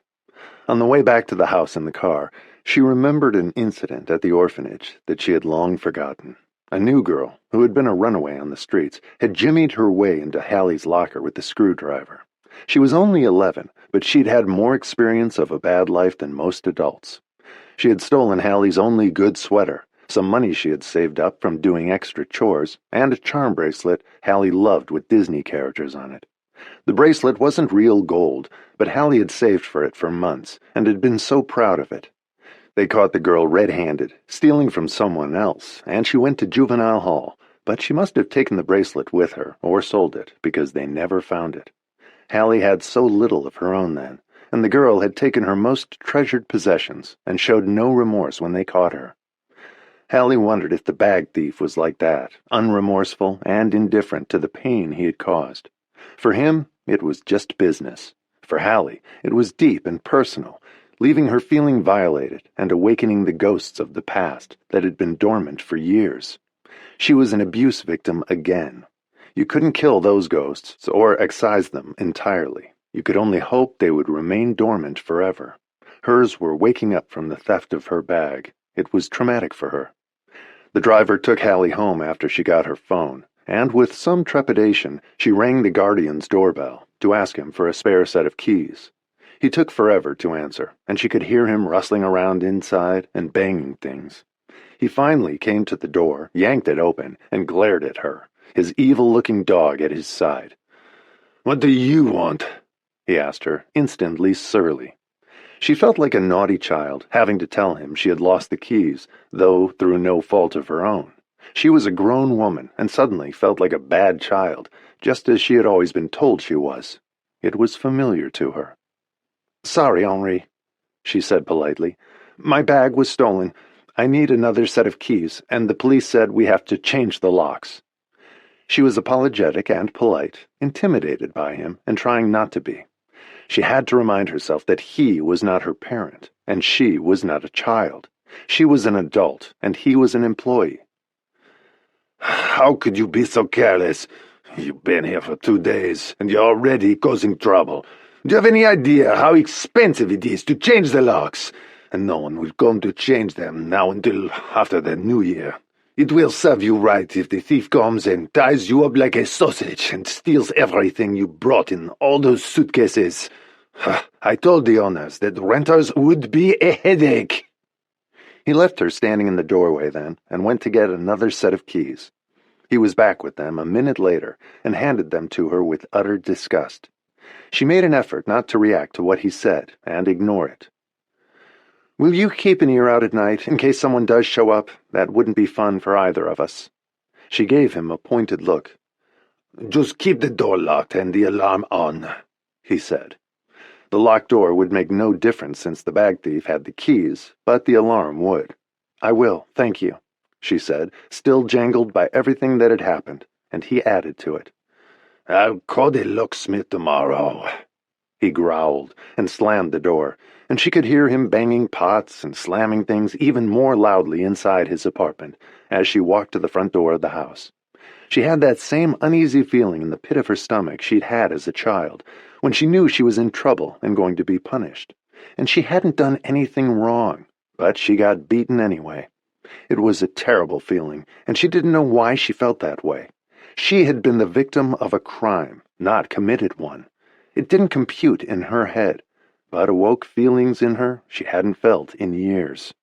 On the way back to the house in the car, she remembered an incident at the orphanage that she had long forgotten. A new girl, who had been a runaway on the streets, had jimmied her way into Hallie's locker with a screwdriver. She was only 11, but she'd had more experience of a bad life than most adults. She had stolen Hallie's only good sweater, some money she had saved up from doing extra chores, and a charm bracelet Hallie loved with Disney characters on it. The bracelet wasn't real gold, but Hallie had saved for it for months, and had been so proud of it. They caught the girl red-handed, stealing from someone else, and she went to juvenile hall, but she must have taken the bracelet with her, or sold it, because they never found it. Hallie had so little of her own then, and the girl had taken her most treasured possessions, and showed no remorse when they caught her. Hallie wondered if the bag thief was like that, unremorseful and indifferent to the pain he had caused. For him, it was just business. For Hallie, it was deep and personal, leaving her feeling violated and awakening the ghosts of the past that had been dormant for years. She was an abuse victim again. You couldn't kill those ghosts or excise them entirely. You could only hope they would remain dormant forever. Hers were waking up from the theft of her bag. It was traumatic for her. The driver took Hallie home after she got her phone, and with some trepidation, she rang the guardian's doorbell to ask him for a spare set of keys. He took forever to answer, and she could hear him rustling around inside and banging things. He finally came to the door, yanked it open, and glared at her, his evil-looking dog at his side. "What do you want?" he asked her, instantly surly. She felt like a naughty child, having to tell him she had lost the keys, though through no fault of her own. She was a grown woman, and suddenly felt like a bad child, just as she had always been told she was. It was familiar to her. "Sorry, Henri," she said politely. "My bag was stolen. I need another set of keys, and the police said we have to change the locks." She was apologetic and polite, intimidated by him, and trying not to be. She had to remind herself that he was not her parent, and she was not a child. She was an adult, and he was an employee. "How could you be so careless? You've been here for 2 days, and you're already causing trouble. Do you have any idea how expensive it is to change the locks? And no one will come to change them now until after the new year. It will serve you right if the thief comes and ties you up like a sausage and steals everything you brought in all those suitcases. I told the owners that renters would be a headache." He left her standing in the doorway then and went to get another set of keys. He was back with them a minute later and handed them to her with utter disgust. She made an effort not to react to what he said and ignore it. "Will you keep an ear out at night in case someone does show up? That wouldn't be fun for either of us." She gave him a pointed look. "Just keep the door locked and the alarm on," he said. The locked door would make no difference since the bag thief had the keys, but the alarm would. "I will, thank you," she said, still jangled by everything that had happened, and he added to it. "I'll call the locksmith tomorrow," he growled and slammed the door, and she could hear him banging pots and slamming things even more loudly inside his apartment as she walked to the front door of the house. She had that same uneasy feeling in the pit of her stomach she'd had as a child, when she knew she was in trouble and going to be punished. And she hadn't done anything wrong, but she got beaten anyway. It was a terrible feeling, and she didn't know why she felt that way. She had been the victim of a crime, not committed one. It didn't compute in her head, but awoke feelings in her she hadn't felt in years.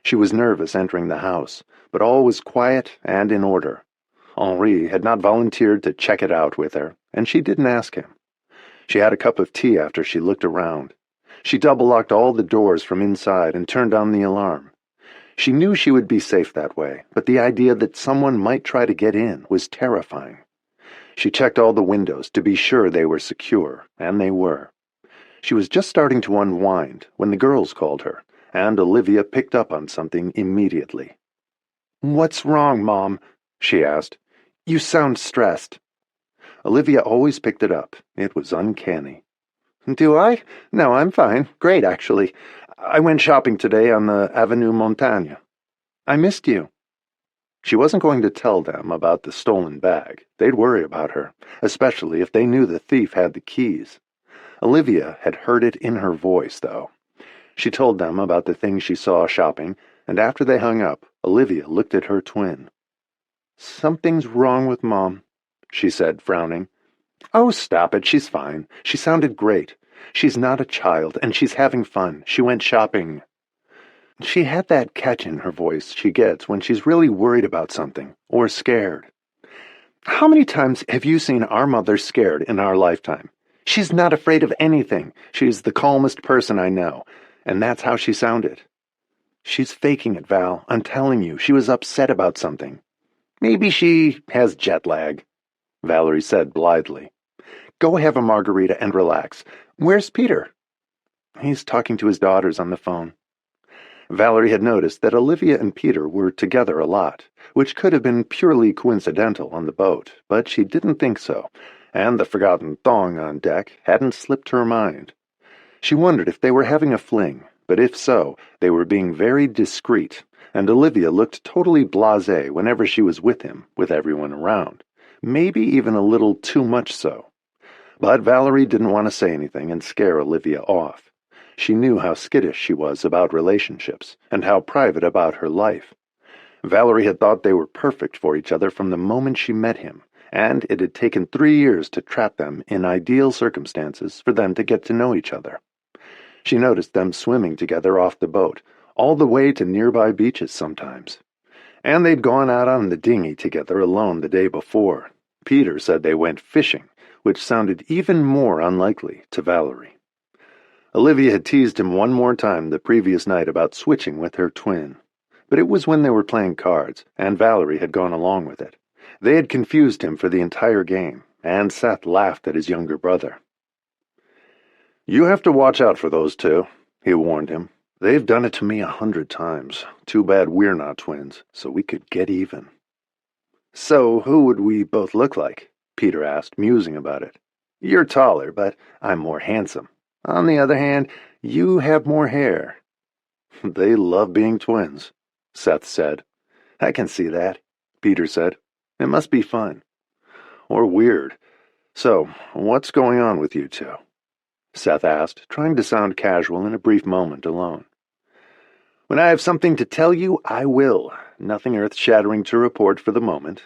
She was nervous entering the house, but all was quiet and in order. Henri had not volunteered to check it out with her, and she didn't ask him. She had a cup of tea after she looked around. She double-locked all the doors from inside and turned on the alarm. She knew she would be safe that way, but the idea that someone might try to get in was terrifying. She checked all the windows to be sure they were secure, and they were. She was just starting to unwind when the girls called her, and Olivia picked up on something immediately. "What's wrong, Mom?" she asked. "You sound stressed." Olivia always picked it up. It was uncanny. "Do I? No, I'm fine. Great, actually. I went shopping today on the Avenue Montagne. I missed you." She wasn't going to tell them about the stolen bag. They'd worry about her, especially if they knew the thief had the keys. Olivia had heard it in her voice, though. She told them about the things she saw shopping, and after they hung up, Olivia looked at her twin. "Something's wrong with Mom," she said, frowning. "Oh, stop it. She's fine. She sounded great. She's not a child, and she's having fun. She went shopping." She had that catch in her voice she gets when she's really worried about something, or scared. "How many times have you seen our mother scared in our lifetime? She's not afraid of anything. She's the calmest person I know, and that's how she sounded." "She's faking it, Val. I'm telling you, she was upset about something." "Maybe she has jet lag," Valerie said blithely. "Go have a margarita and relax. Where's Peter?" "He's talking to his daughters on the phone." Valerie had noticed that Olivia and Peter were together a lot, which could have been purely coincidental on the boat, but she didn't think so, and the forgotten thong on deck hadn't slipped her mind. She wondered if they were having a fling, but if so, they were being very discreet, and Olivia looked totally blasé whenever she was with him, with everyone around. maybe even a little too much so. But Valerie didn't want to say anything and scare Olivia off. She knew how skittish she was about relationships and how private about her life. Valerie had thought they were perfect for each other from the moment she met him, and it had taken 3 years to trap them in ideal circumstances for them to get to know each other. She noticed them swimming together off the boat, all the way to nearby beaches sometimes. And they'd gone out on the dinghy together alone the day before. Peter said they went fishing, which sounded even more unlikely to Valerie. Olivia had teased him one more time the previous night about switching with her twin. But it was when they were playing cards, and Valerie had gone along with it. They had confused him for the entire game, and Seth laughed at his younger brother. "You have to watch out for those two," he warned him. "They've done it to me 100 times. Too bad we're not twins, so we could get even." "So who would we both look like?" Peter asked, musing about it. "You're taller, but I'm more handsome. On the other hand, you have more hair." "They love being twins," Seth said. "I can see that," Peter said. "It must be fun." "Or weird. So, what's going on with you two?" Seth asked, trying to sound casual in a brief moment alone. "When I have something to tell you, I will. Nothing earth-shattering to report for the moment,"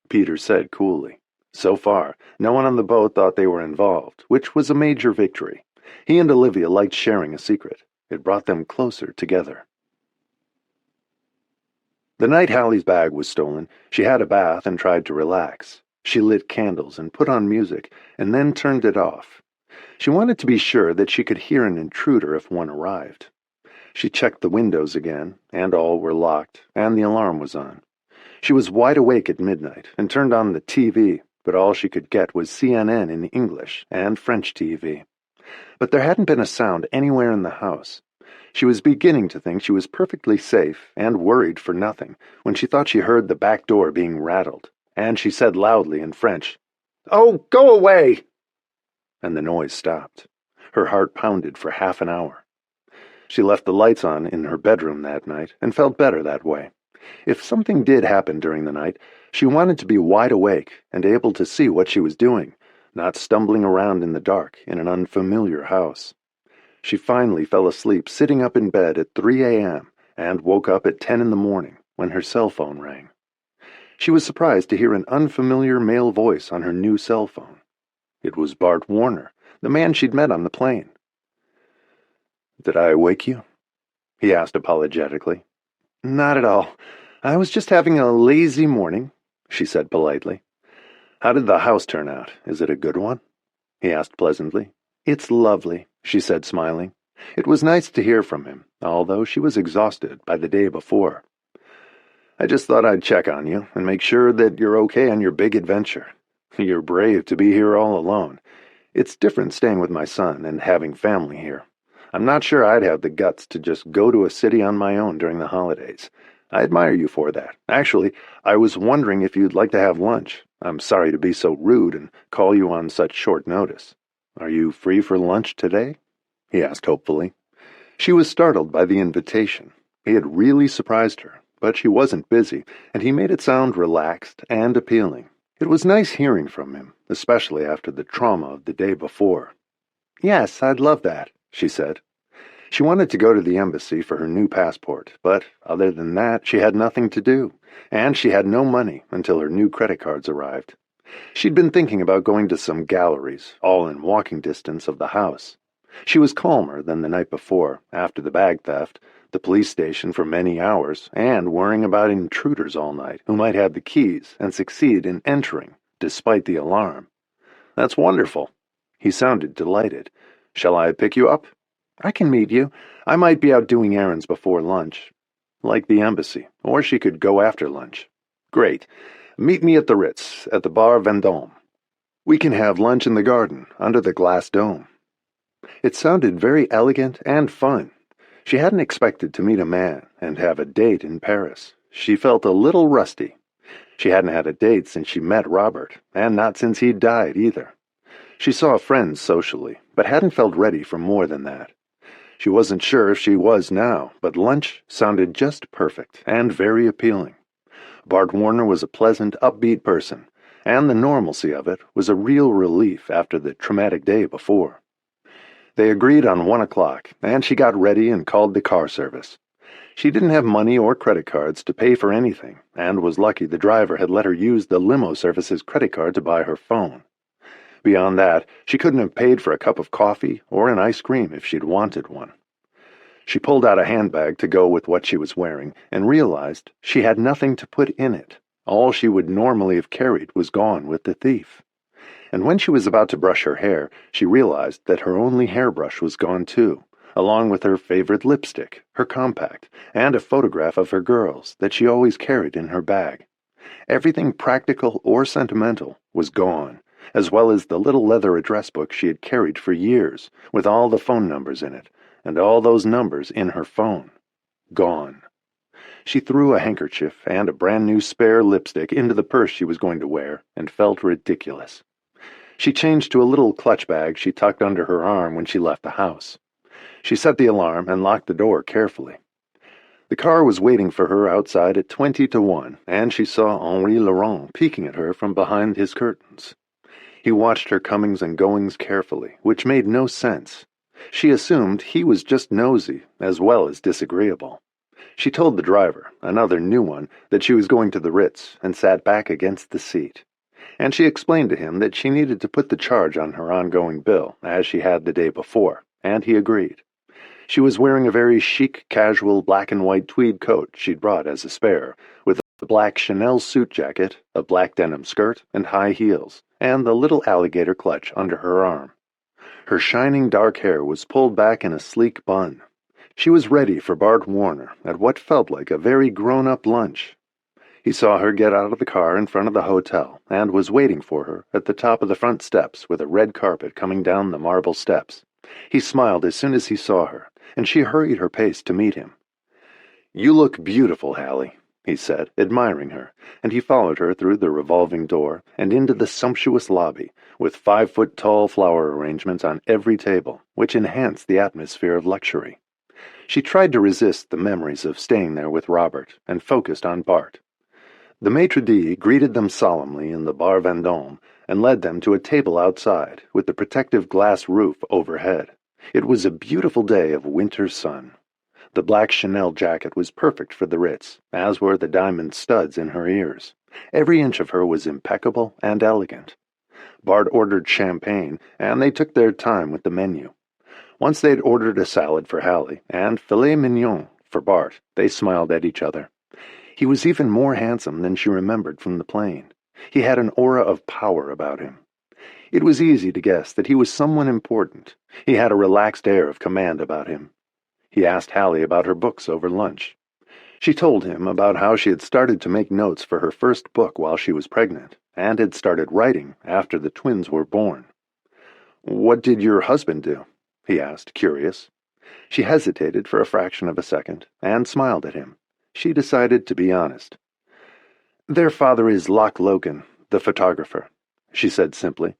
Peter said coolly. So far, no one on the boat thought they were involved, which was a major victory. He and Olivia liked sharing a secret. It brought them closer together. The night Hallie's bag was stolen, she had a bath and tried to relax. She lit candles and put on music, and then turned it off. She wanted to be sure that she could hear an intruder if one arrived. She checked the windows again, and all were locked, and the alarm was on. She was wide awake at midnight and turned on the TV, but all she could get was CNN in English and French TV. But there hadn't been a sound anywhere in the house. She was beginning to think she was perfectly safe and worried for nothing when she thought she heard the back door being rattled, and she said loudly in French, "Oh, go away!" And the noise stopped. Her heart pounded for half an hour. She left the lights on in her bedroom that night and felt better that way. If something did happen during the night, she wanted to be wide awake and able to see what she was doing, not stumbling around in the dark in an unfamiliar house. She finally fell asleep sitting up in bed at 3 a.m. and woke up at 10 in the morning when her cell phone rang. She was surprised to hear an unfamiliar male voice on her new cell phone. It was Bart Warner, the man she'd met on the plane. "Did I wake you?" he asked apologetically. "Not at all. I was just having a lazy morning," she said politely. "How did the house turn out? Is it a good one?" he asked pleasantly. "It's lovely," she said, smiling. It was nice to hear from him, although she was exhausted by the day before. "I just thought I'd check on you and make sure that you're okay on your big adventure. You're brave to be here all alone. It's different staying with my son and having family here. I'm not sure I'd have the guts to just go to a city on my own during the holidays. I admire you for that. Actually, I was wondering if you'd like to have lunch. I'm sorry to be so rude and call you on such short notice. Are you free for lunch today?" he asked hopefully. She was startled by the invitation. He had really surprised her, but she wasn't busy, and he made it sound relaxed and appealing. It was nice hearing from him, especially after the trauma of the day before. "Yes, I'd love that," she said. She wanted to go to the embassy for her new passport, but other than that, she had nothing to do, and she had no money until her new credit cards arrived. She'd been thinking about going to some galleries, all in walking distance of the house. She was calmer than the night before, after the bag theft, the police station for many hours, and worrying about intruders all night who might have the keys and succeed in entering, despite the alarm. "That's wonderful." He sounded delighted. "Shall I pick you up?" "I can meet you. I might be out doing errands before lunch." Like the embassy, or she could go after lunch. "Great. Meet me at the Ritz, at the Bar Vendôme. We can have lunch in the garden, under the glass dome." It sounded very elegant and fun. She hadn't expected to meet a man and have a date in Paris. She felt a little rusty. She hadn't had a date since she met Robert, and not since he'd died either. She saw friends socially, but hadn't felt ready for more than that. She wasn't sure if she was now, but lunch sounded just perfect and very appealing. Bart Warner was a pleasant, upbeat person, and the normalcy of it was a real relief after the traumatic day before. They agreed on 1 o'clock, and she got ready and called the car service. She didn't have money or credit cards to pay for anything, and was lucky the driver had let her use the limo service's credit card to buy her phone. Beyond that, she couldn't have paid for a cup of coffee or an ice cream if she'd wanted one. She pulled out a handbag to go with what she was wearing and realized she had nothing to put in it. All she would normally have carried was gone with the thief. And when she was about to brush her hair, she realized that her only hairbrush was gone too, along with her favorite lipstick, her compact, and a photograph of her girls that she always carried in her bag. Everything practical or sentimental was gone, as well as the little leather address book she had carried for years, with all the phone numbers in it, and all those numbers in her phone. Gone. She threw a handkerchief and a brand-new spare lipstick into the purse she was going to wear and felt ridiculous. She changed to a little clutch bag she tucked under her arm when she left the house. She set the alarm and locked the door carefully. The car was waiting for her outside at 20 to 1, and she saw Henri Laurent peeking at her from behind his curtains. He watched her comings and goings carefully, which made no sense. She assumed he was just nosy as well as disagreeable. She told the driver, another new one, that she was going to the Ritz and sat back against the seat. And she explained to him that she needed to put the charge on her ongoing bill, as she had the day before, and he agreed. She was wearing a very chic, casual black and white tweed coat she'd brought as a spare, with a black Chanel suit jacket, a black denim skirt, and high heels, and the little alligator clutch under her arm. Her shining dark hair was pulled back in a sleek bun. She was ready for Bart Warner at what felt like a very grown-up lunch. He saw her get out of the car in front of the hotel and was waiting for her at the top of the front steps with a red carpet coming down the marble steps. He smiled as soon as he saw her, and she hurried her pace to meet him. "You look beautiful, Hallie," he said, admiring her, and he followed her through the revolving door and into the sumptuous lobby, with 5-foot-tall flower arrangements on every table, which enhanced the atmosphere of luxury. She tried to resist the memories of staying there with Robert and focused on Bart. The maitre d' greeted them solemnly in the Bar Vendôme and led them to a table outside with the protective glass roof overhead. It was a beautiful day of winter sun. The black Chanel jacket was perfect for the Ritz, as were the diamond studs in her ears. Every inch of her was impeccable and elegant. Bart ordered champagne, and they took their time with the menu. Once they'd ordered a salad for Hallie and filet mignon for Bart, they smiled at each other. He was even more handsome than she remembered from the plane. He had an aura of power about him. It was easy to guess that he was someone important. He had a relaxed air of command about him. He asked Hallie about her books over lunch. She told him about how she had started to make notes for her first book while she was pregnant, and had started writing after the twins were born. "What did your husband do?" he asked, curious. She hesitated for a fraction of a second, and smiled at him. She decided to be honest. "Their father is Loch Logan, the photographer," she said simply.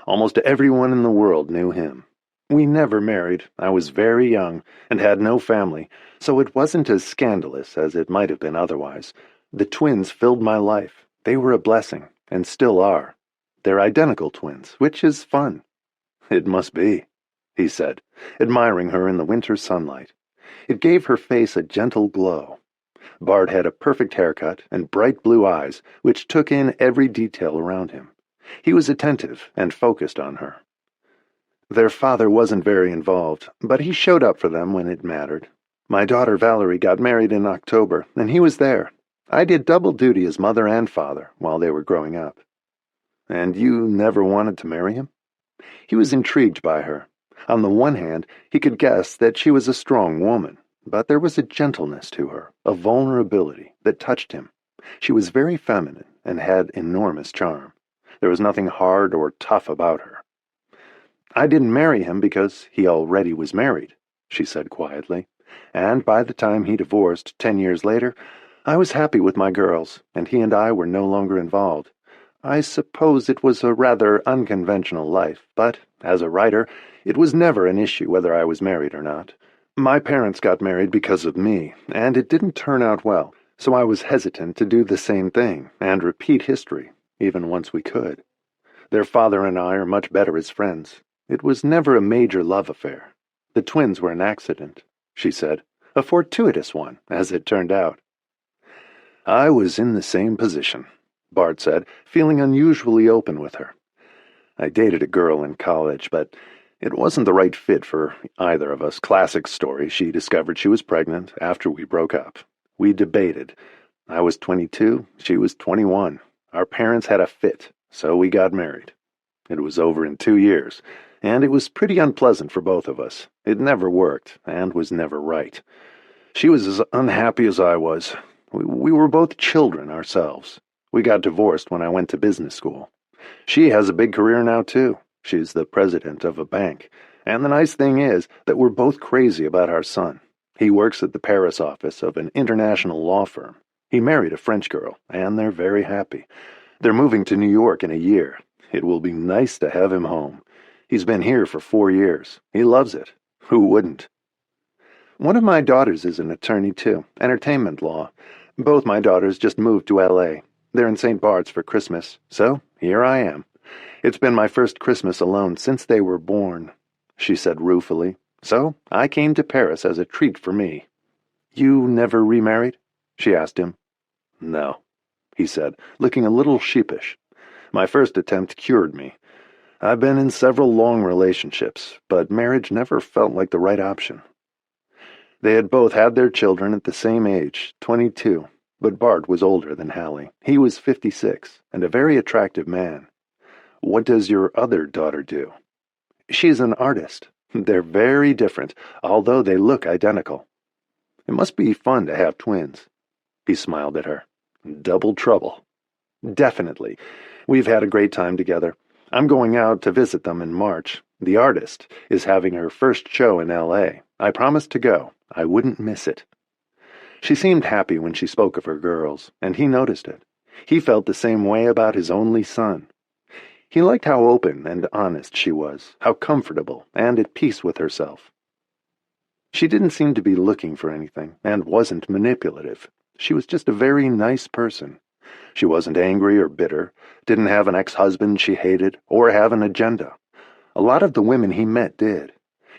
"Almost everyone in the world knew him. We never married. I was very young, and had no family, so it wasn't as scandalous as it might have been otherwise. The twins filled my life. They were a blessing, and still are. They're identical twins, which is fun." "It must be," he said, admiring her in the winter sunlight. It gave her face a gentle glow. Bart had a perfect haircut and bright blue eyes, which took in every detail around him. He was attentive and focused on her. "Their father wasn't very involved, but he showed up for them when it mattered. My daughter Valerie got married in October, and he was there. I did double duty as mother and father while they were growing up." "And you never wanted to marry him?" He was intrigued by her. On the one hand, he could guess that she was a strong woman, but there was a gentleness to her, a vulnerability that touched him. She was very feminine and had enormous charm. There was nothing hard or tough about her. "I didn't marry him because he already was married," she said quietly, "and by the time he divorced 10 years later, I was happy with my girls, and he and I were no longer involved. I suppose it was a rather unconventional life, but, as a writer, it was never an issue whether I was married or not. My parents got married because of me, and it didn't turn out well, so I was hesitant to do the same thing and repeat history. even once we could. Their father and I are much better as friends. It was never a major love affair. The twins were an accident, she said, a fortuitous one, as it turned out. I was in the same position, Bart said, feeling unusually open with her. I dated a girl in college, but it wasn't the right fit for either of us. Classic story. She discovered she was pregnant after we broke up. We debated. I was 22, she was 21. Our parents had a fit, so we got married. It was over in 2 years, and it was pretty unpleasant for both of us. It never worked, and was never right. She was as unhappy as I was. We were both children ourselves. We got divorced when I went to business school. She has a big career now, too. She's the president of a bank. And the nice thing is that we're both crazy about our son. He works at the Paris office of an international law firm. He married a French girl, and they're very happy. They're moving to New York in a year. It will be nice to have him home. He's been here for 4 years. He loves it. Who wouldn't? One of my daughters is an attorney, too. Entertainment law. Both my daughters just moved to L.A. They're in St. Bart's for Christmas, so here I am. It's been my first Christmas alone since they were born, she said ruefully. So I came to Paris as a treat for me. You never remarried? She asked him. No, he said, looking a little sheepish. My first attempt cured me. I've been in several long relationships, but marriage never felt like the right option. They had both had their children at the same age, 22, but Bart was older than Hallie. He was 56, and a very attractive man. What does your other daughter do? She's an artist. They're very different, although they look identical. It must be fun to have twins. He smiled at her. Double trouble. Definitely. We've had a great time together. I'm going out to visit them in March. The artist is having her first show in L.A. I promised to go. I wouldn't miss it. She seemed happy when she spoke of her girls, and he noticed it. He felt the same way about his only son. He liked how open and honest she was, how comfortable and at peace with herself. She didn't seem to be looking for anything, and wasn't manipulative. She was just a very nice person. She wasn't angry or bitter, didn't have an ex-husband she hated, or have an agenda. A lot of the women he met did.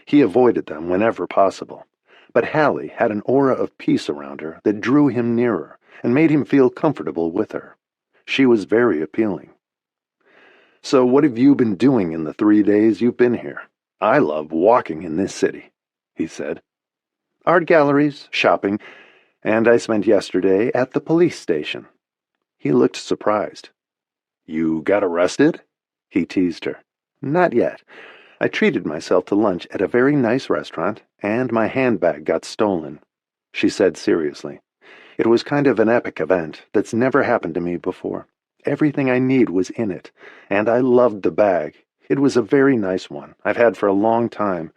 He avoided them whenever possible. But Hallie had an aura of peace around her that drew him nearer and made him feel comfortable with her. She was very appealing. So what have you been doing in the 3 days you've been here? I love walking in this city, he said. Art galleries, shopping, and I spent yesterday at the police station. He looked surprised. You got arrested? He teased her. Not yet. I treated myself to lunch at a very nice restaurant, and my handbag got stolen, she said seriously. It was kind of an epic event that's never happened to me before. Everything I need was in it, and I loved the bag. It was a very nice one I've had for a long time.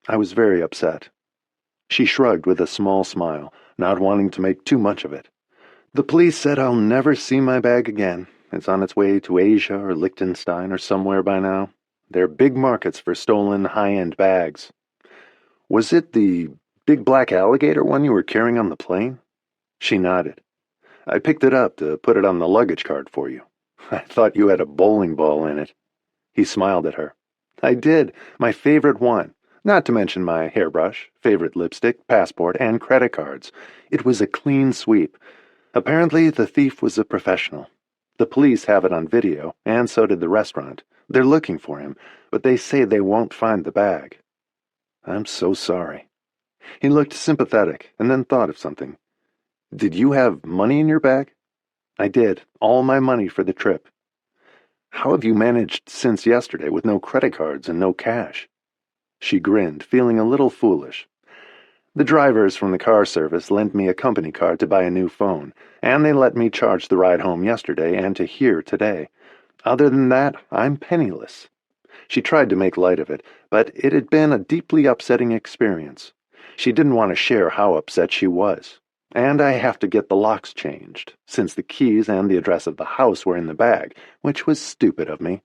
I was very upset. She shrugged with a small smile, not wanting to make too much of it. The police said I'll never see my bag again. It's on its way to Asia or Liechtenstein or somewhere by now. They're big markets for stolen high-end bags. Was it the big black alligator one you were carrying on the plane? She nodded. I picked it up to put it on the luggage card for you. I thought you had a bowling ball in it. He smiled at her. I did, my favorite one. Not to mention my hairbrush, favorite lipstick, passport, and credit cards. It was a clean sweep. Apparently, the thief was a professional. The police have it on video, and so did the restaurant. They're looking for him, but they say they won't find the bag. I'm so sorry. He looked sympathetic, and then thought of something. Did you have money in your bag? I did, all my money for the trip. How have you managed since yesterday with no credit cards and no cash? She grinned, feeling a little foolish. The drivers from the car service lent me a company card to buy a new phone, and they let me charge the ride home yesterday and to here today. Other than that, I'm penniless. She tried to make light of it, but it had been a deeply upsetting experience. She didn't want to share how upset she was. And I have to get the locks changed, since the keys and the address of the house were in the bag, which was stupid of me.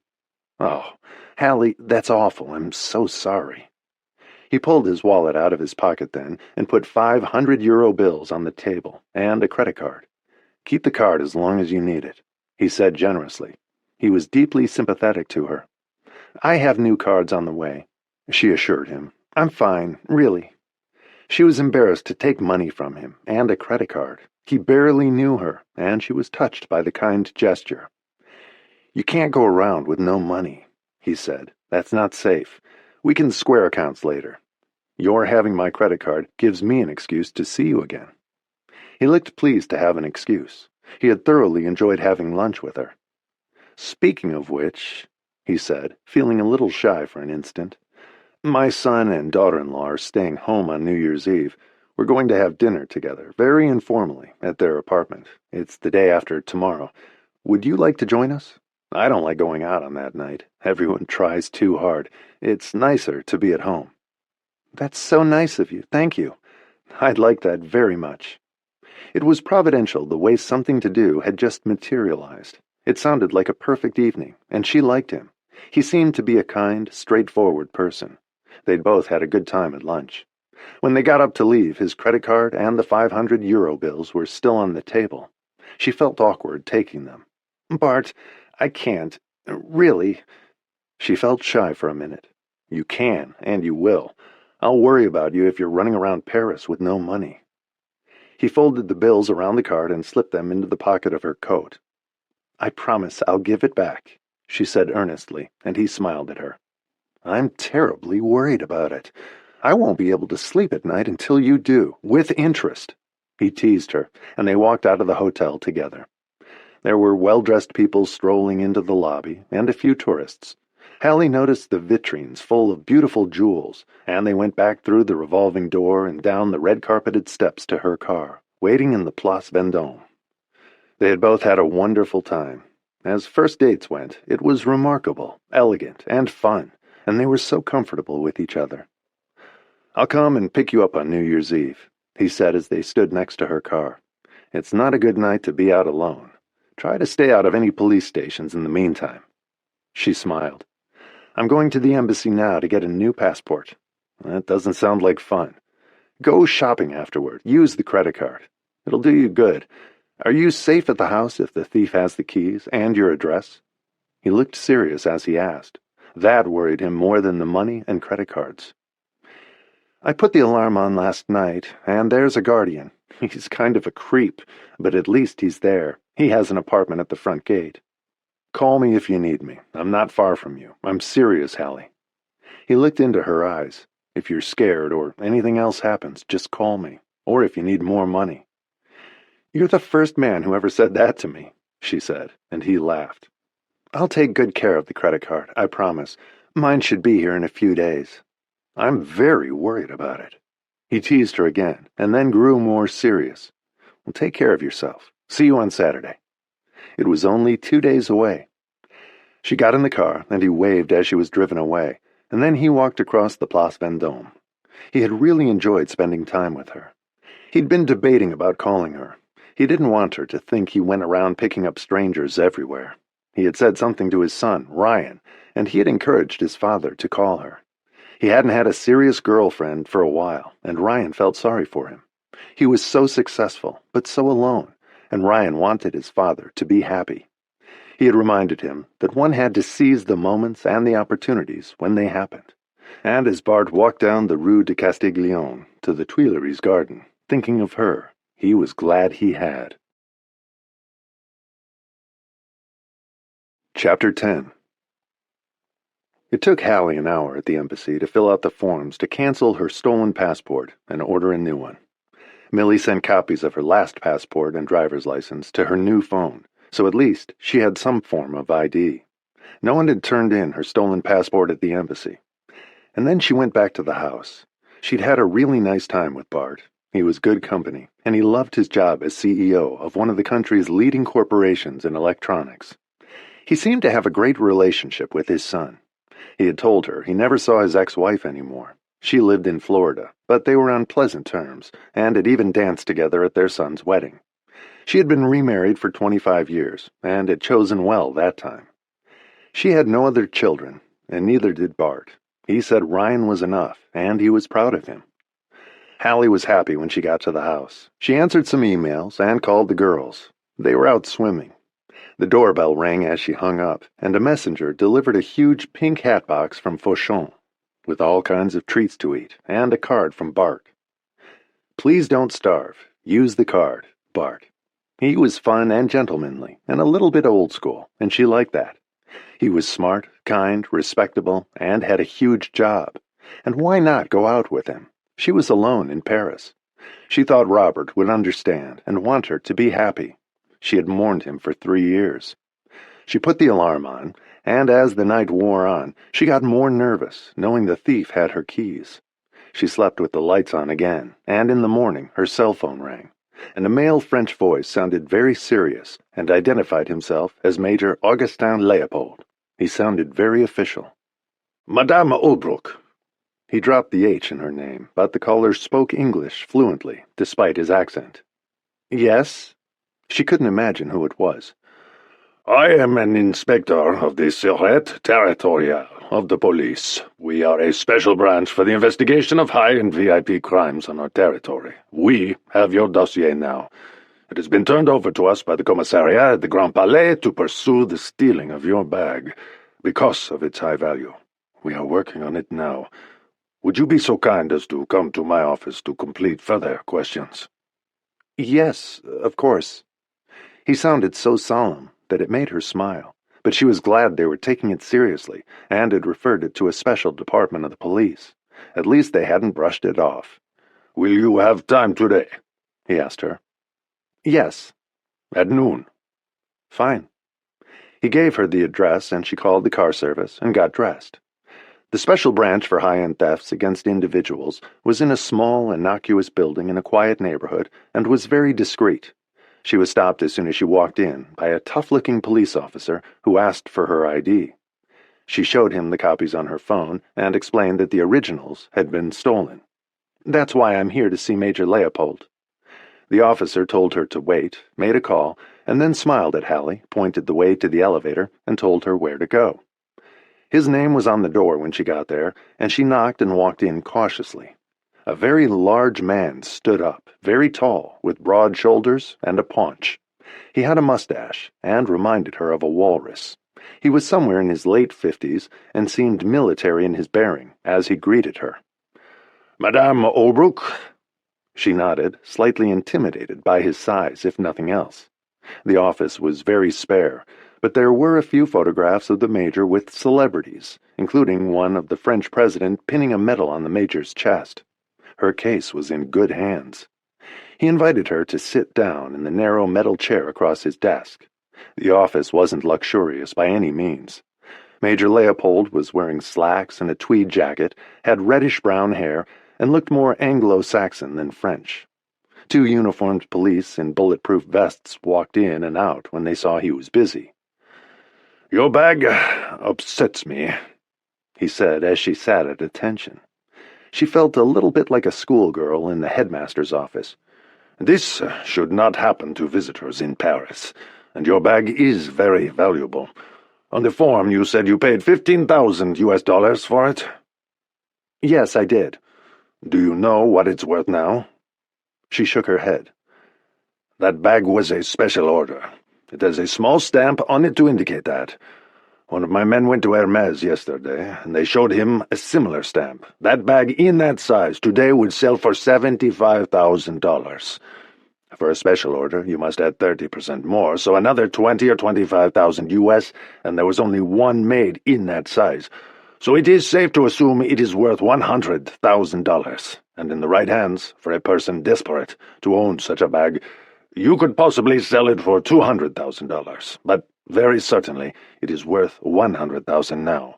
Oh, Hallie, that's awful. I'm so sorry. He pulled his wallet out of his pocket then and put 500 euro bills on the table and a credit card. Keep the card as long as you need it. he said generously. He was deeply sympathetic to her. "I have new cards on the way," she assured him. "I'm fine, really." She was embarrassed to take money from him, and a credit card. He barely knew her, and she was touched by the kind gesture. "You can't go around with no money," he said. "That's not safe. We can square accounts later. Your having my credit card gives me an excuse to see you again." He looked pleased to have an excuse. He had thoroughly enjoyed having lunch with her. "Speaking of which," he said, feeling a little shy for an instant, "my son and daughter-in-law are staying home on New Year's Eve. We're going to have dinner together, very informally, at their apartment. It's the day after tomorrow. Would you like to join us? I don't like going out on that night. Everyone tries too hard. It's nicer to be at home." "That's so nice of you. Thank you. I'd like that very much." It was providential the way something to do had just materialized. It sounded like a perfect evening, and she liked him. He seemed to be a kind, straightforward person. They'd both had a good time at lunch. When they got up to leave, his credit card and the 500 euro bills were still on the table. She felt awkward taking them. "Bart, I can't. Really." She felt shy for a minute. "You can, and you will. I'll worry about you if you're running around Paris with no money." He folded the bills around the card and slipped them into the pocket of her coat. "I promise I'll give it back," she said earnestly, and he smiled at her. "I'm terribly worried about it. I won't be able to sleep at night until you do, with interest." He teased her, and they walked out of the hotel together. There were well-dressed people strolling into the lobby, and a few tourists. Hallie noticed the vitrines full of beautiful jewels, and they went back through the revolving door and down the red-carpeted steps to her car, waiting in the Place Vendôme. They had both had a wonderful time. As first dates went, it was remarkable, elegant, and fun, and they were so comfortable with each other. "I'll come and pick you up on New Year's Eve," he said as they stood next to her car. "It's not a good night to be out alone. Try to stay out of any police stations in the meantime." She smiled. "I'm going to the embassy now to get a new passport." "That doesn't sound like fun." "Go shopping afterward. Use the credit card. It'll do you good. Are you safe at the house if the thief has the keys and your address?" He looked serious as he asked. That worried him more than the money and credit cards. "I put the alarm on last night, and there's a guardian. He's kind of a creep, but at least he's there. He has an apartment at the front gate. Call me if you need me. I'm not far from you. I'm serious, Hallie." He looked into her eyes. "If you're scared or anything else happens, just call me. Or if you need more money." "You're the first man who ever said that to me," she said, and he laughed. "I'll take good care of the credit card, I promise. Mine should be here in a few days." "I'm very worried about it." He teased her again, and then grew more serious. "Well, take care of yourself. See you on Saturday." It was only 2 days away. She got in the car, and he waved as she was driven away, and then he walked across the Place Vendôme. He had really enjoyed spending time with her. He'd been debating about calling her. He didn't want her to think he went around picking up strangers everywhere. He had said something to his son, Ryan, and he had encouraged his father to call her. He hadn't had a serious girlfriend for a while, and Ryan felt sorry for him. He was so successful, but so alone, and Ryan wanted his father to be happy. He had reminded him that one had to seize the moments and the opportunities when they happened. And as Bart walked down the Rue de Castiglione to the Tuileries garden, thinking of her, he was glad he had. Chapter 10. It took Hallie an hour at the embassy to fill out the forms to cancel her stolen passport and order a new one. Millie sent copies of her last passport and driver's license to her new phone, so at least she had some form of ID. No one had turned in her stolen passport at the embassy. And then she went back to the house. She'd had a really nice time with Bart. He was good company, and he loved his job as CEO of one of the country's leading corporations in electronics. He seemed to have a great relationship with his son. He had told her he never saw his ex-wife anymore. She lived in Florida, but they were on pleasant terms, and had even danced together at their son's wedding. She had been remarried for 25 years, and had chosen well that time. She had no other children, and neither did Bart. He said Ryan was enough, and he was proud of him. Hallie was happy when she got to the house. She answered some emails and called the girls. They were out swimming. The doorbell rang as she hung up, and a messenger delivered a huge pink hat box from Fauchon, with all kinds of treats to eat, and a card from Bart. Please don't starve. Use the card, Bart. He was fun and gentlemanly, and a little bit old school, and she liked that. He was smart, kind, respectable, and had a huge job. And why not go out with him? She was alone in Paris. She thought Robert would understand and want her to be happy. She had mourned him for 3 years. She put the alarm on, and as the night wore on, she got more nervous, knowing the thief had her keys. She slept with the lights on again, and in the morning her cell phone rang, and a male French voice sounded very serious and identified himself as Major Augustin Leopold. He sounded very official. "Madame Holbrook." He dropped the H in her name, but the caller spoke English fluently, despite his accent. "Yes?" She couldn't imagine who it was. "I am an inspector of the Sûreté Territoriale of the police. We are a special branch for the investigation of high and VIP crimes on our territory. We have your dossier now. It has been turned over to us by the Commissariat at the Grand Palais to pursue the stealing of your bag, because of its high value. We are working on it now. Would you be so kind as to come to my office to complete further questions?" "Yes, of course." He sounded so solemn that it made her smile, but she was glad they were taking it seriously and had referred it to a special department of the police. At least they hadn't brushed it off. "Will you have time today?" he asked her. "Yes." "At noon." "Fine." He gave her the address, and she called the car service and got dressed. The special branch for high-end thefts against individuals was in a small, innocuous building in a quiet neighborhood and was very discreet. She was stopped as soon as she walked in by a tough-looking police officer who asked for her ID. She showed him the copies on her phone and explained that the originals had been stolen. "That's why I'm here to see Major Leopold." The officer told her to wait, made a call, and then smiled at Hallie, pointed the way to the elevator, and told her where to go. His name was on the door when she got there, and she knocked and walked in cautiously. A very large man stood up, very tall, with broad shoulders and a paunch. He had a mustache, and reminded her of a walrus. He was somewhere in his late 50s, and seemed military in his bearing, as he greeted her. "Madame Holbrook?" She nodded, slightly intimidated by his size, if nothing else. The office was very spare, but there were a few photographs of the Major with celebrities, including one of the French president pinning a medal on the Major's chest. Her case was in good hands. He invited her to sit down in the narrow metal chair across his desk. The office wasn't luxurious by any means. Major Leopold was wearing slacks and a tweed jacket, had reddish-brown hair, and looked more Anglo-Saxon than French. 2 uniformed police in bulletproof vests walked in and out when they saw he was busy. "Your bag upsets me," he said as she sat at attention. She felt a little bit like a schoolgirl in the headmaster's office. "This should not happen to visitors in Paris, and your bag is very valuable. On the form you said you paid $15,000 for it?" "Yes, I did." "Do you know what it's worth now?" She shook her head. "That bag was a special order. It has a small stamp on it to indicate that. One of my men went to Hermes yesterday, and they showed him a similar stamp. That bag in that size today would sell for $75,000. For a special order, you must add 30% more, so another 20 or 25,000 US, and there was only one made in that size. So it is safe to assume it is worth $100,000, and in the right hands, for a person desperate to own such a bag, you could possibly sell it for $200,000, but very certainly it is worth $100,000 now,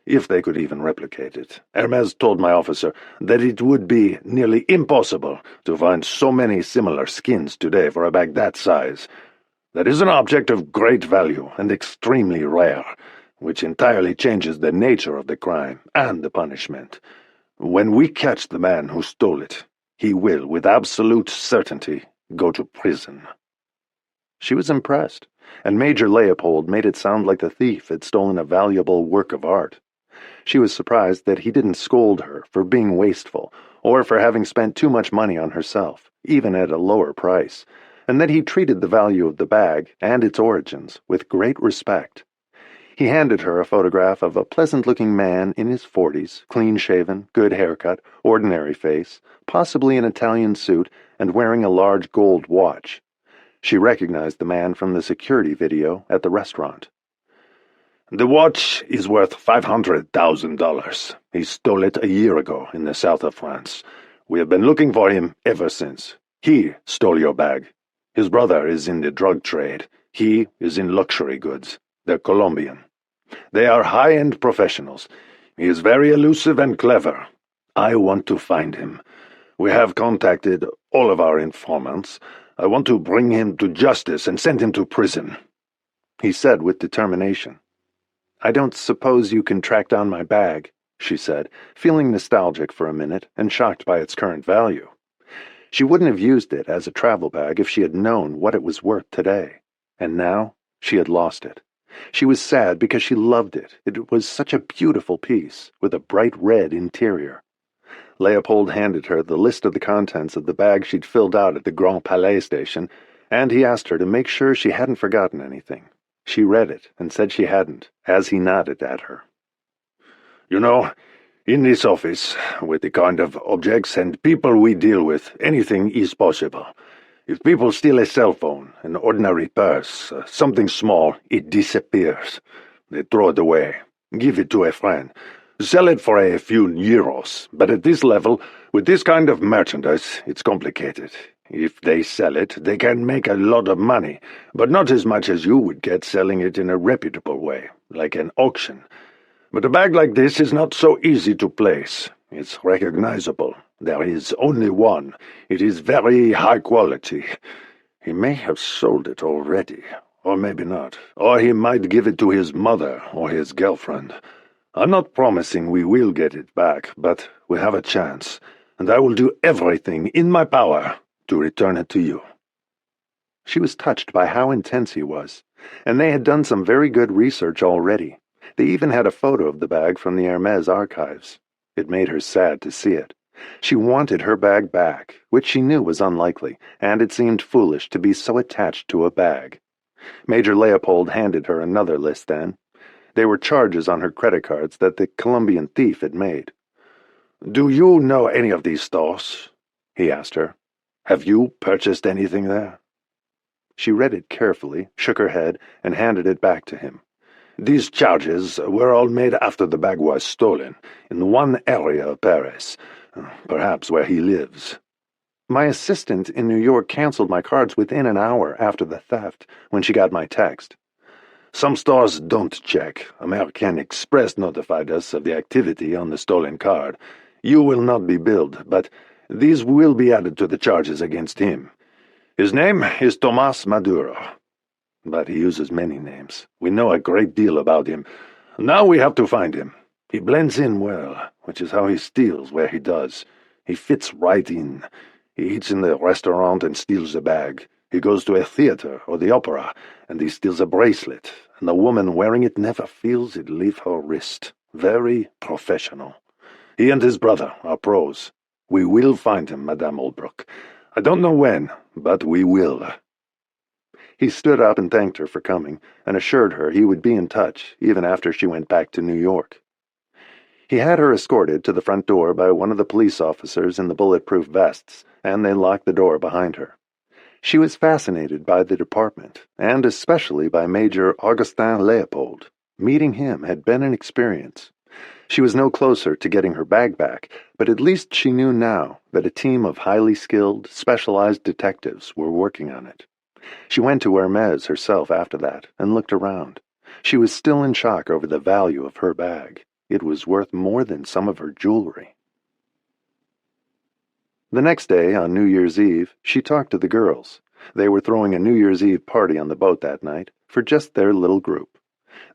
if they could even replicate it. Hermes told my officer that it would be nearly impossible to find so many similar skins today for a bag that size. That is an object of great value and extremely rare, which entirely changes the nature of the crime and the punishment. When we catch the man who stole it, he will, with absolute certainty, go to prison." She was impressed, and Major Leopold made it sound like the thief had stolen a valuable work of art. She was surprised that he didn't scold her for being wasteful or for having spent too much money on herself, even at a lower price, and that he treated the value of the bag and its origins with great respect. He handed her a photograph of a pleasant-looking man in his 40s, clean-shaven, good haircut, ordinary face, possibly an Italian suit, and wearing a large gold watch. She recognized the man from the security video at the restaurant. "The watch is worth $500,000. He stole it a year ago in the south of France. We have been looking for him ever since. He stole your bag. His brother is in the drug trade. He is in luxury goods. They're Colombian. They are high-end professionals. He is very elusive and clever. I want to find him. We have contacted all of our informants. I want to bring him to justice and send him to prison," he said with determination. "I don't suppose you can track down my bag," she said, feeling nostalgic for a minute and shocked by its current value. She wouldn't have used it as a travel bag if she had known what it was worth today. And now she had lost it. She was sad because she loved it. It was such a beautiful piece, with a bright red interior. Leopold handed her the list of the contents of the bag she'd filled out at the Grand Palais station, and he asked her to make sure she hadn't forgotten anything. She read it and said she hadn't, as he nodded at her. "You know, in this office, with the kind of objects and people we deal with, anything is possible. If people steal a cell phone, an ordinary purse, something small, it disappears. They throw it away, give it to a friend, sell it for a few euros. But at this level, with this kind of merchandise, it's complicated. If they sell it, they can make a lot of money, but not as much as you would get selling it in a reputable way, like an auction. But a bag like this is not so easy to place. It's recognizable. There is only one. It is very high quality. He may have sold it already, or maybe not. Or he might give it to his mother or his girlfriend. I'm not promising we will get it back, but we have a chance, and I will do everything in my power to return it to you." She was touched by how intense he was, and they had done some very good research already. They even had a photo of the bag from the Hermes archives. It made her sad to see it. She wanted her bag back, which she knew was unlikely, and it seemed foolish to be so attached to a bag. Major Leopold handed her another list then. They were charges on her credit cards that the Colombian thief had made. "Do you know any of these stores?" he asked her. "Have you purchased anything there?" She read it carefully, shook her head, and handed it back to him. "These charges were all made after the bag was stolen, in one area of Paris, perhaps where he lives." "My assistant in New York canceled my cards within an hour after the theft, when she got my text." "Some stores don't check. American Express notified us of the activity on the stolen card. You will not be billed, but these will be added to the charges against him. His name is Tomas Maduro. But he uses many names. We know a great deal about him. Now we have to find him. He blends in well, which is how he steals where he does. He fits right in. He eats in the restaurant and steals a bag. He goes to a theater or the opera, and he steals a bracelet, and the woman wearing it never feels it leave her wrist. Very professional. He and his brother are pros. We will find him, Madame Holbrook. I don't know when, but we will." He stood up and thanked her for coming, and assured her he would be in touch, even after she went back to New York. He had her escorted to the front door by one of the police officers in the bulletproof vests, and they locked the door behind her. She was fascinated by the department, and especially by Major Augustin Leopold. Meeting him had been an experience. She was no closer to getting her bag back, but at least she knew now that a team of highly skilled, specialized detectives were working on it. She went to Hermes herself after that and looked around. She was still in shock over the value of her bag. It was worth more than some of her jewelry. The next day, on New Year's Eve, she talked to the girls. They were throwing a New Year's Eve party on the boat that night for just their little group.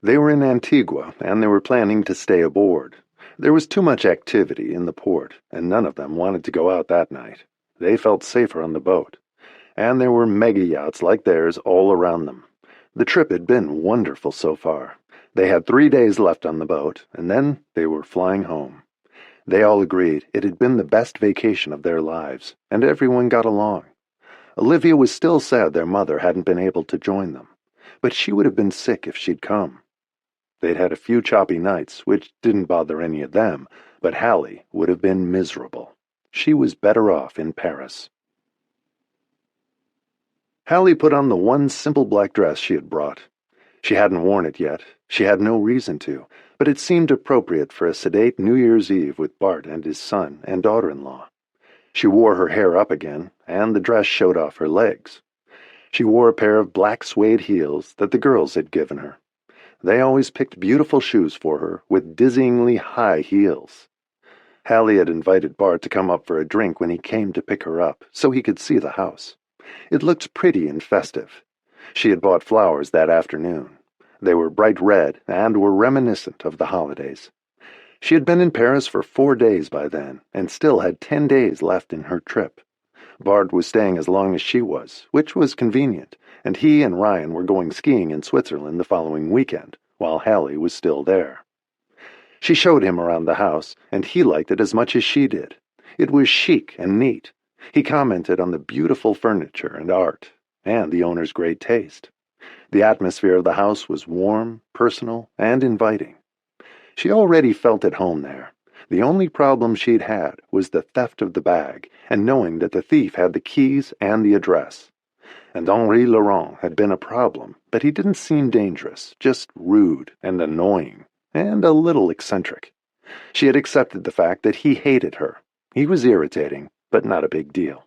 They were in Antigua, and they were planning to stay aboard. There was too much activity in the port, and none of them wanted to go out that night. They felt safer on the boat. And there were mega-yachts like theirs all around them. The trip had been wonderful so far. They had 3 days left on the boat, and then they were flying home. They all agreed it had been the best vacation of their lives, and everyone got along. Olivia was still sad their mother hadn't been able to join them, but she would have been sick if she'd come. They'd had a few choppy nights, which didn't bother any of them, but Hallie would have been miserable. She was better off in Paris. Hallie put on the one simple black dress she had brought. She hadn't worn it yet. She had no reason to, but it seemed appropriate for a sedate New Year's Eve with Bart and his son and daughter-in-law. She wore her hair up again, and the dress showed off her legs. She wore a pair of black suede heels that the girls had given her. They always picked beautiful shoes for her, with dizzyingly high heels. Hallie had invited Bart to come up for a drink when he came to pick her up, so he could see the house. It looked pretty and festive. She had bought flowers that afternoon. They were bright red and were reminiscent of the holidays. She had been in Paris for 4 days by then, and still had 10 days left in her trip. Bart was staying as long as she was, which was convenient, and he and Ryan were going skiing in Switzerland the following weekend, while Hallie was still there. She showed him around the house, and he liked it as much as she did. It was chic and neat. He commented on the beautiful furniture and art, and the owner's great taste. The atmosphere of the house was warm, personal, and inviting. She already felt at home there. The only problem she'd had was the theft of the bag, and knowing that the thief had the keys and the address. And Henri Laurent had been a problem, but he didn't seem dangerous, just rude and annoying, and a little eccentric. She had accepted the fact that he hated her. He was irritating, but not a big deal.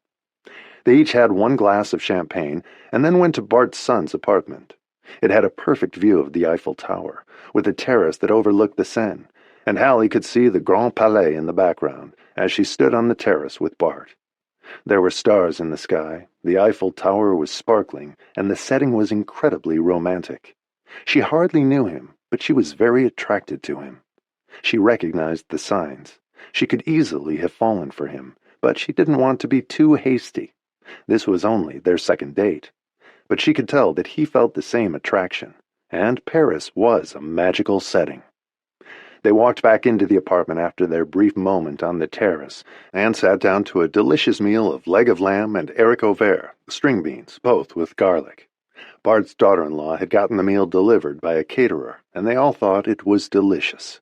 They each had 1 glass of champagne, and then went to Bart's son's apartment. It had a perfect view of the Eiffel Tower, with a terrace that overlooked the Seine, and Hallie could see the Grand Palais in the background as she stood on the terrace with Bart. There were stars in the sky, the Eiffel Tower was sparkling, and the setting was incredibly romantic. She hardly knew him, but she was very attracted to him. She recognized the signs. She could easily have fallen for him, but she didn't want to be too hasty. This was only their second date. But she could tell that he felt the same attraction, and Paris was a magical setting. They walked back into the apartment after their brief moment on the terrace, and sat down to a delicious meal of leg of lamb and haricots verts, string beans, both with garlic. Bart's daughter-in-law had gotten the meal delivered by a caterer, and they all thought it was delicious.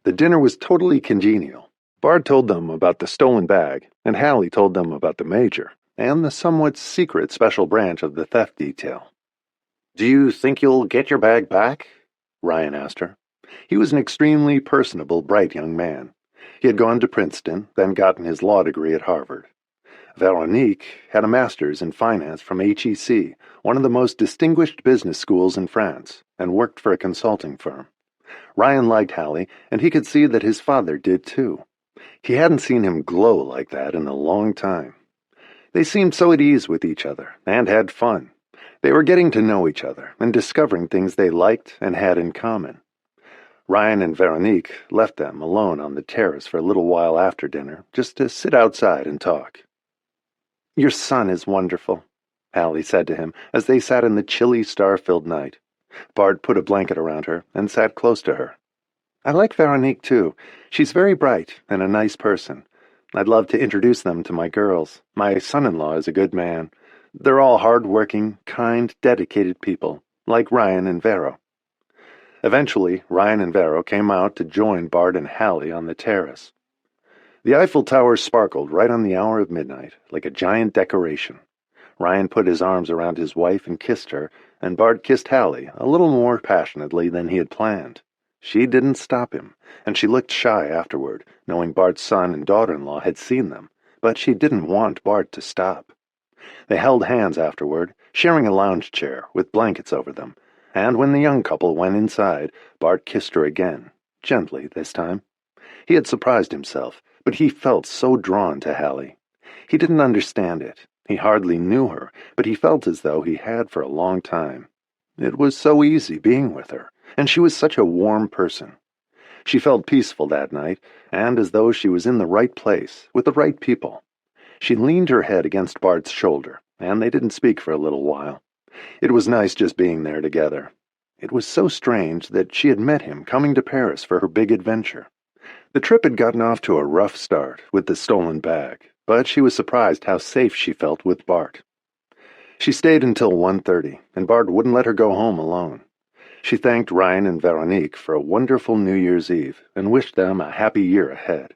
The dinner was totally congenial. Bart told them about the stolen bag, and Hallie told them about the major, and the somewhat secret special branch of the theft detail. "Do you think you'll get your bag back?" Ryan asked her. He was an extremely personable, bright young man. He had gone to Princeton, then gotten his law degree at Harvard. Veronique had a master's in finance from HEC, one of the most distinguished business schools in France, and worked for a consulting firm. Ryan liked Hallie, and he could see that his father did too. He hadn't seen him glow like that in a long time. They seemed so at ease with each other, and had fun. They were getting to know each other, and discovering things they liked and had in common. Ryan and Veronique left them alone on the terrace for a little while after dinner, just to sit outside and talk. "Your son is wonderful," Hallie said to him as they sat in the chilly, star-filled night. Bart put a blanket around her and sat close to her. "I like Veronique, too. She's very bright and a nice person. I'd love to introduce them to my girls. My son-in-law is a good man. They're all hard-working, kind, dedicated people, like Ryan and Vero." Eventually, Ryan and Vero came out to join Bart and Hallie on the terrace. The Eiffel Tower sparkled right on the hour of midnight, like a giant decoration. Ryan put his arms around his wife and kissed her, and Bart kissed Hallie a little more passionately than he had planned. She didn't stop him, and she looked shy afterward, knowing Bart's son and daughter-in-law had seen them, but she didn't want Bart to stop. They held hands afterward, sharing a lounge chair with blankets over them, and when the young couple went inside, Bart kissed her again, gently this time. He had surprised himself, but he felt so drawn to Hallie. He didn't understand it. He hardly knew her, but he felt as though he had for a long time. It was so easy being with her, and she was such a warm person. She felt peaceful that night, and as though she was in the right place, with the right people. She leaned her head against Bart's shoulder, and they didn't speak for a little while. It was nice just being there together. It was so strange that she had met him coming to Paris for her big adventure. The trip had gotten off to a rough start with the stolen bag, but she was surprised how safe she felt with Bart. She stayed until 1:30, and Bart wouldn't let her go home alone. She thanked Ryan and Veronique for a wonderful New Year's Eve and wished them a happy year ahead.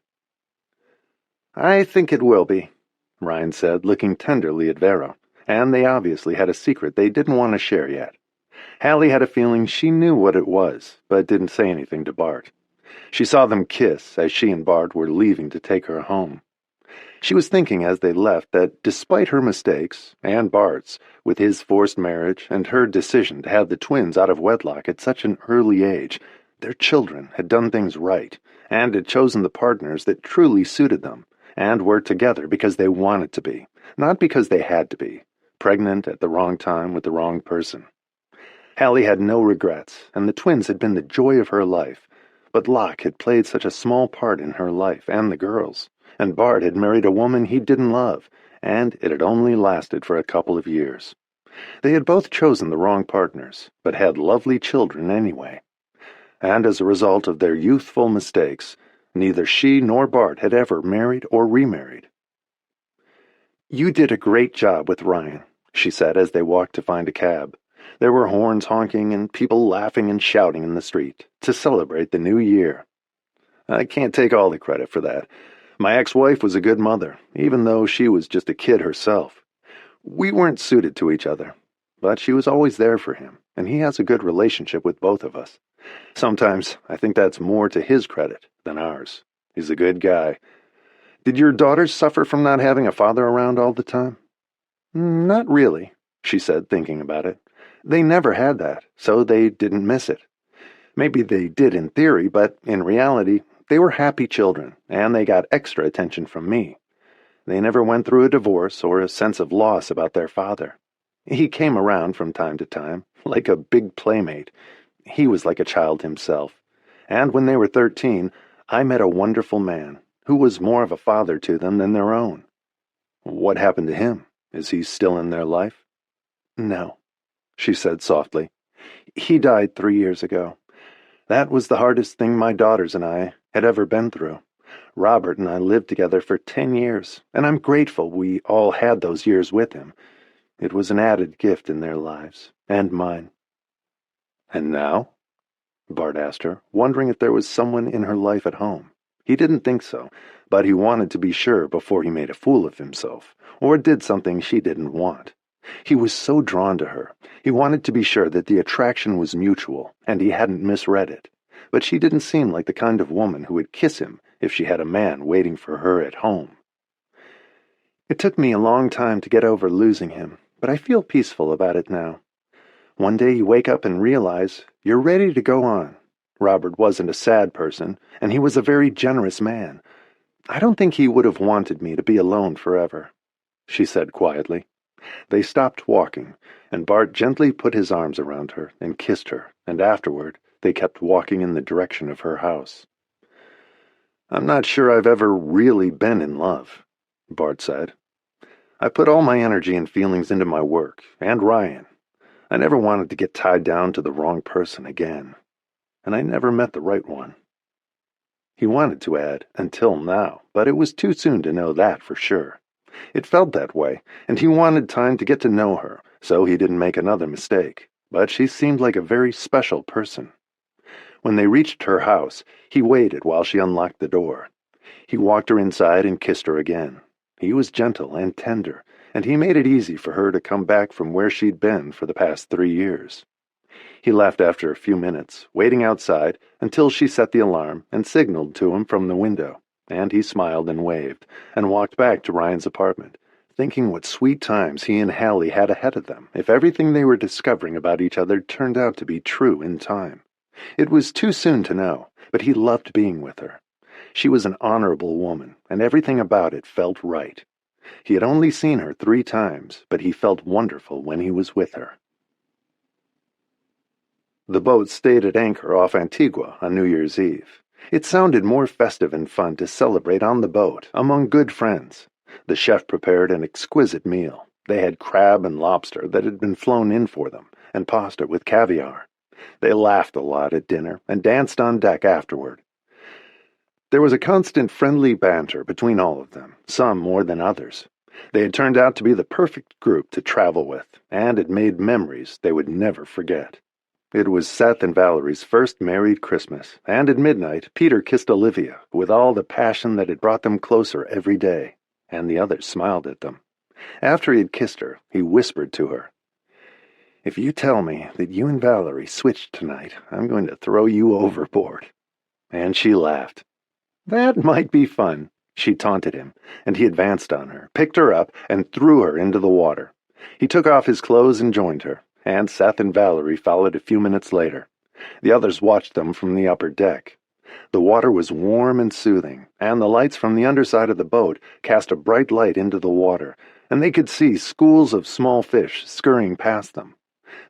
"I think it will be," Ryan said, looking tenderly at Vero, and they obviously had a secret they didn't want to share yet. Hallie had a feeling she knew what it was, but didn't say anything to Bart. She saw them kiss as she and Bart were leaving to take her home. She was thinking as they left that despite her mistakes, and Bart's, with his forced marriage and her decision to have the twins out of wedlock at such an early age, their children had done things right, and had chosen the partners that truly suited them, and were together because they wanted to be, not because they had to be, pregnant at the wrong time with the wrong person. Hallie had no regrets, and the twins had been the joy of her life, but Locke had played such a small part in her life and the girls', and Bart had married a woman he didn't love, and it had only lasted for a couple of years. They had both chosen the wrong partners, but had lovely children anyway. And as a result of their youthful mistakes, neither she nor Bart had ever married or remarried. "You did a great job with Ryan," she said as they walked to find a cab. There were horns honking and people laughing and shouting in the street to celebrate the new year. "I can't take all the credit for that. My ex-wife was a good mother, even though she was just a kid herself. We weren't suited to each other, but she was always there for him, and he has a good relationship with both of us. Sometimes I think that's more to his credit than ours. He's a good guy." "Did your daughters suffer from not having a father around all the time?" "Not really," she said, thinking about it. "They never had that, so they didn't miss it. Maybe they did in theory, but in reality, they were happy children, and they got extra attention from me. They never went through a divorce or a sense of loss about their father. He came around from time to time, like a big playmate. He was like a child himself. And when they were 13, I met a wonderful man, who was more of a father to them than their own." "What happened to him? Is he still in their life?" "No," she said softly. "He died 3 years ago. That was the hardest thing my daughters and I had ever been through. Robert and I lived together for 10 years, and I'm grateful we all had those years with him. It was an added gift in their lives, and mine." "And now?" Bart asked her, wondering if there was someone in her life at home. He didn't think so, but he wanted to be sure before he made a fool of himself, or did something she didn't want. He was so drawn to her. He wanted to be sure that the attraction was mutual, and he hadn't misread it. But she didn't seem like the kind of woman who would kiss him if she had a man waiting for her at home. "It took me a long time to get over losing him, but I feel peaceful about it now. One day you wake up and realize you're ready to go on. Robert wasn't a sad person, and he was a very generous man. I don't think he would have wanted me to be alone forever," she said quietly. They stopped walking, and Bart gently put his arms around her and kissed her, and afterward they kept walking in the direction of her house. "I'm not sure I've ever really been in love," Bart said. "I put all my energy and feelings into my work, and Ryan. I never wanted to get tied down to the wrong person again. And I never met the right one." He wanted to add, "until now," but it was too soon to know that for sure. It felt that way, and he wanted time to get to know her, so he didn't make another mistake. But she seemed like a very special person. When they reached her house, he waited while she unlocked the door. He walked her inside and kissed her again. He was gentle and tender, and he made it easy for her to come back from where she'd been for the past 3 years. He left after a few minutes, waiting outside until she set the alarm and signaled to him from the window, and he smiled and waved, and walked back to Ryan's apartment, thinking what sweet times he and Hallie had ahead of them if everything they were discovering about each other turned out to be true in time. It was too soon to know, but he loved being with her. She was an honorable woman, and everything about it felt right. He had only seen her 3 times, but he felt wonderful when he was with her. The boat stayed at anchor off Antigua on New Year's Eve. It sounded more festive and fun to celebrate on the boat, among good friends. The chef prepared an exquisite meal. They had crab and lobster that had been flown in for them, and pasta with caviar. They laughed a lot at dinner and danced on deck afterward. There was a constant friendly banter between all of them, some more than others. They had turned out to be the perfect group to travel with, and had made memories they would never forget. It was Seth and Valerie's first married Christmas, and at midnight Peter kissed Olivia with all the passion that had brought them closer every day, and the others smiled at them. After he had kissed her, he whispered to her, "If you tell me that you and Valerie switched tonight, I'm going to throw you overboard." And she laughed. "That might be fun," she taunted him, and he advanced on her, picked her up, and threw her into the water. He took off his clothes and joined her, and Seth and Valerie followed a few minutes later. The others watched them from the upper deck. The water was warm and soothing, and the lights from the underside of the boat cast a bright light into the water, and they could see schools of small fish scurrying past them.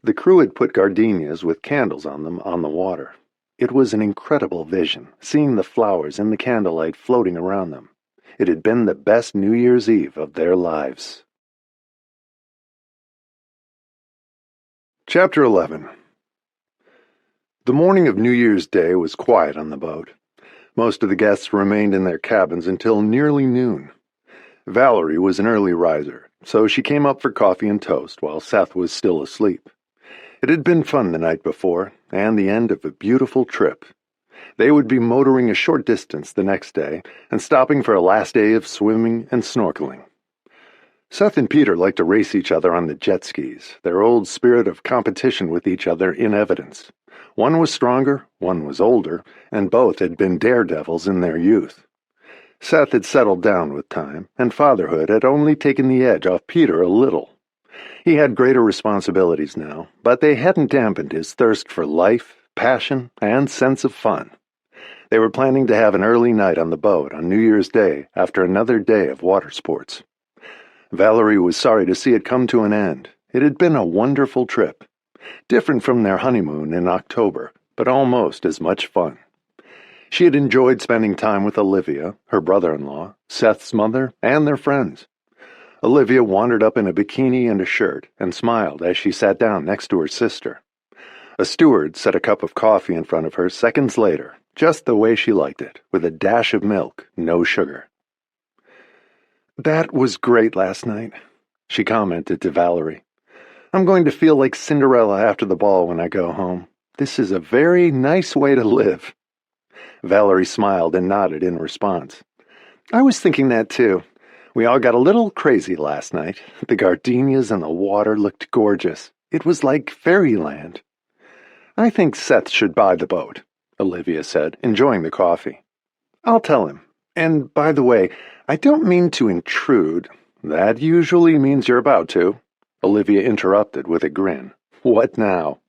The crew had put gardenias with candles on them on the water. It was an incredible vision, seeing the flowers in the candlelight floating around them. It had been the best New Year's Eve of their lives. Chapter 11. The morning of New Year's Day was quiet on the boat. Most of the guests remained in their cabins until nearly noon. Valerie was an early riser, so she came up for coffee and toast while Seth was still asleep. It had been fun the night before, and the end of a beautiful trip. They would be motoring a short distance the next day and stopping for a last day of swimming and snorkeling. Seth and Peter liked to race each other on the jet skis, their old spirit of competition with each other in evidence. One was stronger, one was older, and both had been daredevils in their youth. Seth had settled down with time, and fatherhood had only taken the edge off Peter a little. He had greater responsibilities now, but they hadn't dampened his thirst for life, passion, and sense of fun. They were planning to have an early night on the boat on New Year's Day after another day of water sports. Valerie was sorry to see it come to an end. It had been a wonderful trip. Different from their honeymoon in October, but almost as much fun. She had enjoyed spending time with Olivia, her brother-in-law, Seth's mother, and their friends. Olivia wandered up in a bikini and a shirt and smiled as she sat down next to her sister. A steward set a cup of coffee in front of her seconds later, just the way she liked it, with a dash of milk, no sugar. "That was great last night," she commented to Valerie. "I'm going to feel like Cinderella after the ball when I go home. This is a very nice way to live." Valerie smiled and nodded in response. "I was thinking that too. We all got a little crazy last night. The gardenias and the water looked gorgeous. It was like fairyland." "I think Seth should buy the boat," Olivia said, enjoying the coffee. "I'll tell him. And by the way, I don't mean to intrude." "That usually means you're about to," Olivia interrupted with a grin. "What now?"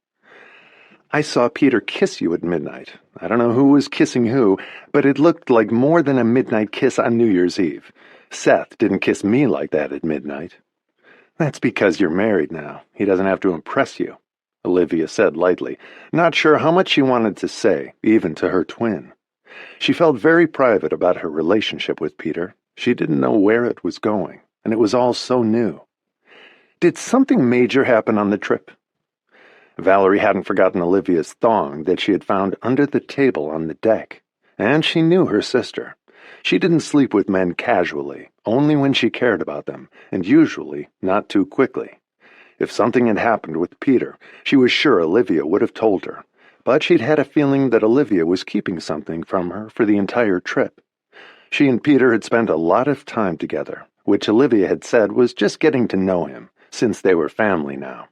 "I saw Peter kiss you at midnight. I don't know who was kissing who, but it looked like more than a midnight kiss on New Year's Eve. Seth didn't kiss me like that at midnight." "That's because you're married now. He doesn't have to impress you," Olivia said lightly, not sure how much she wanted to say, even to her twin. She felt very private about her relationship with Peter. She didn't know where it was going, and it was all so new. "Did something major happen on the trip?" Valerie hadn't forgotten Olivia's thong that she had found under the table on the deck, and she knew her sister. She didn't sleep with men casually, only when she cared about them, and usually not too quickly. If something had happened with Peter, she was sure Olivia would have told her, but she'd had a feeling that Olivia was keeping something from her for the entire trip. She and Peter had spent a lot of time together, which Olivia had said was just getting to know him, since they were family now.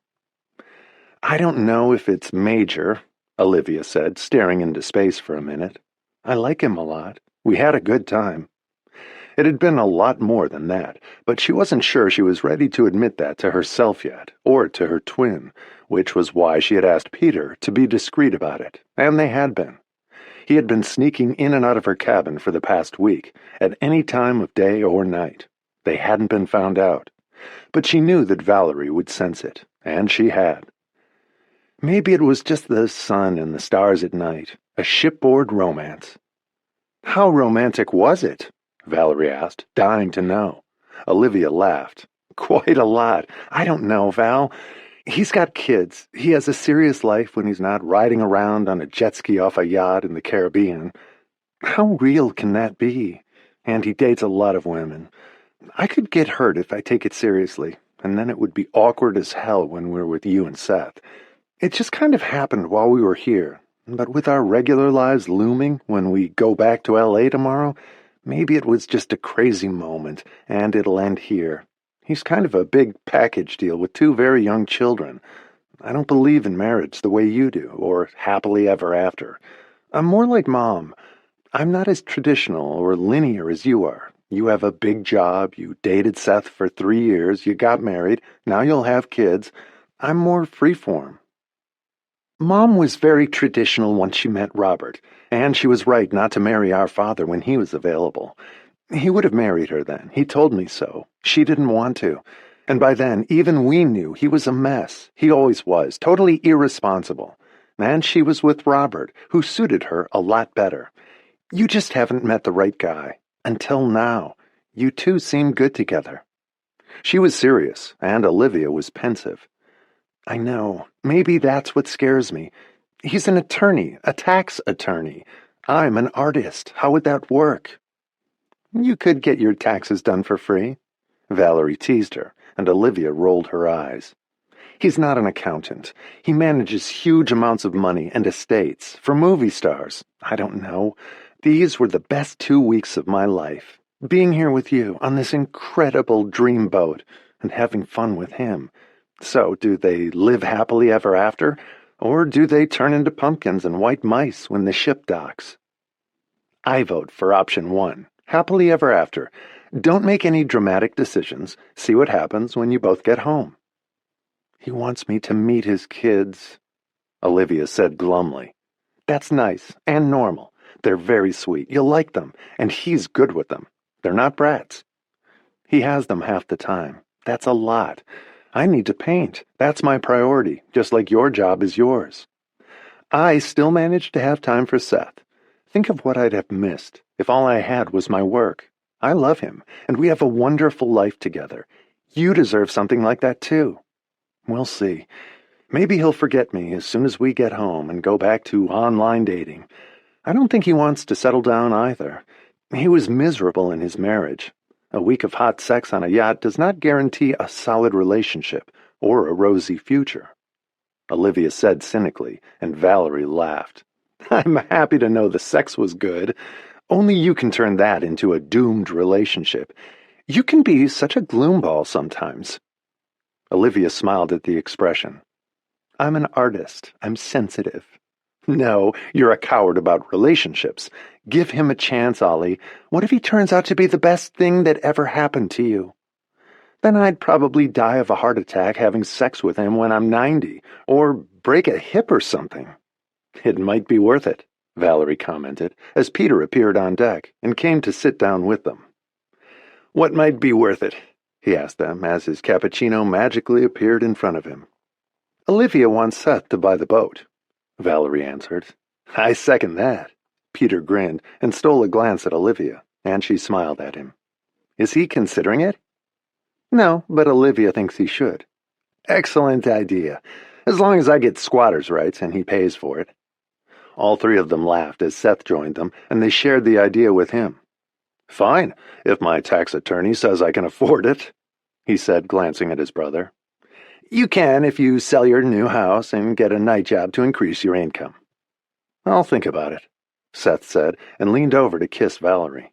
"I don't know if it's major," Olivia said, staring into space for a minute. "I like him a lot. We had a good time." It had been a lot more than that, but she wasn't sure she was ready to admit that to herself yet, or to her twin, which was why she had asked Peter to be discreet about it, and they had been. He had been sneaking in and out of her cabin for the past week, at any time of day or night. They hadn't been found out, but she knew that Valerie would sense it, and she had. Maybe it was just the sun and the stars at night, a shipboard romance. "How romantic was it?" Valerie asked, dying to know. Olivia laughed. "Quite a lot. I don't know, Val. He's got kids. He has a serious life when he's not riding around on a jet ski off a yacht in the Caribbean. How real can that be? And he dates a lot of women. I could get hurt if I take it seriously, and then it would be awkward as hell when we're with you and Seth. It just kind of happened while we were here, but with our regular lives looming when we go back to L.A. tomorrow, maybe it was just a crazy moment, and it'll end here. He's kind of a big package deal with 2 very young children. I don't believe in marriage the way you do, or happily ever after. I'm more like Mom. I'm not as traditional or linear as you are. You have a big job, you dated Seth for 3 years, you got married, now you'll have kids. I'm more freeform. Mom was very traditional once she met Robert, and she was right not to marry our father when he was available. He would have married her then. He told me so. She didn't want to. And by then, even we knew he was a mess. He always was, totally irresponsible. And she was with Robert, who suited her a lot better. You just haven't met the right guy. Until now. You two seem good together. She was serious, and Olivia was pensive. I know. Maybe that's what scares me. He's an attorney, a tax attorney. I'm an artist. How would that work? You could get your taxes done for free. Valerie teased her, and Olivia rolled her eyes. He's not an accountant. He manages huge amounts of money and estates for movie stars. I don't know. These were the best 2 weeks of my life. Being here with you on this incredible dream boat and having fun with him. So, do they live happily ever after? Or do they turn into pumpkins and white mice when the ship docks? I vote for option 1. Happily ever after. Don't make any dramatic decisions. See what happens when you both get home. He wants me to meet his kids, Olivia said glumly. That's nice and normal. They're very sweet. You'll like them, and he's good with them. They're not brats. He has them half the time. That's a lot. I need to paint. That's my priority, just like your job is yours. I still manage to have time for Seth. Think of what I'd have missed if all I had was my work. I love him, and we have a wonderful life together. You deserve something like that, too. We'll see. Maybe he'll forget me as soon as we get home and go back to online dating. I don't think he wants to settle down either. He was miserable in his marriage. A week of hot sex on a yacht does not guarantee a solid relationship or a rosy future. Olivia said cynically, and Valerie laughed. I'm happy to know the sex was good. Only you can turn that into a doomed relationship. You can be such a gloomball sometimes. Olivia smiled at the expression. I'm an artist. I'm sensitive. No, you're a coward about relationships. Give him a chance, Ollie. What if he turns out to be the best thing that ever happened to you? Then I'd probably die of a heart attack having sex with him when I'm 90, or break a hip or something. It might be worth it, Valerie commented, as Peter appeared on deck and came to sit down with them. What might be worth it? He asked them as his cappuccino magically appeared in front of him. Olivia wants Seth to buy the boat, Valerie answered. I second that. Peter grinned and stole a glance at Olivia, and she smiled at him. Is he considering it? No, but Olivia thinks he should. Excellent idea, as long as I get squatters' rights and he pays for it. All 3 of them laughed as Seth joined them, and they shared the idea with him. Fine, if my tax attorney says I can afford it, he said, glancing at his brother. You can if you sell your new house and get a night job to increase your income. I'll think about it, Seth said, and leaned over to kiss Valerie.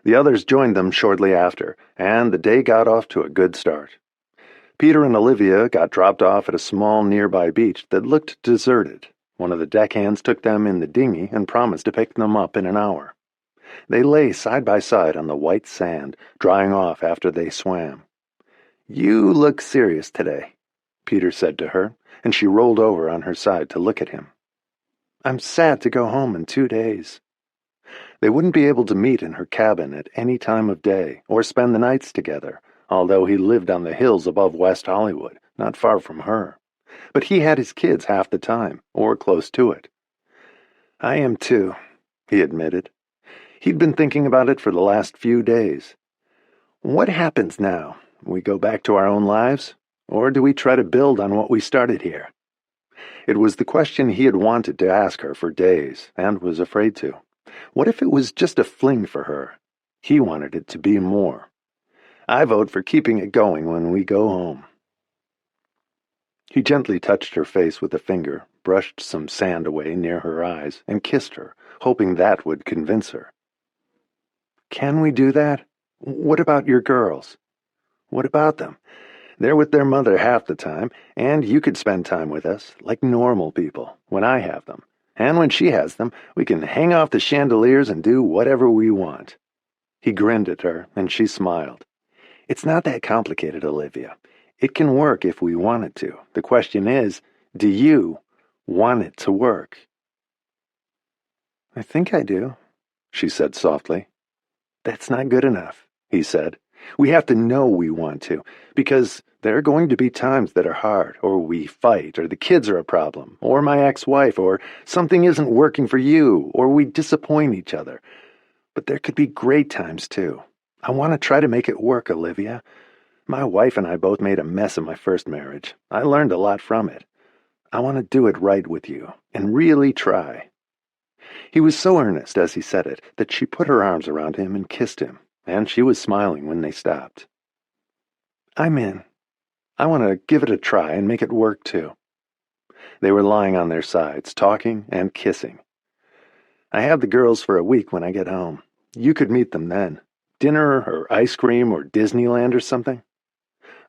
The others joined them shortly after, and the day got off to a good start. Peter and Olivia got dropped off at a small nearby beach that looked deserted. One of the deckhands took them in the dinghy and promised to pick them up in an hour. They lay side by side on the white sand, drying off after they swam. You look serious today, Peter said to her, and she rolled over on her side to look at him. I'm sad to go home in 2 days. They wouldn't be able to meet in her cabin at any time of day or spend the nights together, although he lived on the hills above West Hollywood, not far from her. But he had his kids half the time, or close to it. I am too, he admitted. He'd been thinking about it for the last few days. What happens now? We go back to our own lives? Or do we try to build on what we started here? It was the question he had wanted to ask her for days, and was afraid to. What if it was just a fling for her? He wanted it to be more. I vote for keeping it going when we go home." He gently touched her face with a finger, brushed some sand away near her eyes, and kissed her, hoping that would convince her. "Can we do that? What about your girls?" "What about them? They're with their mother half the time, and you could spend time with us, like normal people, when I have them. And when she has them, we can hang off the chandeliers and do whatever we want." He grinned at her, and she smiled. "It's not that complicated, Olivia. It can work if we want it to. The question is, do you want it to work?" "I think I do," she said softly. "That's not good enough," he said. "We have to know we want to, because there are going to be times that are hard, or we fight, or the kids are a problem, or my ex-wife, or something isn't working for you, or we disappoint each other. But there could be great times, too. I want to try to make it work, Olivia. My wife and I both made a mess of my first marriage. I learned a lot from it. I want to do it right with you, and really try." He was so earnest as he said it that she put her arms around him and kissed him, and she was smiling when they stopped. "I'm in. I want to give it a try and make it work, too." They were lying on their sides, talking and kissing. "I have the girls for a week when I get home. You could meet them then. Dinner or ice cream or Disneyland or something."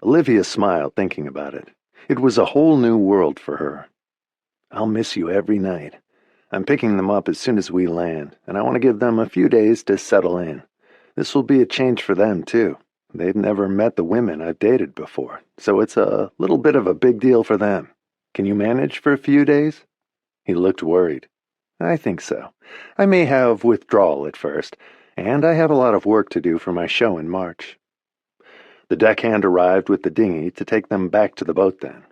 Olivia smiled, thinking about it. It was a whole new world for her. "I'll miss you every night. I'm picking them up as soon as we land, and I want to give them a few days to settle in. This will be a change for them, too. They've never met the women I've dated before, so it's a little bit of a big deal for them. Can you manage for a few days?" He looked worried. "I think so. I may have withdrawal at first, and I have a lot of work to do for my show in March." The deckhand arrived with the dinghy to take them back to the boat then.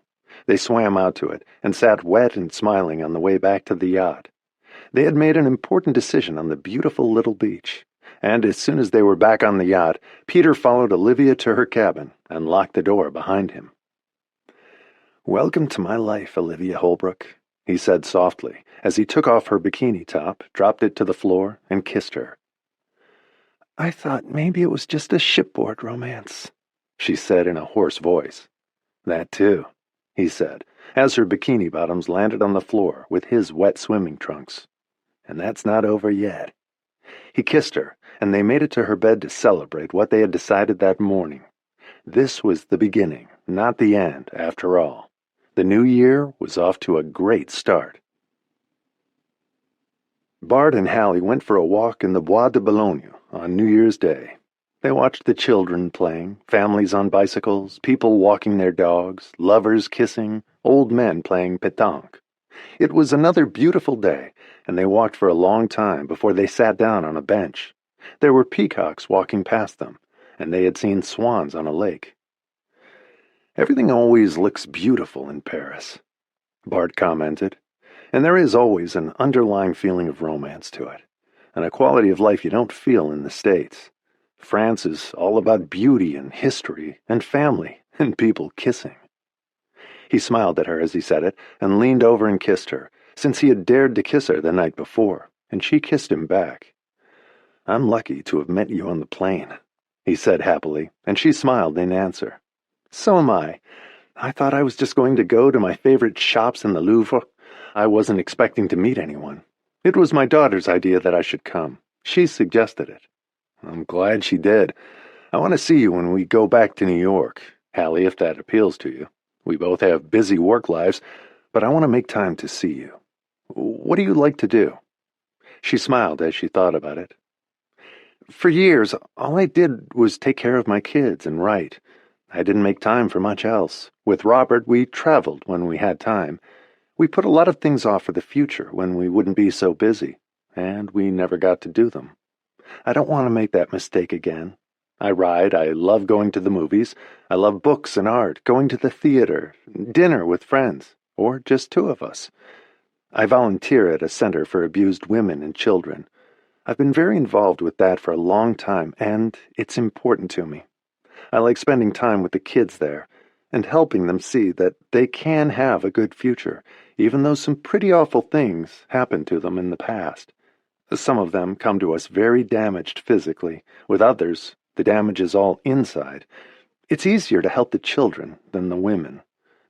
They swam out to it and sat wet and smiling on the way back to the yacht. They had made an important decision on the beautiful little beach, and as soon as they were back on the yacht, Peter followed Olivia to her cabin and locked the door behind him. "Welcome to my life, Olivia Holbrook," he said softly as he took off her bikini top, dropped it to the floor, and kissed her. "I thought maybe it was just a shipboard romance," she said in a hoarse voice. "That too," he said, as her bikini bottoms landed on the floor with his wet swimming trunks. "And that's not over yet." He kissed her, and they made it to her bed to celebrate what they had decided that morning. This was the beginning, not the end, after all. The new year was off to a great start. Bart and Hallie went for a walk in the Bois de Boulogne on New Year's Day. They watched the children playing, families on bicycles, people walking their dogs, lovers kissing, old men playing pétanque. It was another beautiful day, and they walked for a long time before they sat down on a bench. There were peacocks walking past them, and they had seen swans on a lake. "Everything always looks beautiful in Paris," Bart commented, "and there is always an underlying feeling of romance to it, and a quality of life you don't feel in the States. France is all about beauty and history and family and people kissing." He smiled at her as he said it and leaned over and kissed her, since he had dared to kiss her the night before, and she kissed him back. "I'm lucky to have met you on the plane," he said happily, and she smiled in answer. "So am I. I thought I was just going to go to my favorite shops in the Louvre. I wasn't expecting to meet anyone. It was my daughter's idea that I should come. She suggested it." "I'm glad she did. I want to see you when we go back to New York, Hallie, if that appeals to you. We both have busy work lives, but I want to make time to see you. What do you like to do?" She smiled as she thought about it. "For years, all I did was take care of my kids and write. I didn't make time for much else. With Robert, we traveled when we had time. We put a lot of things off for the future when we wouldn't be so busy, and we never got to do them. I don't want to make that mistake again. I write, I love going to the movies, I love books and art, going to the theater, dinner with friends, or just two of us. I volunteer at a center for abused women and children. I've been very involved with that for a long time, and it's important to me. I like spending time with the kids there and helping them see that they can have a good future, even though some pretty awful things happened to them in the past. Some of them come to us very damaged physically. With others, The damage is all inside. It's easier to help the children than the women.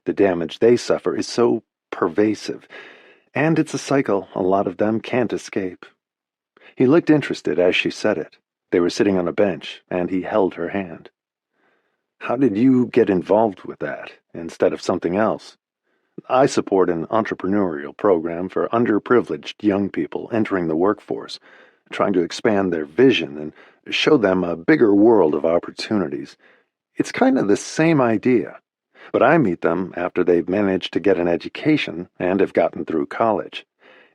The damage they suffer is so pervasive, and it's a cycle a lot of them can't escape. He looked interested as she said it. They were sitting on a bench, and he held her hand. How did you get involved with that, instead of something else? I support an entrepreneurial program for underprivileged young people entering the workforce, trying to expand their vision and show them a bigger world of opportunities. It's kind of the same idea, but I meet them after they've managed to get an education and have gotten through college.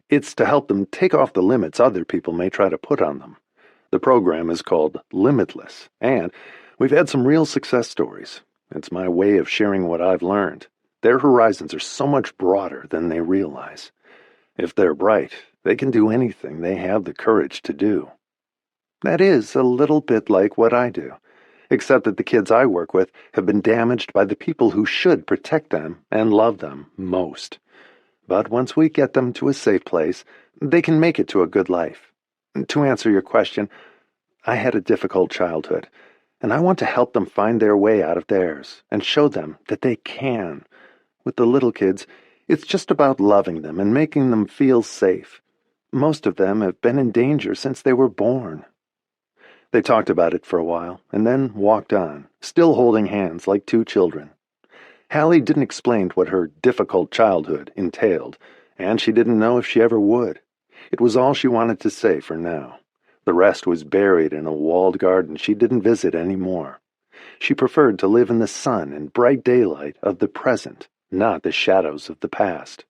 It's to help them take off the limits other people may try to put on them. The program is called Limitless, and we've had some real success stories. It's my way of sharing what I've learned. Their horizons are so much broader than they realize. If they're bright, they can do anything they have the courage to do. That is a little bit like what I do, except that the kids I work with have been damaged by the people who should protect them and love them most. But once we get them to a safe place, they can make it to a good life. To answer your question, I had a difficult childhood, and I want to help them find their way out of theirs and show them that they can. With the little kids, it's just about loving them and making them feel safe. Most of them have been in danger since they were born. They talked about it for a while and then walked on, still holding hands like two children. Hallie didn't explain what her difficult childhood entailed, and she didn't know if she ever would. It was all she wanted to say for now. The rest was buried in a walled garden she didn't visit anymore. She preferred to live in the sun and bright daylight of the present, not the shadows of the past.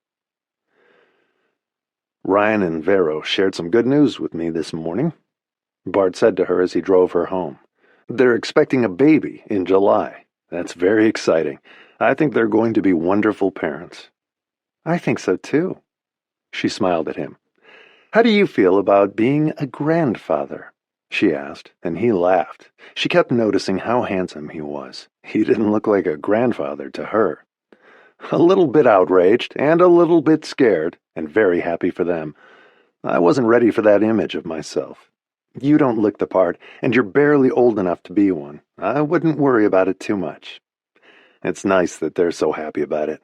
Ryan and Vero shared some good news with me this morning, Bart said to her as he drove her home. They're expecting a baby in July. That's very exciting. I think they're going to be wonderful parents. I think so too. She smiled at him. How do you feel about being a grandfather? She asked, and he laughed. She kept noticing how handsome he was. He didn't look like a grandfather to her. A little bit outraged and a little bit scared, and very happy for them. I wasn't ready for that image of myself. You don't look the part, and you're barely old enough to be one. I wouldn't worry about it too much. It's nice that they're so happy about it.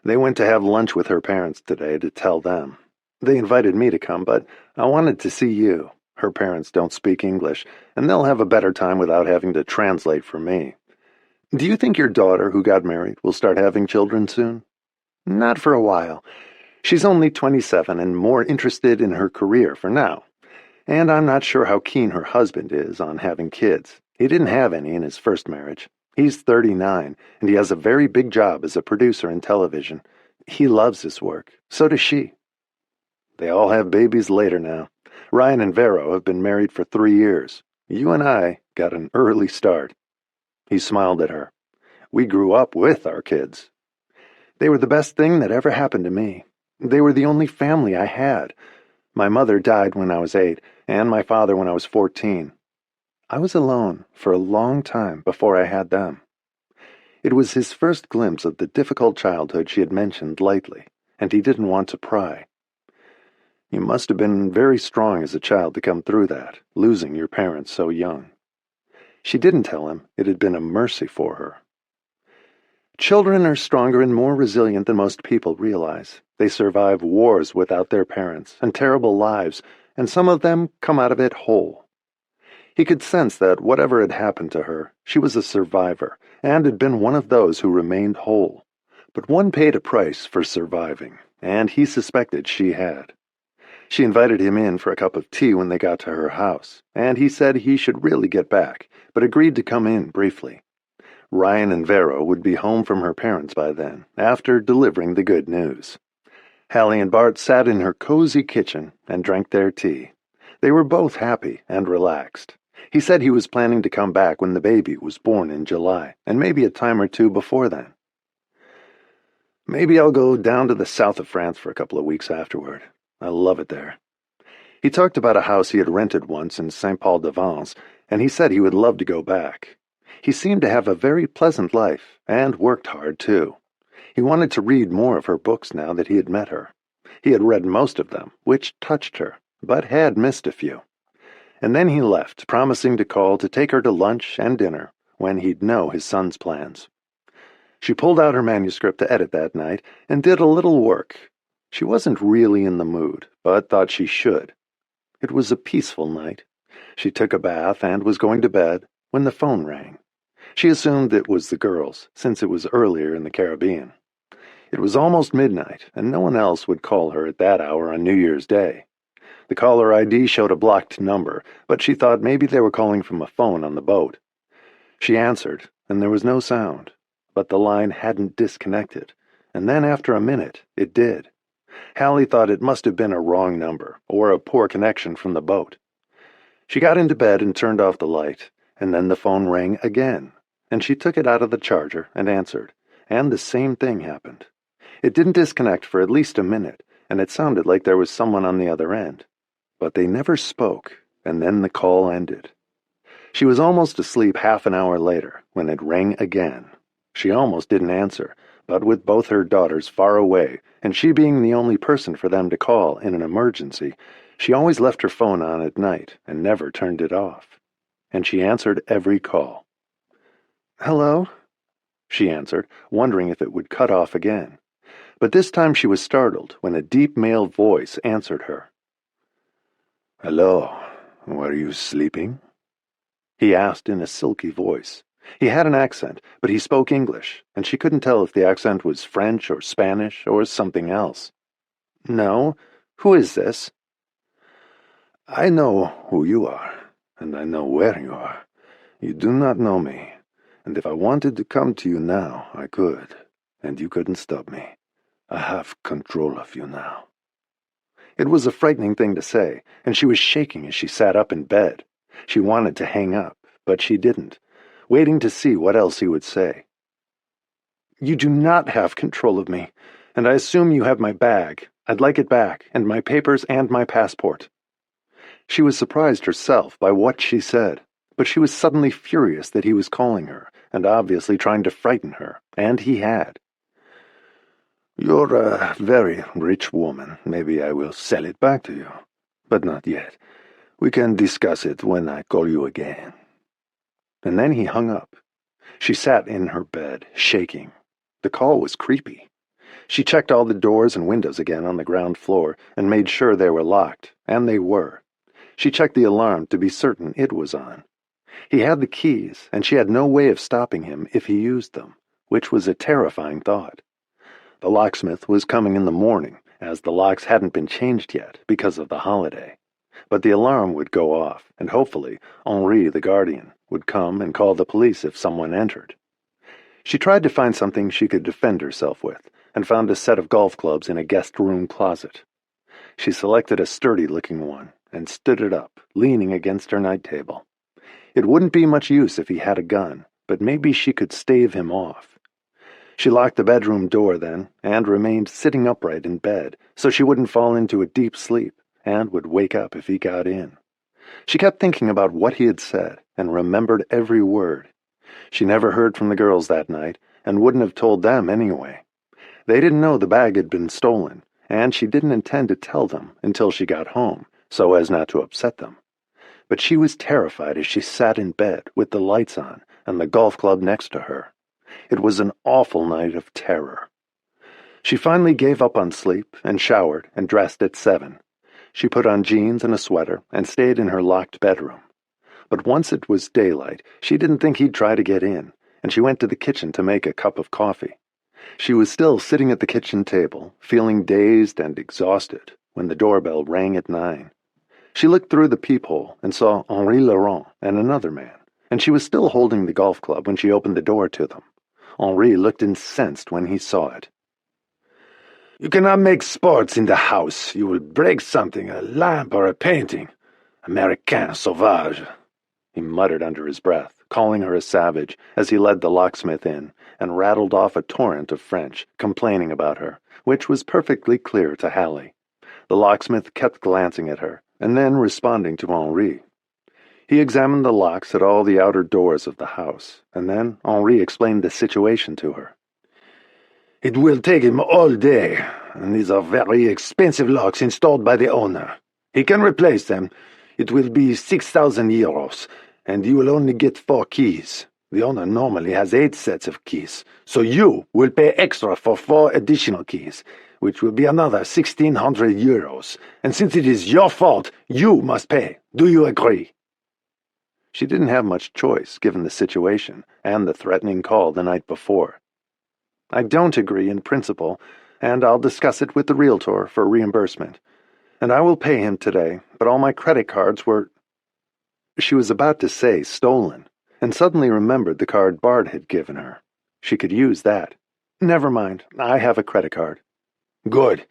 They went to have lunch with her parents today to tell them. They invited me to come, but I wanted to see you. Her parents don't speak English, and they'll have a better time without having to translate for me. Do you think your daughter, who got married, will start having children soon? Not for a while. She's only 27 and more interested in her career for now. And I'm not sure how keen her husband is on having kids. He didn't have any in his first marriage. He's 39, and he has a very big job as a producer in television. He loves his work. So does she. They all have babies later now. Ryan and Vero have been married for 3 years. You and I got an early start. He smiled at her. We grew up with our kids. They were the best thing that ever happened to me. They were the only family I had. My mother died when I was 8, and my father when I was 14. I was alone for a long time before I had them. It was his first glimpse of the difficult childhood she had mentioned lightly, and he didn't want to pry. You must have been very strong as a child to come through that, losing your parents so young. She didn't tell him it had been a mercy for her. Children are stronger and more resilient than most people realize. They survive wars without their parents and terrible lives, and some of them come out of it whole. He could sense that whatever had happened to her, she was a survivor and had been one of those who remained whole. But one paid a price for surviving, and he suspected she had. She invited him in for a cup of tea when they got to her house, and he said he should really get back, but agreed to come in briefly. Ryan and Vero would be home from her parents by then, after delivering the good news. Hallie and Bart sat in her cozy kitchen and drank their tea. They were both happy and relaxed. He said he was planning to come back when the baby was born in July, and maybe a time or two before then. Maybe I'll go down to the south of France for a couple of weeks afterward. I love it there. He talked about a house he had rented once in Saint-Paul-de-Vence, and he said he would love to go back. He seemed to have a very pleasant life, and worked hard, too. He wanted to read more of her books now that he had met her. He had read most of them, which touched her, but had missed a few. And then he left, promising to call to take her to lunch and dinner when he'd know his son's plans. She pulled out her manuscript to edit that night and did a little work. She wasn't really in the mood, but thought she should. It was a peaceful night. She took a bath and was going to bed when the phone rang. She assumed it was the girls, since it was earlier in the Caribbean. It was almost midnight, and no one else would call her at that hour on New Year's Day. The caller ID showed a blocked number, but she thought maybe they were calling from a phone on the boat. She answered, and there was no sound, but the line hadn't disconnected, and then after a minute, it did. Hallie thought it must have been a wrong number, or a poor connection from the boat. She got into bed and turned off the light, and then the phone rang again, and she took it out of the charger and answered, and the same thing happened. It didn't disconnect for at least a minute, and it sounded like there was someone on the other end. But they never spoke, and then the call ended. She was almost asleep half an hour later when it rang again. She almost didn't answer, but with both her daughters far away, and she being the only person for them to call in an emergency, she always left her phone on at night and never turned it off. And she answered every call. "Hello?" she answered, wondering if it would cut off again. But this time she was startled when a deep male voice answered her. "Hello, were you sleeping?" he asked in a silky voice. He had an accent, but he spoke English, and she couldn't tell if the accent was French or Spanish or something else. "No, who is this?" "I know who you are, and I know where you are. You do not know me, and if I wanted to come to you now, I could, and you couldn't stop me. I have control of you now." It was a frightening thing to say, and she was shaking as she sat up in bed. She wanted to hang up, but she didn't, waiting to see what else he would say. "You do not have control of me, and I assume you have my bag. I'd like it back, and my papers and my passport." She was surprised herself by what she said, but she was suddenly furious that he was calling her, and obviously trying to frighten her, and he had. "You're a very rich woman. Maybe I will sell it back to you. But not yet. We can discuss it when I call you again." And then he hung up. She sat in her bed, shaking. The call was creepy. She checked all the doors and windows again on the ground floor and made sure they were locked, and they were. She checked the alarm to be certain it was on. He had the keys, and she had no way of stopping him if he used them, which was a terrifying thought. The locksmith was coming in the morning, as the locks hadn't been changed yet because of the holiday. But the alarm would go off, and hopefully Henri, the guardian, would come and call the police if someone entered. She tried to find something she could defend herself with, and found a set of golf clubs in a guest room closet. She selected a sturdy-looking one and stood it up, leaning against her night table. It wouldn't be much use if he had a gun, but maybe she could stave him off. She locked the bedroom door then, and remained sitting upright in bed so she wouldn't fall into a deep sleep and would wake up if he got in. She kept thinking about what he had said and remembered every word. She never heard from the girls that night and wouldn't have told them anyway. They didn't know the bag had been stolen, and she didn't intend to tell them until she got home, so as not to upset them. But she was terrified as she sat in bed with the lights on and the golf club next to her. It was an awful night of terror. She finally gave up on sleep and showered and dressed at 7. She put on jeans and a sweater and stayed in her locked bedroom. But once it was daylight, she didn't think he'd try to get in, and she went to the kitchen to make a cup of coffee. She was still sitting at the kitchen table, feeling dazed and exhausted, when the doorbell rang at 9. She looked through the peephole and saw Henri Laurent and another man, and she was still holding the golf club when she opened the door to them. Henri looked incensed when he saw it. "You cannot make sports in the house. You will break something, a lamp or a painting. Américain sauvage," he muttered under his breath, calling her a savage as he led the locksmith in and rattled off a torrent of French, complaining about her, which was perfectly clear to Hallie. The locksmith kept glancing at her, and then responding to Henri. He examined the locks at all the outer doors of the house, and then Henri explained the situation to her. "It will take him all day, and these are very expensive locks installed by the owner. He can replace them. It will be 6,000 euros, and you will only get 4 keys. The owner normally has 8 sets of keys, so you will pay extra for 4 additional keys, which will be another 1,600 euros. And since it is your fault, you must pay. Do you agree?" She didn't have much choice, given the situation and the threatening call the night before. "I don't agree in principle, and I'll discuss it with the realtor for reimbursement. And I will pay him today, but all my credit cards were—" She was about to say stolen, and suddenly remembered the card Bart had given her. She could use that. "Never mind, I have a credit card." "Good.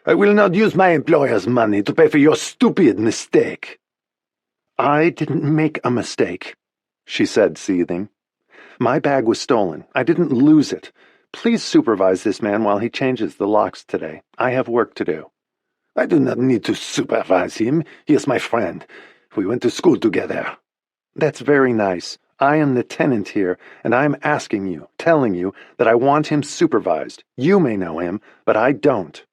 I will not use my employer's money to pay for your stupid mistake." "I didn't make a mistake," she said, seething. "My bag was stolen. I didn't lose it. Please supervise this man while he changes the locks today. I have work to do." "I do not need to supervise him. He is my friend. We went to school together." "That's very nice. I am the tenant here, and I am asking you, telling you, that I want him supervised. You may know him, but I don't."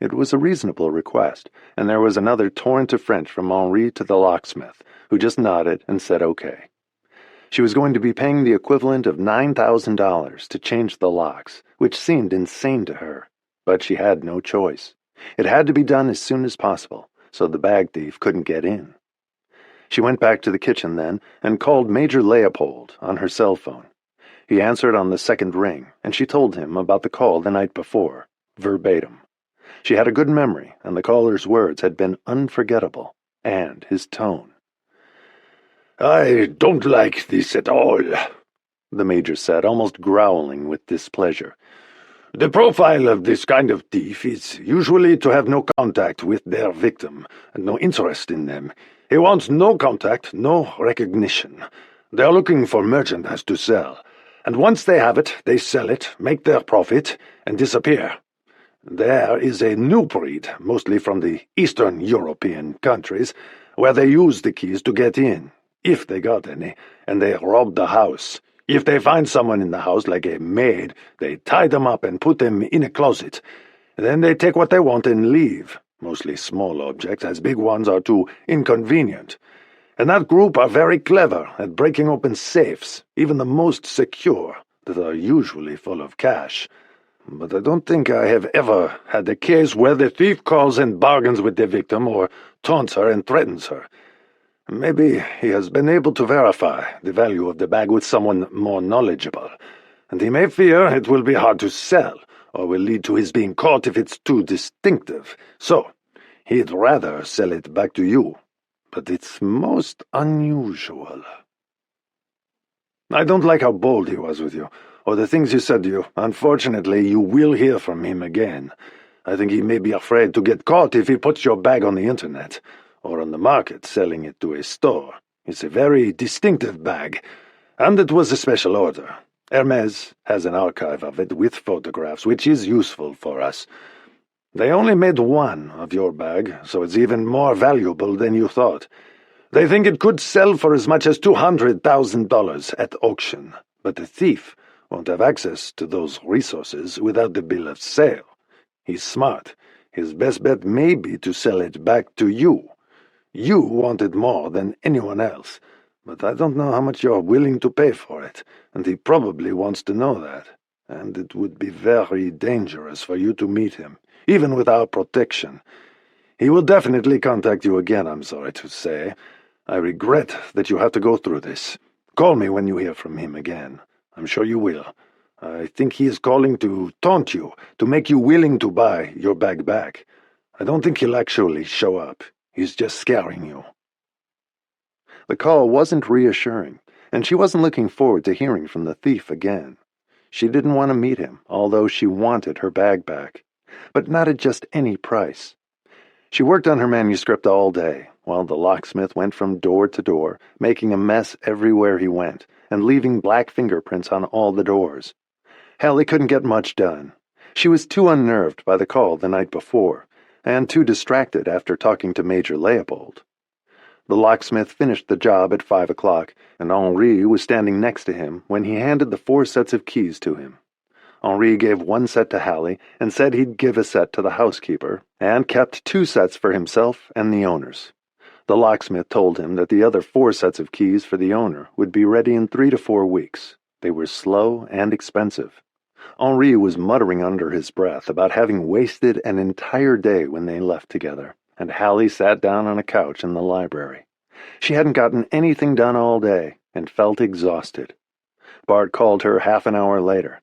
It was a reasonable request, and there was another torrent of French from Henri to the locksmith, who just nodded and said okay. She was going to be paying the equivalent of $9,000 to change the locks, which seemed insane to her, but she had no choice. It had to be done as soon as possible, so the bag thief couldn't get in. She went back to the kitchen then and called Major Leopold on her cell phone. He answered on the second ring, and she told him about the call the night before, verbatim. She had a good memory, and the caller's words had been unforgettable, and his tone. "I don't like this at all," the Major said, almost growling with displeasure. "The profile of this kind of thief is usually to have no contact with their victim, and no interest in them. He wants no contact, no recognition. They are looking for merchandise to sell, and once they have it, they sell it, make their profit, and disappear. There is a new breed, mostly from the Eastern European countries, where they use the keys to get in, if they got any, and they rob the house. If they find someone in the house, like a maid, they tie them up and put them in a closet. Then they take what they want and leave, mostly small objects, as big ones are too inconvenient. And that group are very clever at breaking open safes, even the most secure, that are usually full of cash. But I don't think I have ever had a case where the thief calls and bargains with the victim or taunts her and threatens her. Maybe he has been able to verify the value of the bag with someone more knowledgeable, and he may fear it will be hard to sell, or will lead to his being caught if it's too distinctive. So he'd rather sell it back to you. But it's most unusual. I don't like how bold he was with you, or the things he said to you. Unfortunately, you will hear from him again. I think he may be afraid to get caught if he puts your bag on the internet, or on the market selling it to a store. It's a very distinctive bag, and it was a special order. Hermes has an archive of it with photographs, which is useful for us. They only made one of your bag, so it's even more valuable than you thought. They think it could sell for as much as $200,000 at auction, but the thief won't have access to those resources without the bill of sale. He's smart. His best bet may be to sell it back to you. You want it more than anyone else, but I don't know how much you're willing to pay for it, and he probably wants to know that. And it would be very dangerous for you to meet him, even without protection. He will definitely contact you again, I'm sorry to say. I regret that you have to go through this. Call me when you hear from him again. I'm sure you will. I think he is calling to taunt you, to make you willing to buy your bag back. I don't think he'll actually show up. He's just scaring you." The call wasn't reassuring, and she wasn't looking forward to hearing from the thief again. She didn't want to meet him, although she wanted her bag back, but not at just any price. She worked on her manuscript all day, while the locksmith went from door to door, making a mess everywhere he went, and leaving black fingerprints on all the doors. Hell, he couldn't get much done. She was too unnerved by the call the night before, and too distracted after talking to Major Leopold. The locksmith finished the job at 5 o'clock, and Henri was standing next to him when he handed the 4 sets of keys to him. Henri gave 1 set to Hallie and said he'd give a set to the housekeeper, and kept 2 sets for himself and the owners. The locksmith told him that the other 4 sets of keys for the owner would be ready in 3 to 4 weeks. They were slow and expensive. Henri was muttering under his breath about having wasted an entire day when they left together, and Hallie sat down on a couch in the library. She hadn't gotten anything done all day and felt exhausted. Bart called her half an hour later.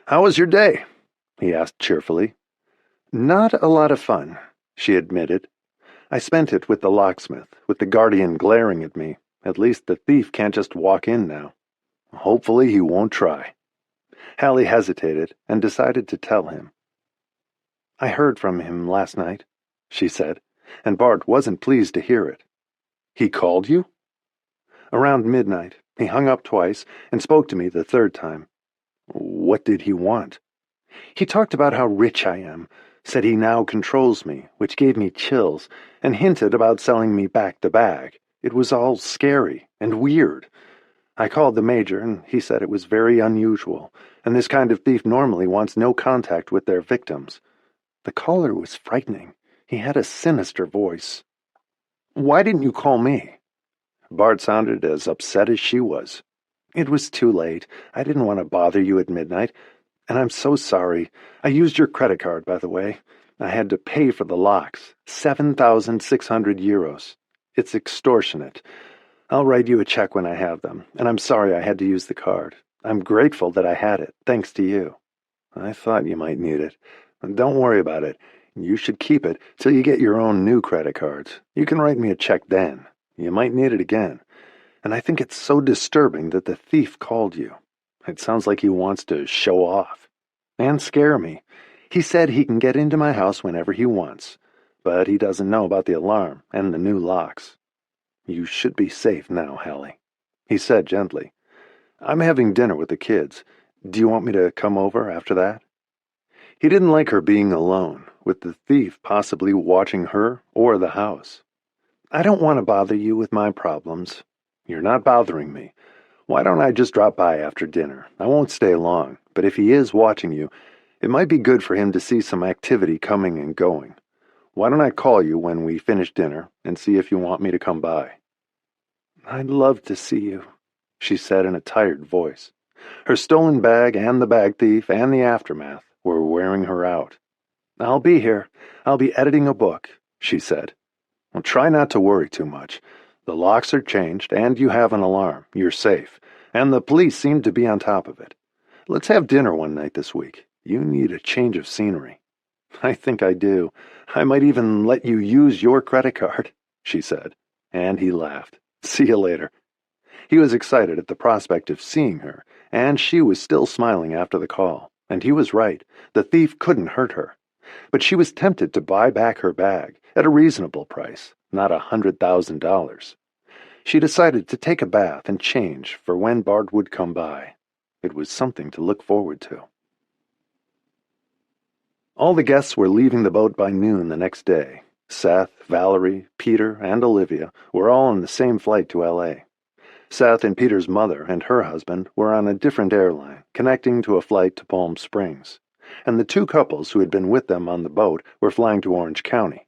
"How was your day?" he asked cheerfully. "Not a lot of fun," she admitted. "I spent it with the locksmith, with the guardian glaring at me. At least the thief can't just walk in now. Hopefully he won't try." Hallie hesitated and decided to tell him. "I heard from him last night," she said, and Bart wasn't pleased to hear it. "He called you?" "Around midnight. He hung up twice and spoke to me the third time." "What did he want?" "He talked about how rich I am, said he now controls me, which gave me chills, and hinted about selling me back the bag. It was all scary and weird. I called the major, and he said it was very unusual, and this kind of thief normally wants no contact with their victims. The caller was frightening. He had a sinister voice." "Why didn't you call me?" Bart sounded as upset as she was. "It was too late. I didn't want to bother you at midnight. And I'm so sorry. I used your credit card, by the way. I had to pay for the locks. 7,600 euros. It's extortionate. I'll write you a check when I have them, and I'm sorry I had to use the card. I'm grateful that I had it, thanks to you." "I thought you might need it. Don't worry about it. You should keep it till you get your own new credit cards. You can write me a check then. You might need it again. And I think it's so disturbing that the thief called you. It sounds like he wants to show off. And scare me. He said he can get into my house whenever he wants, but he doesn't know about the alarm and the new locks. You should be safe now, Hallie," he said gently. "I'm having dinner with the kids. Do you want me to come over after that?" He didn't like her being alone, with the thief possibly watching her or the house. "I don't want to bother you with my problems." "You're not bothering me. Why don't I just drop by after dinner? I won't stay long, but if he is watching you, it might be good for him to see some activity coming and going. Why don't I call you when we finish dinner and see if you want me to come by?" "I'd love to see you," she said in a tired voice. Her stolen bag and the bag thief and the aftermath were wearing her out. "I'll be here. I'll be editing a book," she said. "Well, try not to worry too much. The locks are changed, and you have an alarm. You're safe, and the police seem to be on top of it. Let's have dinner one night this week. You need a change of scenery." "I think I do. I might even let you use your credit card," she said, and he laughed. "See you later." He was excited at the prospect of seeing her, and she was still smiling after the call. And he was right. The thief couldn't hurt her. But she was tempted to buy back her bag at a reasonable price, not $100,000. She decided to take a bath and change for when Bart would come by. It was something to look forward to. All the guests were leaving the boat by noon the next day. Seth, Valerie, Peter, and Olivia were all on the same flight to L.A. Seth and Peter's mother and her husband were on a different airline, connecting to a flight to Palm Springs, and the 2 couples who had been with them on the boat were flying to Orange County.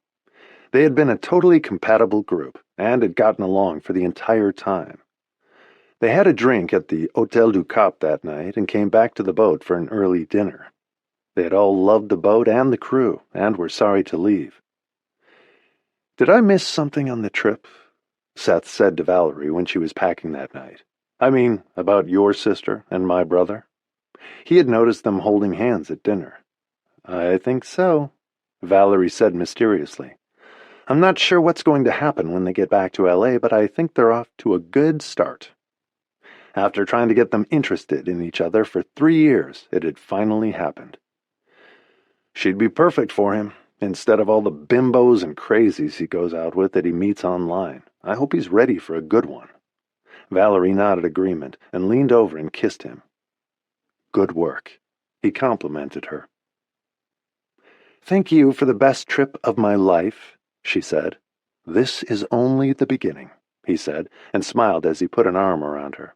They had been a totally compatible group and had gotten along for the entire time. They had a drink at the Hotel du Cap that night and came back to the boat for an early dinner. They had all loved the boat and the crew and were sorry to leave. "Did I miss something on the trip?" Seth said to Valerie when she was packing that night. "I mean, about your sister and my brother?" He had noticed them holding hands at dinner. "I think so," Valerie said mysteriously. "I'm not sure what's going to happen when they get back to L.A., but I think they're off to a good start." After trying to get them interested in each other for 3 years, it had finally happened. She'd be perfect for him, instead of all the bimbos and crazies he goes out with that he meets online. I hope he's ready for a good one. Valerie nodded agreement and leaned over and kissed him. "Good work," he complimented her. "Thank you for the best trip of my life," she said. "This is only the beginning," he said, and smiled as he put an arm around her.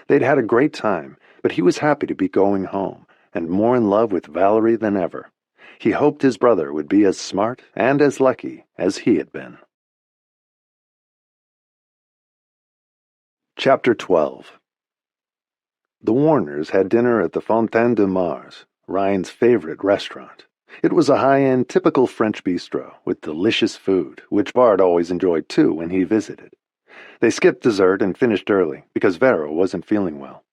They'd had a great time, but he was happy to be going home, and more in love with Valerie than ever. He hoped his brother would be as smart and as lucky as he had been. Chapter 12. The Warners had dinner at the Fontaine de Mars, Ryan's favorite restaurant. It was a high-end, typical French bistro with delicious food, which Bart always enjoyed too when he visited. They skipped dessert and finished early because Vera wasn't feeling well.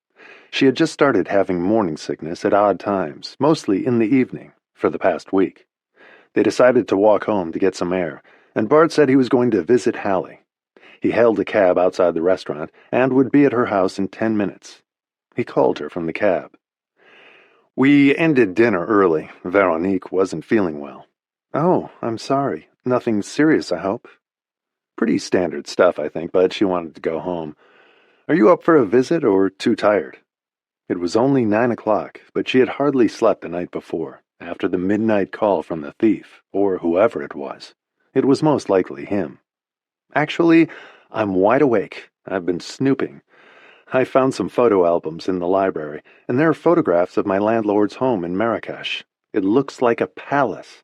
She had just started having morning sickness at odd times, mostly in the evening, for the past week. They decided to walk home to get some air, and Bart said he was going to visit Hallie. He hailed a cab outside the restaurant and would be at her house in 10 minutes. He called her from the cab. "We ended dinner early. Veronique wasn't feeling well." "Oh, I'm sorry. Nothing serious, I hope." "Pretty standard stuff, I think, but she wanted to go home. Are you up for a visit or too tired?" It was only 9 o'clock, but she had hardly slept the night before, after the midnight call from the thief, or whoever it was. It was most likely him. "Actually, I'm wide awake. I've been snooping. I found some photo albums in the library, and there are photographs of my landlord's home in Marrakesh. It looks like a palace.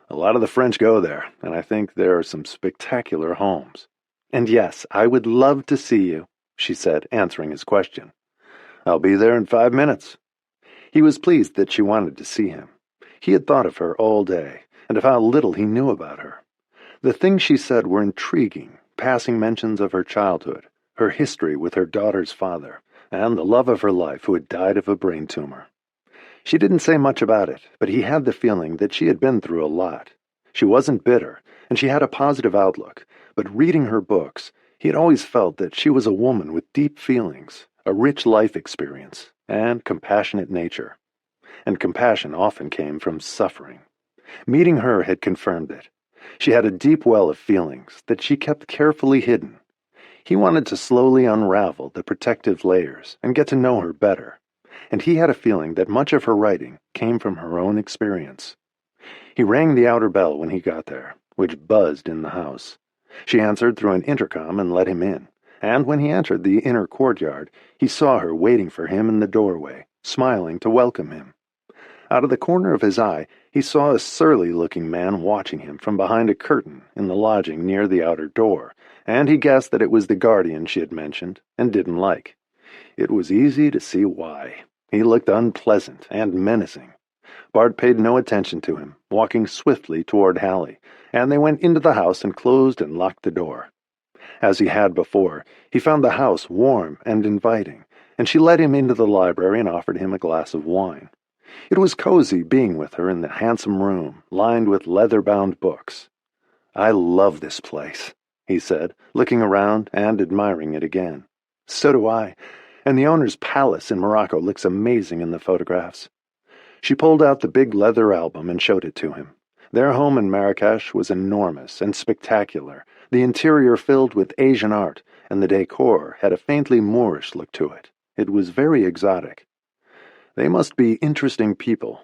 A lot of the French go there, and I think there are some spectacular homes. And yes, I would love to see you," she said, answering his question. "I'll be there in 5 minutes." He was pleased that she wanted to see him. He had thought of her all day, and of how little he knew about her. The things she said were intriguing, passing mentions of her childhood, her history with her daughter's father, and the love of her life who had died of a brain tumor. She didn't say much about it, but he had the feeling that she had been through a lot. She wasn't bitter, and she had a positive outlook, but reading her books, he had always felt that she was a woman with deep feelings, a rich life experience, and compassionate nature. And compassion often came from suffering. Meeting her had confirmed it. She had a deep well of feelings that she kept carefully hidden. He wanted to slowly unravel the protective layers and get to know her better, and he had a feeling that much of her writing came from her own experience. He rang the outer bell when he got there, which buzzed in the house. She answered through an intercom and let him in, and when he entered the inner courtyard, he saw her waiting for him in the doorway, smiling to welcome him. Out of the corner of his eye, he saw a surly-looking man watching him from behind a curtain in the lodging near the outer door, and he guessed that it was the guardian she had mentioned and didn't like. It was easy to see why. He looked unpleasant and menacing. Bart paid no attention to him, walking swiftly toward Hallie, and they went into the house and closed and locked the door. As he had before, he found the house warm and inviting, and she led him into the library and offered him a glass of wine. It was cozy being with her in the handsome room, lined with leather-bound books. "I love this place," he said, looking around and admiring it again. "So do I, and the owner's palace in Morocco looks amazing in the photographs." She pulled out the big leather album and showed it to him. Their home in Marrakesh was enormous and spectacular, the interior filled with Asian art, and the decor had a faintly Moorish look to it. It was very exotic. "They must be interesting people,"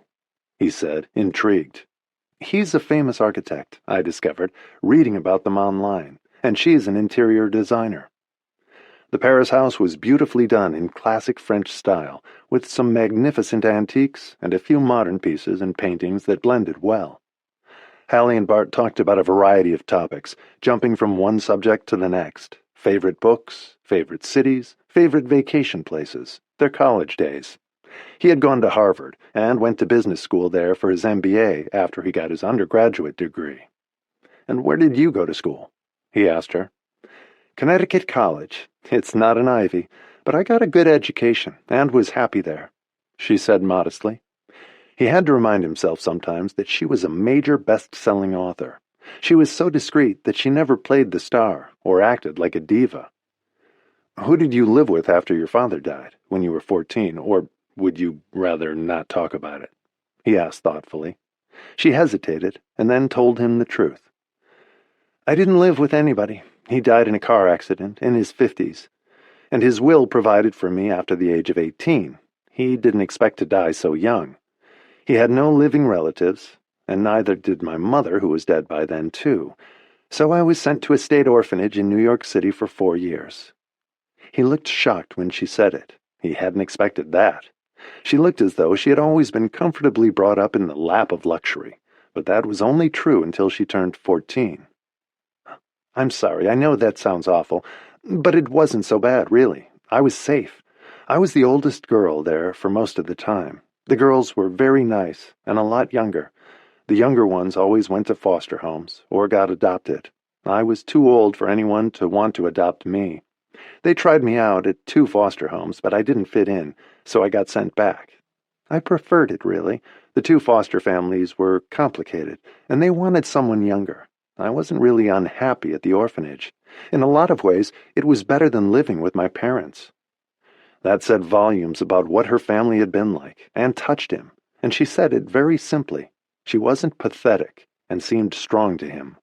he said, intrigued. "He's a famous architect, I discovered, reading about them online, and she's an interior designer." The Paris house was beautifully done in classic French style, with some magnificent antiques and a few modern pieces and paintings that blended well. Hallie and Bart talked about a variety of topics, jumping from one subject to the next: favorite books, favorite cities, favorite vacation places, their college days. He had gone to Harvard and went to business school there for his MBA after he got his undergraduate degree. "And where did you go to school?" he asked her. "Connecticut College. It's not an Ivy, but I got a good education and was happy there," she said modestly. He had to remind himself sometimes that she was a major best-selling author. She was so discreet that she never played the star or acted like a diva. "Who did you live with after your father died, when you were 14, or would you rather not talk about it?" he asked thoughtfully. She hesitated, and then told him the truth. "I didn't live with anybody. He died in a car accident in his 50s, and his will provided for me after the age of 18. He didn't expect to die so young. He had no living relatives, and neither did my mother, who was dead by then, too. So I was sent to a state orphanage in New York City for 4 years. He looked shocked when she said it. He hadn't expected that. She looked as though she had always been comfortably brought up in the lap of luxury, but that was only true until she turned 14. "I'm sorry, I know that sounds awful. But it wasn't so bad, really. I was safe. I was the oldest girl there for most of the time. The girls were very nice and a lot younger. The younger ones always went to foster homes or got adopted. I was too old for anyone to want to adopt me. They tried me out at 2 foster homes, but I didn't fit in, so I got sent back. I preferred it, really. The 2 foster families were complicated, and they wanted someone younger. I wasn't really unhappy at the orphanage. In a lot of ways, it was better than living with my parents. That said volumes about what her family had been like, and touched him, and she said it very simply. She wasn't pathetic, and seemed strong to him.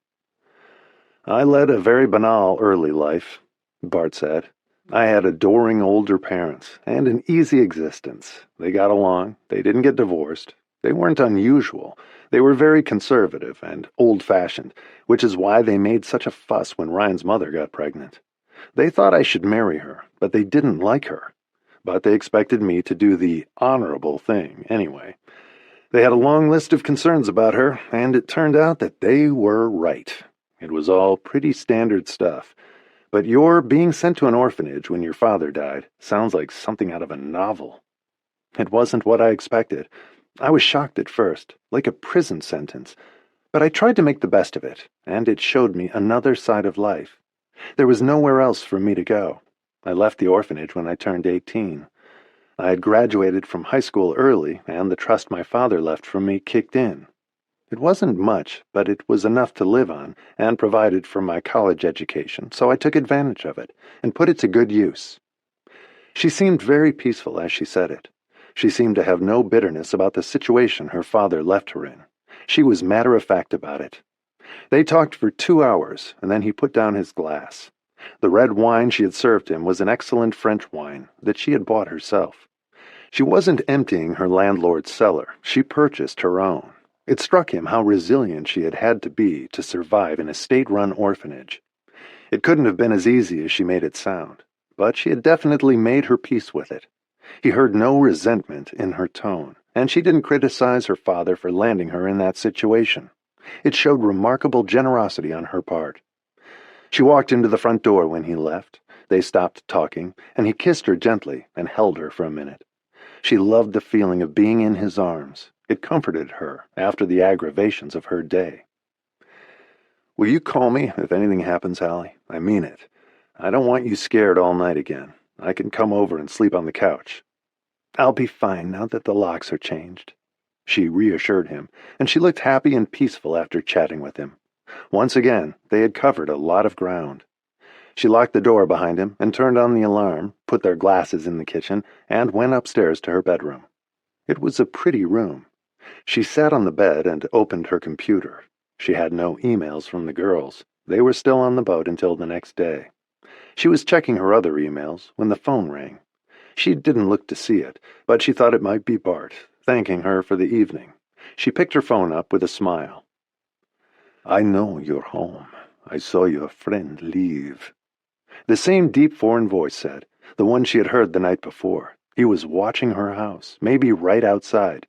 I led a very banal early life, Bart said. I had adoring older parents, and an easy existence. They got along, they didn't get divorced. They weren't unusual. They were very conservative and old-fashioned, which is why they made such a fuss when Ryan's mother got pregnant. They thought I should marry her, but they didn't like her. But they expected me to do the honorable thing anyway. They had a long list of concerns about her, and it turned out that they were right. It was all pretty standard stuff. But your being sent to an orphanage when your father died sounds like something out of a novel. It wasn't what I expected. I was shocked at first, like a prison sentence. But I tried to make the best of it, and it showed me another side of life. There was nowhere else for me to go. I left the orphanage when I turned 18. I had graduated from high school early, and the trust my father left for me kicked in. It wasn't much, but it was enough to live on, and provided for my college education, so I took advantage of it, and put it to good use. She seemed very peaceful as she said it. She seemed to have no bitterness about the situation her father left her in. She was matter-of-fact about it. They talked for 2 hours, and then he put down his glass. The red wine she had served him was an excellent French wine that she had bought herself. She wasn't emptying her landlord's cellar. She purchased her own. It struck him how resilient she had had to be to survive in a state-run orphanage. It couldn't have been as easy as she made it sound, but she had definitely made her peace with it. He heard no resentment in her tone, and she didn't criticize her father for landing her in that situation. It showed remarkable generosity on her part. She walked into the front door when he left. They stopped talking, and he kissed her gently and held her for a minute. She loved the feeling of being in his arms. It comforted her after the aggravations of her day. "Will you call me if anything happens, Hallie? I mean it. I don't want you scared all night again. I can come over and sleep on the couch." "I'll be fine now that the locks are changed," she reassured him, and she looked happy and peaceful after chatting with him. Once again, they had covered a lot of ground. She locked the door behind him and turned on the alarm, put their glasses in the kitchen, and went upstairs to her bedroom. It was a pretty room. She sat on the bed and opened her computer. She had no emails from the girls. They were still on the boat until the next day. She was checking her other emails when the phone rang. She didn't look to see it, but she thought it might be Bart, thanking her for the evening. She picked her phone up with a smile. "I know you're home. I saw your friend leave." The same deep foreign voice said, the one she had heard the night before. He was watching her house, maybe right outside.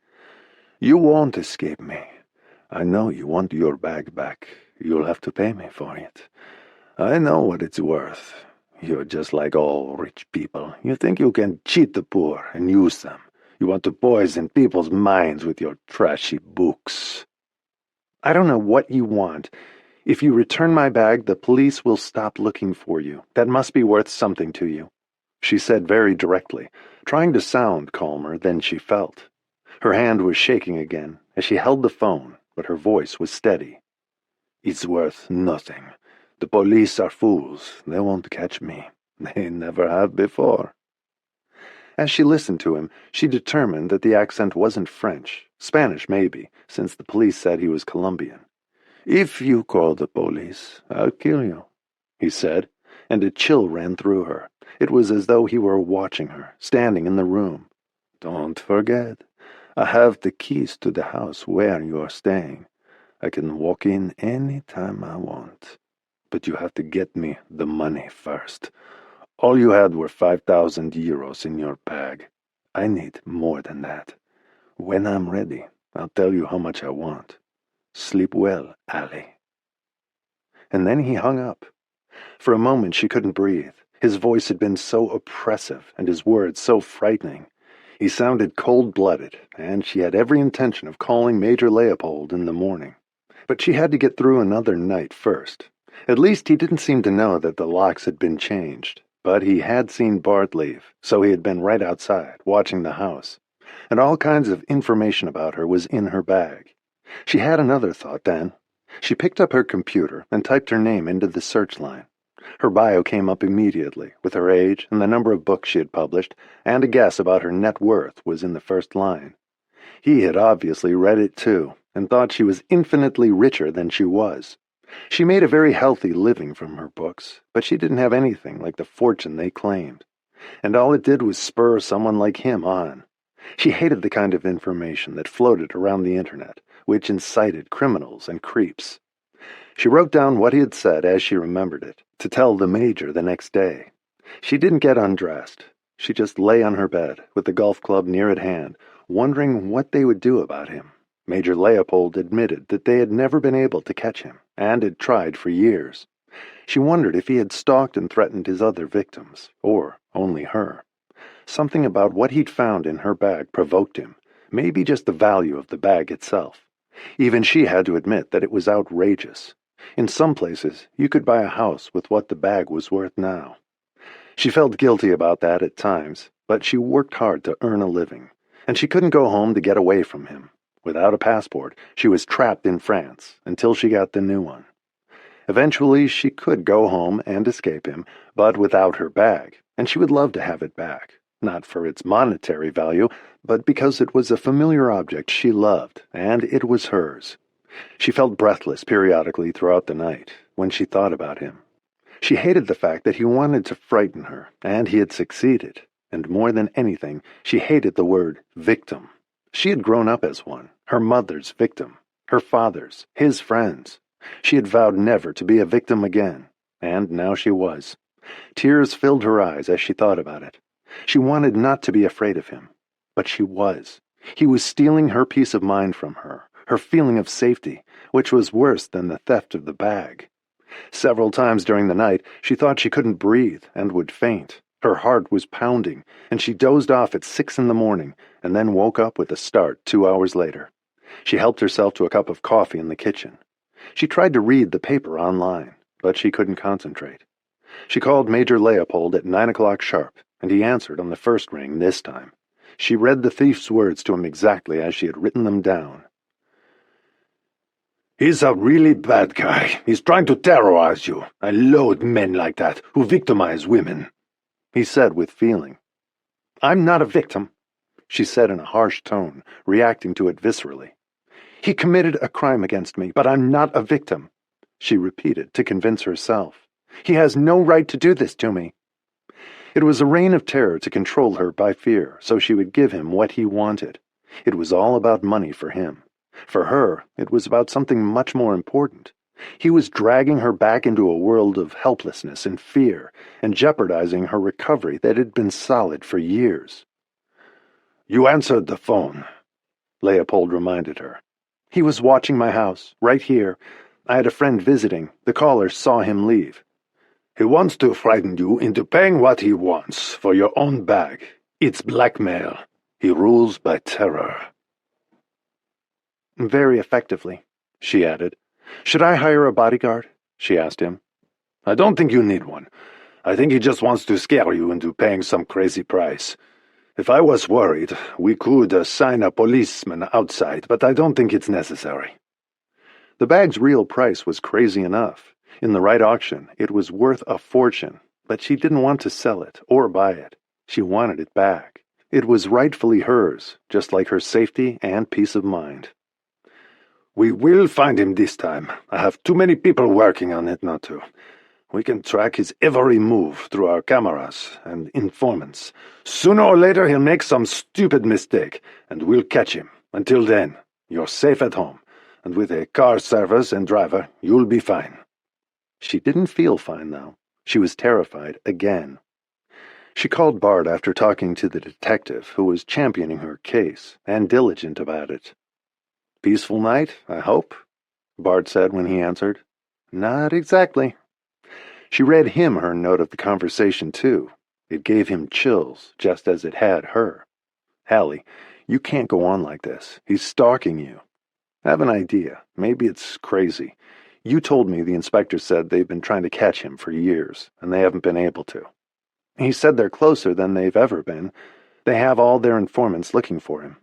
"You won't escape me. I know you want your bag back. You'll have to pay me for it. I know what it's worth. You're just like all rich people. You think you can cheat the poor and use them. You want to poison people's minds with your trashy books." "I don't know what you want. If you return my bag, the police will stop looking for you. That must be worth something to you," she said very directly, trying to sound calmer than she felt. Her hand was shaking again as she held the phone, but her voice was steady. "It's worth nothing. The police are fools. They won't catch me. They never have before." As she listened to him, she determined that the accent wasn't French, Spanish maybe, since the police said he was Colombian. "If you call the police, I'll kill you," he said, and a chill ran through her. It was as though he were watching her, standing in the room. "Don't forget, I have the keys to the house where you are staying. I can walk in any time I want. But you have to get me the money first. All you had were 5,000 euros in your bag. I need more than that. When I'm ready, I'll tell you how much I want. Sleep well, Allie." And then he hung up. For a moment she couldn't breathe. His voice had been so oppressive and his words so frightening. He sounded cold-blooded, and she had every intention of calling Major Leopold in the morning. But she had to get through another night first. At least he didn't seem to know that the locks had been changed, but he had seen Bart leave, so he had been right outside, watching the house. And all kinds of information about her was in her bag. She had another thought then. She picked up her computer and typed her name into the search line. Her bio came up immediately, with her age and the number of books she had published, and a guess about her net worth was in the first line. He had obviously read it too, and thought she was infinitely richer than she was. She made a very healthy living from her books, but she didn't have anything like the fortune they claimed. And all it did was spur someone like him on. She hated the kind of information that floated around the internet, which incited criminals and creeps. She wrote down what he had said as she remembered it, to tell the Major the next day. She didn't get undressed. She just lay on her bed, with the golf club near at hand, wondering what they would do about him. Major Leopold admitted that they had never been able to catch him, and had tried for years. She wondered if he had stalked and threatened his other victims, or only her. Something about what he'd found in her bag provoked him, maybe just the value of the bag itself. Even she had to admit that it was outrageous. In some places, you could buy a house with what the bag was worth now. She felt guilty about that at times, but she worked hard to earn a living, and she couldn't go home to get away from him. Without a passport, she was trapped in France until she got the new one. Eventually, she could go home and escape him, but without her bag, and she would love to have it back, not for its monetary value, but because it was a familiar object she loved, and it was hers. She felt breathless periodically throughout the night when she thought about him. She hated the fact that he wanted to frighten her, and he had succeeded, and more than anything, she hated the word victim. She had grown up as one, her mother's victim, her father's, his friends. She had vowed never to be a victim again, and now she was. Tears filled her eyes as she thought about it. She wanted not to be afraid of him, but she was. He was stealing her peace of mind from her, her feeling of safety, which was worse than the theft of the bag. Several times during the night, she thought she couldn't breathe and would faint. Her heart was pounding, and she dozed off at 6 a.m, and then woke up with a start 2 hours later. She helped herself to a cup of coffee in the kitchen. She tried to read the paper online, but she couldn't concentrate. She called Major Leopold at 9 o'clock sharp, and he answered on the first ring this time. She read the thief's words to him exactly as she had written them down. "He's a really bad guy. He's trying to terrorize you. I loathe men like that, who victimize women," he said with feeling. "I'm not a victim," she said in a harsh tone, reacting to it viscerally. "He committed a crime against me, but I'm not a victim," she repeated to convince herself. "He has no right to do this to me." It was a reign of terror to control her by fear, so she would give him what he wanted. It was all about money for him. For her, it was about something much more important. He was dragging her back into a world of helplessness and fear, and jeopardizing her recovery that had been solid for years. "You answered the phone," Leopold reminded her. "He was watching my house, right here. I had a friend visiting. The caller saw him leave." "He wants to frighten you into paying what he wants for your own bag. It's blackmail. He rules by terror." "Very effectively," she added. "Should I hire a bodyguard?" she asked him. "I don't think you need one. I think he just wants to scare you into paying some crazy price. If I was worried, we could assign a policeman outside, but I don't think it's necessary." The bag's real price was crazy enough. In the right auction, it was worth a fortune, but she didn't want to sell it or buy it. She wanted it back. It was rightfully hers, just like her safety and peace of mind. "We will find him this time. I have too many people working on it not to. We can track his every move through our cameras and informants. Sooner or later he'll make some stupid mistake, and we'll catch him. Until then, you're safe at home, and with a car service and driver, you'll be fine." She didn't feel fine, though. She was terrified again. She called Bart after talking to the detective who was championing her case, and diligent about it. "Peaceful night, I hope?" Bart said when he answered. "Not exactly." She read him her note of the conversation, too. It gave him chills, just as it had her. "Hallie, you can't go on like this. He's stalking you. I have an idea. Maybe it's crazy. You told me the inspector said they've been trying to catch him for years, and they haven't been able to. He said they're closer than they've ever been. They have all their informants looking for him.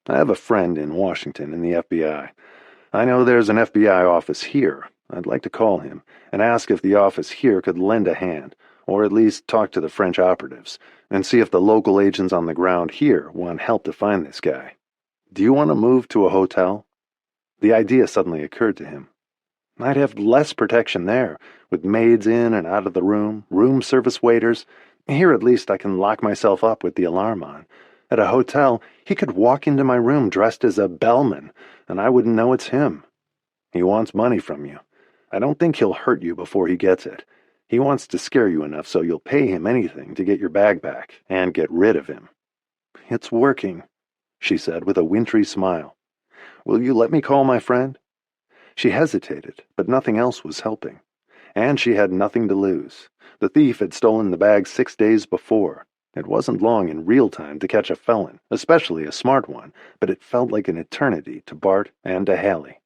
I have a friend in Washington in the FBI. I know there's an FBI office here. I'd like to call him and ask if the office here could lend a hand, or at least talk to the French operatives, and see if the local agents on the ground here want help to find this guy. Do you want to move to a hotel?" The idea suddenly occurred to him. I'd have less protection there, with maids in and out of the room service waiters. Here at least I can lock myself up with the alarm on. At a hotel, he could walk into my room dressed as a bellman, and I wouldn't know it's him. He wants money from you. I don't think he'll hurt you before he gets it. He wants to scare you enough so you'll pay him anything to get your bag back and get rid of him. "It's working," she said with a wintry smile. "Will you let me call my friend?" She hesitated, but nothing else was helping. And she had nothing to lose. The thief had stolen the bag 6 days before. It wasn't long in real time to catch a felon, especially a smart one, but it felt like an eternity to Bart and to Hallie.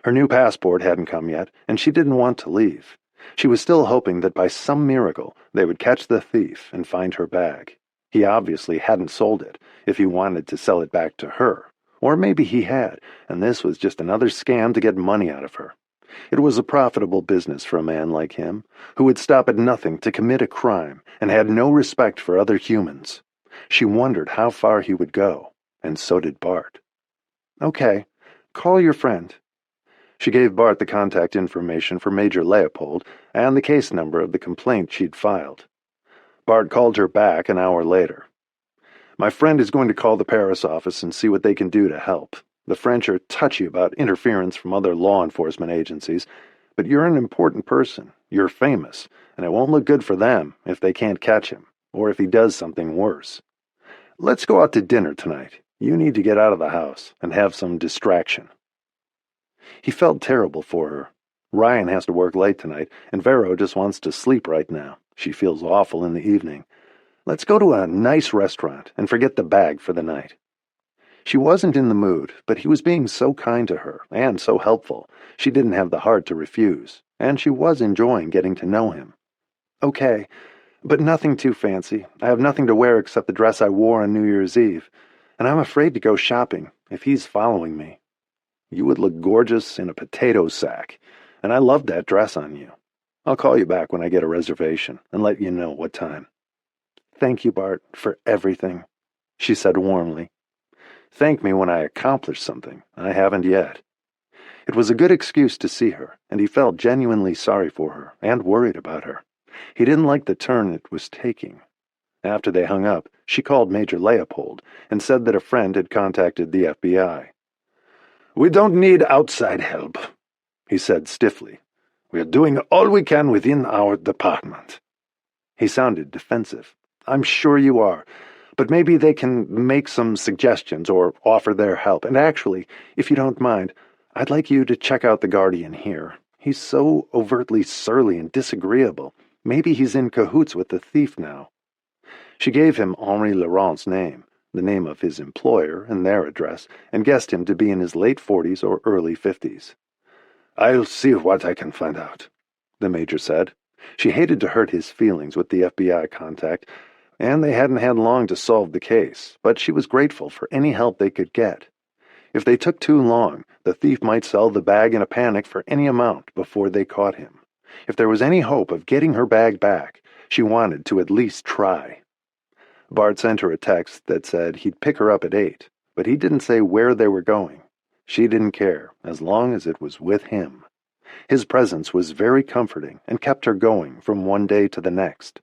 Her new passport hadn't come yet, and she didn't want to leave. She was still hoping that by some miracle they would catch the thief and find her bag. He obviously hadn't sold it, if he wanted to sell it back to her. Or maybe he had, and this was just another scam to get money out of her. It was a profitable business for a man like him, who would stop at nothing to commit a crime and had no respect for other humans. She wondered how far he would go, and so did Bart. "Okay, call your friend." She gave Bart the contact information for Major Leopold and the case number of the complaint she'd filed. Bart called her back an hour later. "My friend is going to call the Paris office and see what they can do to help. The French are touchy about interference from other law enforcement agencies, but you're an important person. You're famous, and it won't look good for them if they can't catch him, or if he does something worse. Let's go out to dinner tonight. You need to get out of the house and have some distraction." He felt terrible for her. Ryan has to work late tonight, and Vero just wants to sleep right now. She feels awful in the evening. Let's go to a nice restaurant and forget the bag for the night. She wasn't in the mood, but he was being so kind to her and so helpful. She didn't have the heart to refuse, and she was enjoying getting to know him. "Okay, but nothing too fancy. I have nothing to wear except the dress I wore on New Year's Eve, and I'm afraid to go shopping if he's following me." "You would look gorgeous in a potato sack, and I love that dress on you. I'll call you back when I get a reservation and let you know what time." "Thank you, Bart, for everything," she said warmly. "Thank me when I accomplish something. I haven't yet." It was a good excuse to see her, and he felt genuinely sorry for her and worried about her. He didn't like the turn it was taking. After they hung up, she called Major Leopold and said that a friend had contacted the FBI. "We don't need outside help," he said stiffly. "We are doing all we can within our department." He sounded defensive. "I'm sure you are, but maybe they can make some suggestions or offer their help. And actually, if you don't mind, I'd like you to check out the Guardian here. He's so overtly surly and disagreeable. Maybe he's in cahoots with the thief now." She gave him Henri Laurent's name, the name of his employer and their address, and guessed him to be in his late 40s or early 50s. "I'll see what I can find out," the major said. She hated to hurt his feelings with the FBI contact, and they hadn't had long to solve the case, but she was grateful for any help they could get. If they took too long, the thief might sell the bag in a panic for any amount before they caught him. If there was any hope of getting her bag back, she wanted to at least try. Bart sent her a text that said he'd pick her up at 8, but he didn't say where they were going. She didn't care, as long as it was with him. His presence was very comforting and kept her going from one day to the next.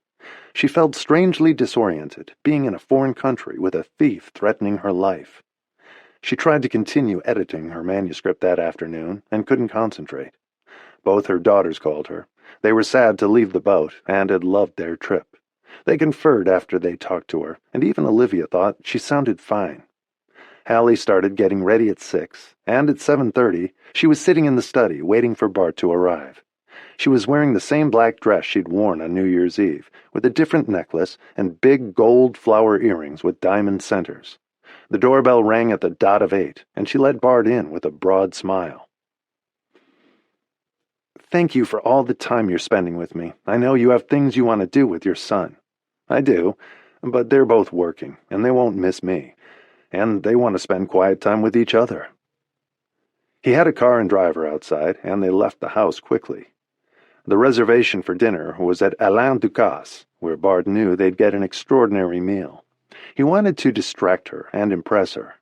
She felt strangely disoriented, being in a foreign country with a thief threatening her life. She tried to continue editing her manuscript that afternoon and couldn't concentrate. Both her daughters called her. They were sad to leave the boat and had loved their trip. They conferred after they talked to her, and even Olivia thought she sounded fine. Hallie started getting ready at 6, and at 7:30 she was sitting in the study waiting for Bart to arrive. She was wearing the same black dress she'd worn on New Year's Eve, with a different necklace and big gold flower earrings with diamond centers. The doorbell rang at the dot of 8, and she let Bart in with a broad smile. "Thank you for all the time you're spending with me. I know you have things you want to do with your son." "I do, but they're both working, and they won't miss me. And they want to spend quiet time with each other." He had a car and driver outside, and they left the house quickly. The reservation for dinner was at Alain Ducasse, where Bart knew they'd get an extraordinary meal. He wanted to distract her and impress her.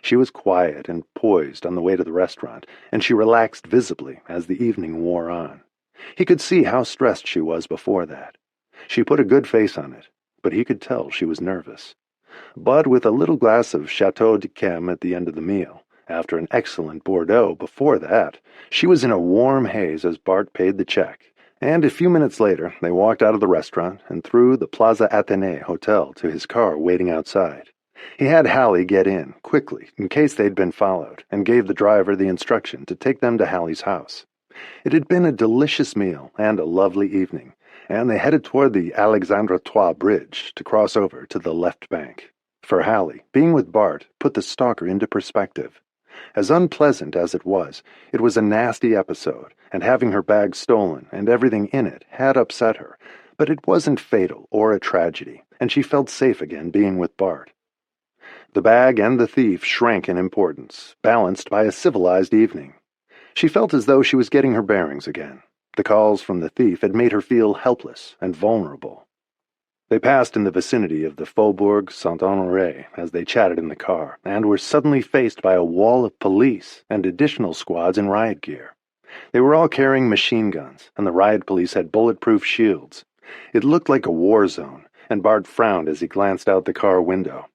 She was quiet and poised on the way to the restaurant, and she relaxed visibly as the evening wore on. He could see how stressed she was before that. She put a good face on it, but he could tell she was nervous. But with a little glass of Chateau d'Yquem at the end of the meal, after an excellent Bordeaux before that, she was in a warm haze as Bart paid the check, and a few minutes later they walked out of the restaurant and through the Plaza Athénée Hotel to his car waiting outside. He had Hallie get in, quickly, in case they'd been followed, and gave the driver the instruction to take them to Hallie's house. It had been a delicious meal and a lovely evening, and they headed toward the Alexandre Trois Bridge to cross over to the left bank. For Hallie, being with Bart put the stalker into perspective. As unpleasant as it was a nasty episode, and having her bag stolen and everything in it had upset her, but it wasn't fatal or a tragedy, and she felt safe again being with Bart. The bag and the thief shrank in importance, balanced by a civilized evening. She felt as though she was getting her bearings again. The calls from the thief had made her feel helpless and vulnerable. They passed in the vicinity of the Faubourg Saint-Honoré as they chatted in the car, and were suddenly faced by a wall of police and additional squads in riot gear. They were all carrying machine guns, and the riot police had bulletproof shields. It looked like a war zone, and Bart frowned as he glanced out the car window.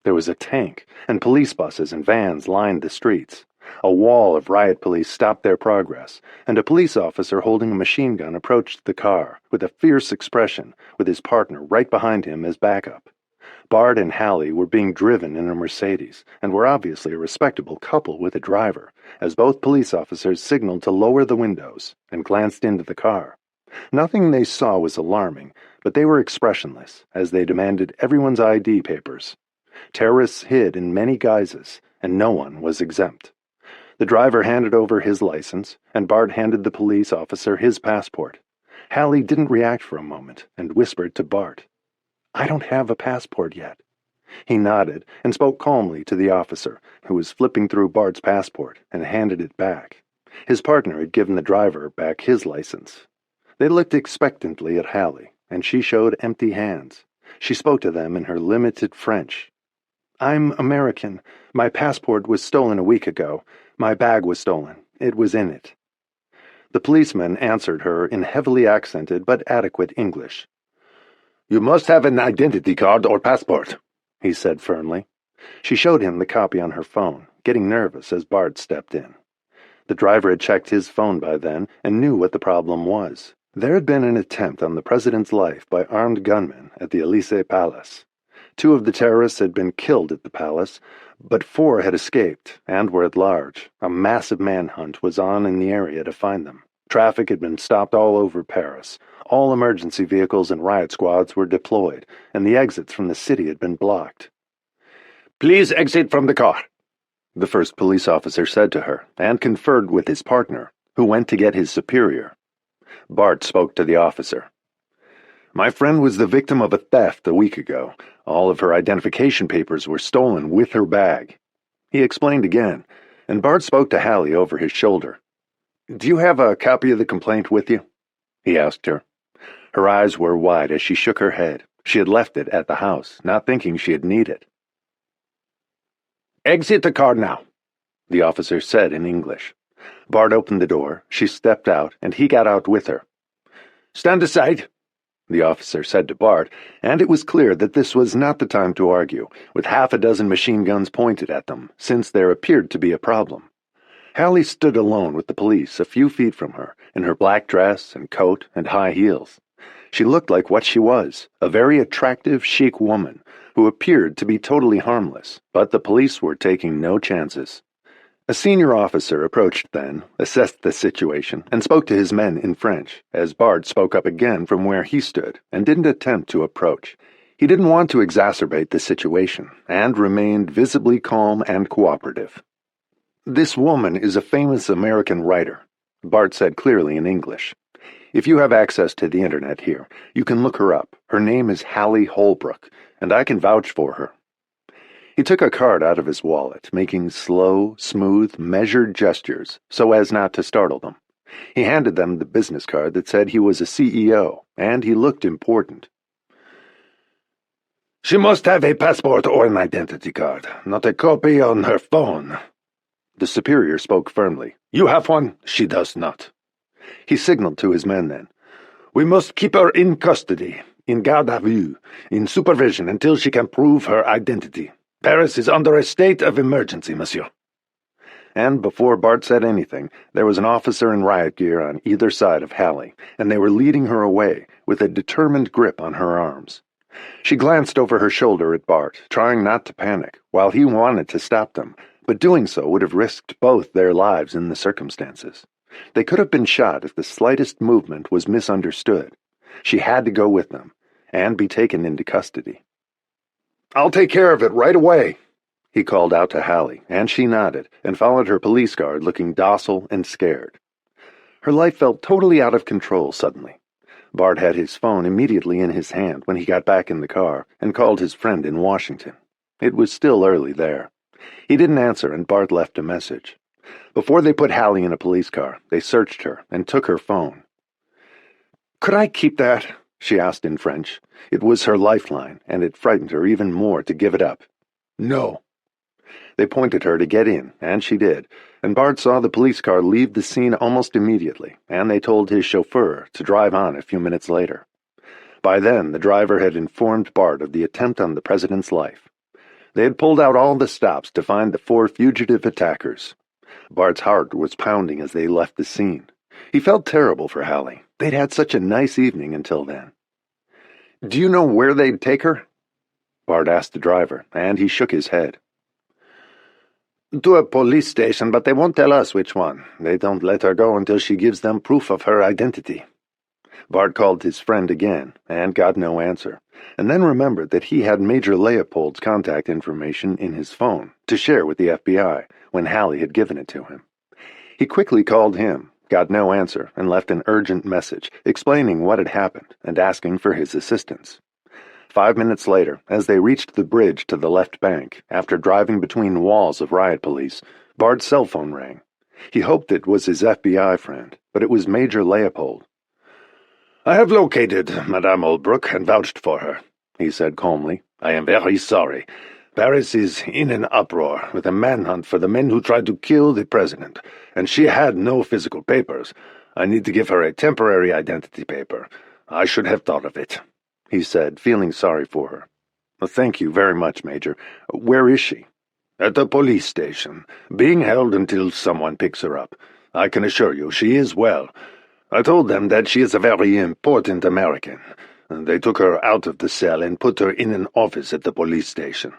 There was a tank, and police buses and vans lined the streets. A wall of riot police stopped their progress, and a police officer holding a machine gun approached the car, with a fierce expression, with his partner right behind him as backup. Bart and Hallie were being driven in a Mercedes, and were obviously a respectable couple with a driver, as both police officers signaled to lower the windows, and glanced into the car. Nothing they saw was alarming, but they were expressionless, as they demanded everyone's ID papers. Terrorists hid in many guises, and no one was exempt. The driver handed over his license, and Bart handed the police officer his passport. Hallie didn't react for a moment, and whispered to Bart, "I don't have a passport yet." He nodded, and spoke calmly to the officer, who was flipping through Bart's passport, and handed it back. His partner had given the driver back his license. They looked expectantly at Hallie, and she showed empty hands. She spoke to them in her limited French. "I'm American. My passport was stolen a week ago. My bag was stolen. It was in it." The policeman answered her in heavily accented but adequate English. "You must have an identity card or passport," he said firmly. She showed him the copy on her phone, getting nervous as Bart stepped in. The driver had checked his phone by then and knew what the problem was. There had been an attempt on the president's life by armed gunmen at the Élysée Palace. 2 of the terrorists had been killed at the palace, but 4 had escaped and were at large. A massive manhunt was on in the area to find them. Traffic had been stopped all over Paris. All emergency vehicles and riot squads were deployed, and the exits from the city had been blocked. "Please exit from the car," the first police officer said to her, and conferred with his partner, who went to get his superior. Bart spoke to the officer. "My friend was the victim of a theft a week ago. All of her identification papers were stolen with her bag." He explained again, and Bart spoke to Hallie over his shoulder. "Do you have a copy of the complaint with you?" he asked her. Her eyes were wide as she shook her head. She had left it at the house, not thinking she'd need it. "Exit the car now," the officer said in English. Bart opened the door, she stepped out, and he got out with her. "Stand aside," the officer said to Bart, and it was clear that this was not the time to argue, with half a dozen machine guns pointed at them, since there appeared to be a problem. Hallie stood alone with the police a few feet from her, in her black dress and coat and high heels. She looked like what she was, a very attractive, chic woman, who appeared to be totally harmless, but the police were taking no chances. A senior officer approached then, assessed the situation, and spoke to his men in French, as Bart spoke up again from where he stood and didn't attempt to approach. He didn't want to exacerbate the situation, and remained visibly calm and cooperative. "This woman is a famous American writer," Bart said clearly in English. "If you have access to the internet here, you can look her up. Her name is Hallie Holbrook, and I can vouch for her." He took a card out of his wallet, making slow, smooth, measured gestures so as not to startle them. He handed them the business card that said he was a CEO, and he looked important. "She must have a passport or an identity card, not a copy on her phone." The superior spoke firmly. "You have one, she does not." He signaled to his men then. "We must keep her in custody, in garde à vue, in supervision until she can prove her identity. Paris is under a state of emergency, monsieur." And before Bart said anything, there was an officer in riot gear on either side of Hallie, and they were leading her away with a determined grip on her arms. She glanced over her shoulder at Bart, trying not to panic, while he wanted to stop them, but doing so would have risked both their lives in the circumstances. They could have been shot if the slightest movement was misunderstood. She had to go with them, and be taken into custody. "I'll take care of it right away," he called out to Hallie, and she nodded, and followed her police guard looking docile and scared. Her life felt totally out of control suddenly. Bart had his phone immediately in his hand when he got back in the car and called his friend in Washington. It was still early there. He didn't answer, and Bart left a message. Before they put Hallie in a police car, they searched her and took her phone. "Could I keep that?" she asked in French. It was her lifeline, and it frightened her even more to give it up. "No." They pointed her to get in, and she did, and Bart saw the police car leave the scene almost immediately, and they told his chauffeur to drive on a few minutes later. By then, the driver had informed Bart of the attempt on the president's life. They had pulled out all the stops to find the 4 fugitive attackers. Bart's heart was pounding as they left the scene. He felt terrible for Hallie. They'd had such a nice evening until then. "Do you know where they'd take her?" Bart asked the driver, and he shook his head. "To a police station, but they won't tell us which one. They don't let her go until she gives them proof of her identity." Bart called his friend again, and got no answer, and then remembered that he had Major Leopold's contact information in his phone to share with the FBI when Hallie had given it to him. He quickly called him, got no answer, and left an urgent message explaining what had happened and asking for his assistance. 5 minutes later, as they reached the bridge to the left bank, after driving between walls of riot police, Bart's cell phone rang. He hoped it was his FBI friend, but it was Major Leopold. "I have located Madame Holbrook and vouched for her," he said calmly. "I am very sorry. Paris is in an uproar with a manhunt for the men who tried to kill the president, and she had no physical papers. I need to give her a temporary identity paper. I should have thought of it," he said, feeling sorry for her. "Thank you very much, Major. Where is she?" "At the police station, being held until someone picks her up. I can assure you she is well. I told them that she is a very important American. They took her out of the cell and put her in an office at the police station.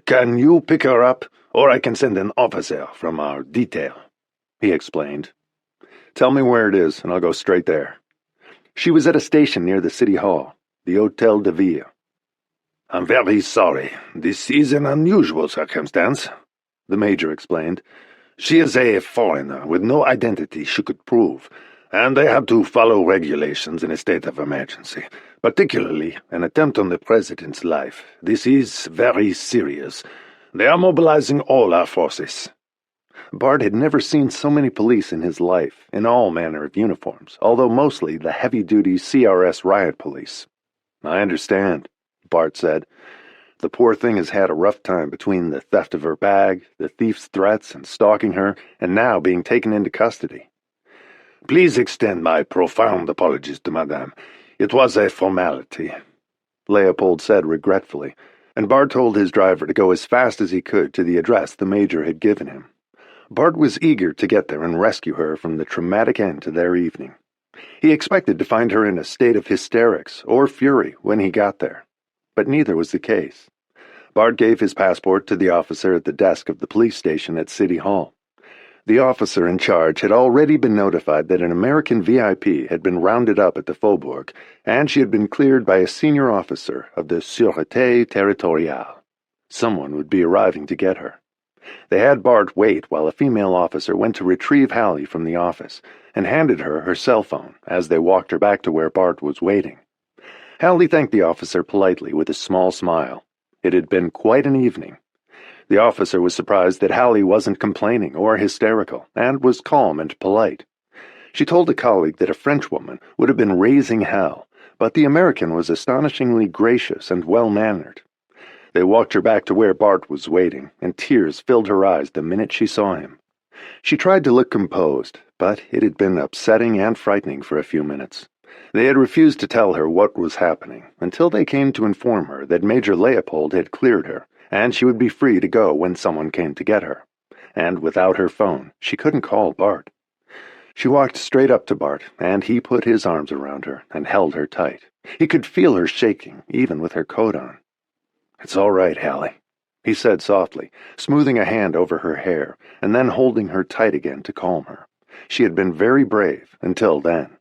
Can you pick her up, or I can send an officer from our detail?" he explained. "Tell me where it is, and I'll go straight there." She was at a station near the city hall, the Hotel de Ville. "I'm very sorry. This is an unusual circumstance," the major explained. "She is a foreigner with no identity she could prove, and they have to follow regulations in a state of emergency, particularly an attempt on the president's life. This is very serious. They are mobilizing all our forces." Bart had never seen so many police in his life, in all manner of uniforms, although mostly the heavy-duty CRS riot police. "I understand," Bart said. "The poor thing has had a rough time between the theft of her bag, the thief's threats and stalking her, and now being taken into custody." "Please extend my profound apologies to Madame. It was a formality," Leopold said regretfully, and Bart told his driver to go as fast as he could to the address the Major had given him. Bart was eager to get there and rescue her from the traumatic end to their evening. He expected to find her in a state of hysterics or fury when he got there, but neither was the case. Bart gave his passport to the officer at the desk of the police station at City Hall. The officer in charge had already been notified that an American VIP had been rounded up at the Faubourg, and she had been cleared by a senior officer of the Sûreté Territoriale. Someone would be arriving to get her. They had Bart wait while a female officer went to retrieve Hallie from the office and handed her her cell phone as they walked her back to where Bart was waiting. Hallie thanked the officer politely with a small smile. It had been quite an evening. The officer was surprised that Hallie wasn't complaining or hysterical, and was calm and polite. She told a colleague that a Frenchwoman would have been raising hell, but the American was astonishingly gracious and well-mannered. They walked her back to where Bart was waiting, and tears filled her eyes the minute she saw him. She tried to look composed, but it had been upsetting and frightening for a few minutes. They had refused to tell her what was happening until they came to inform her that Major Leopold had cleared her, and she would be free to go when someone came to get her. And without her phone, she couldn't call Bart. She walked straight up to Bart, and he put his arms around her and held her tight. He could feel her shaking, even with her coat on. "It's all right, Hallie," he said softly, smoothing a hand over her hair and then holding her tight again to calm her. She had been very brave until then.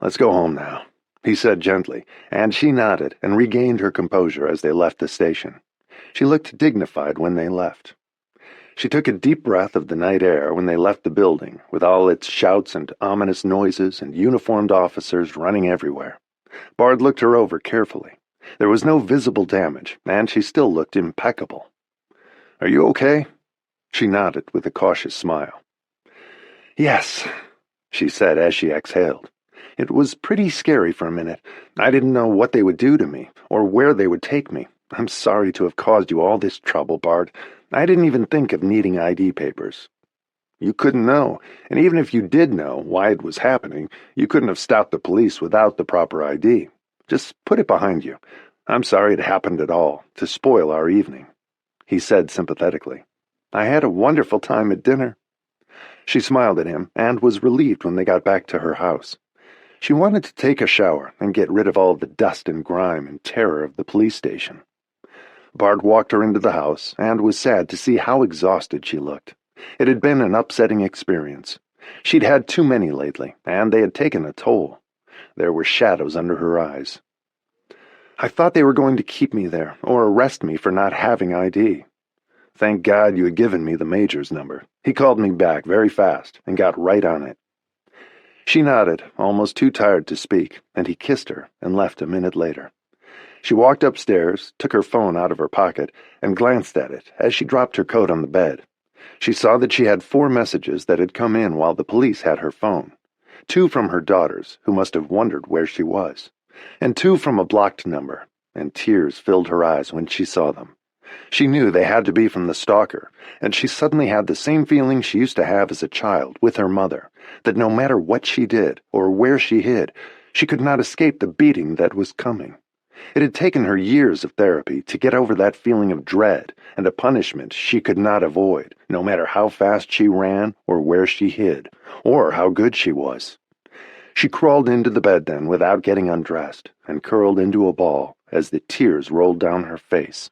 "Let's go home now," he said gently, and she nodded and regained her composure as they left the station. She looked dignified when they left. She took a deep breath of the night air when they left the building, with all its shouts and ominous noises and uniformed officers running everywhere. Bart looked her over carefully. There was no visible damage, and she still looked impeccable. "Are you okay?" She nodded with a cautious smile. "Yes," she said as she exhaled. "It was pretty scary for a minute. I didn't know what they would do to me, or where they would take me. I'm sorry to have caused you all this trouble, Bart. I didn't even think of needing ID papers." "You couldn't know, and even if you did know why it was happening, you couldn't have stopped the police without the proper ID. Just put it behind you. I'm sorry it happened at all, to spoil our evening," he said sympathetically. "I had a wonderful time at dinner." She smiled at him and was relieved when they got back to her house. She wanted to take a shower and get rid of all the dust and grime and terror of the police station. Bart walked her into the house and was sad to see how exhausted she looked. It had been an upsetting experience. She'd had too many lately, and they had taken a toll. There were shadows under her eyes. "I thought they were going to keep me there, or arrest me for not having ID. Thank God you had given me the major's number. He called me back very fast and got right on it." She nodded, almost too tired to speak, and he kissed her and left a minute later. She walked upstairs, took her phone out of her pocket, and glanced at it as she dropped her coat on the bed. She saw that she had 4 messages that had come in while the police had her phone. 2 from her daughters, who must have wondered where she was, and 2 from a blocked number, and tears filled her eyes when she saw them. She knew they had to be from the stalker, and she suddenly had the same feeling she used to have as a child with her mother, that no matter what she did or where she hid, she could not escape the beating that was coming. It had taken her years of therapy to get over that feeling of dread and a punishment she could not avoid, no matter how fast she ran or where she hid, or how good she was. She crawled into the bed then without getting undressed and curled into a ball as the tears rolled down her face.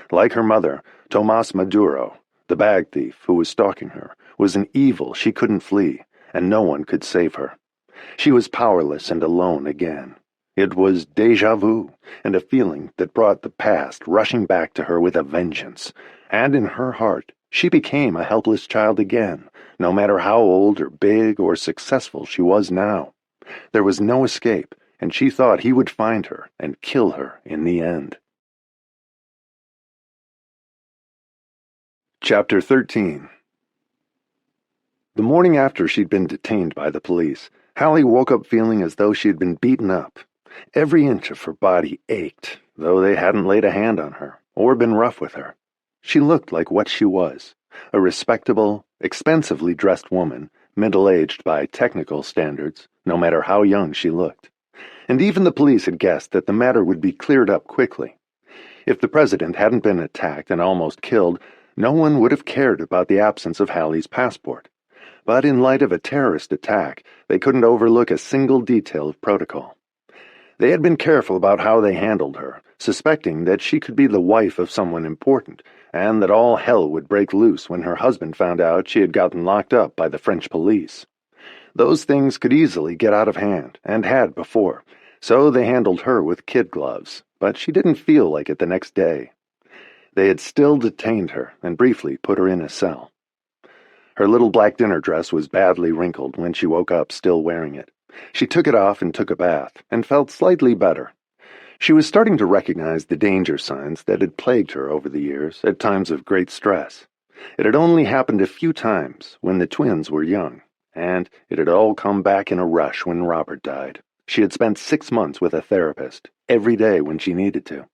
Like her mother, Tomas Maduro, the bag thief who was stalking her, was an evil she couldn't flee, and no one could save her. She was powerless and alone again. It was déjà vu, and a feeling that brought the past rushing back to her with a vengeance. And in her heart, she became a helpless child again, no matter how old or big or successful she was now. There was no escape, and she thought he would find her and kill her in the end. Chapter 13. The morning after she'd been detained by the police, Hallie woke up feeling as though she had been beaten up. Every inch of her body ached, though they hadn't laid a hand on her, or been rough with her. She looked like what she was, a respectable, expensively dressed woman, middle-aged by technical standards, no matter how young she looked. And even the police had guessed that the matter would be cleared up quickly. If the president hadn't been attacked and almost killed, no one would have cared about the absence of Hallie's passport. But in light of a terrorist attack, they couldn't overlook a single detail of protocol. They had been careful about how they handled her, suspecting that she could be the wife of someone important, and that all hell would break loose when her husband found out she had gotten locked up by the French police. Those things could easily get out of hand, and had before, so they handled her with kid gloves, but she didn't feel like it the next day. They had still detained her and briefly put her in a cell. Her little black dinner dress was badly wrinkled when she woke up still wearing it. She took it off and took a bath, and felt slightly better. She was starting to recognize the danger signs that had plagued her over the years at times of great stress. It had only happened a few times when the twins were young, and it had all come back in a rush when Robert died. She had spent 6 months with a therapist, every day when she needed to.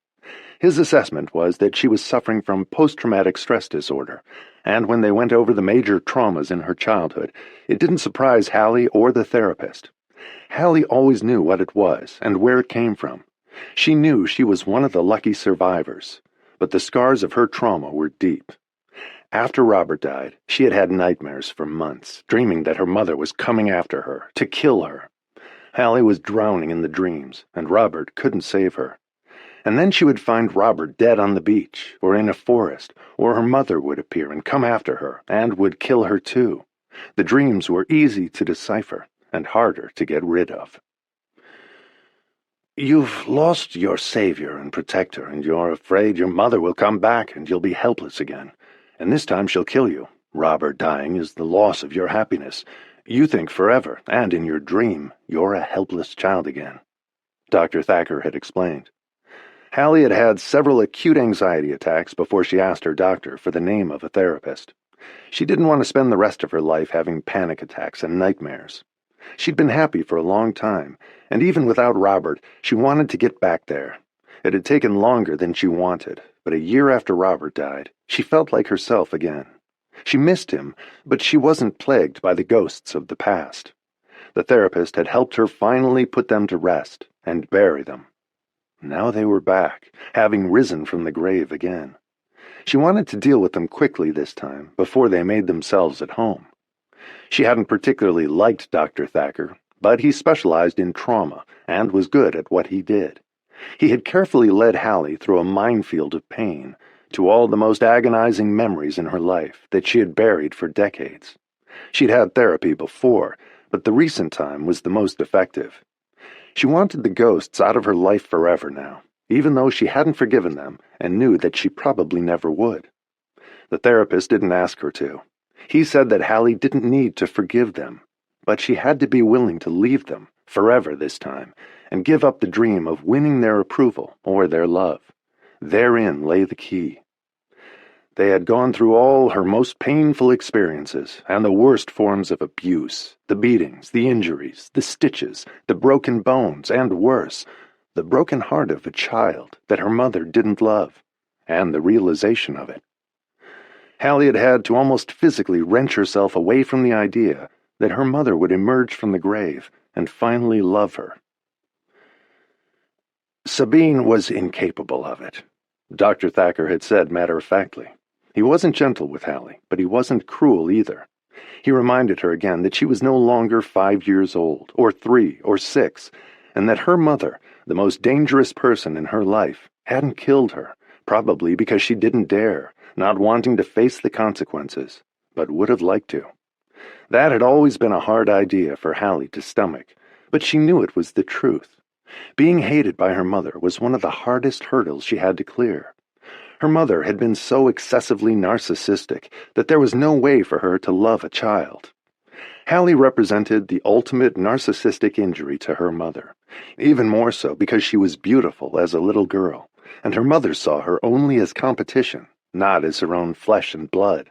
His assessment was that she was suffering from post-traumatic stress disorder, and when they went over the major traumas in her childhood, it didn't surprise Hallie or the therapist. Hallie always knew what it was and where it came from. She knew she was one of the lucky survivors, but the scars of her trauma were deep. After Robert died, she had had nightmares for months, dreaming that her mother was coming after her, to kill her. Hallie was drowning in the dreams, and Robert couldn't save her. And then she would find Robert dead on the beach, or in a forest, or her mother would appear and come after her, and would kill her too. The dreams were easy to decipher, and harder to get rid of. "You've lost your savior and protector, and you're afraid your mother will come back and you'll be helpless again. And this time she'll kill you. Robert dying is the loss of your happiness. You think forever, and in your dream, you're a helpless child again," Dr. Thacker had explained. Hallie had had several acute anxiety attacks before she asked her doctor for the name of a therapist. She didn't want to spend the rest of her life having panic attacks and nightmares. She'd been happy for a long time, and even without Robert, she wanted to get back there. It had taken longer than she wanted, but a year after Robert died, she felt like herself again. She missed him, but she wasn't plagued by the ghosts of the past. The therapist had helped her finally put them to rest and bury them. Now they were back, having risen from the grave again. She wanted to deal with them quickly this time, before they made themselves at home. She hadn't particularly liked Dr. Thacker, but he specialized in trauma and was good at what he did. He had carefully led Hallie through a minefield of pain, to all the most agonizing memories in her life that she had buried for decades. She'd had therapy before, but the recent time was the most effective. She wanted the ghosts out of her life forever now, even though she hadn't forgiven them and knew that she probably never would. The therapist didn't ask her to. He said that Hallie didn't need to forgive them, but she had to be willing to leave them, forever this time, and give up the dream of winning their approval or their love. Therein lay the key. They had gone through all her most painful experiences and the worst forms of abuse, the beatings, the injuries, the stitches, the broken bones, and worse, the broken heart of a child that her mother didn't love, and the realization of it. Hallie had had to almost physically wrench herself away from the idea that her mother would emerge from the grave and finally love her. Sabine was incapable of it, Dr. Thacker had said matter-of-factly. He wasn't gentle with Hallie, but he wasn't cruel either. He reminded her again that she was no longer 5 years old, or 3, or 6, and that her mother, the most dangerous person in her life, hadn't killed her, probably because she didn't dare, not wanting to face the consequences, but would have liked to. That had always been a hard idea for Hallie to stomach, but she knew it was the truth. Being hated by her mother was one of the hardest hurdles she had to clear. Her mother had been so excessively narcissistic that there was no way for her to love a child. Hallie represented the ultimate narcissistic injury to her mother, even more so because she was beautiful as a little girl, and her mother saw her only as competition, not as her own flesh and blood.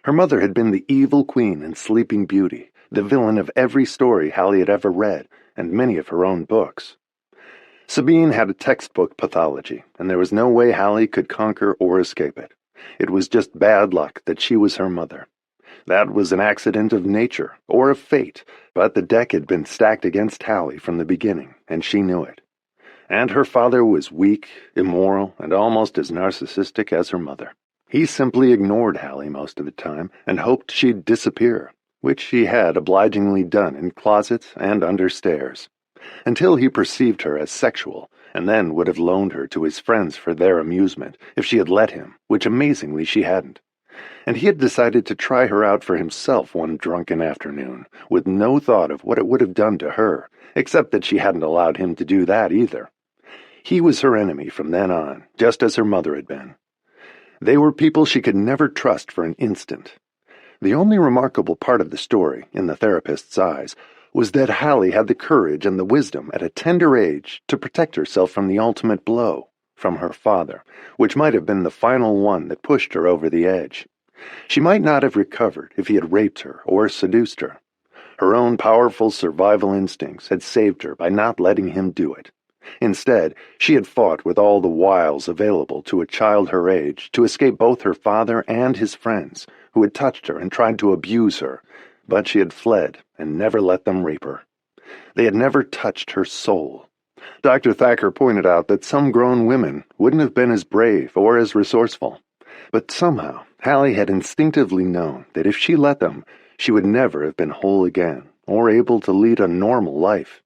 Her mother had been the evil queen in Sleeping Beauty, the villain of every story Hallie had ever read, and many of her own books. Sabine had a textbook pathology, and there was no way Hallie could conquer or escape it. It was just bad luck that she was her mother. That was an accident of nature, or of fate, but the deck had been stacked against Hallie from the beginning, and she knew it. And her father was weak, immoral, and almost as narcissistic as her mother. He simply ignored Hallie most of the time and hoped she'd disappear, which she had obligingly done in closets and under stairs, until he perceived her as sexual and then would have loaned her to his friends for their amusement if she had let him, which amazingly she hadn't. And he had decided to try her out for himself one drunken afternoon, with no thought of what it would have done to her, except that she hadn't allowed him to do that either. He was her enemy from then on, just as her mother had been. They were people she could never trust for an instant. The only remarkable part of the story, in the therapist's eyes, was that Hallie had the courage and the wisdom at a tender age to protect herself from the ultimate blow, from her father, which might have been the final one that pushed her over the edge. She might not have recovered if he had raped her or seduced her. Her own powerful survival instincts had saved her by not letting him do it. Instead, she had fought with all the wiles available to a child her age to escape both her father and his friends, who had touched her and tried to abuse her, but she had fled and never let them rape her. They had never touched her soul. Dr. Thacker pointed out that some grown women wouldn't have been as brave or as resourceful, but somehow Hallie had instinctively known that if she let them, she would never have been whole again or able to lead a normal life.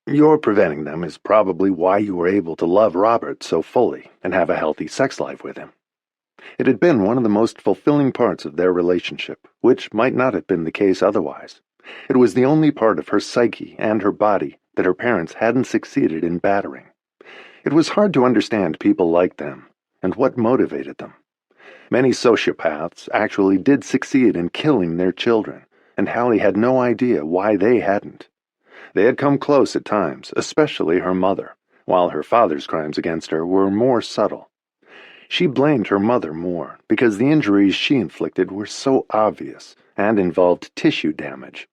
Your preventing them is probably why you were able to love Robert so fully and have a healthy sex life with him. It had been one of the most fulfilling parts of their relationship, which might not have been the case otherwise. It was the only part of her psyche and her body that her parents hadn't succeeded in battering. It was hard to understand people like them and what motivated them. Many sociopaths actually did succeed in killing their children, and Hallie had no idea why they hadn't. They had come close at times, especially her mother, while her father's crimes against her were more subtle. She blamed her mother more because the injuries she inflicted were so obvious and involved tissue damage.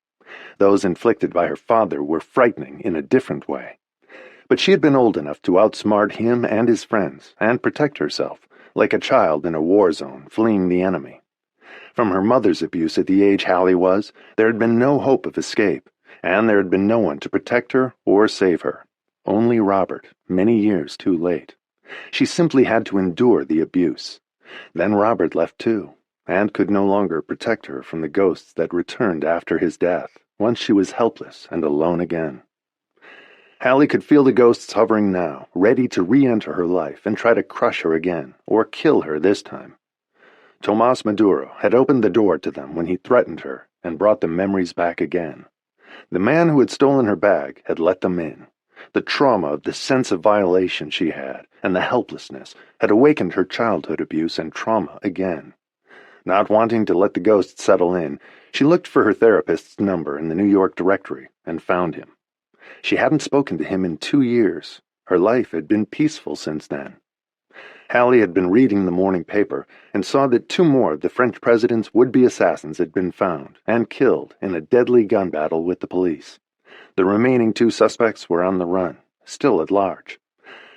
Those inflicted by her father were frightening in a different way. But she had been old enough to outsmart him and his friends and protect herself, like a child in a war zone fleeing the enemy. From her mother's abuse at the age Hallie was, there had been no hope of escape, and there had been no one to protect her or save her. Only Robert, many years too late. She simply had to endure the abuse. Then Robert left too, and could no longer protect her from the ghosts that returned after his death, once she was helpless and alone again. Hallie could feel the ghosts hovering now, ready to re-enter her life and try to crush her again, or kill her this time. Tomas Maduro had opened the door to them when he threatened her and brought the memories back again. The man who had stolen her bag had let them in. The trauma of the sense of violation she had, and the helplessness, had awakened her childhood abuse and trauma again. Not wanting to let the ghosts settle in, she looked for her therapist's number in the New York directory and found him. She hadn't spoken to him in 2 years. Her life had been peaceful since then. Hallie had been reading the morning paper and saw that 2 more of the French president's would-be assassins had been found and killed in a deadly gun battle with the police. The remaining 2 suspects were on the run, still at large.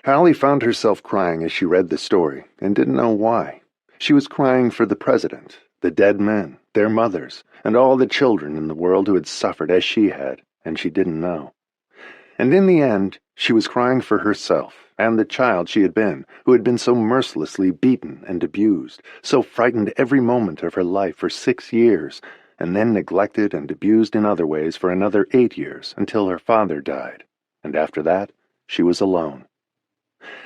Hallie found herself crying as she read the story and didn't know why. She was crying for the president, the dead men, their mothers, and all the children in the world who had suffered as she had, and she didn't know. And in the end, she was crying for herself and the child she had been, who had been so mercilessly beaten and abused, so frightened every moment of her life for 6 years, and then neglected and abused in other ways for another 8 years until her father died, and after that, she was alone.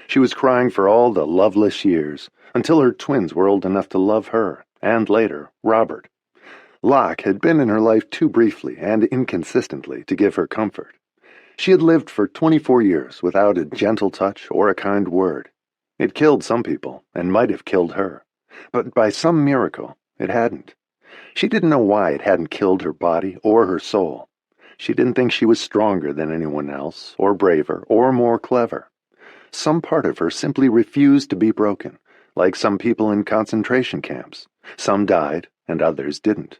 She was crying for all the loveless years, until her twins were old enough to love her, and later, Robert. Locke had been in her life too briefly and inconsistently to give her comfort. She had lived for 24 years without a gentle touch or a kind word. It killed some people, and might have killed her, but by some miracle, it hadn't. She didn't know why it hadn't killed her body or her soul. She didn't think she was stronger than anyone else, or braver, or more clever. Some part of her simply refused to be broken, like some people in concentration camps. Some died, and others didn't.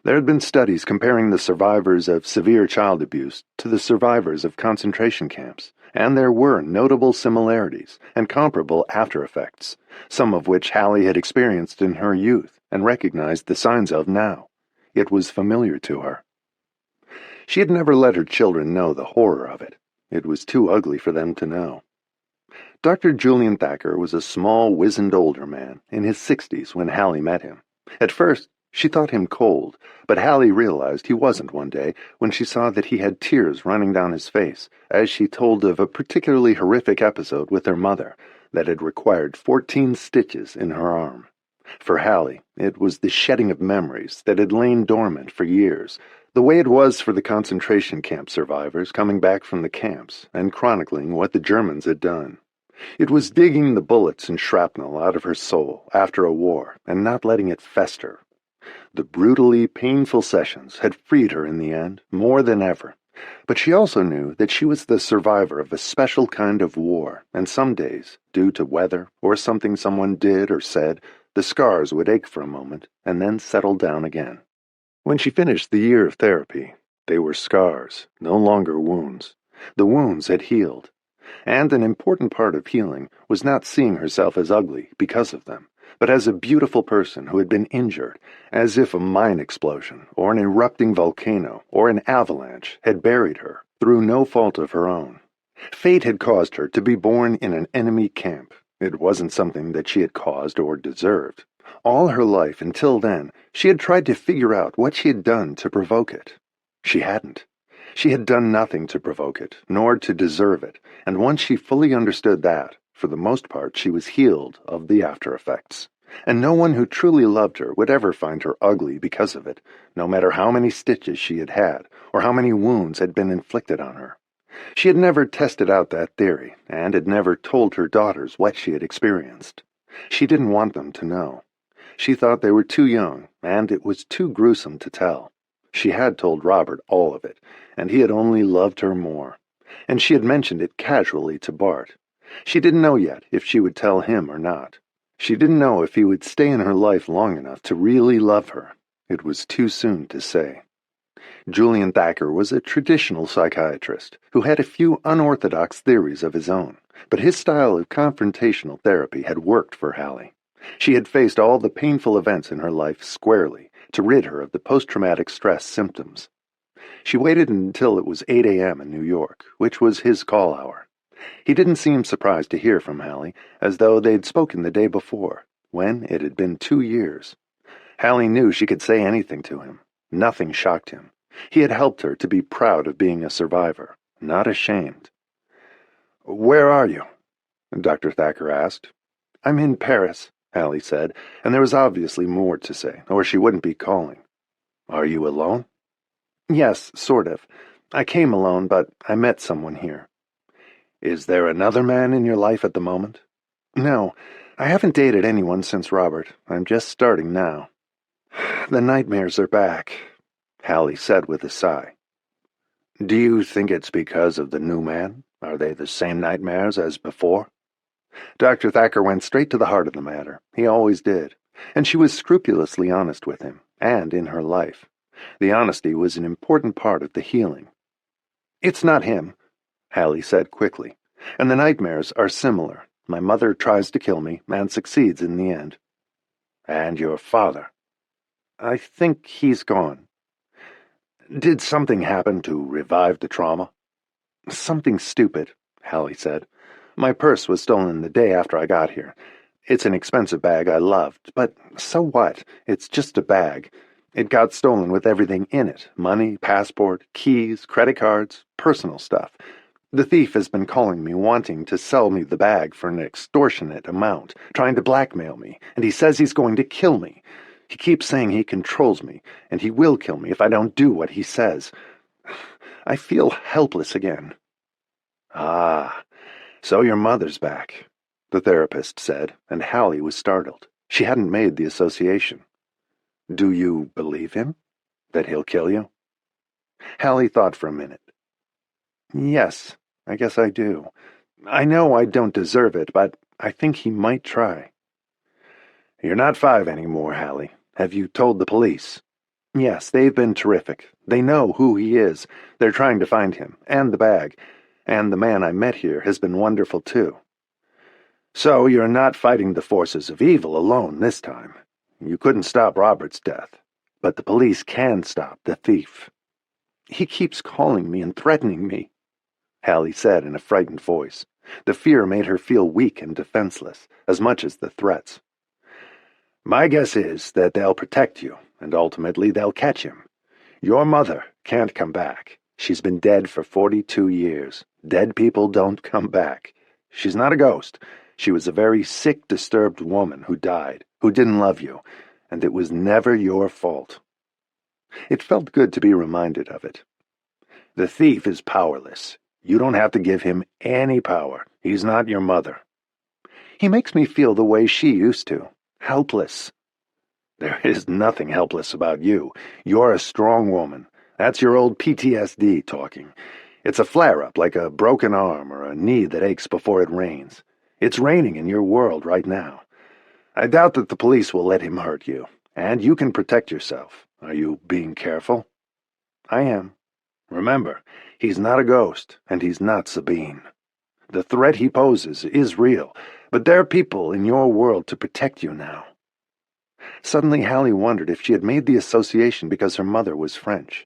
There had been studies comparing the survivors of severe child abuse to the survivors of concentration camps, and there were notable similarities and comparable after-effects, some of which Hallie had experienced in her youth and recognized the signs of now. It was familiar to her. She had never let her children know the horror of it. It was too ugly for them to know. Dr. Julian Thacker was a small, wizened older man in his 60s when Hallie met him. At first, She thought him cold, but Hallie realized he wasn't one day when she saw that he had tears running down his face as she told of a particularly horrific episode with her mother that had required 14 stitches in her arm. For Hallie, it was the shedding of memories that had lain dormant for years, the way it was for the concentration camp survivors coming back from the camps and chronicling what the Germans had done. It was digging the bullets and shrapnel out of her soul after a war and not letting it fester. The brutally painful sessions had freed her in the end, more than ever. But she also knew that she was the survivor of a special kind of war, and some days, due to weather or something someone did or said, the scars would ache for a moment and then settle down again. When she finished the year of therapy, they were scars, no longer wounds. The wounds had healed. And an important part of healing was not seeing herself as ugly because of them, but as a beautiful person who had been injured, as if a mine explosion or an erupting volcano or an avalanche had buried her through no fault of her own. Fate had caused her to be born in an enemy camp. It wasn't something that she had caused or deserved. All her life until then, she had tried to figure out what she had done to provoke it. She hadn't. She had done nothing to provoke it, nor to deserve it, and once she fully understood that, for the most part she was healed of the after-effects. And no one who truly loved her would ever find her ugly because of it, no matter how many stitches she had had, or how many wounds had been inflicted on her. She had never tested out that theory, and had never told her daughters what she had experienced. She didn't want them to know. She thought they were too young, and it was too gruesome to tell. She had told Robert all of it, and he had only loved her more. And she had mentioned it casually to Bart. She didn't know yet if she would tell him or not. She didn't know if he would stay in her life long enough to really love her. It was too soon to say. Julian Thacker was a traditional psychiatrist who had a few unorthodox theories of his own, but his style of confrontational therapy had worked for Hallie. She had faced all the painful events in her life squarely to rid her of the post-traumatic stress symptoms. She waited until it was 8 a.m. in New York, which was his call hour. He didn't seem surprised to hear from Hallie, as though they'd spoken the day before, when it had been 2 years. Hallie knew she could say anything to him. Nothing shocked him. He had helped her to be proud of being a survivor, not ashamed. "Where are you?" Dr. Thacker asked. "I'm in Paris," Hallie said, and there was obviously more to say, or she wouldn't be calling. "Are you alone?" "Yes, sort of. I came alone, but I met someone here." "Is there another man in your life at the moment?" "No, I haven't dated anyone since Robert. I'm just starting now." "The nightmares are back," Hallie said with a sigh. "Do you think it's because of the new man? Are they the same nightmares as before?" Dr. Thacker went straight to the heart of the matter. He always did. And she was scrupulously honest with him, and in her life. The honesty was an important part of the healing. "It's not him," Hallie said quickly. "And the nightmares are similar. My mother tries to kill me, and succeeds in the end." "And your father?" "I think he's gone." "Did something happen to revive the trauma?" "Something stupid," Hallie said. "My purse was stolen the day after I got here. It's an expensive bag I loved, but so what? It's just a bag. It got stolen with everything in it: money, passport, keys, credit cards, personal stuff. The thief has been calling me, wanting to sell me the bag for an extortionate amount, trying to blackmail me, and he says he's going to kill me. He keeps saying he controls me, and he will kill me if I don't do what he says. I feel helpless again." "Ah, so your mother's back," the therapist said, and Hallie was startled. She hadn't made the association. "Do you believe him? That he'll kill you?" Hallie thought for a minute. "Yes, I guess I do. I know I don't deserve it, but I think he might try." "You're not 5 anymore, Hallie. Have you told the police?" "Yes, they've been terrific. They know who he is. They're trying to find him, and the bag. And the man I met here has been wonderful, too." "So you're not fighting the forces of evil alone this time. You couldn't stop Robert's death, but the police can stop the thief." "He keeps calling me and threatening me," Hallie said in a frightened voice. The fear made her feel weak and defenseless, as much as the threats. My guess is that they'll protect you, and ultimately they'll catch him. Your mother can't come back. She's been dead for 42 years. Dead people don't come back. She's not a ghost. She was a very sick, disturbed woman who died, who didn't love you, and it was never your fault. It felt good to be reminded of it. The thief is powerless. You don't have to give him any power. He's not your mother. He makes me feel the way she used to. Helpless. There is nothing helpless about you. You're a strong woman. That's your old PTSD talking. It's a flare-up like a broken arm or a knee that aches before it rains. It's raining in your world right now. I doubt that the police will let him hurt you, and you can protect yourself. Are you being careful? I am. Remember, he's not a ghost, and he's not Sabine. The threat he poses is real, but there are people in your world to protect you now. Suddenly Hallie wondered if she had made the association because her mother was French.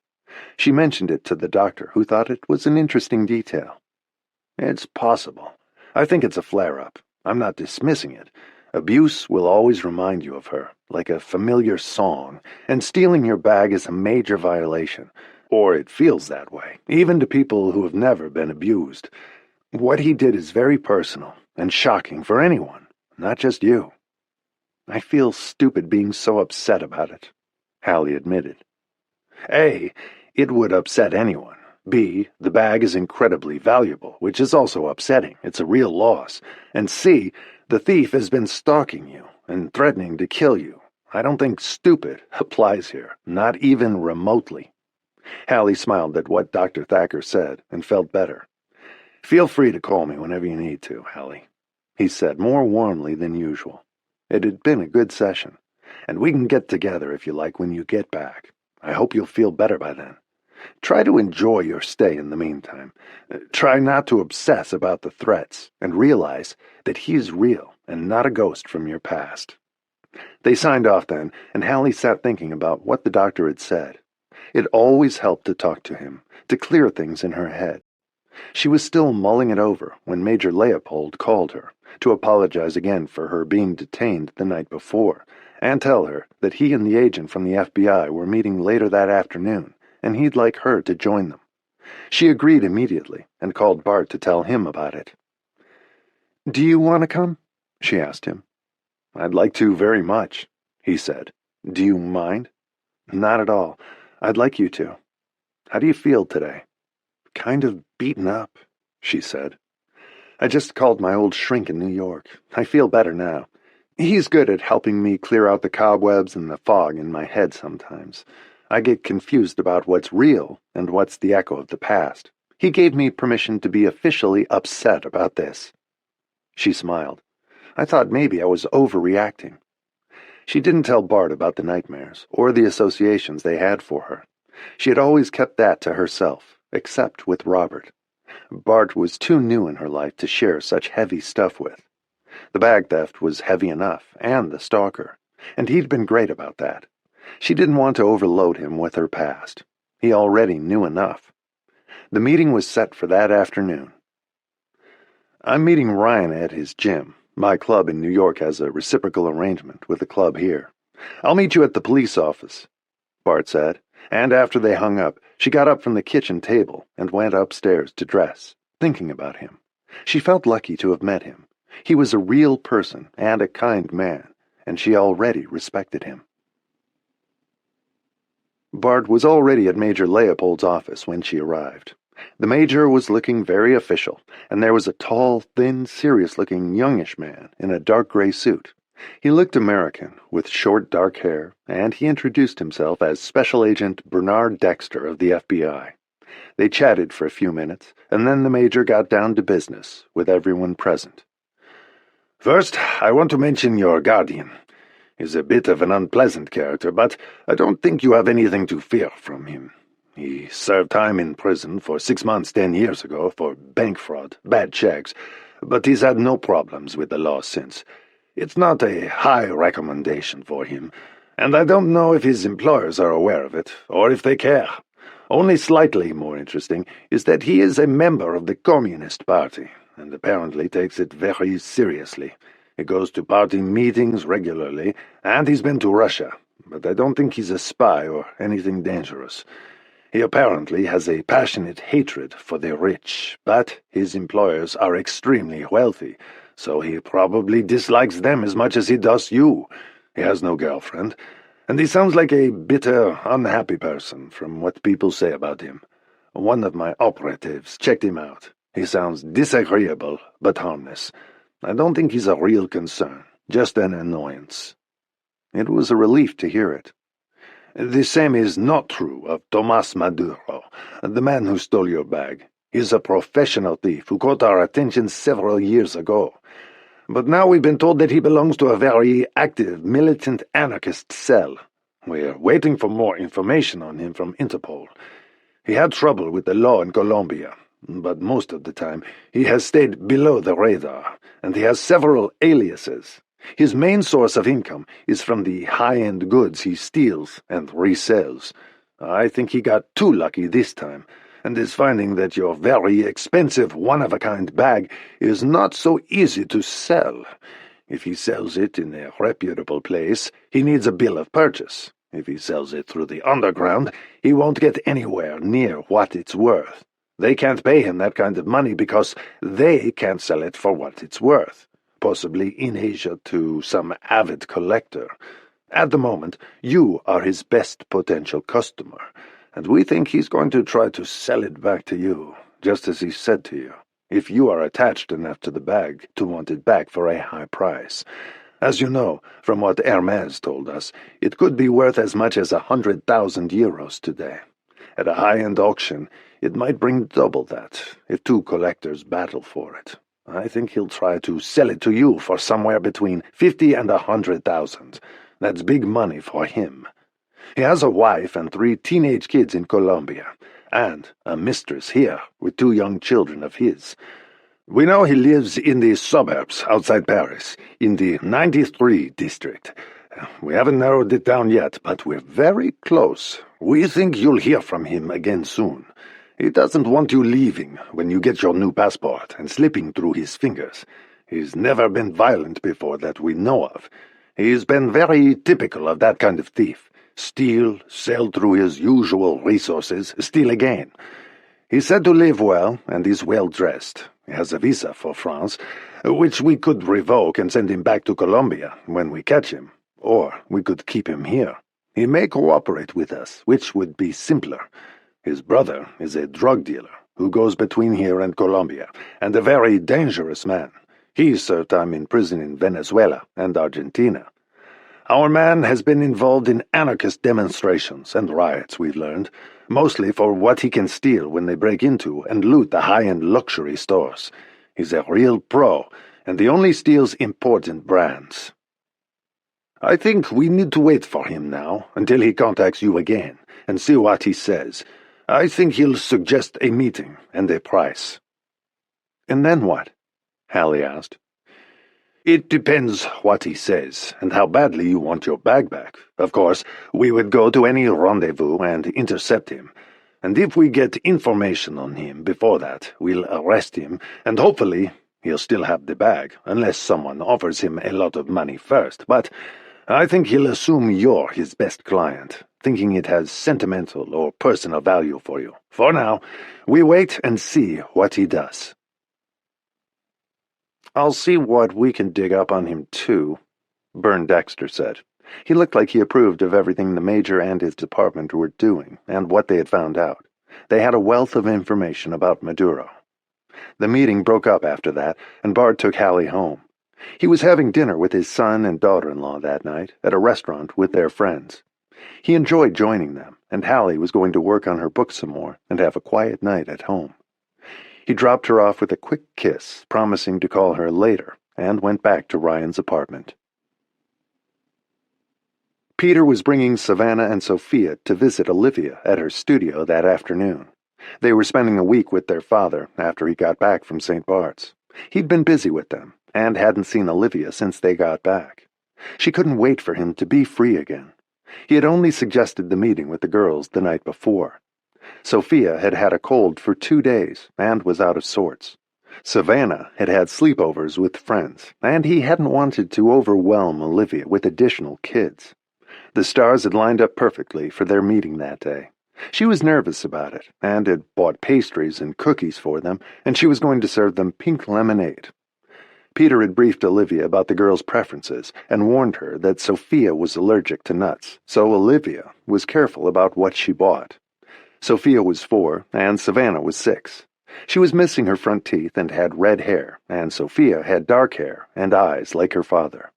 She mentioned it to the doctor, who thought it was an interesting detail. It's possible. I think it's a flare-up. I'm not dismissing it. Abuse will always remind you of her, like a familiar song, and stealing your bag is a major violation. Or it feels that way, even to people who have never been abused. What he did is very personal and shocking for anyone, not just you. I feel stupid being so upset about it, Hallie admitted. A, it would upset anyone. B, the bag is incredibly valuable, which is also upsetting. It's a real loss. And C, the thief has been stalking you and threatening to kill you. I don't think stupid applies here, not even remotely. Hallie smiled at what Dr. Thacker said and felt better. Feel free to call me whenever you need to, Hallie, he said more warmly than usual. It had been a good session. And we can get together if you like when you get back. I hope you'll feel better by then. Try to enjoy your stay in the meantime. Try not to obsess about the threats, and realize that he's real and not a ghost from your past. They signed off then, and Hallie sat thinking about what the doctor had said. It always helped to talk to him, to clear things in her head. She was still mulling it over when Major Leopold called her, to apologize again for her being detained the night before, and tell her that he and the agent from the FBI were meeting later that afternoon, and he'd like her to join them. She agreed immediately, and called Bart to tell him about it. "Do you want to come?" she asked him. "I'd like to very much," he said. "Do you mind?" "Not at all. I'd like you to. How do you feel today?" "Kind of beaten up," she said. "I just called my old shrink in New York. I feel better now. He's good at helping me clear out the cobwebs and the fog in my head sometimes. I get confused about what's real and what's the echo of the past. He gave me permission to be officially upset about this." She smiled. I thought maybe I was overreacting. She didn't tell Bart about the nightmares or the associations they had for her. She had always kept that to herself, except with Robert. Bart was too new in her life to share such heavy stuff with. The bag theft was heavy enough, and the stalker, and he'd been great about that. She didn't want to overload him with her past. He already knew enough. The meeting was set for that afternoon. "I'm meeting Ryan at his gym. My club in New York has a reciprocal arrangement with a club here. I'll meet you at the police office," Bart said, and after they hung up, she got up from the kitchen table and went upstairs to dress, thinking about him. She felt lucky to have met him. He was a real person and a kind man, and she already respected him. Bart was already at Major Leopold's office when she arrived. The major was looking very official, and there was a tall, thin, serious-looking youngish man in a dark gray suit. He looked American, with short dark hair, and he introduced himself as Special Agent Bernard Dexter of the FBI. They chatted for a few minutes, and then the major got down to business, with everyone present. "First, I want to mention your guardian. He's a bit of an unpleasant character, but I don't think you have anything to fear from him. He served time in prison for 6 months 10 years ago for bank fraud, bad checks, but he's had no problems with the law since. It's not a high recommendation for him, and I don't know if his employers are aware of it, or if they care. Only slightly more interesting is that he is a member of the Communist Party, and apparently takes it very seriously. He goes to party meetings regularly, and he's been to Russia, but I don't think he's a spy or anything dangerous. He apparently has a passionate hatred for the rich, but his employers are extremely wealthy, so he probably dislikes them as much as he does you. He has no girlfriend, and he sounds like a bitter, unhappy person from what people say about him. One of my operatives checked him out. He sounds disagreeable, but harmless. I don't think he's a real concern, just an annoyance." It was a relief to hear it. "The same is not true of Tomas Maduro, the man who stole your bag. He's a professional thief who caught our attention several years ago. But now we've been told that he belongs to a very active militant anarchist cell. We're waiting for more information on him from Interpol. He had trouble with the law in Colombia, but most of the time he has stayed below the radar, and he has several aliases. His main source of income is from the high-end goods he steals and resells. I think he got too lucky this time, and is finding that your very expensive one-of-a-kind bag is not so easy to sell. If he sells it in a reputable place, he needs a bill of purchase. If he sells it through the underground, he won't get anywhere near what it's worth. They can't pay him that kind of money because they can't sell it for what it's worth, possibly in Asia to some avid collector. At the moment, you are his best potential customer, and we think he's going to try to sell it back to you, just as he said to you, if you are attached enough to the bag to want it back for a high price. As you know, from what Hermes told us, it could be worth as much as 100,000 euros today. At a high-end auction, it might bring double that, if two collectors battle for it. I think he'll try to sell it to you for somewhere between 50 and 100,000. That's big money for him. He has a wife and 3 teenage kids in Colombia, and a mistress here with 2 young children of his. We know he lives in the suburbs outside Paris, in the 93 district. We haven't narrowed it down yet, but we're very close. We think you'll hear from him again soon. He doesn't want you leaving when you get your new passport and slipping through his fingers. He's never been violent before that we know of. He's been very typical of that kind of thief. Steal, sell through his usual resources, steal again. He's said to live well, and he's well-dressed. He has a visa for France, which we could revoke and send him back to Colombia when we catch him. Or we could keep him here. He may cooperate with us, which would be simpler. His brother is a drug dealer who goes between here and Colombia, and a very dangerous man. He served time in prison in Venezuela and Argentina. Our man has been involved in anarchist demonstrations and riots, we've learned, mostly for what he can steal when they break into and loot the high-end luxury stores. He's a real pro, and he only steals important brands. I think we need to wait for him now, until he contacts you again, and see what he says. I think he'll suggest a meeting and a price." "And then what?" Hallie asked. "It depends what he says, and how badly you want your bag back. Of course, we would go to any rendezvous and intercept him. And if we get information on him before that, we'll arrest him, and hopefully he'll still have the bag, unless someone offers him a lot of money first. But I think he'll assume you're his best client, thinking it has sentimental or personal value for you. For now, we wait and see what he does." "I'll see what we can dig up on him, too," Bern Dexter said. He looked like he approved of everything the Major and his department were doing, and what they had found out. They had a wealth of information about Maduro. The meeting broke up after that, and Bard took Hallie home. He was having dinner with his son and daughter-in-law that night at a restaurant with their friends. He enjoyed joining them, and Hallie was going to work on her book some more and have a quiet night at home. He dropped her off with a quick kiss, promising to call her later, and went back to Ryan's apartment. Peter was bringing Savannah and Sophia to visit Olivia at her studio that afternoon. They were spending a week with their father after he got back from St. Bart's. He'd been busy with them, and hadn't seen Olivia since they got back. She couldn't wait for him to be free again. He had only suggested the meeting with the girls the night before. Sophia had had a cold for 2 days and was out of sorts. Savannah had had sleepovers with friends, and he hadn't wanted to overwhelm Olivia with additional kids. The stars had lined up perfectly for their meeting that day. She was nervous about it, and had bought pastries and cookies for them, and she was going to serve them pink lemonade. Peter had briefed Olivia about the girl's preferences and warned her that Sophia was allergic to nuts, so Olivia was careful about what she bought. Sophia was 4, and Savannah was 6. She was missing her front teeth and had red hair, and Sophia had dark hair and eyes like her father.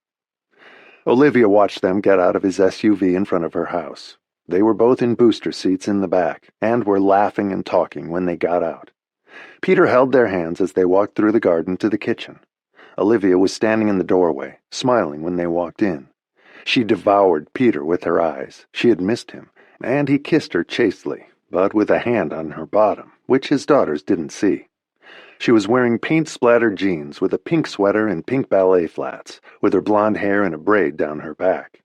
Olivia watched them get out of his SUV in front of her house. They were both in booster seats in the back, and were laughing and talking when they got out. Peter held their hands as they walked through the garden to the kitchen. Olivia was standing in the doorway, smiling when they walked in. She devoured Peter with her eyes. She had missed him, and he kissed her chastely, but with a hand on her bottom, which his daughters didn't see. She was wearing paint-splattered jeans with a pink sweater and pink ballet flats, with her blonde hair in a braid down her back.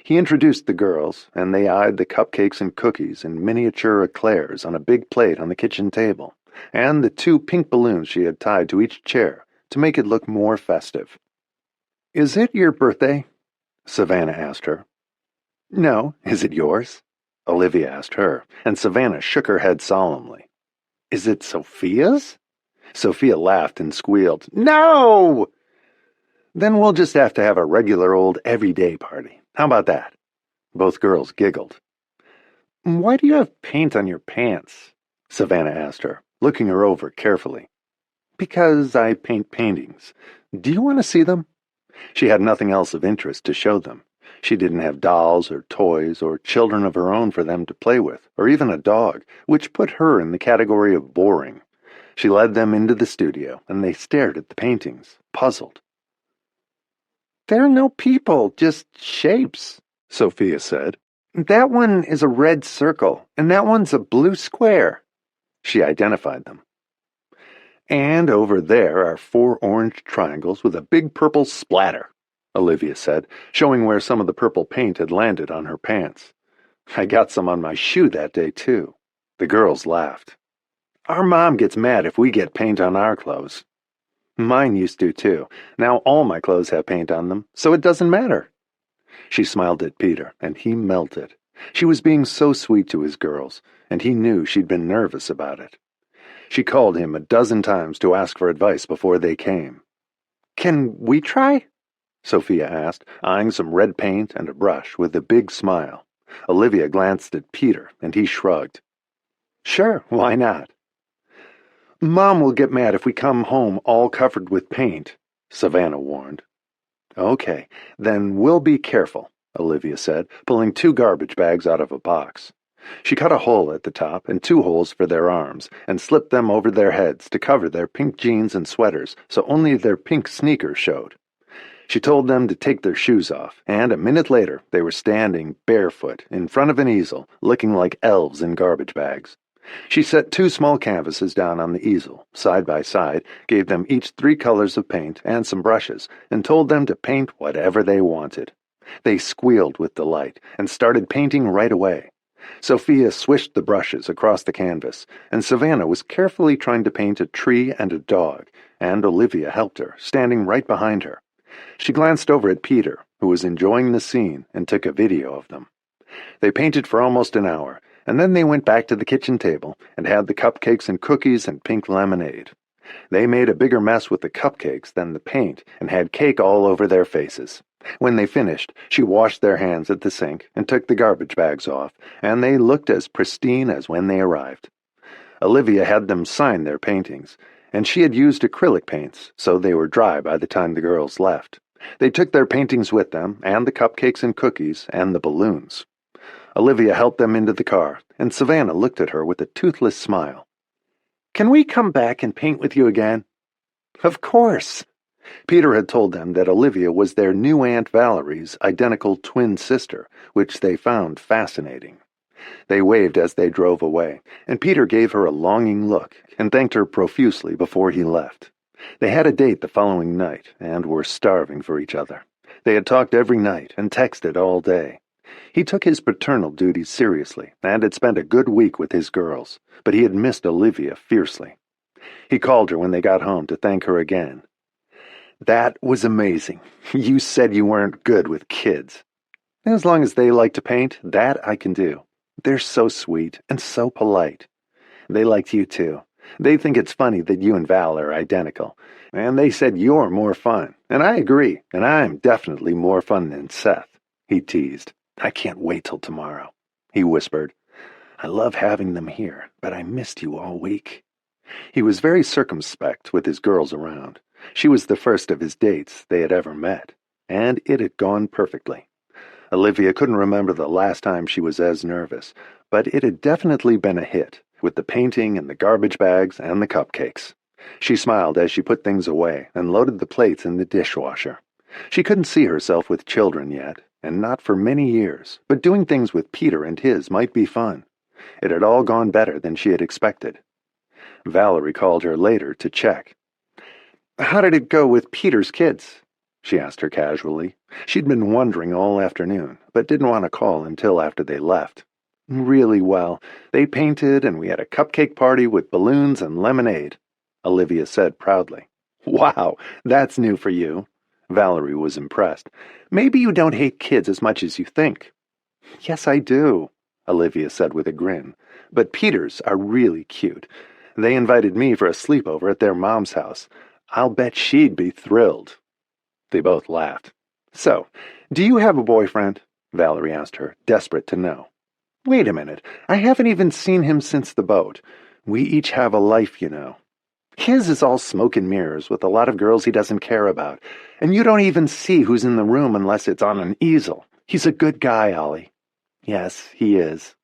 He introduced the girls, and they eyed the cupcakes and cookies and miniature eclairs on a big plate on the kitchen table, and the 2 pink balloons she had tied to each chair to make it look more festive. "Is it your birthday?" Savannah asked her. "No, is it yours?" Olivia asked her, and Savannah shook her head solemnly. "Is it Sophia's?" Sophia laughed and squealed, "No!" "Then we'll just have to have a regular old everyday party. How about that?" Both girls giggled. "Why do you have paint on your pants?" Savannah asked her, looking her over carefully. "Because I paint paintings. Do you want to see them?" She had nothing else of interest to show them. She didn't have dolls or toys or children of her own for them to play with, or even a dog, which put her in the category of boring. She led them into the studio, and they stared at the paintings, puzzled. "There are no people, just shapes," Sophia said. "That one is a red circle, and that one's a blue square." She identified them. "And over there are 4 orange triangles with a big purple splatter," Olivia said, showing where some of the purple paint had landed on her pants. "I got some on my shoe that day, too." The girls laughed. "Our mom gets mad if we get paint on our clothes." "Mine used to, too. Now all my clothes have paint on them, so it doesn't matter." She smiled at Peter, and he melted. She was being so sweet to his girls, and he knew she'd been nervous about it. She called him a dozen times to ask for advice before they came. "Can we try?" Sophia asked, eyeing some red paint and a brush with a big smile. Olivia glanced at Peter, and he shrugged. "Sure, why not?" "Mom will get mad if we come home all covered with paint," Savannah warned. "Okay, then we'll be careful," Olivia said, pulling 2 garbage bags out of a box. She cut a hole at the top and 2 holes for their arms, and slipped them over their heads to cover their pink jeans and sweaters so only their pink sneakers showed. She told them to take their shoes off, and a minute later they were standing barefoot in front of an easel, looking like elves in garbage bags. She set 2 small canvases down on the easel, side by side, gave them each 3 colors of paint and some brushes, and told them to paint whatever they wanted. They squealed with delight and started painting right away. Sophia swished the brushes across the canvas, and Savannah was carefully trying to paint a tree and a dog, and Olivia helped her, standing right behind her. She glanced over at Peter, who was enjoying the scene, and took a video of them. They painted for almost an hour, and then they went back to the kitchen table and had the cupcakes and cookies and pink lemonade. They made a bigger mess with the cupcakes than the paint and had cake all over their faces. When they finished, she washed their hands at the sink and took the garbage bags off, and they looked as pristine as when they arrived. Olivia had them sign their paintings, and she had used acrylic paints, so they were dry by the time the girls left. They took their paintings with them, and the cupcakes and cookies, and the balloons. Olivia helped them into the car, and Savannah looked at her with a toothless smile. "Can we come back and paint with you again?" "Of course." Peter had told them that Olivia was their new Aunt Valerie's identical twin sister, which they found fascinating. They waved as they drove away, and Peter gave her a longing look and thanked her profusely before he left. They had a date the following night and were starving for each other. They had talked every night and texted all day. He took his paternal duties seriously and had spent a good week with his girls, but he had missed Olivia fiercely. He called her when they got home to thank her again. "That was amazing. You said you weren't good with kids. As long as they like to paint, that I can do. They're so sweet and so polite. They liked you too. They think it's funny that you and Val are identical. And they said you're more fun. And I agree, and I'm definitely more fun than Seth," he teased. "I can't wait till tomorrow," he whispered. "I love having them here, but I missed you all week." He was very circumspect with his girls around. She was the first of his dates they had ever met, and it had gone perfectly. Olivia couldn't remember the last time she was as nervous, but it had definitely been a hit, with the painting and the garbage bags and the cupcakes. She smiled as she put things away and loaded the plates in the dishwasher. She couldn't see herself with children yet, and not for many years, but doing things with Peter and his might be fun. It had all gone better than she had expected. Valerie called her later to check. "How did it go with Peter's kids?" she asked her casually. She'd been wondering all afternoon, but didn't want to call until after they left. "Really well. They painted, and we had a cupcake party with balloons and lemonade," Olivia said proudly. "Wow, that's new for you." Valerie was impressed. "Maybe you don't hate kids as much as you think." "Yes, I do," Olivia said with a grin. "But Peter's are really cute. They invited me for a sleepover at their mom's house. I'll bet she'd be thrilled." They both laughed. "So, do you have a boyfriend?" Valerie asked her, desperate to know. "Wait a minute. I haven't even seen him since the boat. We each have a life, you know. His is all smoke and mirrors with a lot of girls he doesn't care about, and you don't even see who's in the room unless it's on an easel. He's a good guy, Ollie." "Yes, he is."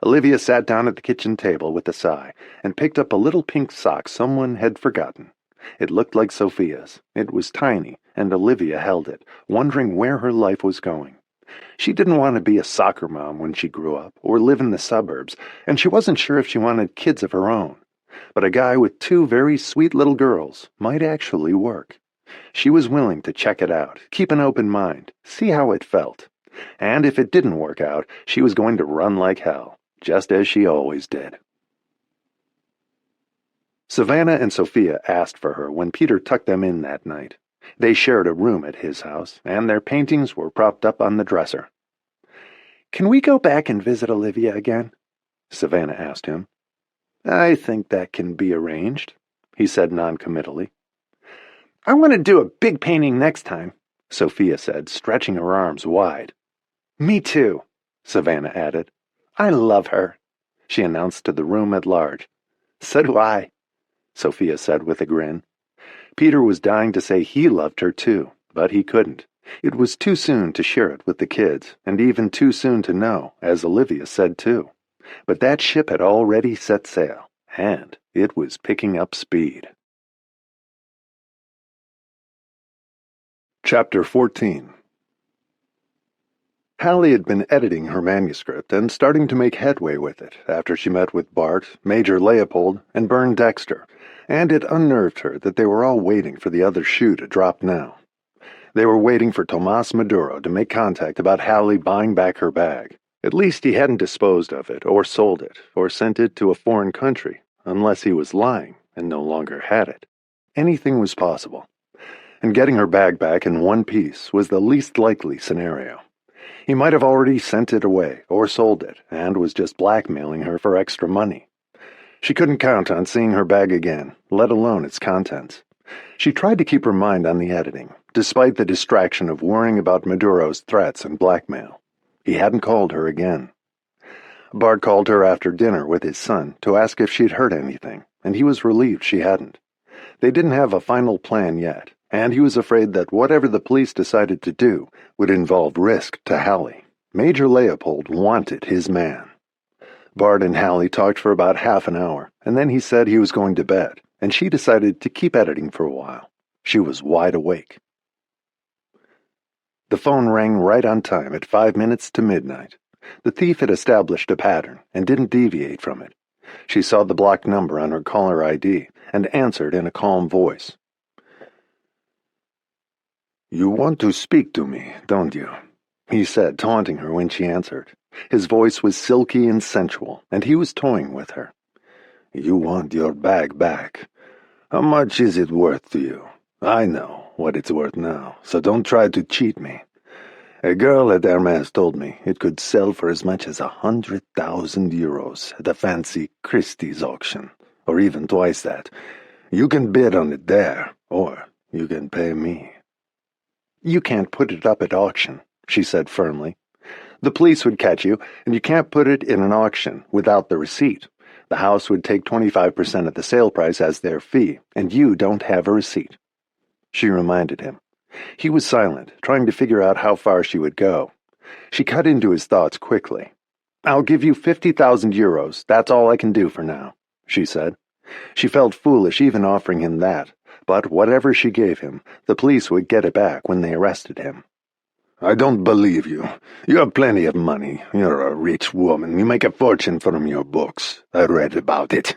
Olivia sat down at the kitchen table with a sigh and picked up a little pink sock someone had forgotten. It looked like Sophia's. It was tiny, and Olivia held it, wondering where her life was going. She didn't want to be a soccer mom when she grew up, or live in the suburbs, and she wasn't sure if she wanted kids of her own. But a guy with two very sweet little girls might actually work. She was willing to check it out, keep an open mind, see how it felt. And if it didn't work out, she was going to run like hell, just as she always did. Savannah and Sophia asked for her when Peter tucked them in that night. They shared a room at his house, and their paintings were propped up on the dresser. "Can we go back and visit Olivia again?" Savannah asked him. "I think that can be arranged," he said noncommittally. "I want to do a big painting next time," Sophia said, stretching her arms wide. "Me too," Savannah added. "I love her," she announced to the room at large. "So do I," Sophia said with a grin. Peter was dying to say he loved her too, but he couldn't. It was too soon to share it with the kids, and even too soon to know, as Olivia said too. But that ship had already set sail, and it was picking up speed. Chapter 14. Hallie had been editing her manuscript and starting to make headway with it after she met with Bart, Major Leopold, and Bern Dexter, and it unnerved her that they were all waiting for the other shoe to drop now. They were waiting for Tomas Maduro to make contact about Hallie buying back her bag. At least he hadn't disposed of it, or sold it, or sent it to a foreign country, unless he was lying and no longer had it. Anything was possible. And getting her bag back in one piece was the least likely scenario. He might have already sent it away, or sold it, and was just blackmailing her for extra money. She couldn't count on seeing her bag again, let alone its contents. She tried to keep her mind on the editing, despite the distraction of worrying about Maduro's threats and blackmail. He hadn't called her again. Bart called her after dinner with his son to ask if she'd heard anything, and he was relieved she hadn't. They didn't have a final plan yet, and he was afraid that whatever the police decided to do would involve risk to Hallie. Major Leopold wanted his man. Bart and Hallie talked for about half an hour, and then he said he was going to bed, and she decided to keep editing for a while. She was wide awake. The phone rang right on time at 5 minutes to midnight. The thief had established a pattern and didn't deviate from it. She saw the blocked number on her caller ID and answered in a calm voice. "You want to speak to me, don't you?" he said, taunting her when she answered. His voice was silky and sensual, and he was toying with her. "You want your bag back. How much is it worth to you? I know what it's worth now, so don't try to cheat me. A girl at Hermes told me it could sell for as much as 100,000 euros at a fancy Christie's auction, or even twice that. You can bid on it there, or you can pay me." "You can't put it up at auction," she said firmly. "The police would catch you, and you can't put it in an auction without the receipt. The house would take 25% of the sale price as their fee, and you don't have a receipt." She reminded him. He was silent, trying to figure out how far she would go. She cut into his thoughts quickly. "I'll give you 50,000 euros. That's all I can do for now," she said. She felt foolish even offering him that, but whatever she gave him, the police would get it back when they arrested him. "I don't believe you. You have plenty of money. You're a rich woman. You make a fortune from your books. I read about it,"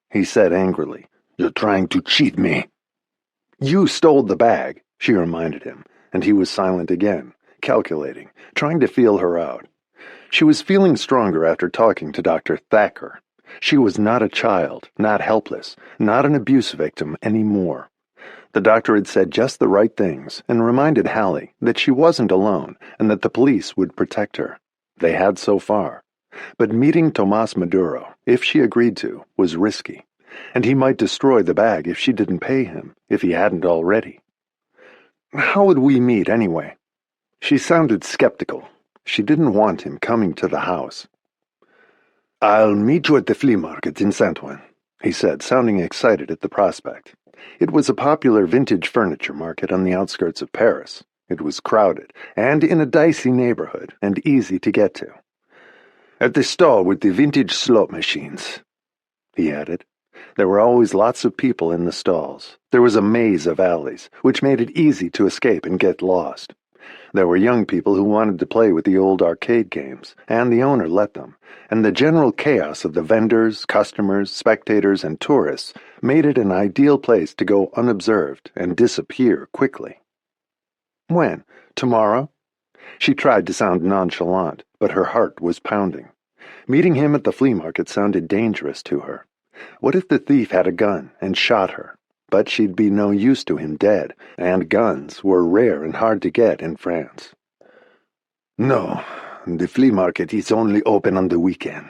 he said angrily. "You're trying to cheat me." "You stole the bag," she reminded him, and he was silent again, calculating, trying to feel her out. She was feeling stronger after talking to Dr. Thacker. She was not a child, not helpless, not an abuse victim anymore. The doctor had said just the right things and reminded Hallie that she wasn't alone and that the police would protect her. They had so far. But meeting Tomas Maduro, if she agreed to, was risky, and he might destroy the bag if she didn't pay him, if he hadn't already. "How would we meet, anyway?" She sounded skeptical. She didn't want him coming to the house. "I'll meet you at the flea market in Saint-Ouen," he said, sounding excited at the prospect. It was a popular vintage furniture market on the outskirts of Paris. It was crowded, and in a dicey neighborhood, and easy to get to. "At the stall with the vintage slot machines," he added. There were always lots of people in the stalls. There was a maze of alleys, which made it easy to escape and get lost. There were young people who wanted to play with the old arcade games, and the owner let them, and the general chaos of the vendors, customers, spectators, and tourists made it an ideal place to go unobserved and disappear quickly. "When? Tomorrow?" She tried to sound nonchalant, but her heart was pounding. Meeting him at the flea market sounded dangerous to her. What if the thief had a gun and shot her? But she'd be no use to him dead, and guns were rare and hard to get in France. "No, the flea market is only open on the weekend.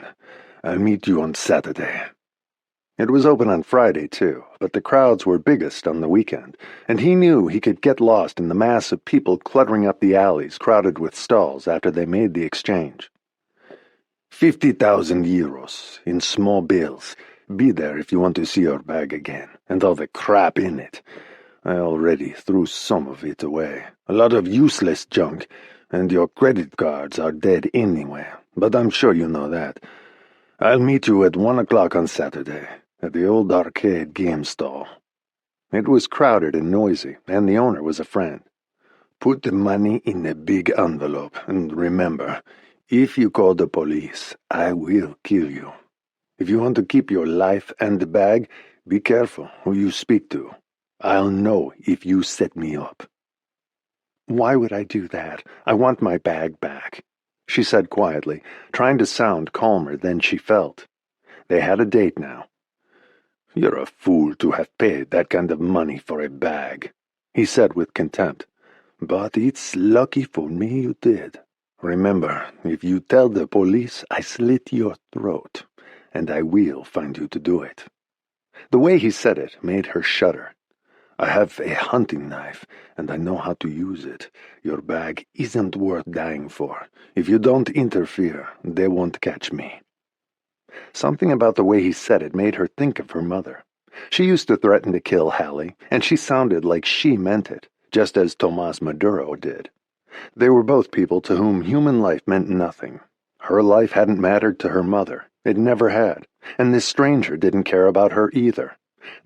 I'll meet you on Saturday." It was open on Friday, too, but the crowds were biggest on the weekend, and he knew he could get lost in the mass of people cluttering up the alleys crowded with stalls after they made the exchange. 50,000 euros in small bills. Be there if you want to see your bag again, and all the crap in it. I already threw some of it away. A lot of useless junk, and your credit cards are dead anyway, but I'm sure you know that. I'll meet you at 1 o'clock on Saturday, at the old arcade game stall. It was crowded and noisy, and the owner was a friend. "Put the money in a big envelope, and remember, if you call the police, I will kill you. If you want to keep your life and the bag, be careful who you speak to. I'll know if you set me up." "Why would I do that? I want my bag back," she said quietly, trying to sound calmer than she felt. They had a date now. "You're a fool to have paid that kind of money for a bag," he said with contempt. "But it's lucky for me you did. Remember, if you tell the police, I slit your throat, and I will find you to do it." The way he said it made her shudder. "I have a hunting knife, and I know how to use it. Your bag isn't worth dying for. If you don't interfere, they won't catch me." Something about the way he said it made her think of her mother. She used to threaten to kill Hallie, and she sounded like she meant it, just as Tomas Maduro did. They were both people to whom human life meant nothing. Her life hadn't mattered to her mother. It never had, and this stranger didn't care about her either.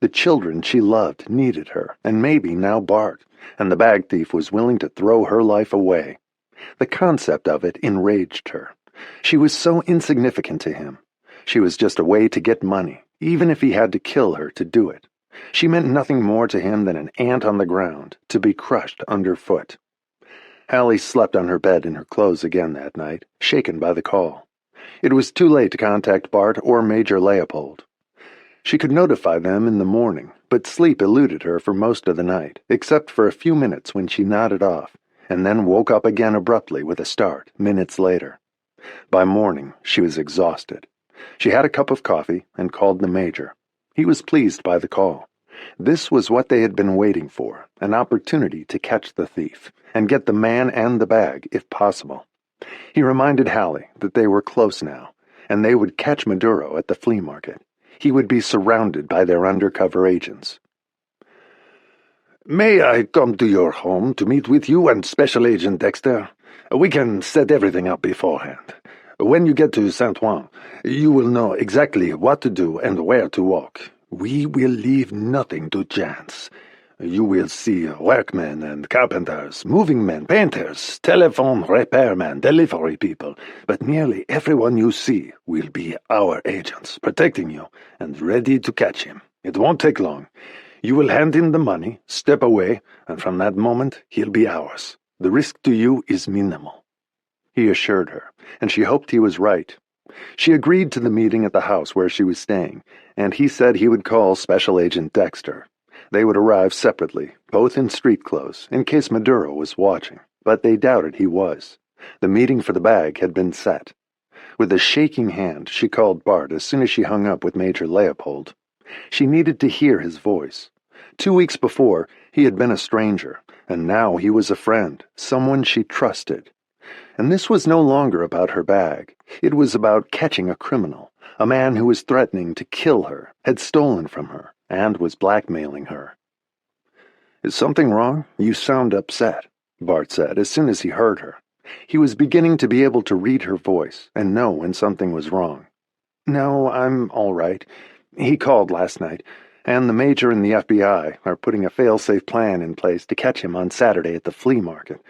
The children she loved needed her, and maybe now Bart, and the bag thief was willing to throw her life away. The concept of it enraged her. She was so insignificant to him. She was just a way to get money, even if he had to kill her to do it. She meant nothing more to him than an ant on the ground, to be crushed underfoot. Hallie slept on her bed in her clothes again that night, shaken by the call. It was too late to contact Bart or Major Leopold. She could notify them in the morning, but sleep eluded her for most of the night, except for a few minutes when she nodded off, and then woke up again abruptly with a start, minutes later. By morning, she was exhausted. She had a cup of coffee and called the major. He was pleased by the call. This was what they had been waiting for, an opportunity to catch the thief, and get the man and the bag, if possible. He reminded Hallie that they were close now, and they would catch Maduro at the flea market. He would be surrounded by their undercover agents. "May I come to your home to meet with you and Special Agent Dexter? We can set everything up beforehand. When you get to San Juan, you will know exactly what to do and where to walk. We will leave nothing to chance. You will see workmen and carpenters, moving men, painters, telephone repairmen, delivery people, but nearly everyone you see will be our agents, protecting you and ready to catch him. It won't take long. You will hand him the money, step away, and from that moment he'll be ours. The risk to you is minimal." He assured her, and she hoped he was right. She agreed to the meeting at the house where she was staying, and he said he would call Special Agent Dexter. They would arrive separately, both in street clothes, in case Maduro was watching, but they doubted he was. The meeting for the bag had been set. With a shaking hand, she called Bart as soon as she hung up with Major Leopold. She needed to hear his voice. 2 weeks before, he had been a stranger, and now he was a friend, someone she trusted. And this was no longer about her bag. It was about catching a criminal, a man who was threatening to kill her, had stolen from her, and was blackmailing her. "Is something wrong? You sound upset," Bart said as soon as he heard her. He was beginning to be able to read her voice and know when something was wrong. "No, I'm all right. He called last night, and the major and the FBI are putting a fail-safe plan in place to catch him on Saturday at the flea market.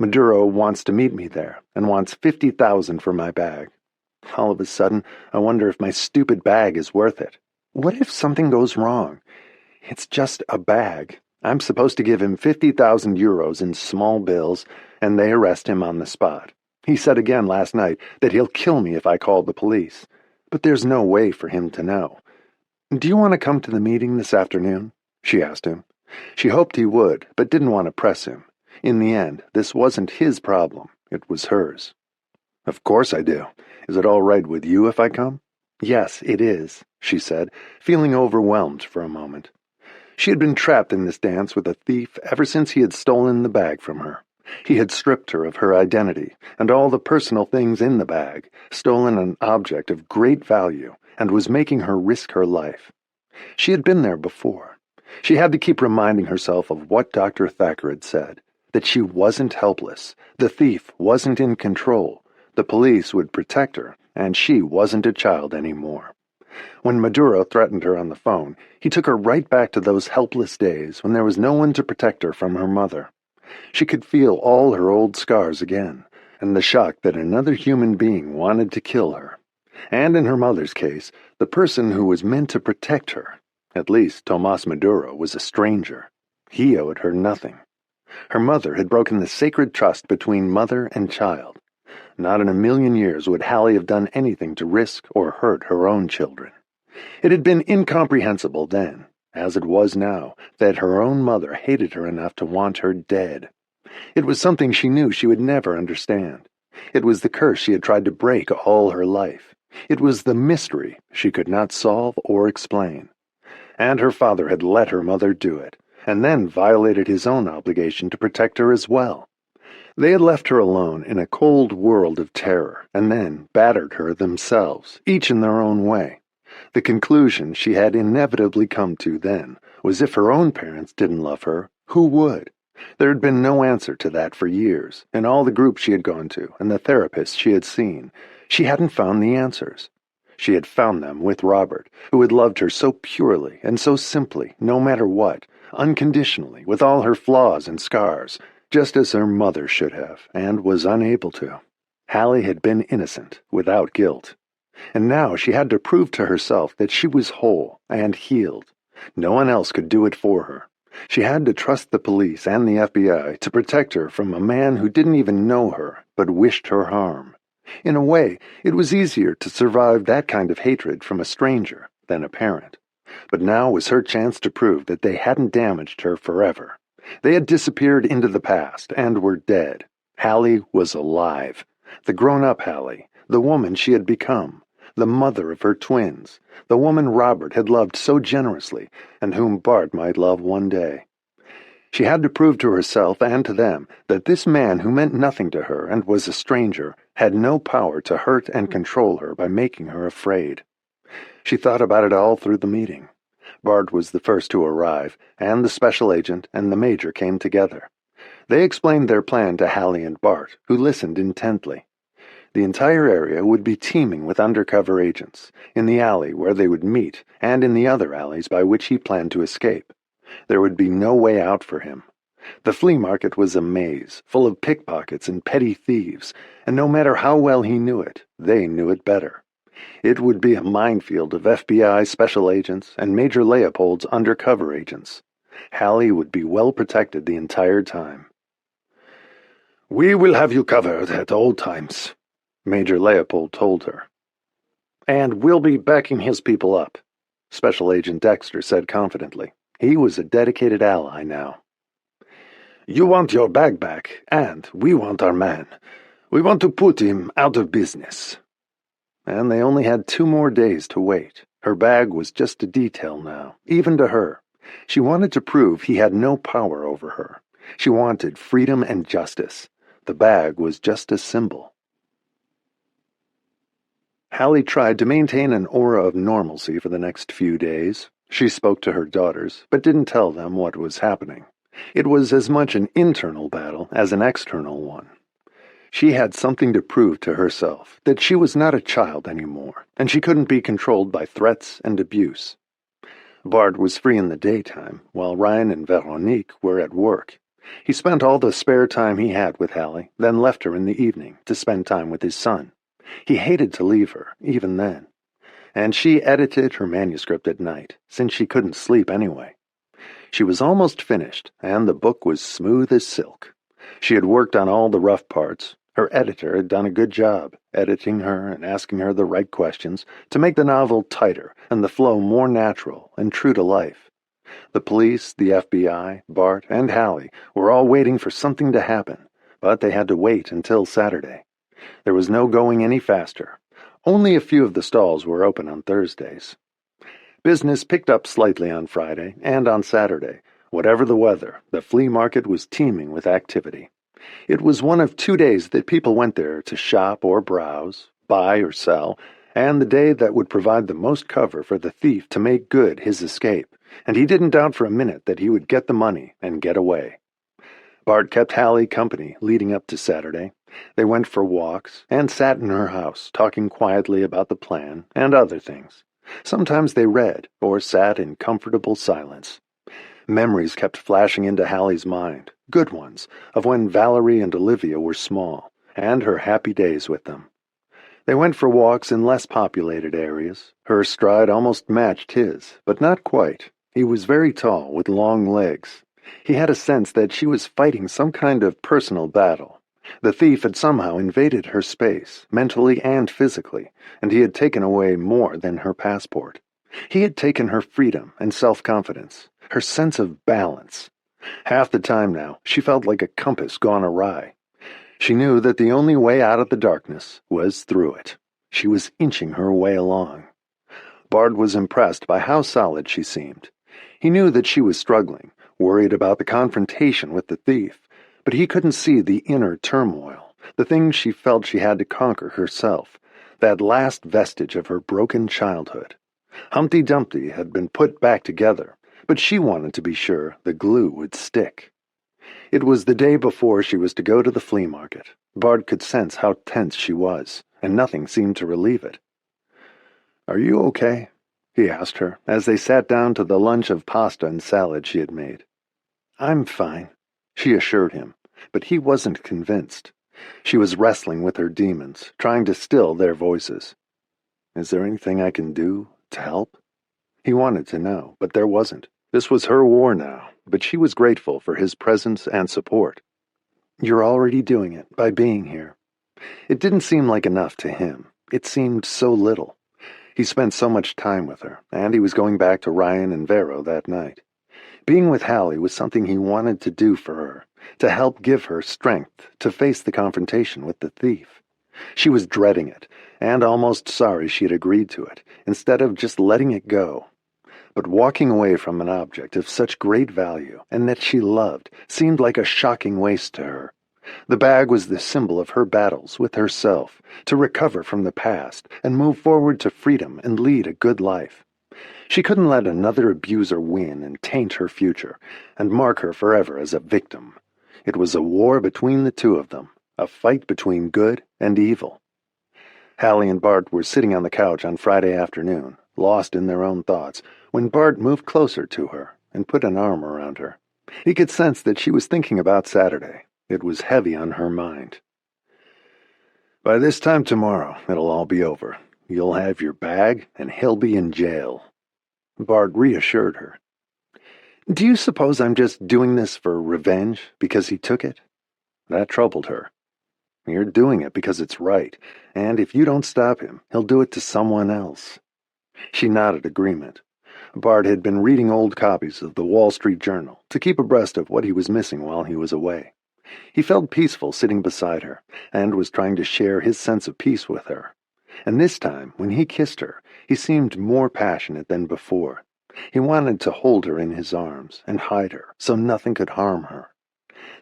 Maduro wants to meet me there and wants 50,000 for my bag. All of a sudden, I wonder if my stupid bag is worth it. What if something goes wrong? It's just a bag. I'm supposed to give him 50,000 euros in small bills, and they arrest him on the spot. He said again last night that he'll kill me if I call the police, but there's no way for him to know. Do you want to come to the meeting this afternoon?" she asked him. She hoped he would, but didn't want to press him. In the end, this wasn't his problem. It was hers. "Of course I do. Is it all right with you if I come?" "Yes, it is," she said, feeling overwhelmed for a moment. She had been trapped in this dance with a thief ever since he had stolen the bag from her. He had stripped her of her identity and all the personal things in the bag, stolen an object of great value, and was making her risk her life. She had been there before. She had to keep reminding herself of what Dr. Thacker had said, that she wasn't helpless, the thief wasn't in control, the police would protect her, and she wasn't a child anymore. When Maduro threatened her on the phone, he took her right back to those helpless days when there was no one to protect her from her mother. She could feel all her old scars again, and the shock that another human being wanted to kill her. And in her mother's case, the person who was meant to protect her, at least Tomas Maduro, was a stranger. He owed her nothing. Her mother had broken the sacred trust between mother and child. Not in a million years would Hallie have done anything to risk or hurt her own children. It had been incomprehensible then, as it was now, that her own mother hated her enough to want her dead. It was something she knew she would never understand. It was the curse she had tried to break all her life. It was the mystery she could not solve or explain. And her father had let her mother do it, and then violated his own obligation to protect her as well. They had left her alone in a cold world of terror, and then battered her themselves, each in their own way. The conclusion she had inevitably come to then was if her own parents didn't love her, who would? There had been no answer to that for years. In all the groups she had gone to, and the therapists she had seen, she hadn't found the answers. She had found them with Robert, who had loved her so purely and so simply, no matter what, unconditionally, with all her flaws and scars, just as her mother should have, and was unable to. Hallie had been innocent, without guilt. And now she had to prove to herself that she was whole and healed. No one else could do it for her. She had to trust the police and the FBI to protect her from a man who didn't even know her, but wished her harm. In a way, it was easier to survive that kind of hatred from a stranger than a parent. But now was her chance to prove that they hadn't damaged her forever. They had disappeared into the past and were dead. Hallie was alive. The grown-up Hallie, the woman she had become, the mother of her twins, the woman Robert had loved so generously and whom Bart might love one day. She had to prove to herself and to them that this man who meant nothing to her and was a stranger had no power to hurt and control her by making her afraid. She thought about it all through the meeting. Bart was the first to arrive, and the special agent and the major came together. They explained their plan to Hallie and Bart, who listened intently. The entire area would be teeming with undercover agents, in the alley where they would meet and in the other alleys by which he planned to escape. There would be no way out for him. The flea market was a maze, full of pickpockets and petty thieves, and no matter how well he knew it, they knew it better. It would be a minefield of FBI special agents and Major Leopold's undercover agents. Hallie would be well protected the entire time. "We will have you covered at all times," Major Leopold told her. "And we'll be backing his people up," Special Agent Dexter said confidently. He was a dedicated ally now. "You want your bag back, and we want our man. We want to put him out of business." And they only had 2 more days to wait. Her bag was just a detail now, even to her. She wanted to prove he had no power over her. She wanted freedom and justice. The bag was just a symbol. Hallie tried to maintain an aura of normalcy for the next few days. She spoke to her daughters, but didn't tell them what was happening. It was as much an internal battle as an external one. She had something to prove to herself, that she was not a child anymore, and she couldn't be controlled by threats and abuse. Bart was free in the daytime, while Ryan and Veronique were at work. He spent all the spare time he had with Hallie, then left her in the evening to spend time with his son. He hated to leave her, even then. And she edited her manuscript at night, since she couldn't sleep anyway. She was almost finished, and the book was smooth as silk. She had worked on all the rough parts. Her editor had done a good job, editing her and asking her the right questions to make the novel tighter and the flow more natural and true to life. The police, the FBI, Bart, and Hallie were all waiting for something to happen, but they had to wait until Saturday. There was no going any faster. Only a few of the stalls were open on Thursdays. Business picked up slightly on Friday and on Saturday. Whatever the weather, the flea market was teeming with activity. It was one of 2 days that people went there to shop or browse, buy or sell, and the day that would provide the most cover for the thief to make good his escape, and he didn't doubt for a minute that he would get the money and get away. Bart kept Hallie company leading up to Saturday. They went for walks and sat in her house, talking quietly about the plan and other things. Sometimes they read or sat in comfortable silence. Memories kept flashing into Hallie's mind, good ones, of when Valerie and Olivia were small, and her happy days with them. They went for walks in less populated areas. Her stride almost matched his, but not quite. He was very tall, with long legs. He had a sense that she was fighting some kind of personal battle. The thief had somehow invaded her space, mentally and physically, and he had taken away more than her passport. He had taken her freedom and self-confidence, her sense of balance. Half the time now, she felt like a compass gone awry. She knew that the only way out of the darkness was through it. She was inching her way along. Bart was impressed by how solid she seemed. He knew that she was struggling, worried about the confrontation with the thief, but he couldn't see the inner turmoil, the things she felt she had to conquer herself, that last vestige of her broken childhood. Humpty Dumpty had been put back together, but she wanted to be sure the glue would stick. It was the day before she was to go to the flea market. Bart could sense how tense she was, and nothing seemed to relieve it. "Are you okay?" he asked her, as they sat down to the lunch of pasta and salad she had made. "I'm fine," she assured him, but he wasn't convinced. She was wrestling with her demons, trying to still their voices. "Is there anything I can do to help?" He wanted to know, but there wasn't. This was her war now, but she was grateful for his presence and support. "You're already doing it by being here." It didn't seem like enough to him. It seemed so little. He spent so much time with her, and he was going back to Ryan and Vero that night. Being with Hallie was something he wanted to do for her, to help give her strength to face the confrontation with the thief. She was dreading it, and almost sorry she had agreed to it, instead of just letting it go. But walking away from an object of such great value, and that she loved, seemed like a shocking waste to her. The bag was the symbol of her battles with herself, to recover from the past and move forward to freedom and lead a good life. She couldn't let another abuser win and taint her future, and mark her forever as a victim. It was a war between the two of them, a fight between good and evil. Hallie and Bart were sitting on the couch on Friday afternoon, lost in their own thoughts, when Bart moved closer to her and put an arm around her. He could sense that she was thinking about Saturday. It was heavy on her mind. "By this time tomorrow, it'll all be over. You'll have your bag, and he'll be in jail." Bart reassured her. "Do you suppose I'm just doing this for revenge because he took it?" That troubled her. "You're doing it because it's right, and if you don't stop him, he'll do it to someone else." She nodded agreement. Bart had been reading old copies of the Wall Street Journal to keep abreast of what he was missing while he was away. He felt peaceful sitting beside her, and was trying to share his sense of peace with her. And this time, when he kissed her, he seemed more passionate than before. He wanted to hold her in his arms and hide her so nothing could harm her.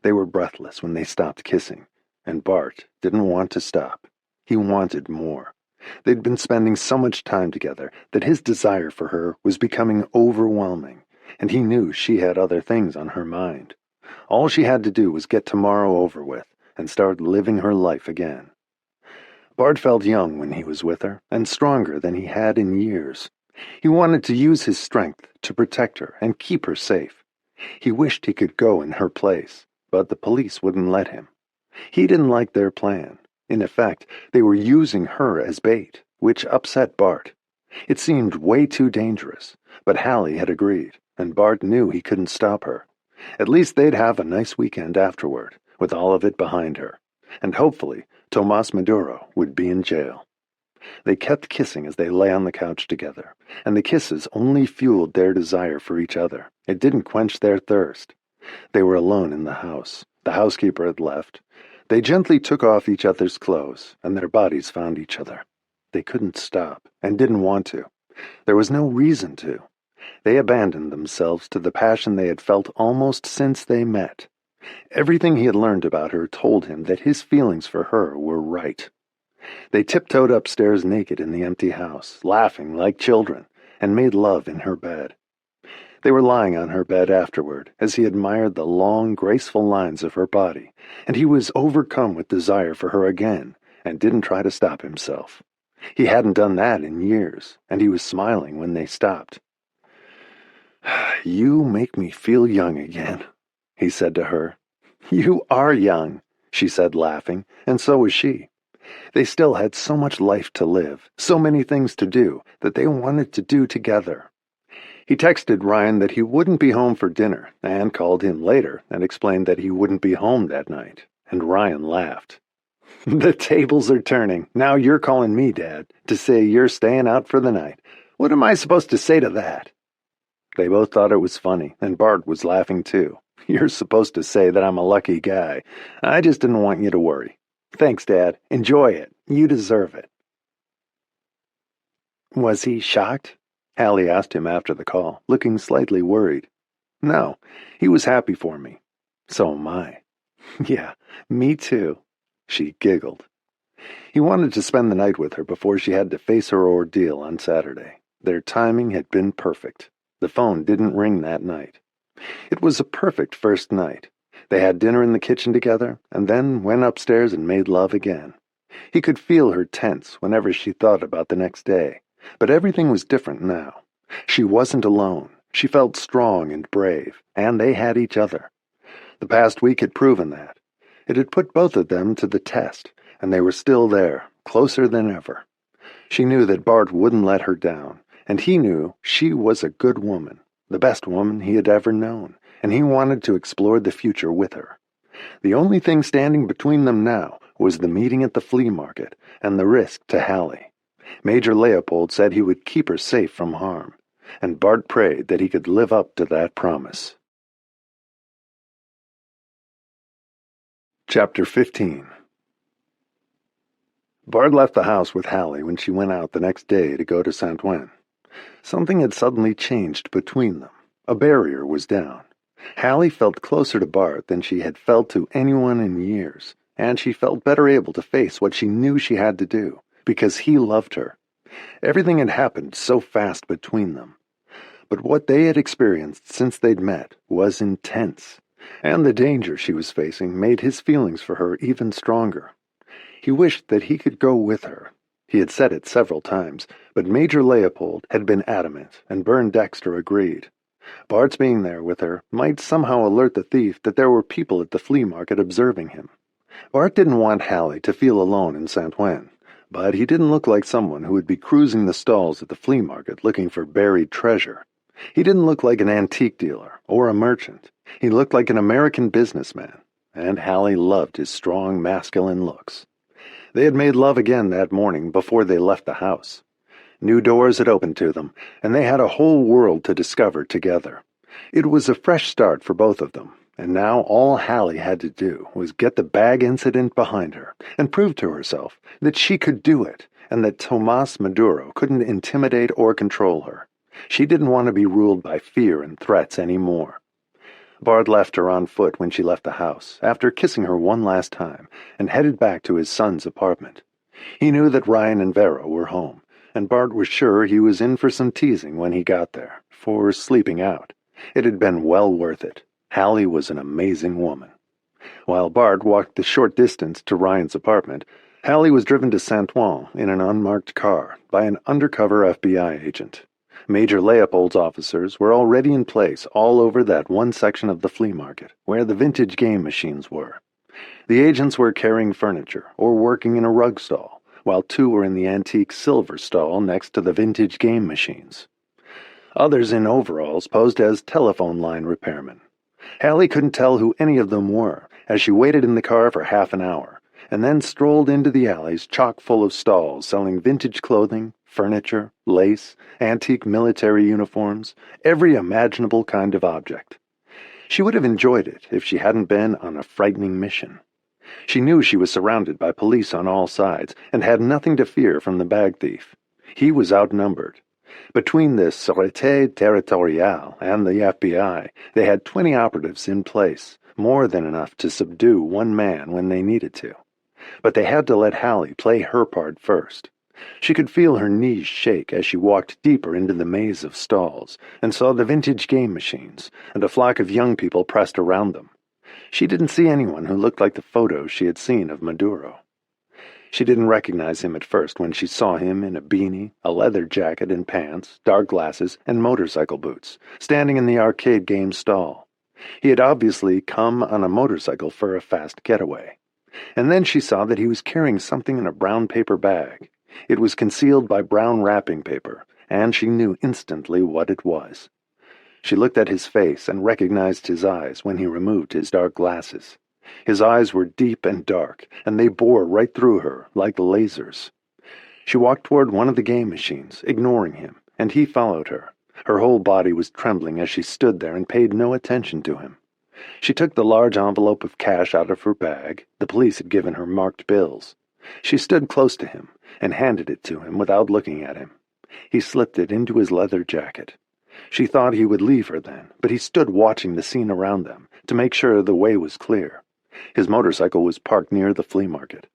They were breathless when they stopped kissing, and Bart didn't want to stop. He wanted more. They'd been spending so much time together that his desire for her was becoming overwhelming, and he knew she had other things on her mind. All she had to do was get tomorrow over with and start living her life again. Bart felt young when he was with her, and stronger than he had in years. He wanted to use his strength to protect her and keep her safe. He wished he could go in her place, but the police wouldn't let him. He didn't like their plan. In effect, they were using her as bait, which upset Bart. It seemed way too dangerous, but Hallie had agreed, and Bart knew he couldn't stop her. At least they'd have a nice weekend afterward, with all of it behind her, and hopefully Tomas Maduro would be in jail. They kept kissing as they lay on the couch together, and the kisses only fueled their desire for each other. It didn't quench their thirst. They were alone in the house. The housekeeper had left. They gently took off each other's clothes, and their bodies found each other. They couldn't stop, and didn't want to. There was no reason to. They abandoned themselves to the passion they had felt almost since they met. Everything he had learned about her told him that his feelings for her were right. They tiptoed upstairs naked in the empty house, laughing like children, and made love in her bed. They were lying on her bed afterward, as he admired the long, graceful lines of her body, and he was overcome with desire for her again, and didn't try to stop himself. He hadn't done that in years, and he was smiling when they stopped. "You make me feel young again," he said to her. "You are young," she said, laughing, and so was she. They still had so much life to live, so many things to do, that they wanted to do together. He texted Ryan that he wouldn't be home for dinner, and called him later and explained that he wouldn't be home that night, and Ryan laughed. "The tables are turning. Now you're calling me, Dad, to say you're staying out for the night. What am I supposed to say to that?" They both thought it was funny, and Bart was laughing too. "You're supposed to say that I'm a lucky guy. I just didn't want you to worry. Thanks, Dad. Enjoy it. You deserve it." Was he shocked? Hallie asked him after the call, looking slightly worried. "No, he was happy for me. So am I." "Yeah, me too." She giggled. He wanted to spend the night with her before she had to face her ordeal on Saturday. Their timing had been perfect. The phone didn't ring that night. It was a perfect first night. They had dinner in the kitchen together, and then went upstairs and made love again. He could feel her tense whenever she thought about the next day, but everything was different now. She wasn't alone. She felt strong and brave, and they had each other. The past week had proven that. It had put both of them to the test, and they were still there, closer than ever. She knew that Bart wouldn't let her down, and he knew she was a good woman, the best woman he had ever known, and he wanted to explore the future with her. The only thing standing between them now was the meeting at the flea market and the risk to Hallie. Major Leopold said he would keep her safe from harm, and Bart prayed that he could live up to that promise. Chapter 15. Bart left the house with Hallie when she went out the next day to go to Saint-Ouen. Something had suddenly changed between them. A barrier was down. Hallie felt closer to Bart than she had felt to anyone in years, and she felt better able to face what she knew she had to do, because he loved her. Everything had happened so fast between them. But what they had experienced since they'd met was intense, and the danger she was facing made his feelings for her even stronger. He wished that he could go with her. He had said it several times, but Major Leopold had been adamant, and Bern Dexter agreed. Bart's being there with her might somehow alert the thief that there were people at the flea market observing him. Bart didn't want Hallie to feel alone in Saint-Ouen, but he didn't look like someone who would be cruising the stalls at the flea market looking for buried treasure. He didn't look like an antique dealer or a merchant. He looked like an American businessman, and Hallie loved his strong, masculine looks. They had made love again that morning before they left the house. New doors had opened to them, and they had a whole world to discover together. It was a fresh start for both of them, and now all Hallie had to do was get the bag incident behind her and prove to herself that she could do it and that Tomas Maduro couldn't intimidate or control her. She didn't want to be ruled by fear and threats anymore. Bart left her on foot when she left the house, after kissing her one last time, and headed back to his son's apartment. He knew that Ryan and Vera were home, and Bart was sure he was in for some teasing when he got there, for sleeping out. It had been well worth it. Hallie was an amazing woman. While Bart walked the short distance to Ryan's apartment, Hallie was driven to Saint-Ouen in an unmarked car by an undercover FBI agent. Major Leopold's officers were already in place all over that one section of the flea market where the vintage game machines were. The agents were carrying furniture or working in a rug stall, while two were in the antique silver stall next to the vintage game machines. Others in overalls posed as telephone line repairmen. Hallie couldn't tell who any of them were as she waited in the car for half an hour, and then strolled into the alleys chock full of stalls selling vintage clothing, furniture, lace, antique military uniforms, every imaginable kind of object. She would have enjoyed it if she hadn't been on a frightening mission. She knew she was surrounded by police on all sides and had nothing to fear from the bag thief. He was outnumbered. Between the Sûreté Territoriale and the FBI, they had 20 operatives in place, more than enough to subdue one man when they needed to. But they had to let Hallie play her part first. She could feel her knees shake as she walked deeper into the maze of stalls and saw the vintage game machines and a flock of young people pressed around them. She didn't see anyone who looked like the photos she had seen of Maduro. She didn't recognize him at first when she saw him in a beanie, a leather jacket and pants, dark glasses, and motorcycle boots, standing in the arcade game stall. He had obviously come on a motorcycle for a fast getaway. And then she saw that he was carrying something in a brown paper bag. It was concealed by brown wrapping paper, and she knew instantly what it was. She looked at his face and recognized his eyes when he removed his dark glasses. His eyes were deep and dark, and they bore right through her like lasers. She walked toward one of the game machines, ignoring him, and he followed her. Her whole body was trembling as she stood there and paid no attention to him. She took the large envelope of cash out of her bag. The police had given her marked bills. She stood close to him and handed it to him without looking at him. He slipped it into his leather jacket. She thought he would leave her then, but he stood watching the scene around them to make sure the way was clear. His motorcycle was parked near the flea market.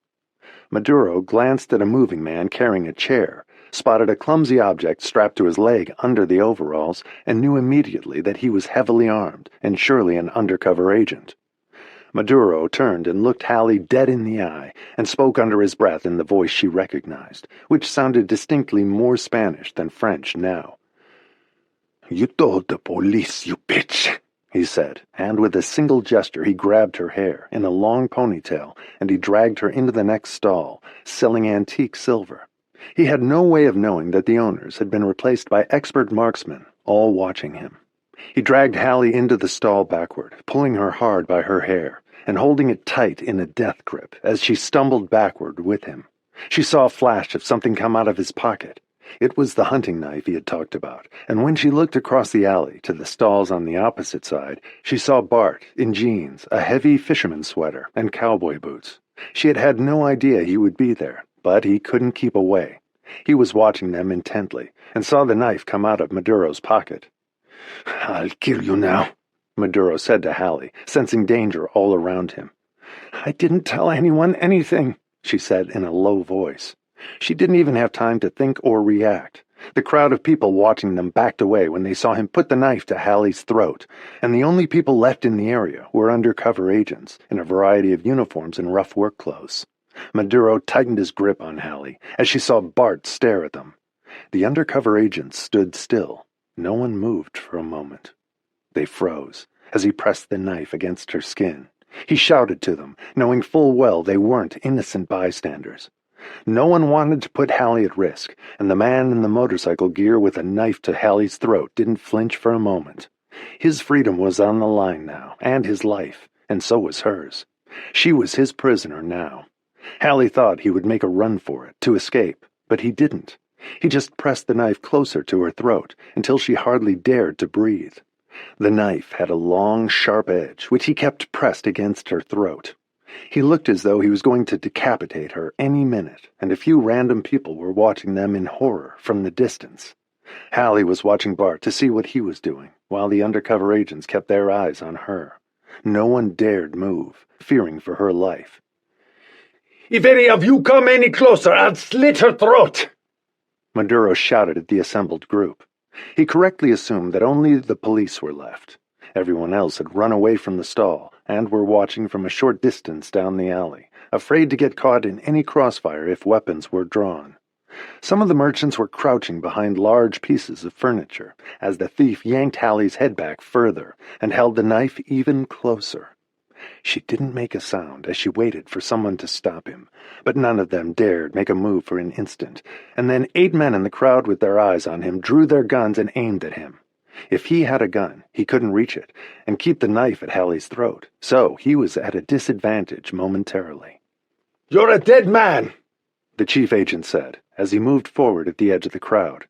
Maduro glanced at a moving man carrying a chair, spotted a clumsy object strapped to his leg under the overalls, and knew immediately that he was heavily armed and surely an undercover agent. Maduro turned and looked Hallie dead in the eye and spoke under his breath in the voice she recognized, which sounded distinctly more Spanish than French now. "You told the police, you bitch," he said, and with a single gesture he grabbed her hair in a long ponytail and he dragged her into the next stall, selling antique silver. He had no way of knowing that the owners had been replaced by expert marksmen, all watching him. He dragged Hallie into the stall backward, pulling her hard by her hair, and holding it tight in a death grip as she stumbled backward with him. She saw a flash of something come out of his pocket. It was the hunting knife he had talked about, and when she looked across the alley to the stalls on the opposite side, she saw Bart in jeans, a heavy fisherman's sweater, and cowboy boots. She had had no idea he would be there, but he couldn't keep away. He was watching them intently, and saw the knife come out of Maduro's pocket. "I'll kill you now," Maduro said to Hallie, sensing danger all around him. "I didn't tell anyone anything," she said in a low voice. She didn't even have time to think or react. The crowd of people watching them backed away when they saw him put the knife to Hallie's throat, and the only people left in the area were undercover agents in a variety of uniforms and rough work clothes. Maduro tightened his grip on Hallie as she saw Bart stare at them. The undercover agents stood still. No one moved for a moment. They froze as he pressed the knife against her skin. He shouted to them, knowing full well they weren't innocent bystanders. No one wanted to put Hallie at risk, and the man in the motorcycle gear with a knife to Hallie's throat didn't flinch for a moment. His freedom was on the line now, and his life, and so was hers. She was his prisoner now. Hallie thought he would make a run for it, to escape, but he didn't. He just pressed the knife closer to her throat, until she hardly dared to breathe. The knife had a long, sharp edge, which he kept pressed against her throat. He looked as though he was going to decapitate her any minute, and a few random people were watching them in horror from the distance. Hallie was watching Bart to see what he was doing, while the undercover agents kept their eyes on her. No one dared move, fearing for her life. "If any of you come any closer, I'll slit her throat!" Maduro shouted at the assembled group. He correctly assumed that only the police were left. Everyone else had run away from the stall and were watching from a short distance down the alley, afraid to get caught in any crossfire if weapons were drawn. Some of the merchants were crouching behind large pieces of furniture as the thief yanked Hallie's head back further and held the knife even closer. She didn't make a sound as she waited for someone to stop him, but none of them dared make a move for an instant, and then 8 men in the crowd with their eyes on him drew their guns and aimed at him. If he had a gun, he couldn't reach it and keep the knife at Hallie's throat, so he was at a disadvantage momentarily. "You're a dead man," the chief agent said, as he moved forward at the edge of the crowd.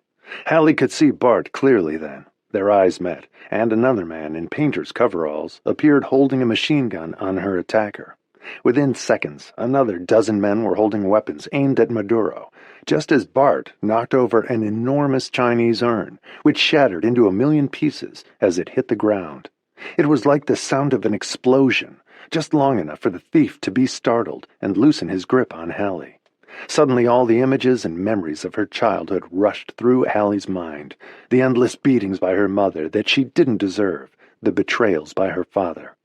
Hallie could see Bart clearly then. Their eyes met, and another man in painter's coveralls appeared holding a machine gun on her attacker. Within seconds, another dozen men were holding weapons aimed at Maduro, just as Bart knocked over an enormous Chinese urn, which shattered into 1,000,000 pieces as it hit the ground. It was like the sound of an explosion, just long enough for the thief to be startled and loosen his grip on Hallie. Suddenly all the images and memories of her childhood rushed through Hallie's mind, the endless beatings by her mother that she didn't deserve, the betrayals by her father.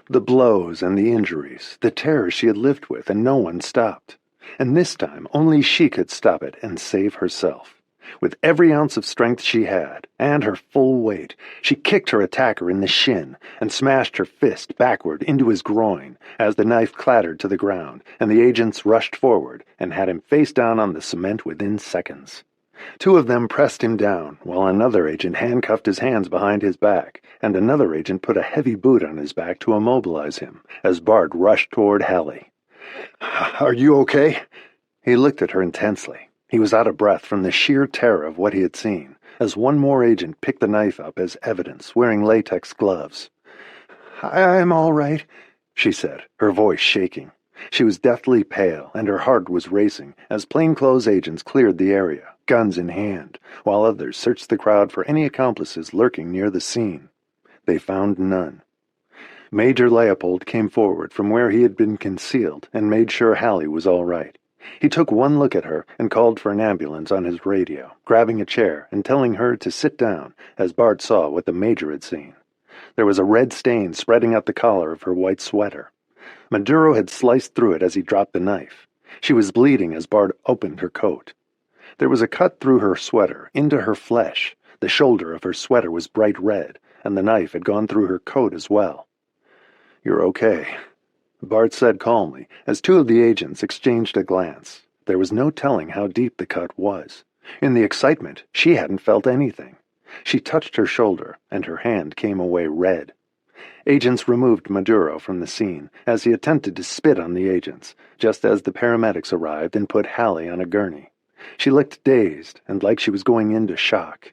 The blows and the injuries, the terror she had lived with and no one stopped. And this time only she could stop it and save herself. With every ounce of strength she had, and her full weight, she kicked her attacker in the shin and smashed her fist backward into his groin as the knife clattered to the ground, and the agents rushed forward and had him face down on the cement within seconds. 2 of them pressed him down, while another agent handcuffed his hands behind his back, and another agent put a heavy boot on his back to immobilize him as Bart rushed toward Hallie. "Are you okay?" He looked at her intensely. He was out of breath from the sheer terror of what he had seen, as one more agent picked the knife up as evidence, wearing latex gloves. "I'm all right," she said, her voice shaking. She was deathly pale, and her heart was racing as plainclothes agents cleared the area, guns in hand, while others searched the crowd for any accomplices lurking near the scene. They found none. Major Leopold came forward from where he had been concealed and made sure Hallie was all right. He took one look at her and called for an ambulance on his radio, grabbing a chair and telling her to sit down as Bart saw what the major had seen. There was a red stain spreading out the collar of her white sweater. Maduro had sliced through it as he dropped the knife. She was bleeding as Bart opened her coat. There was a cut through her sweater, into her flesh. The shoulder of her sweater was bright red, and the knife had gone through her coat as well. "You're okay," Bart said calmly, as 2 of the agents exchanged a glance. There was no telling how deep the cut was. In the excitement, she hadn't felt anything. She touched her shoulder, and her hand came away red. Agents removed Maduro from the scene as he attempted to spit on the agents, just as the paramedics arrived and put Hallie on a gurney. She looked dazed and like she was going into shock.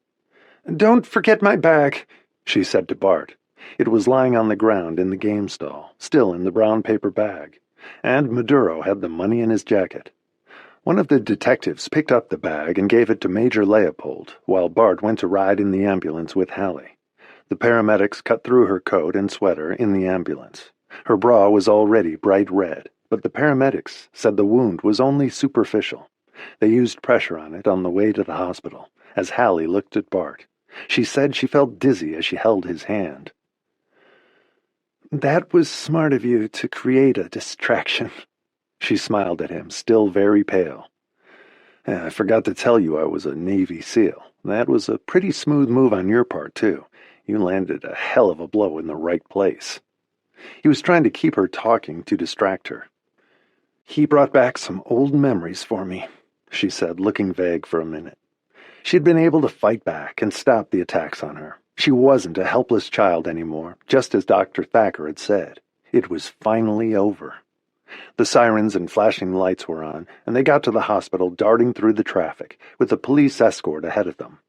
"Don't forget my bag," she said to Bart. It was lying on the ground in the game stall, still in the brown paper bag, and Maduro had the money in his jacket. One of the detectives picked up the bag and gave it to Major Leopold, while Bart went to ride in the ambulance with Hallie. The paramedics cut through her coat and sweater in the ambulance. Her bra was already bright red, but the paramedics said the wound was only superficial. They used pressure on it on the way to the hospital, as Hallie looked at Bart. She said she felt dizzy as she held his hand. "That was smart of you to create a distraction." She smiled at him, still very pale. "I forgot to tell you I was a Navy SEAL. That was a pretty smooth move on your part, too. You landed a hell of a blow in the right place." He was trying to keep her talking to distract her. "He brought back some old memories for me," she said, looking vague for a minute. She'd been able to fight back and stop the attacks on her. She wasn't a helpless child anymore, just as Dr. Thacker had said. It was finally over. The sirens and flashing lights were on, and they got to the hospital darting through the traffic, with a police escort ahead of them.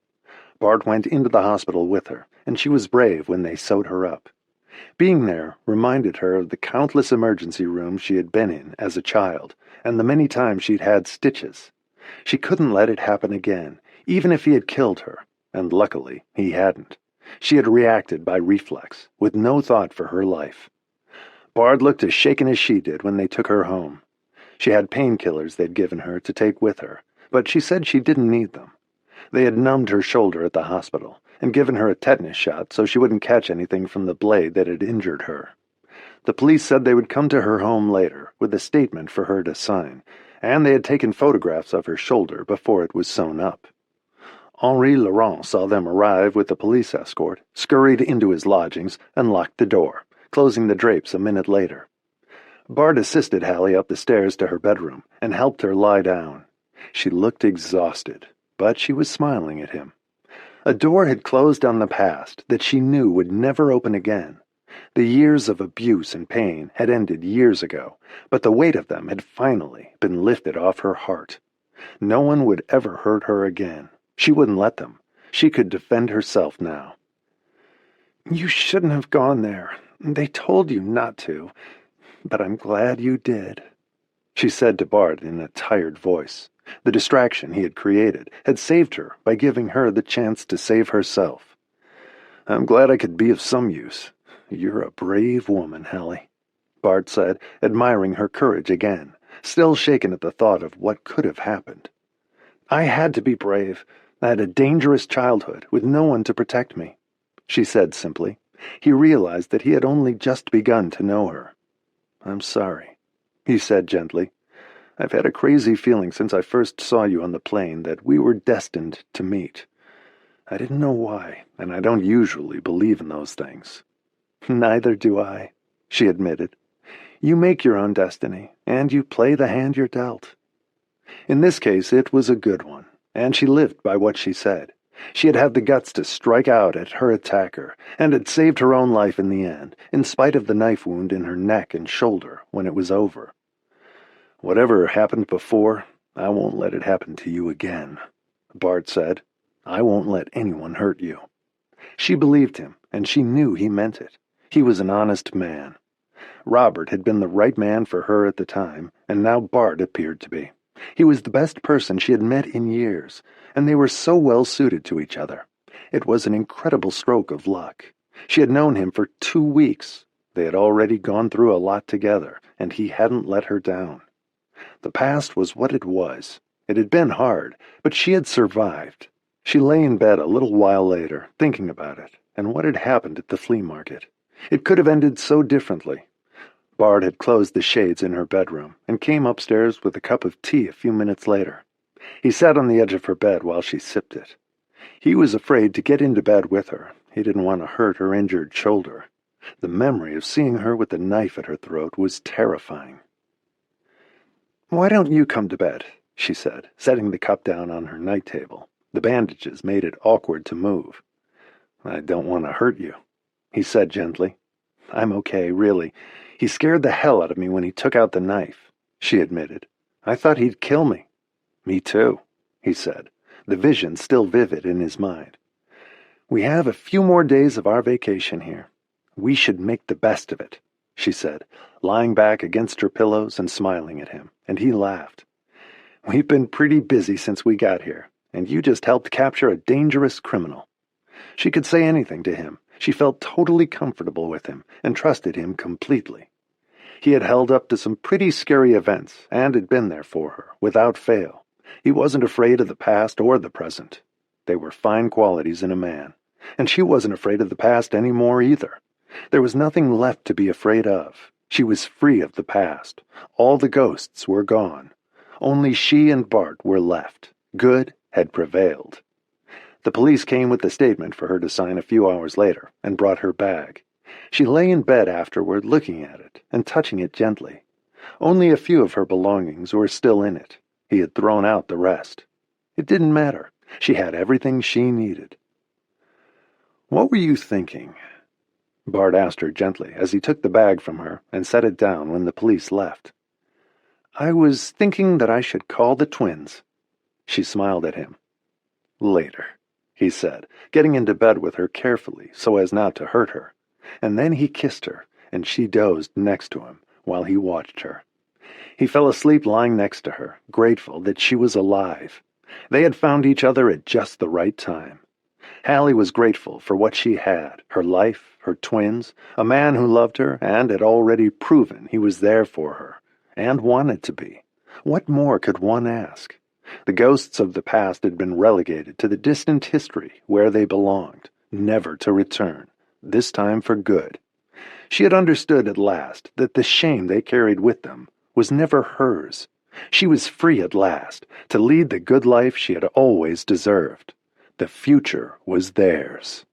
Bart went into the hospital with her, and she was brave when they sewed her up. Being there reminded her of the countless emergency rooms she had been in as a child, and the many times she'd had stitches. She couldn't let it happen again, even if he had killed her, and luckily he hadn't. She had reacted by reflex, with no thought for her life. Bart looked as shaken as she did when they took her home. She had painkillers they'd given her to take with her, but she said she didn't need them. They had numbed her shoulder at the hospital and given her a tetanus shot so she wouldn't catch anything from the blade that had injured her. The police said they would come to her home later with a statement for her to sign, and they had taken photographs of her shoulder before it was sewn up. Henri Laurent saw them arrive with the police escort, scurried into his lodgings, and locked the door, closing the drapes a minute later. Bart assisted Hallie up the stairs to her bedroom and helped her lie down. She looked exhausted, but she was smiling at him. A door had closed on the past that she knew would never open again. The years of abuse and pain had ended years ago, but the weight of them had finally been lifted off her heart. No one would ever hurt her again. She wouldn't let them. She could defend herself now. "You shouldn't have gone there. They told you not to, but I'm glad you did," she said to Bart in a tired voice. The distraction he had created had saved her by giving her the chance to save herself. "I'm glad I could be of some use. You're a brave woman, Hallie," Bart said, admiring her courage again, still shaken at the thought of what could have happened. "I had to be brave. I had a dangerous childhood with no one to protect me," she said simply. He realized that he had only just begun to know her. "I'm sorry," he said gently. "I've had a crazy feeling since I first saw you on the plane that we were destined to meet. I didn't know why, and I don't usually believe in those things." "Neither do I," she admitted. "You make your own destiny, and you play the hand you're dealt." In this case, it was a good one, and she lived by what she said. She had had the guts to strike out at her attacker, and had saved her own life in the end, in spite of the knife wound in her neck and shoulder when it was over. "Whatever happened before, I won't let it happen to you again," Bart said. "I won't let anyone hurt you." She believed him, and she knew he meant it. He was an honest man. Robert had been the right man for her at the time, and now Bart appeared to be. He was the best person she had met in years, and they were so well suited to each other. It was an incredible stroke of luck. She had known him for 2 weeks. They had already gone through a lot together, and he hadn't let her down. The past was what it was. It had been hard, but she had survived. She lay in bed a little while later, thinking about it, and what had happened at the flea market. It could have ended so differently. Bart had closed the shades in her bedroom and came upstairs with a cup of tea a few minutes later. He sat on the edge of her bed while she sipped it. He was afraid to get into bed with her. He didn't want to hurt her injured shoulder. The memory of seeing her with the knife at her throat was terrifying. "Why don't you come to bed?" she said, setting the cup down on her night table. The bandages made it awkward to move. "I don't want to hurt you," he said gently. I'm okay, really. He scared the hell out of me when he took out the knife, she admitted. I thought he'd kill me. Me too, he said, the vision still vivid in his mind. We have a few more days of our vacation here. We should make the best of it, she said, lying back against her pillows and smiling at him, and he laughed. We've been pretty busy since we got here, and you just helped capture a dangerous criminal. She could say anything to him. She felt totally comfortable with him and trusted him completely. He had held up to some pretty scary events and had been there for her, without fail. He wasn't afraid of the past or the present. They were fine qualities in a man, and she wasn't afraid of the past any more either. There was nothing left to be afraid of. She was free of the past. All the ghosts were gone. Only she and Bart were left. Good had prevailed. The police came with the statement for her to sign a few hours later and brought her bag. She lay in bed afterward looking at it and touching it gently. Only a few of her belongings were still in it. He had thrown out the rest. It didn't matter. She had everything she needed. What were you thinking? Bart asked her gently as he took the bag from her and set it down when the police left. I was thinking that I should call the twins. She smiled at him. Later, he said, getting into bed with her carefully so as not to hurt her. And then he kissed her, and she dozed next to him while he watched her. He fell asleep lying next to her, grateful that she was alive. They had found each other at just the right time. Hallie was grateful for what she had, her life, her twins, a man who loved her and had already proven he was there for her, and wanted to be. What more could one ask? The ghosts of the past had been relegated to the distant history where they belonged, never to return, this time for good. She had understood at last that the shame they carried with them was never hers. She was free at last to lead the good life she had always deserved. The future was theirs.